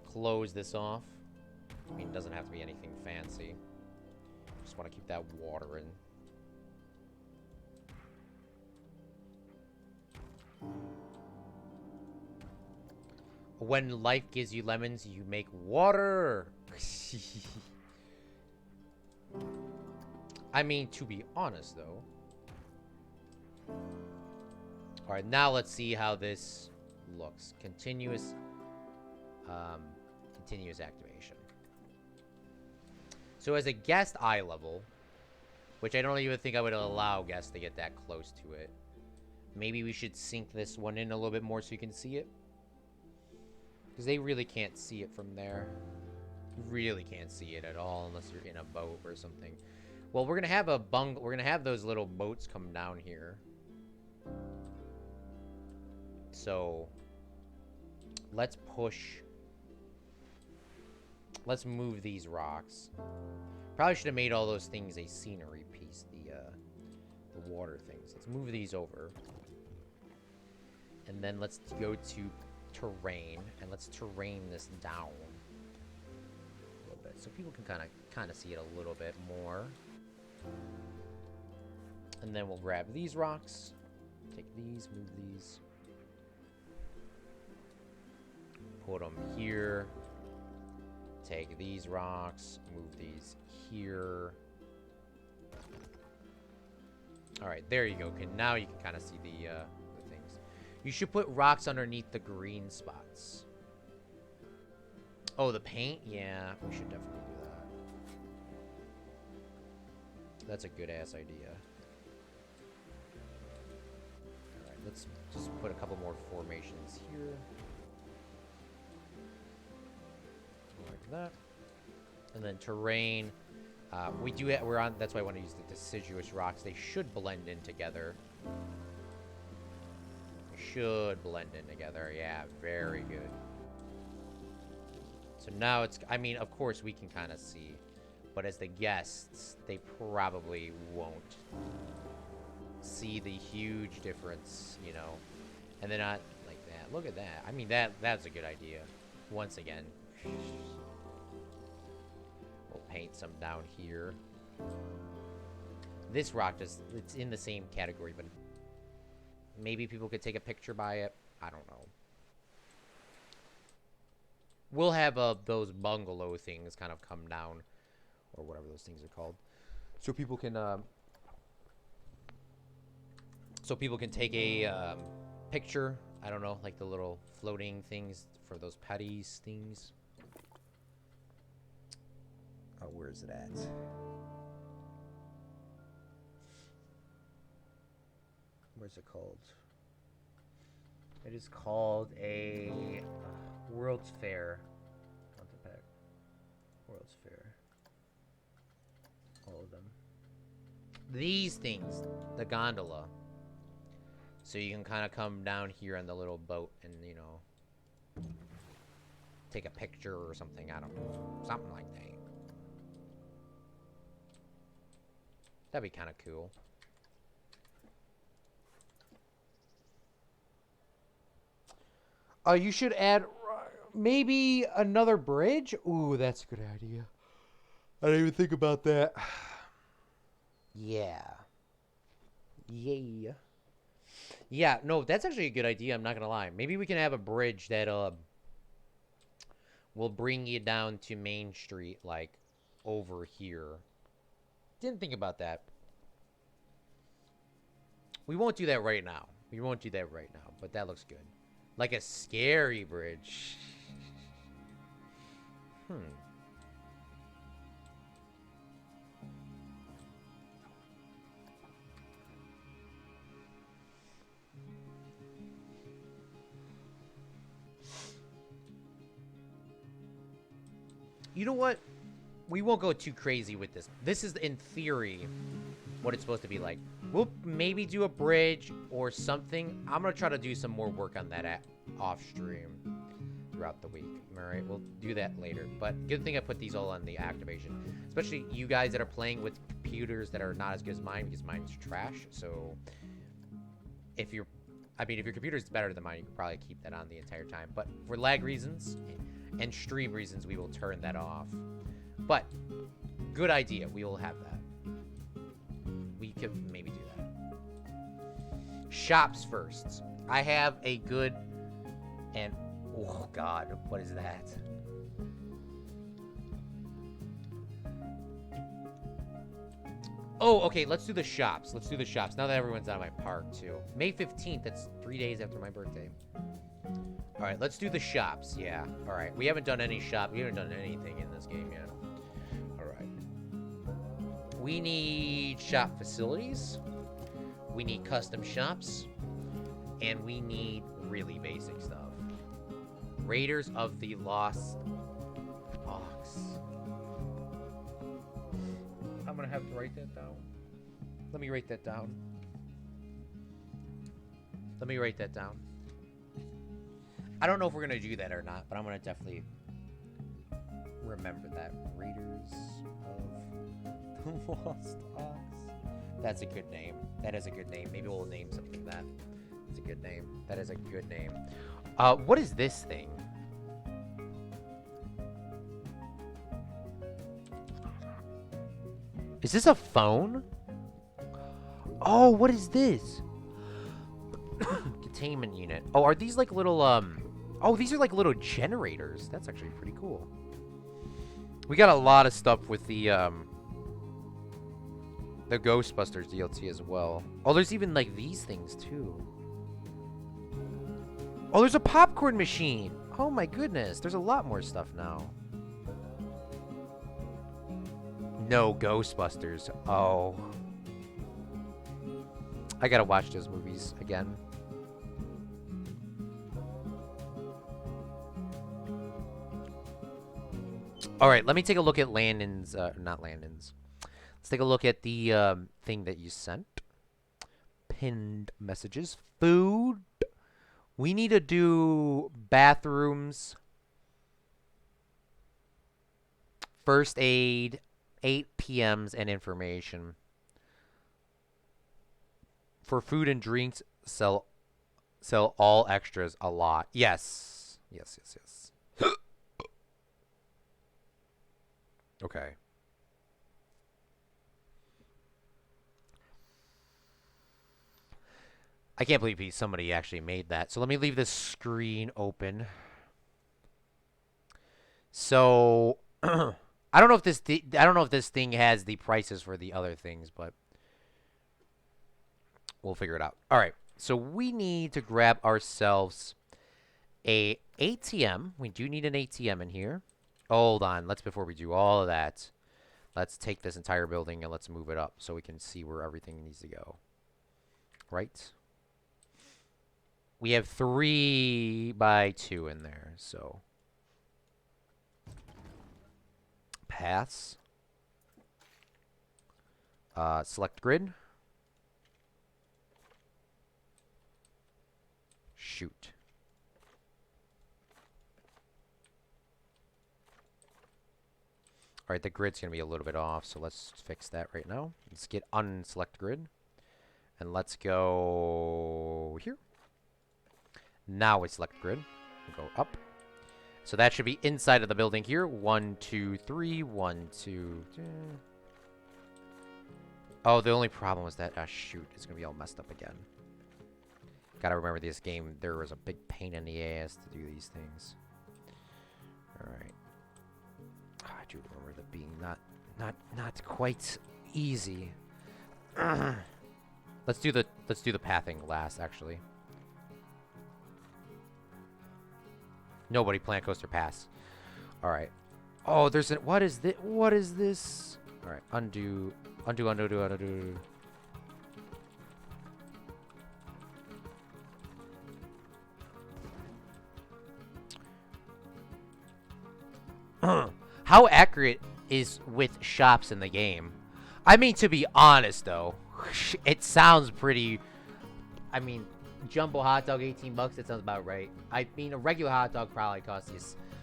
S1: close this off. I mean, it doesn't have to be anything fancy. Just want to keep that water in. When life gives you lemons, you make water. I mean, to be honest, though. All right, now let's see how this looks. Continuous activation. So as a guest eye level, which I don't even think I would allow guests to get that close to it. Maybe we should sink this one in a little bit more so you can see it. Because they really can't see it from there. You really can't see it at all unless you're in a boat or something. Well, we're gonna have we're gonna have those little boats come down here. So let's move these rocks. Probably should have made all those things a scenery piece, the water things. Let's move these over. And then let's go to terrain, and let's terrain this down a little bit so people can kind of see it a little bit more. And then we'll grab these rocks, take these, move these, put them here. Take these rocks, move these here. All right, there you go. Okay, now you can kind of see the things. You should put rocks underneath the green spots. Oh, the paint? Yeah, we should definitely do that. That's a good-ass idea. All right, let's just put a couple more formations here. Like that. And then terrain. We're on, that's why I want to use the deciduous rocks. They should blend in together. Should blend in together. Yeah, very good. So now it's, I mean, of course we can kind of see, but as the guests, they probably won't see the huge difference, you know. And they're not like that. Look at that. I mean, that's a good idea. Once again. We'll paint some down here. This rock it's in the same category, but maybe people could take a picture by it. I don't know. We'll have those bungalow things kind of come down, or whatever those things are called, so people can take a picture. I don't know, like the little floating things for those patties things. Oh, where is it at? Where's it called? It is called a World's Fair. Pack. World's Fair. All of them. These things, the gondola. So you can kind of come down here on the little boat and, you know, take a picture or something. I don't know. Something like that. That'd be kind of cool. You should add maybe another bridge. Ooh, that's a good idea. I didn't even think about that. Yeah. Yeah. Yeah, no, that's actually a good idea. I'm not going to lie. Maybe we can have a bridge that will bring you down to Main Street, like, over here. Didn't think about that. We won't do that right now. We won't do that right now, but that looks good. Like a scary bridge. You know what? We won't go too crazy with this. This is, in theory, what it's supposed to be like. We'll maybe do a bridge or something. I'm going to try to do some more work on that off stream throughout the week. All right, we'll do that later. But good thing I put these all on the activation. Especially you guys that are playing with computers that are not as good as mine, because mine's trash. So if your computer is better than mine, you can probably keep that on the entire time. But for lag reasons and stream reasons, we will turn that off. But good idea. We will have that. We could maybe do that. Shops first. I have a good and oh god, what is that? Oh, okay, let's do the shops. Let's do the shops. Now that everyone's out of my park, too. May 15th, that's 3 days after my birthday. All right, let's do the shops, yeah. All right, we haven't done any shop. We haven't done anything in this game yet. All right. We need shop facilities. We need custom shops. And we need really basic stuff. Raiders of the Lost Ox. I'm gonna have to write that down. Let me write that down. Let me write that down. I don't know if we're gonna do that or not, but I'm gonna definitely remember that. Raiders of the Lost Ox. That's a good name. That is a good name. Maybe we'll name something that. It's a good name. That is a good name. What is this thing? Is this a phone? Oh, what is this? Containment unit. Oh, are these like little, Oh, these are like little generators. That's actually pretty cool. We got a lot of stuff with the Ghostbusters DLC as well. Oh, there's even like these things too. Oh, there's a popcorn machine. Oh my goodness. There's a lot more stuff now. No Ghostbusters. Oh. I gotta watch those movies again. All right, let me take a look at Landon's, not Landon's. Let's take a look at the thing that you sent. Pinned messages. Food. We need to do bathrooms. First aid. 8 PMs and information. For food and drinks, sell all extras a lot. Yes. Yes, yes, yes. Okay. I can't believe somebody actually made that. So let me leave this screen open. So I don't know if this thing has the prices for the other things, but we'll figure it out. All right. So we need to grab ourselves a ATM. We do need an ATM in here. Hold on. Before we do all of that, let's take this entire building and let's move it up so we can see where everything needs to go. Right? We have 3 by 2 in there, so paths. Select grid. Shoot. All right, the grid's going to be a little bit off, so let's fix that right now. Let's get unselect grid. And let's go here. Now we select grid. We'll go up. So that should be inside of the building here. 1, 2, 3. 1, 2, 3. Oh, the only problem was that, shoot, it's going to be all messed up again. Gotta remember this game, there was a big pain in the ass to do these things. Alright. Oh, I do remember that being not quite easy. Let's do the pathing last, actually. Nobody plant coaster pass. Alright. Oh, there's what is this? What is this? Alright, undo. How accurate is with shops in the game? I mean, to be honest, though, it sounds pretty... I mean, jumbo hot dog, 18 bucks, that sounds about right. I mean, a regular hot dog probably costs you...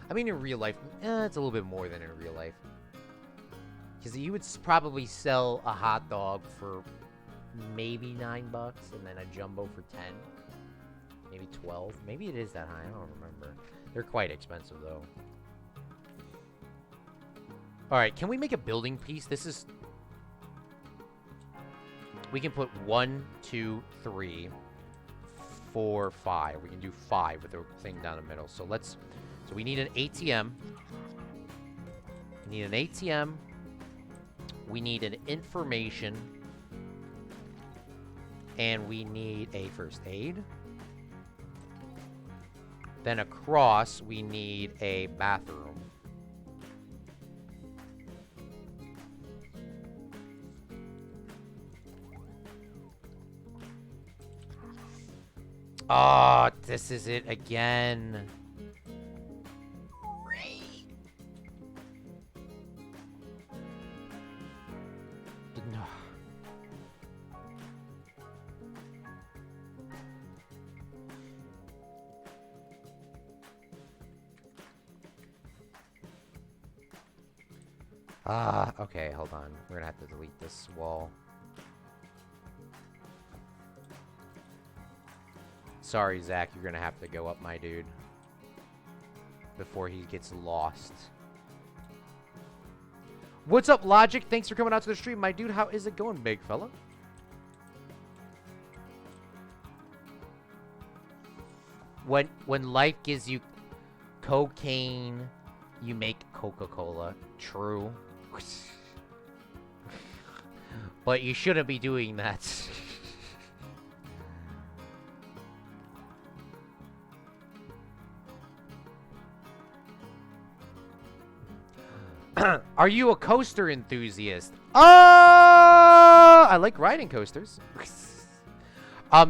S1: I mean, in real life, it's a little bit more than in real life. Because you would probably sell a hot dog for maybe 9 bucks, and then a jumbo for 10. Maybe 12. Maybe it is that high, I don't remember. They're quite expensive, though. Alright, can we make a building piece? This is... We can put 1, 2, 3, 4, 5. We can do 5 with the thing down the middle. So let's... So we need an ATM. We need an ATM. We need an information. And we need a first aid. Then across, we need a bathroom. Oh, this is it again. No. Okay, hold on. We're gonna have to delete this wall. Sorry, Zach, you're gonna have to go up, my dude. Before he gets lost. What's up, Logic? Thanks for coming out to the stream, my dude. How is it going, big fella? When life gives you cocaine, you make Coca-Cola. True. But you shouldn't be doing that. Are you a coaster enthusiast? I like riding coasters.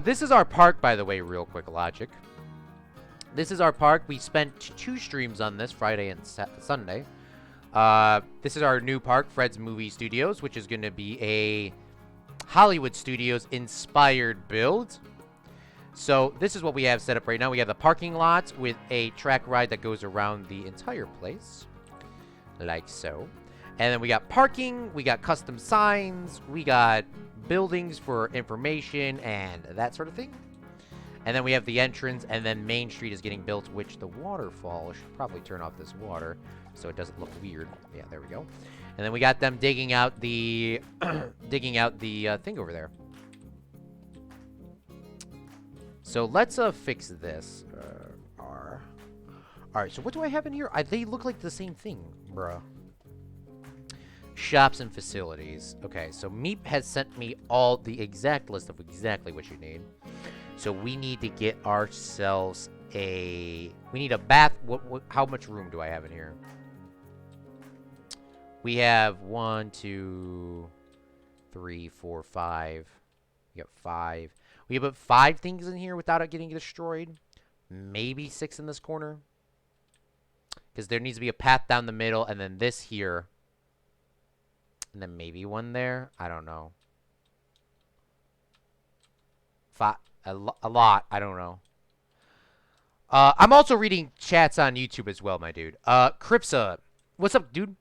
S1: This is our park, by the way, real quick, Logic. This is our park. We spent 2 streams on this, Friday and Sunday. This is our new park, Fred's Movie Studios, which is going to be a Hollywood Studios inspired build. So this is what we have set up right now. We have the parking lot with a track ride that goes around the entire place. Like so. And then we got parking, we got custom signs, we got buildings for information and that sort of thing. And then we have the entrance, and then Main Street is getting built, which the waterfall, I should probably turn off this water so it doesn't look weird. Yeah, there we go. And then we got them digging out the thing over there. So let's fix this. Alright, so what do I have in here? They look like the same thing, bruh. Shops and facilities. Okay, so Meep has sent me all the exact list of exactly what you need. So we need to get ourselves we need a bath. How much room do I have in here? We have 1, 2, 3, 4, 5. We got 5. We have about 5 things in here without it getting destroyed. Maybe 6 in this corner. Because there needs to be a path down the middle, and then this here. And then maybe 1 there. I don't know. A lot. I don't know. I'm also reading chats on YouTube as well, my dude. Cripsa. What's up, dude?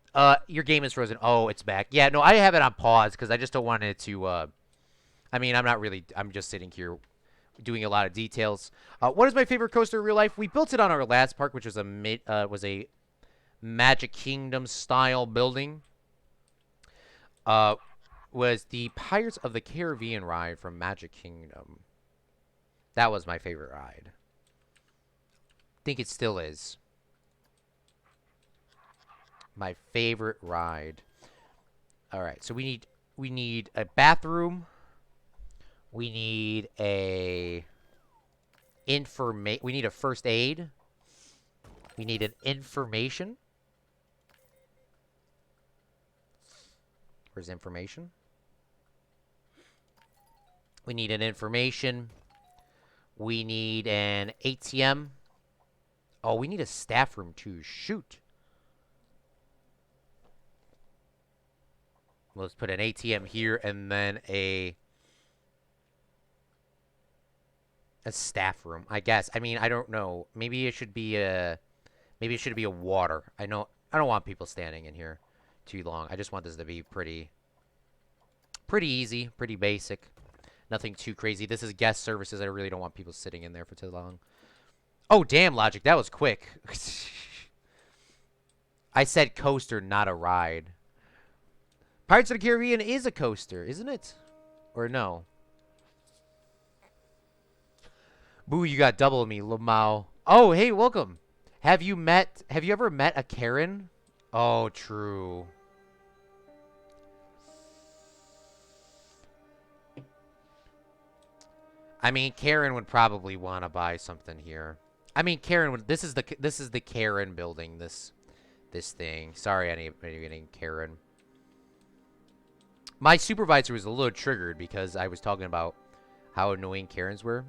S1: Your game is frozen. Oh, it's back. Yeah, no, I have it on pause because I just don't want it to, I mean, I'm just sitting here doing a lot of details. What is my favorite coaster in real life? We built it on our last park, which was a Magic Kingdom style building. Was the Pirates of the Caribbean ride from Magic Kingdom. That was my favorite ride. Think it still is. My favorite ride. All right, so we need a bathroom. We need we need a first aid. We need an information. Where's information? We need an information. We need an ATM. Oh, we need a staff room too. Shoot. Let's put an ATM here and then a staff room, I guess. I mean, I don't know. Maybe it should be a water. I don't want people standing in here too long. I just want this to be pretty easy, pretty basic. Nothing too crazy. This is guest services. I really don't want people sitting in there for too long. Oh, damn, Logic. That was quick. I said coaster, not a ride. Pirates of the Caribbean is a coaster, isn't it? Or no? Boo, you got double me, Lamau. Oh, hey, welcome. Have you ever met a Karen? Oh, true. I mean, Karen would probably want to buy something here. I mean, Karen would. This is the Karen building. This thing. Sorry, anybody getting Karen. My supervisor was a little triggered because I was talking about how annoying Karens were.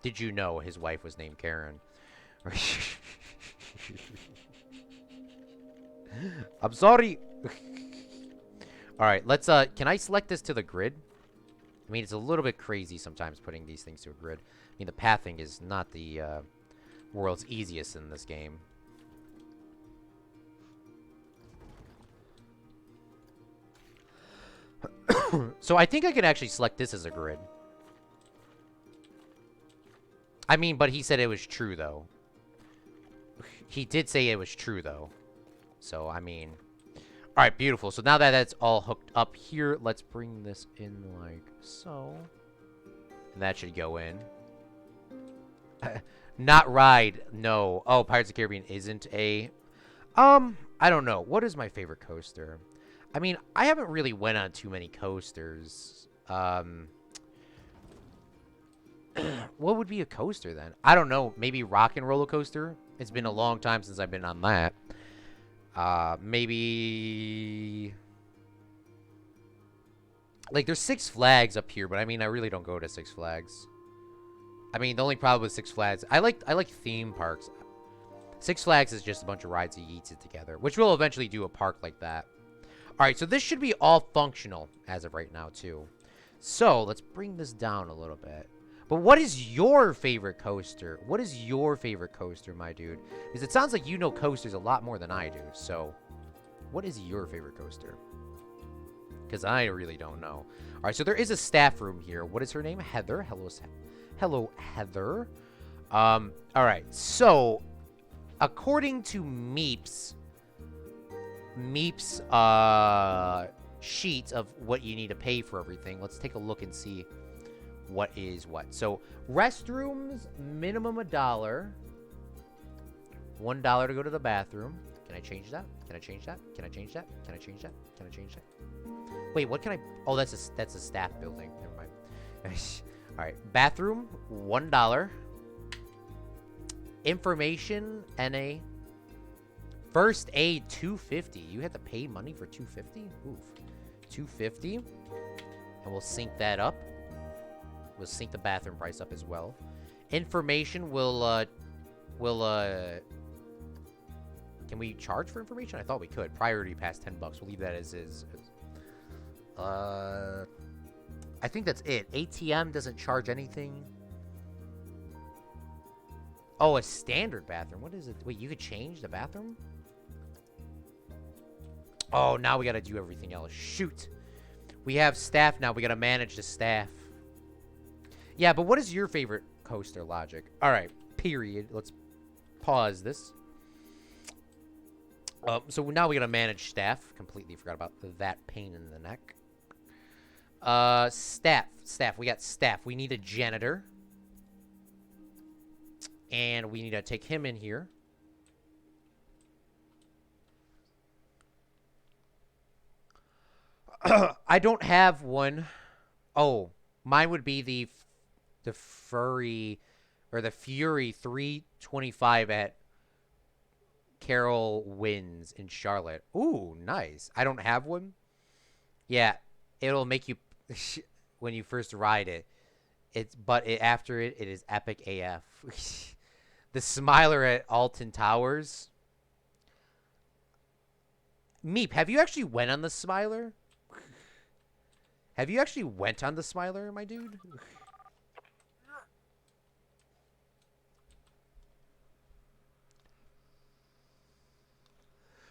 S1: Did you know his wife was named Karen? I'm sorry. All right, let's. Can I select this to the grid? I mean, it's a little bit crazy sometimes putting these things to a grid. I mean, the pathing is not the world's easiest in this game. So I think I can actually select this as a grid. I mean, but he said it was true, though. He did say it was true, though. So, I mean... Alright, beautiful. So now that that's all hooked up here, let's bring this in like so. And that should go in. Not ride. No. Oh, Pirates of the Caribbean isn't a... I don't know. What is my favorite coaster? I mean, I haven't really went on too many coasters. What would be a coaster then? I don't know. Maybe Rock and Roller Coaster? It's been a long time since I've been on that. Maybe... Like, there's Six Flags up here, but I mean, I really don't go to Six Flags. I mean, the only problem with Six Flags... I like theme parks. Six Flags is just a bunch of rides that eats it together, which will eventually do a park like that. Alright, so this should be all functional as of right now, too. So, let's bring this down a little bit. But what is your favorite coaster? What is your favorite coaster, my dude? Because it sounds like you know coasters a lot more than I do. So, what is your favorite coaster? Because I really don't know. All right, so there is a staff room here. What is her name? Heather. Hello, Heather. All right, so according to Meep's sheet of what you need to pay for everything, let's take a look and see what is what. So restrooms, minimum $1. $1 to go to the bathroom. Can I change that? Can I change that? Can I change that? Can I change that? Can I change that? Wait, what can I... Oh, that's a staff building. Never mind. All right. Bathroom, $1. Information, NA. First aid, $2.50. You had to pay money for $2.50? Oof. $2.50. And we'll sync that up. We'll sync the bathroom price up as well. Information will can we charge for information? I thought we could. Priority past $10. We'll leave that as is. I think that's it. ATM doesn't charge anything. Oh, a standard bathroom. What is it? Wait, you could change the bathroom? Oh, now we gotta do everything else. Shoot. We have staff now. We gotta manage the staff. Yeah, but what is your favorite coaster, Logic? All right, period. Let's pause this. So now we gotta manage staff. Completely forgot about that pain in the neck. Staff. We got staff. We need a janitor. And we need to take him in here. I don't have one. Oh, mine would be the Fury 325 at Carol Wins in Charlotte. Ooh, nice. I don't have one. Yeah, it'll make you when you first ride it. After it is epic AF. The Smiler at Alton Towers. Meep, have you actually went on the Smiler? Have you actually went on the Smiler, my dude?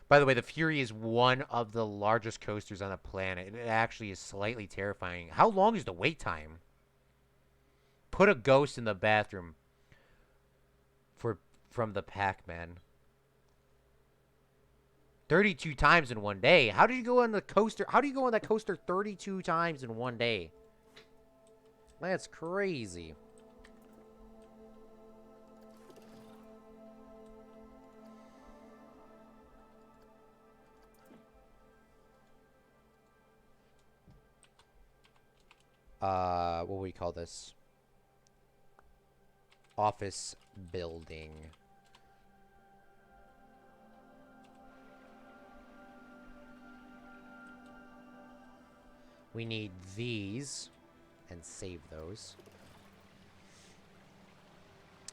S1: By the way, the Fury is one of the largest coasters on the planet. And it actually is slightly terrifying. How long is the wait time? Put a ghost in the bathroom from the Pac-Man. 32 times in one day. How did you go on the coaster? How do you go on that coaster 32 times in one day? That's crazy. What do we call this? Office building. We need these and save those.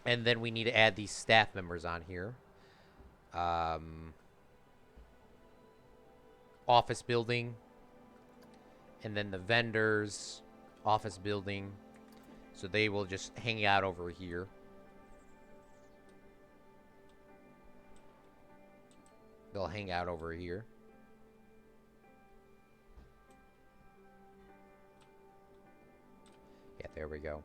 S1: And then we need to add these staff members on here. Office building. And then the vendors. Office building. So they will just hang out over here. They'll hang out over here. Yeah, there we go.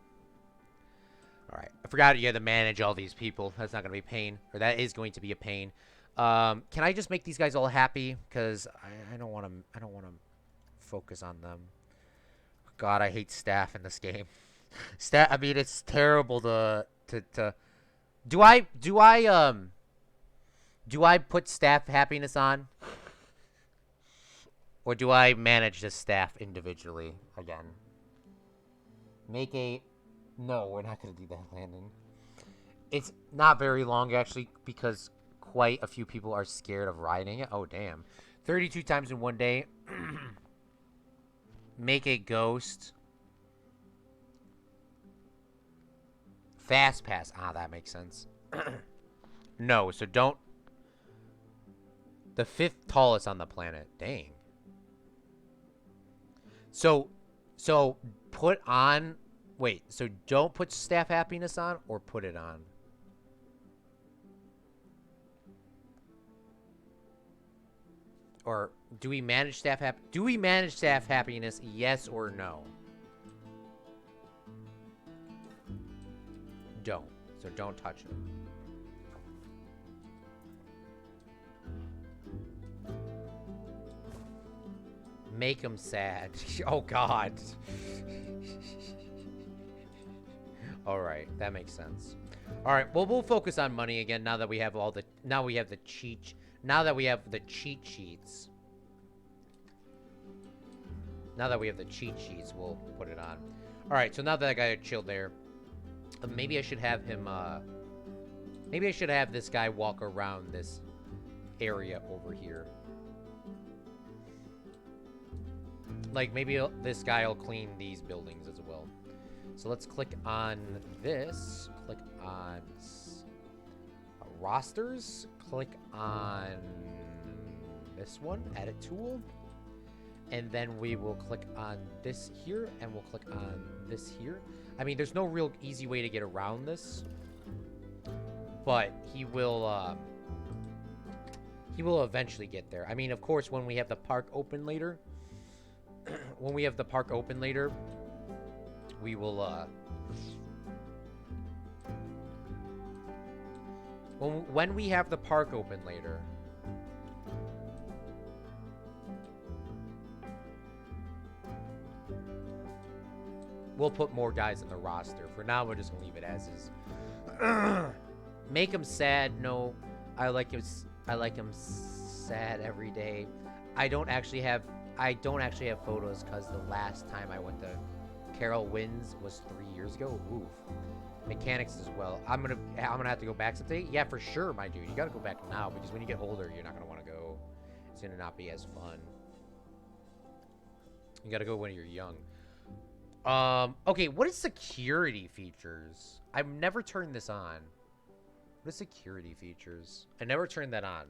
S1: All right. I forgot you had to manage all these people. That's not going to be a pain. Or that is going to be a pain. Can I just make these guys all happy? Because I don't want to. I don't want to focus on them. God, I hate staff in this game. Staff. I mean, it's terrible to. Do I put staff happiness on, or do I manage the staff individually again? Make a. No, we're not gonna do that, Landon. It's not very long actually because quite a few people are scared of riding it. Oh damn, 32 times in one day. Make a ghost. Fast pass. Ah, that makes sense. No, so don't. The fifth tallest on the planet. Dang. So, so put on. Wait. So don't put staff happiness on, or put it on. Or do we manage staff Do we manage staff happiness? Yes or no? Don't. So don't touch it. Make them sad. Oh God. All right, that makes sense. All right, well we'll focus on money again now that we have all the now we have the cheat sheets. Now that we have the cheat sheets, we'll put it on. All right, so now that I got chilled there, maybe I should have him. Maybe I should have this guy walk around this area over here. Like maybe this guy will clean these buildings as well. So let's click on this. Click on rosters. Click on this one. Edit tool. And then we will click on this here. And we'll click on this here. I mean, there's no real easy way to get around this. But he will eventually get there. I mean, of course, when we have the park open later. When we have the park open later, we will, when we have the park open later, we'll put more guys in the roster. For now, we're just gonna leave it as is. Make him sad. No, I like him sad every day. I don't actually have photos because the last time I went to Carol Wins was 3 years ago. Oof. Mechanics as well. I'm gonna have to go back someday. Yeah, for sure, my dude. You gotta go back now because when you get older, you're not gonna want to go. It's gonna not be as fun. You gotta go when you're young. Okay, what is security features? I've never turned this on. What is security features? I never turned that on.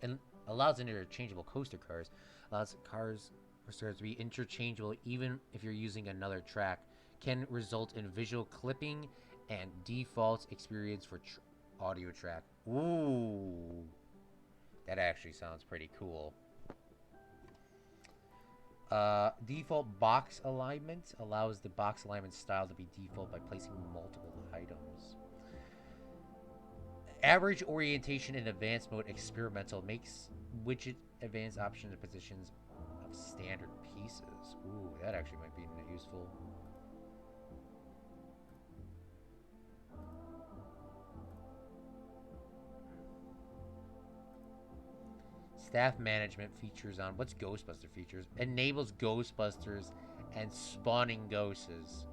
S1: And allows interchangeable coaster cars. Allows cars to be interchangeable even if you're using another track. Can result in visual clipping and default experience for audio track. Ooh. That actually sounds pretty cool. Default box alignment allows the box alignment style to be default by placing multiple items. Average orientation in advanced mode experimental makes widget advanced option and positions of standard pieces. Ooh, that actually might be useful. Staff management features on what's Ghostbuster features? Enables Ghostbusters and spawning ghosts.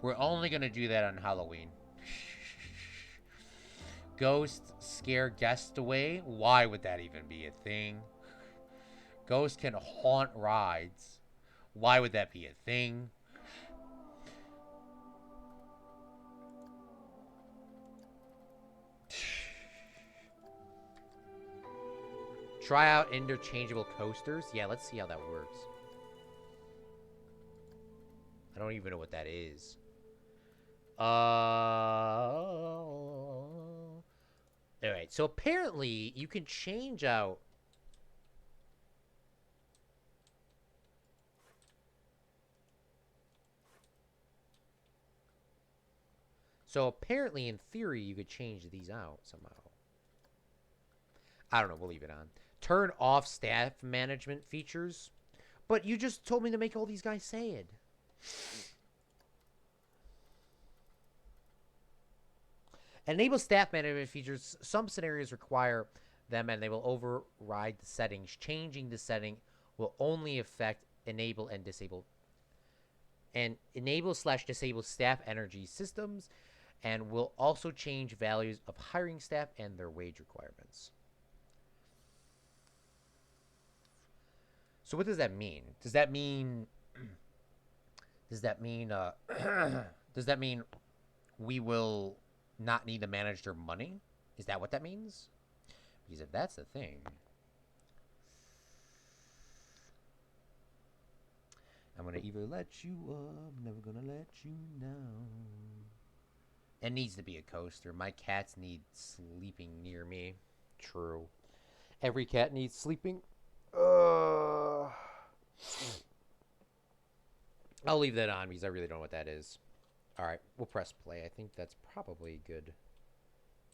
S1: We're only gonna do that on Halloween. Ghosts scare guests away. Why would that even be a thing? Ghosts can haunt rides. Why would that be a thing? Try out interchangeable coasters. Yeah, let's see how that works. I don't even know what that is. Alright, so apparently you can change out So apparently, in theory, you could change these out somehow. I don't know. We'll leave it on. Turn off staff management features. But you just told me to make all these guys sad. Enable staff management features. Some scenarios require them and they will override the settings. Changing the setting will only affect enable and disable slash disable staff energy systems and will also change values of hiring staff and their wage requirements. So what does that mean? Does that mean does that mean does that mean we will not need to manage their money? Is that what that means? Because if that's the thing, I'm gonna either let you up, never gonna let you down. It needs to be a coaster. My cats need sleeping near me. True. Every cat needs sleeping. I'll leave that on because I really don't know what that is. All right, we'll press play. I think that's probably good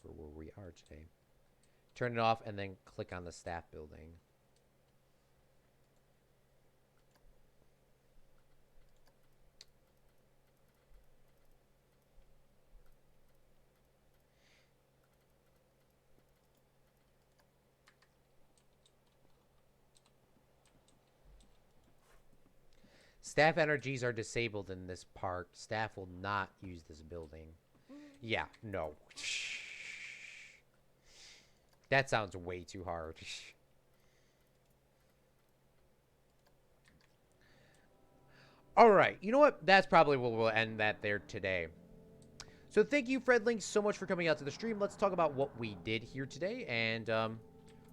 S1: for where we are today. Turn it off and then click on the staff building. Staff energies are disabled in this park. Staff will not use this building. Yeah, no. That sounds way too hard. All right, you know what? That's probably where we'll end that there today. So thank you, Fredlink, so much for coming out to the stream. Let's talk about what we did here today, and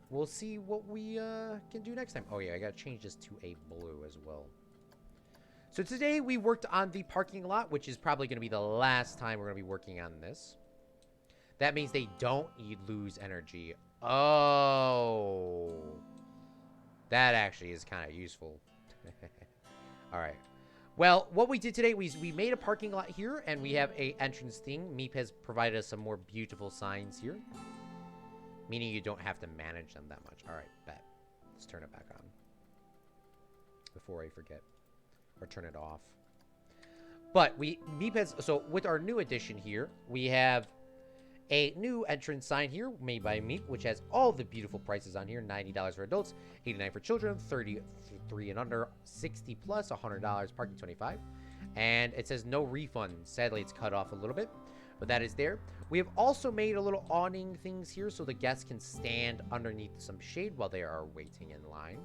S1: we'll see what we can do next time. Oh, yeah, I got to change this to a blue as well. So today we worked on the parking lot, which is probably going to be the last time we're going to be working on this. That means they don't lose energy. Oh. That actually is kind of useful. All right. Well, what we did today was we made a parking lot here, and we have a entrance thing. Meep has provided us some more beautiful signs here, meaning you don't have to manage them that much. All right, bet. Let's turn it back on before I forget. Or turn it off. But Meep has, so with our new addition here, we have a new entrance sign here made by Meep, which has all the beautiful prices on here. $90 for adults, $89 for children, 33 and under, 60 plus, $100, parking 25. And it says no refund. Sadly, it's cut off a little bit, but that is there. We have also made a little awning things here so the guests can stand underneath some shade while they are waiting in line.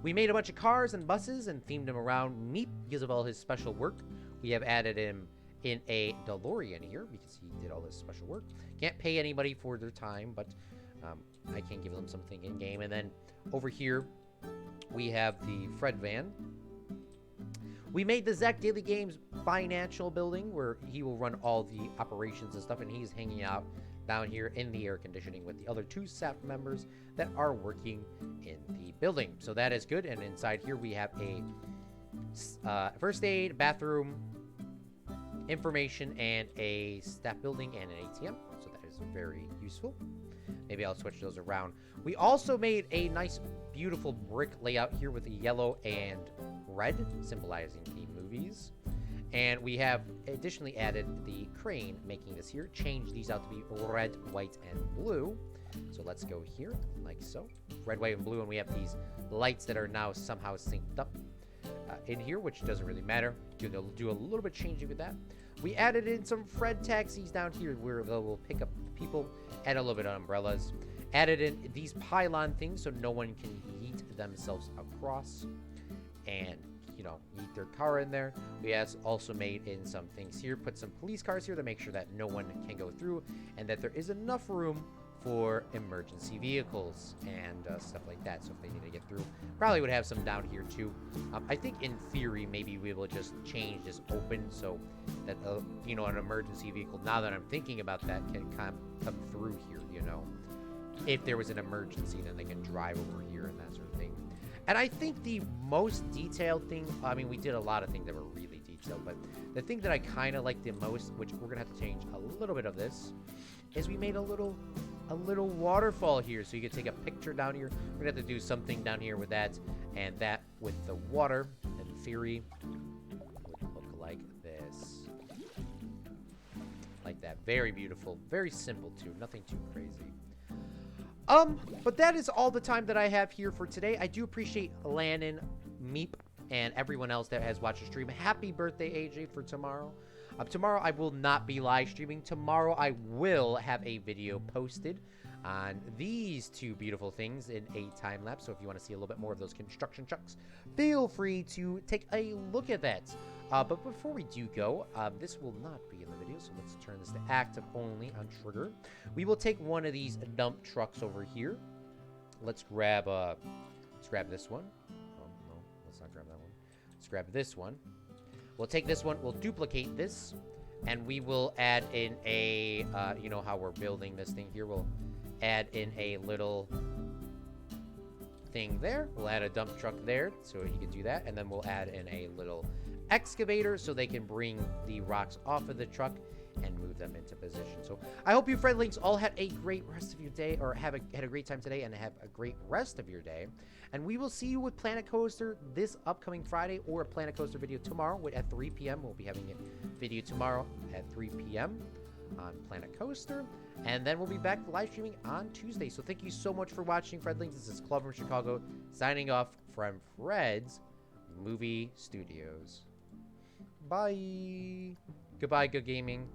S1: We made a bunch of cars and buses and themed them around Meep because of all his special work. We have added him in a DeLorean here because he did all this special work. Can't pay anybody for their time, but I can give them something in-game. And then over here, we have the Fred van. We made the Zach Daily Games financial building where he will run all the operations and stuff, and he's hanging out down here in the air conditioning with the other two staff members that are working in the building. So that is good. And inside here we have a first aid, bathroom, information, and a staff building and an ATM. So that is very useful. Maybe I'll switch those around. We also made a nice, beautiful brick layout here with the yellow and red, symbolizing the movies. And we have additionally added the crane, making this here. Change these out to be red, white, and blue. So let's go here, like so. Red, white, and blue, and we have these lights that are now somehow synced up in here, which doesn't really matter. Do a little bit changing with that. We added in some Fred taxis down here where they will pick up people, add a little bit of umbrellas. Added in these pylon things so no one can yeet themselves across and, you know, yeet their car in there. We also made in some things here, put some police cars here to make sure that no one can go through and that there is enough room for emergency vehicles and stuff like that. So if they need to get through, probably would have some down here too. I think in theory, maybe we will just change this open so that, you know, an emergency vehicle, now that I'm thinking about that, can come through here, you know. If there was an emergency, then they can drive over here and that sort of thing. And I think the most detailed thing, I mean, we did a lot of things that were really detailed. detail. But the thing that I kind of like the most, which we're gonna have to change a little bit of this, is we made a little waterfall here, so you can take a picture down here. We're gonna have to do something down here with that, and that with the water. In theory, would look like this, like that. Very beautiful, very simple too. Nothing too crazy. But that is all the time that I have here for today. I do appreciate Lannon, Meep, and everyone else that has watched the stream. Happy birthday, AJ, for tomorrow. Tomorrow I will not be live streaming. Tomorrow I will have a video posted on these two beautiful things in a time lapse. So if you want to see a little bit more of those construction trucks, feel free to take a look at that. But before we do go, this will not be in the video, so let's turn this to active only on trigger. We will take one of these dump trucks over here. Let's grab this one. Oh, no, let's not grab that one. Let's grab this one. We'll take this one, we'll duplicate this, and we will add in a, you know how we're building this thing here, we'll add in a little thing there. We'll add a dump truck there, so you can do that, and then we'll add in a little excavator so they can bring the rocks off of the truck and move them into position. So I hope you friendlings all had a great rest of your day, or had a great time today, and have a great rest of your day. And we will see you with Planet Coaster this upcoming Friday, or a Planet Coaster video tomorrow at 3 p.m. We'll be having a video tomorrow at 3 p.m. on Planet Coaster. And then we'll be back live streaming on Tuesday. So thank you so much for watching, Fredlings. This is Claude from Chicago, signing off from Fred's Movie Studios. Bye. Goodbye, good gaming.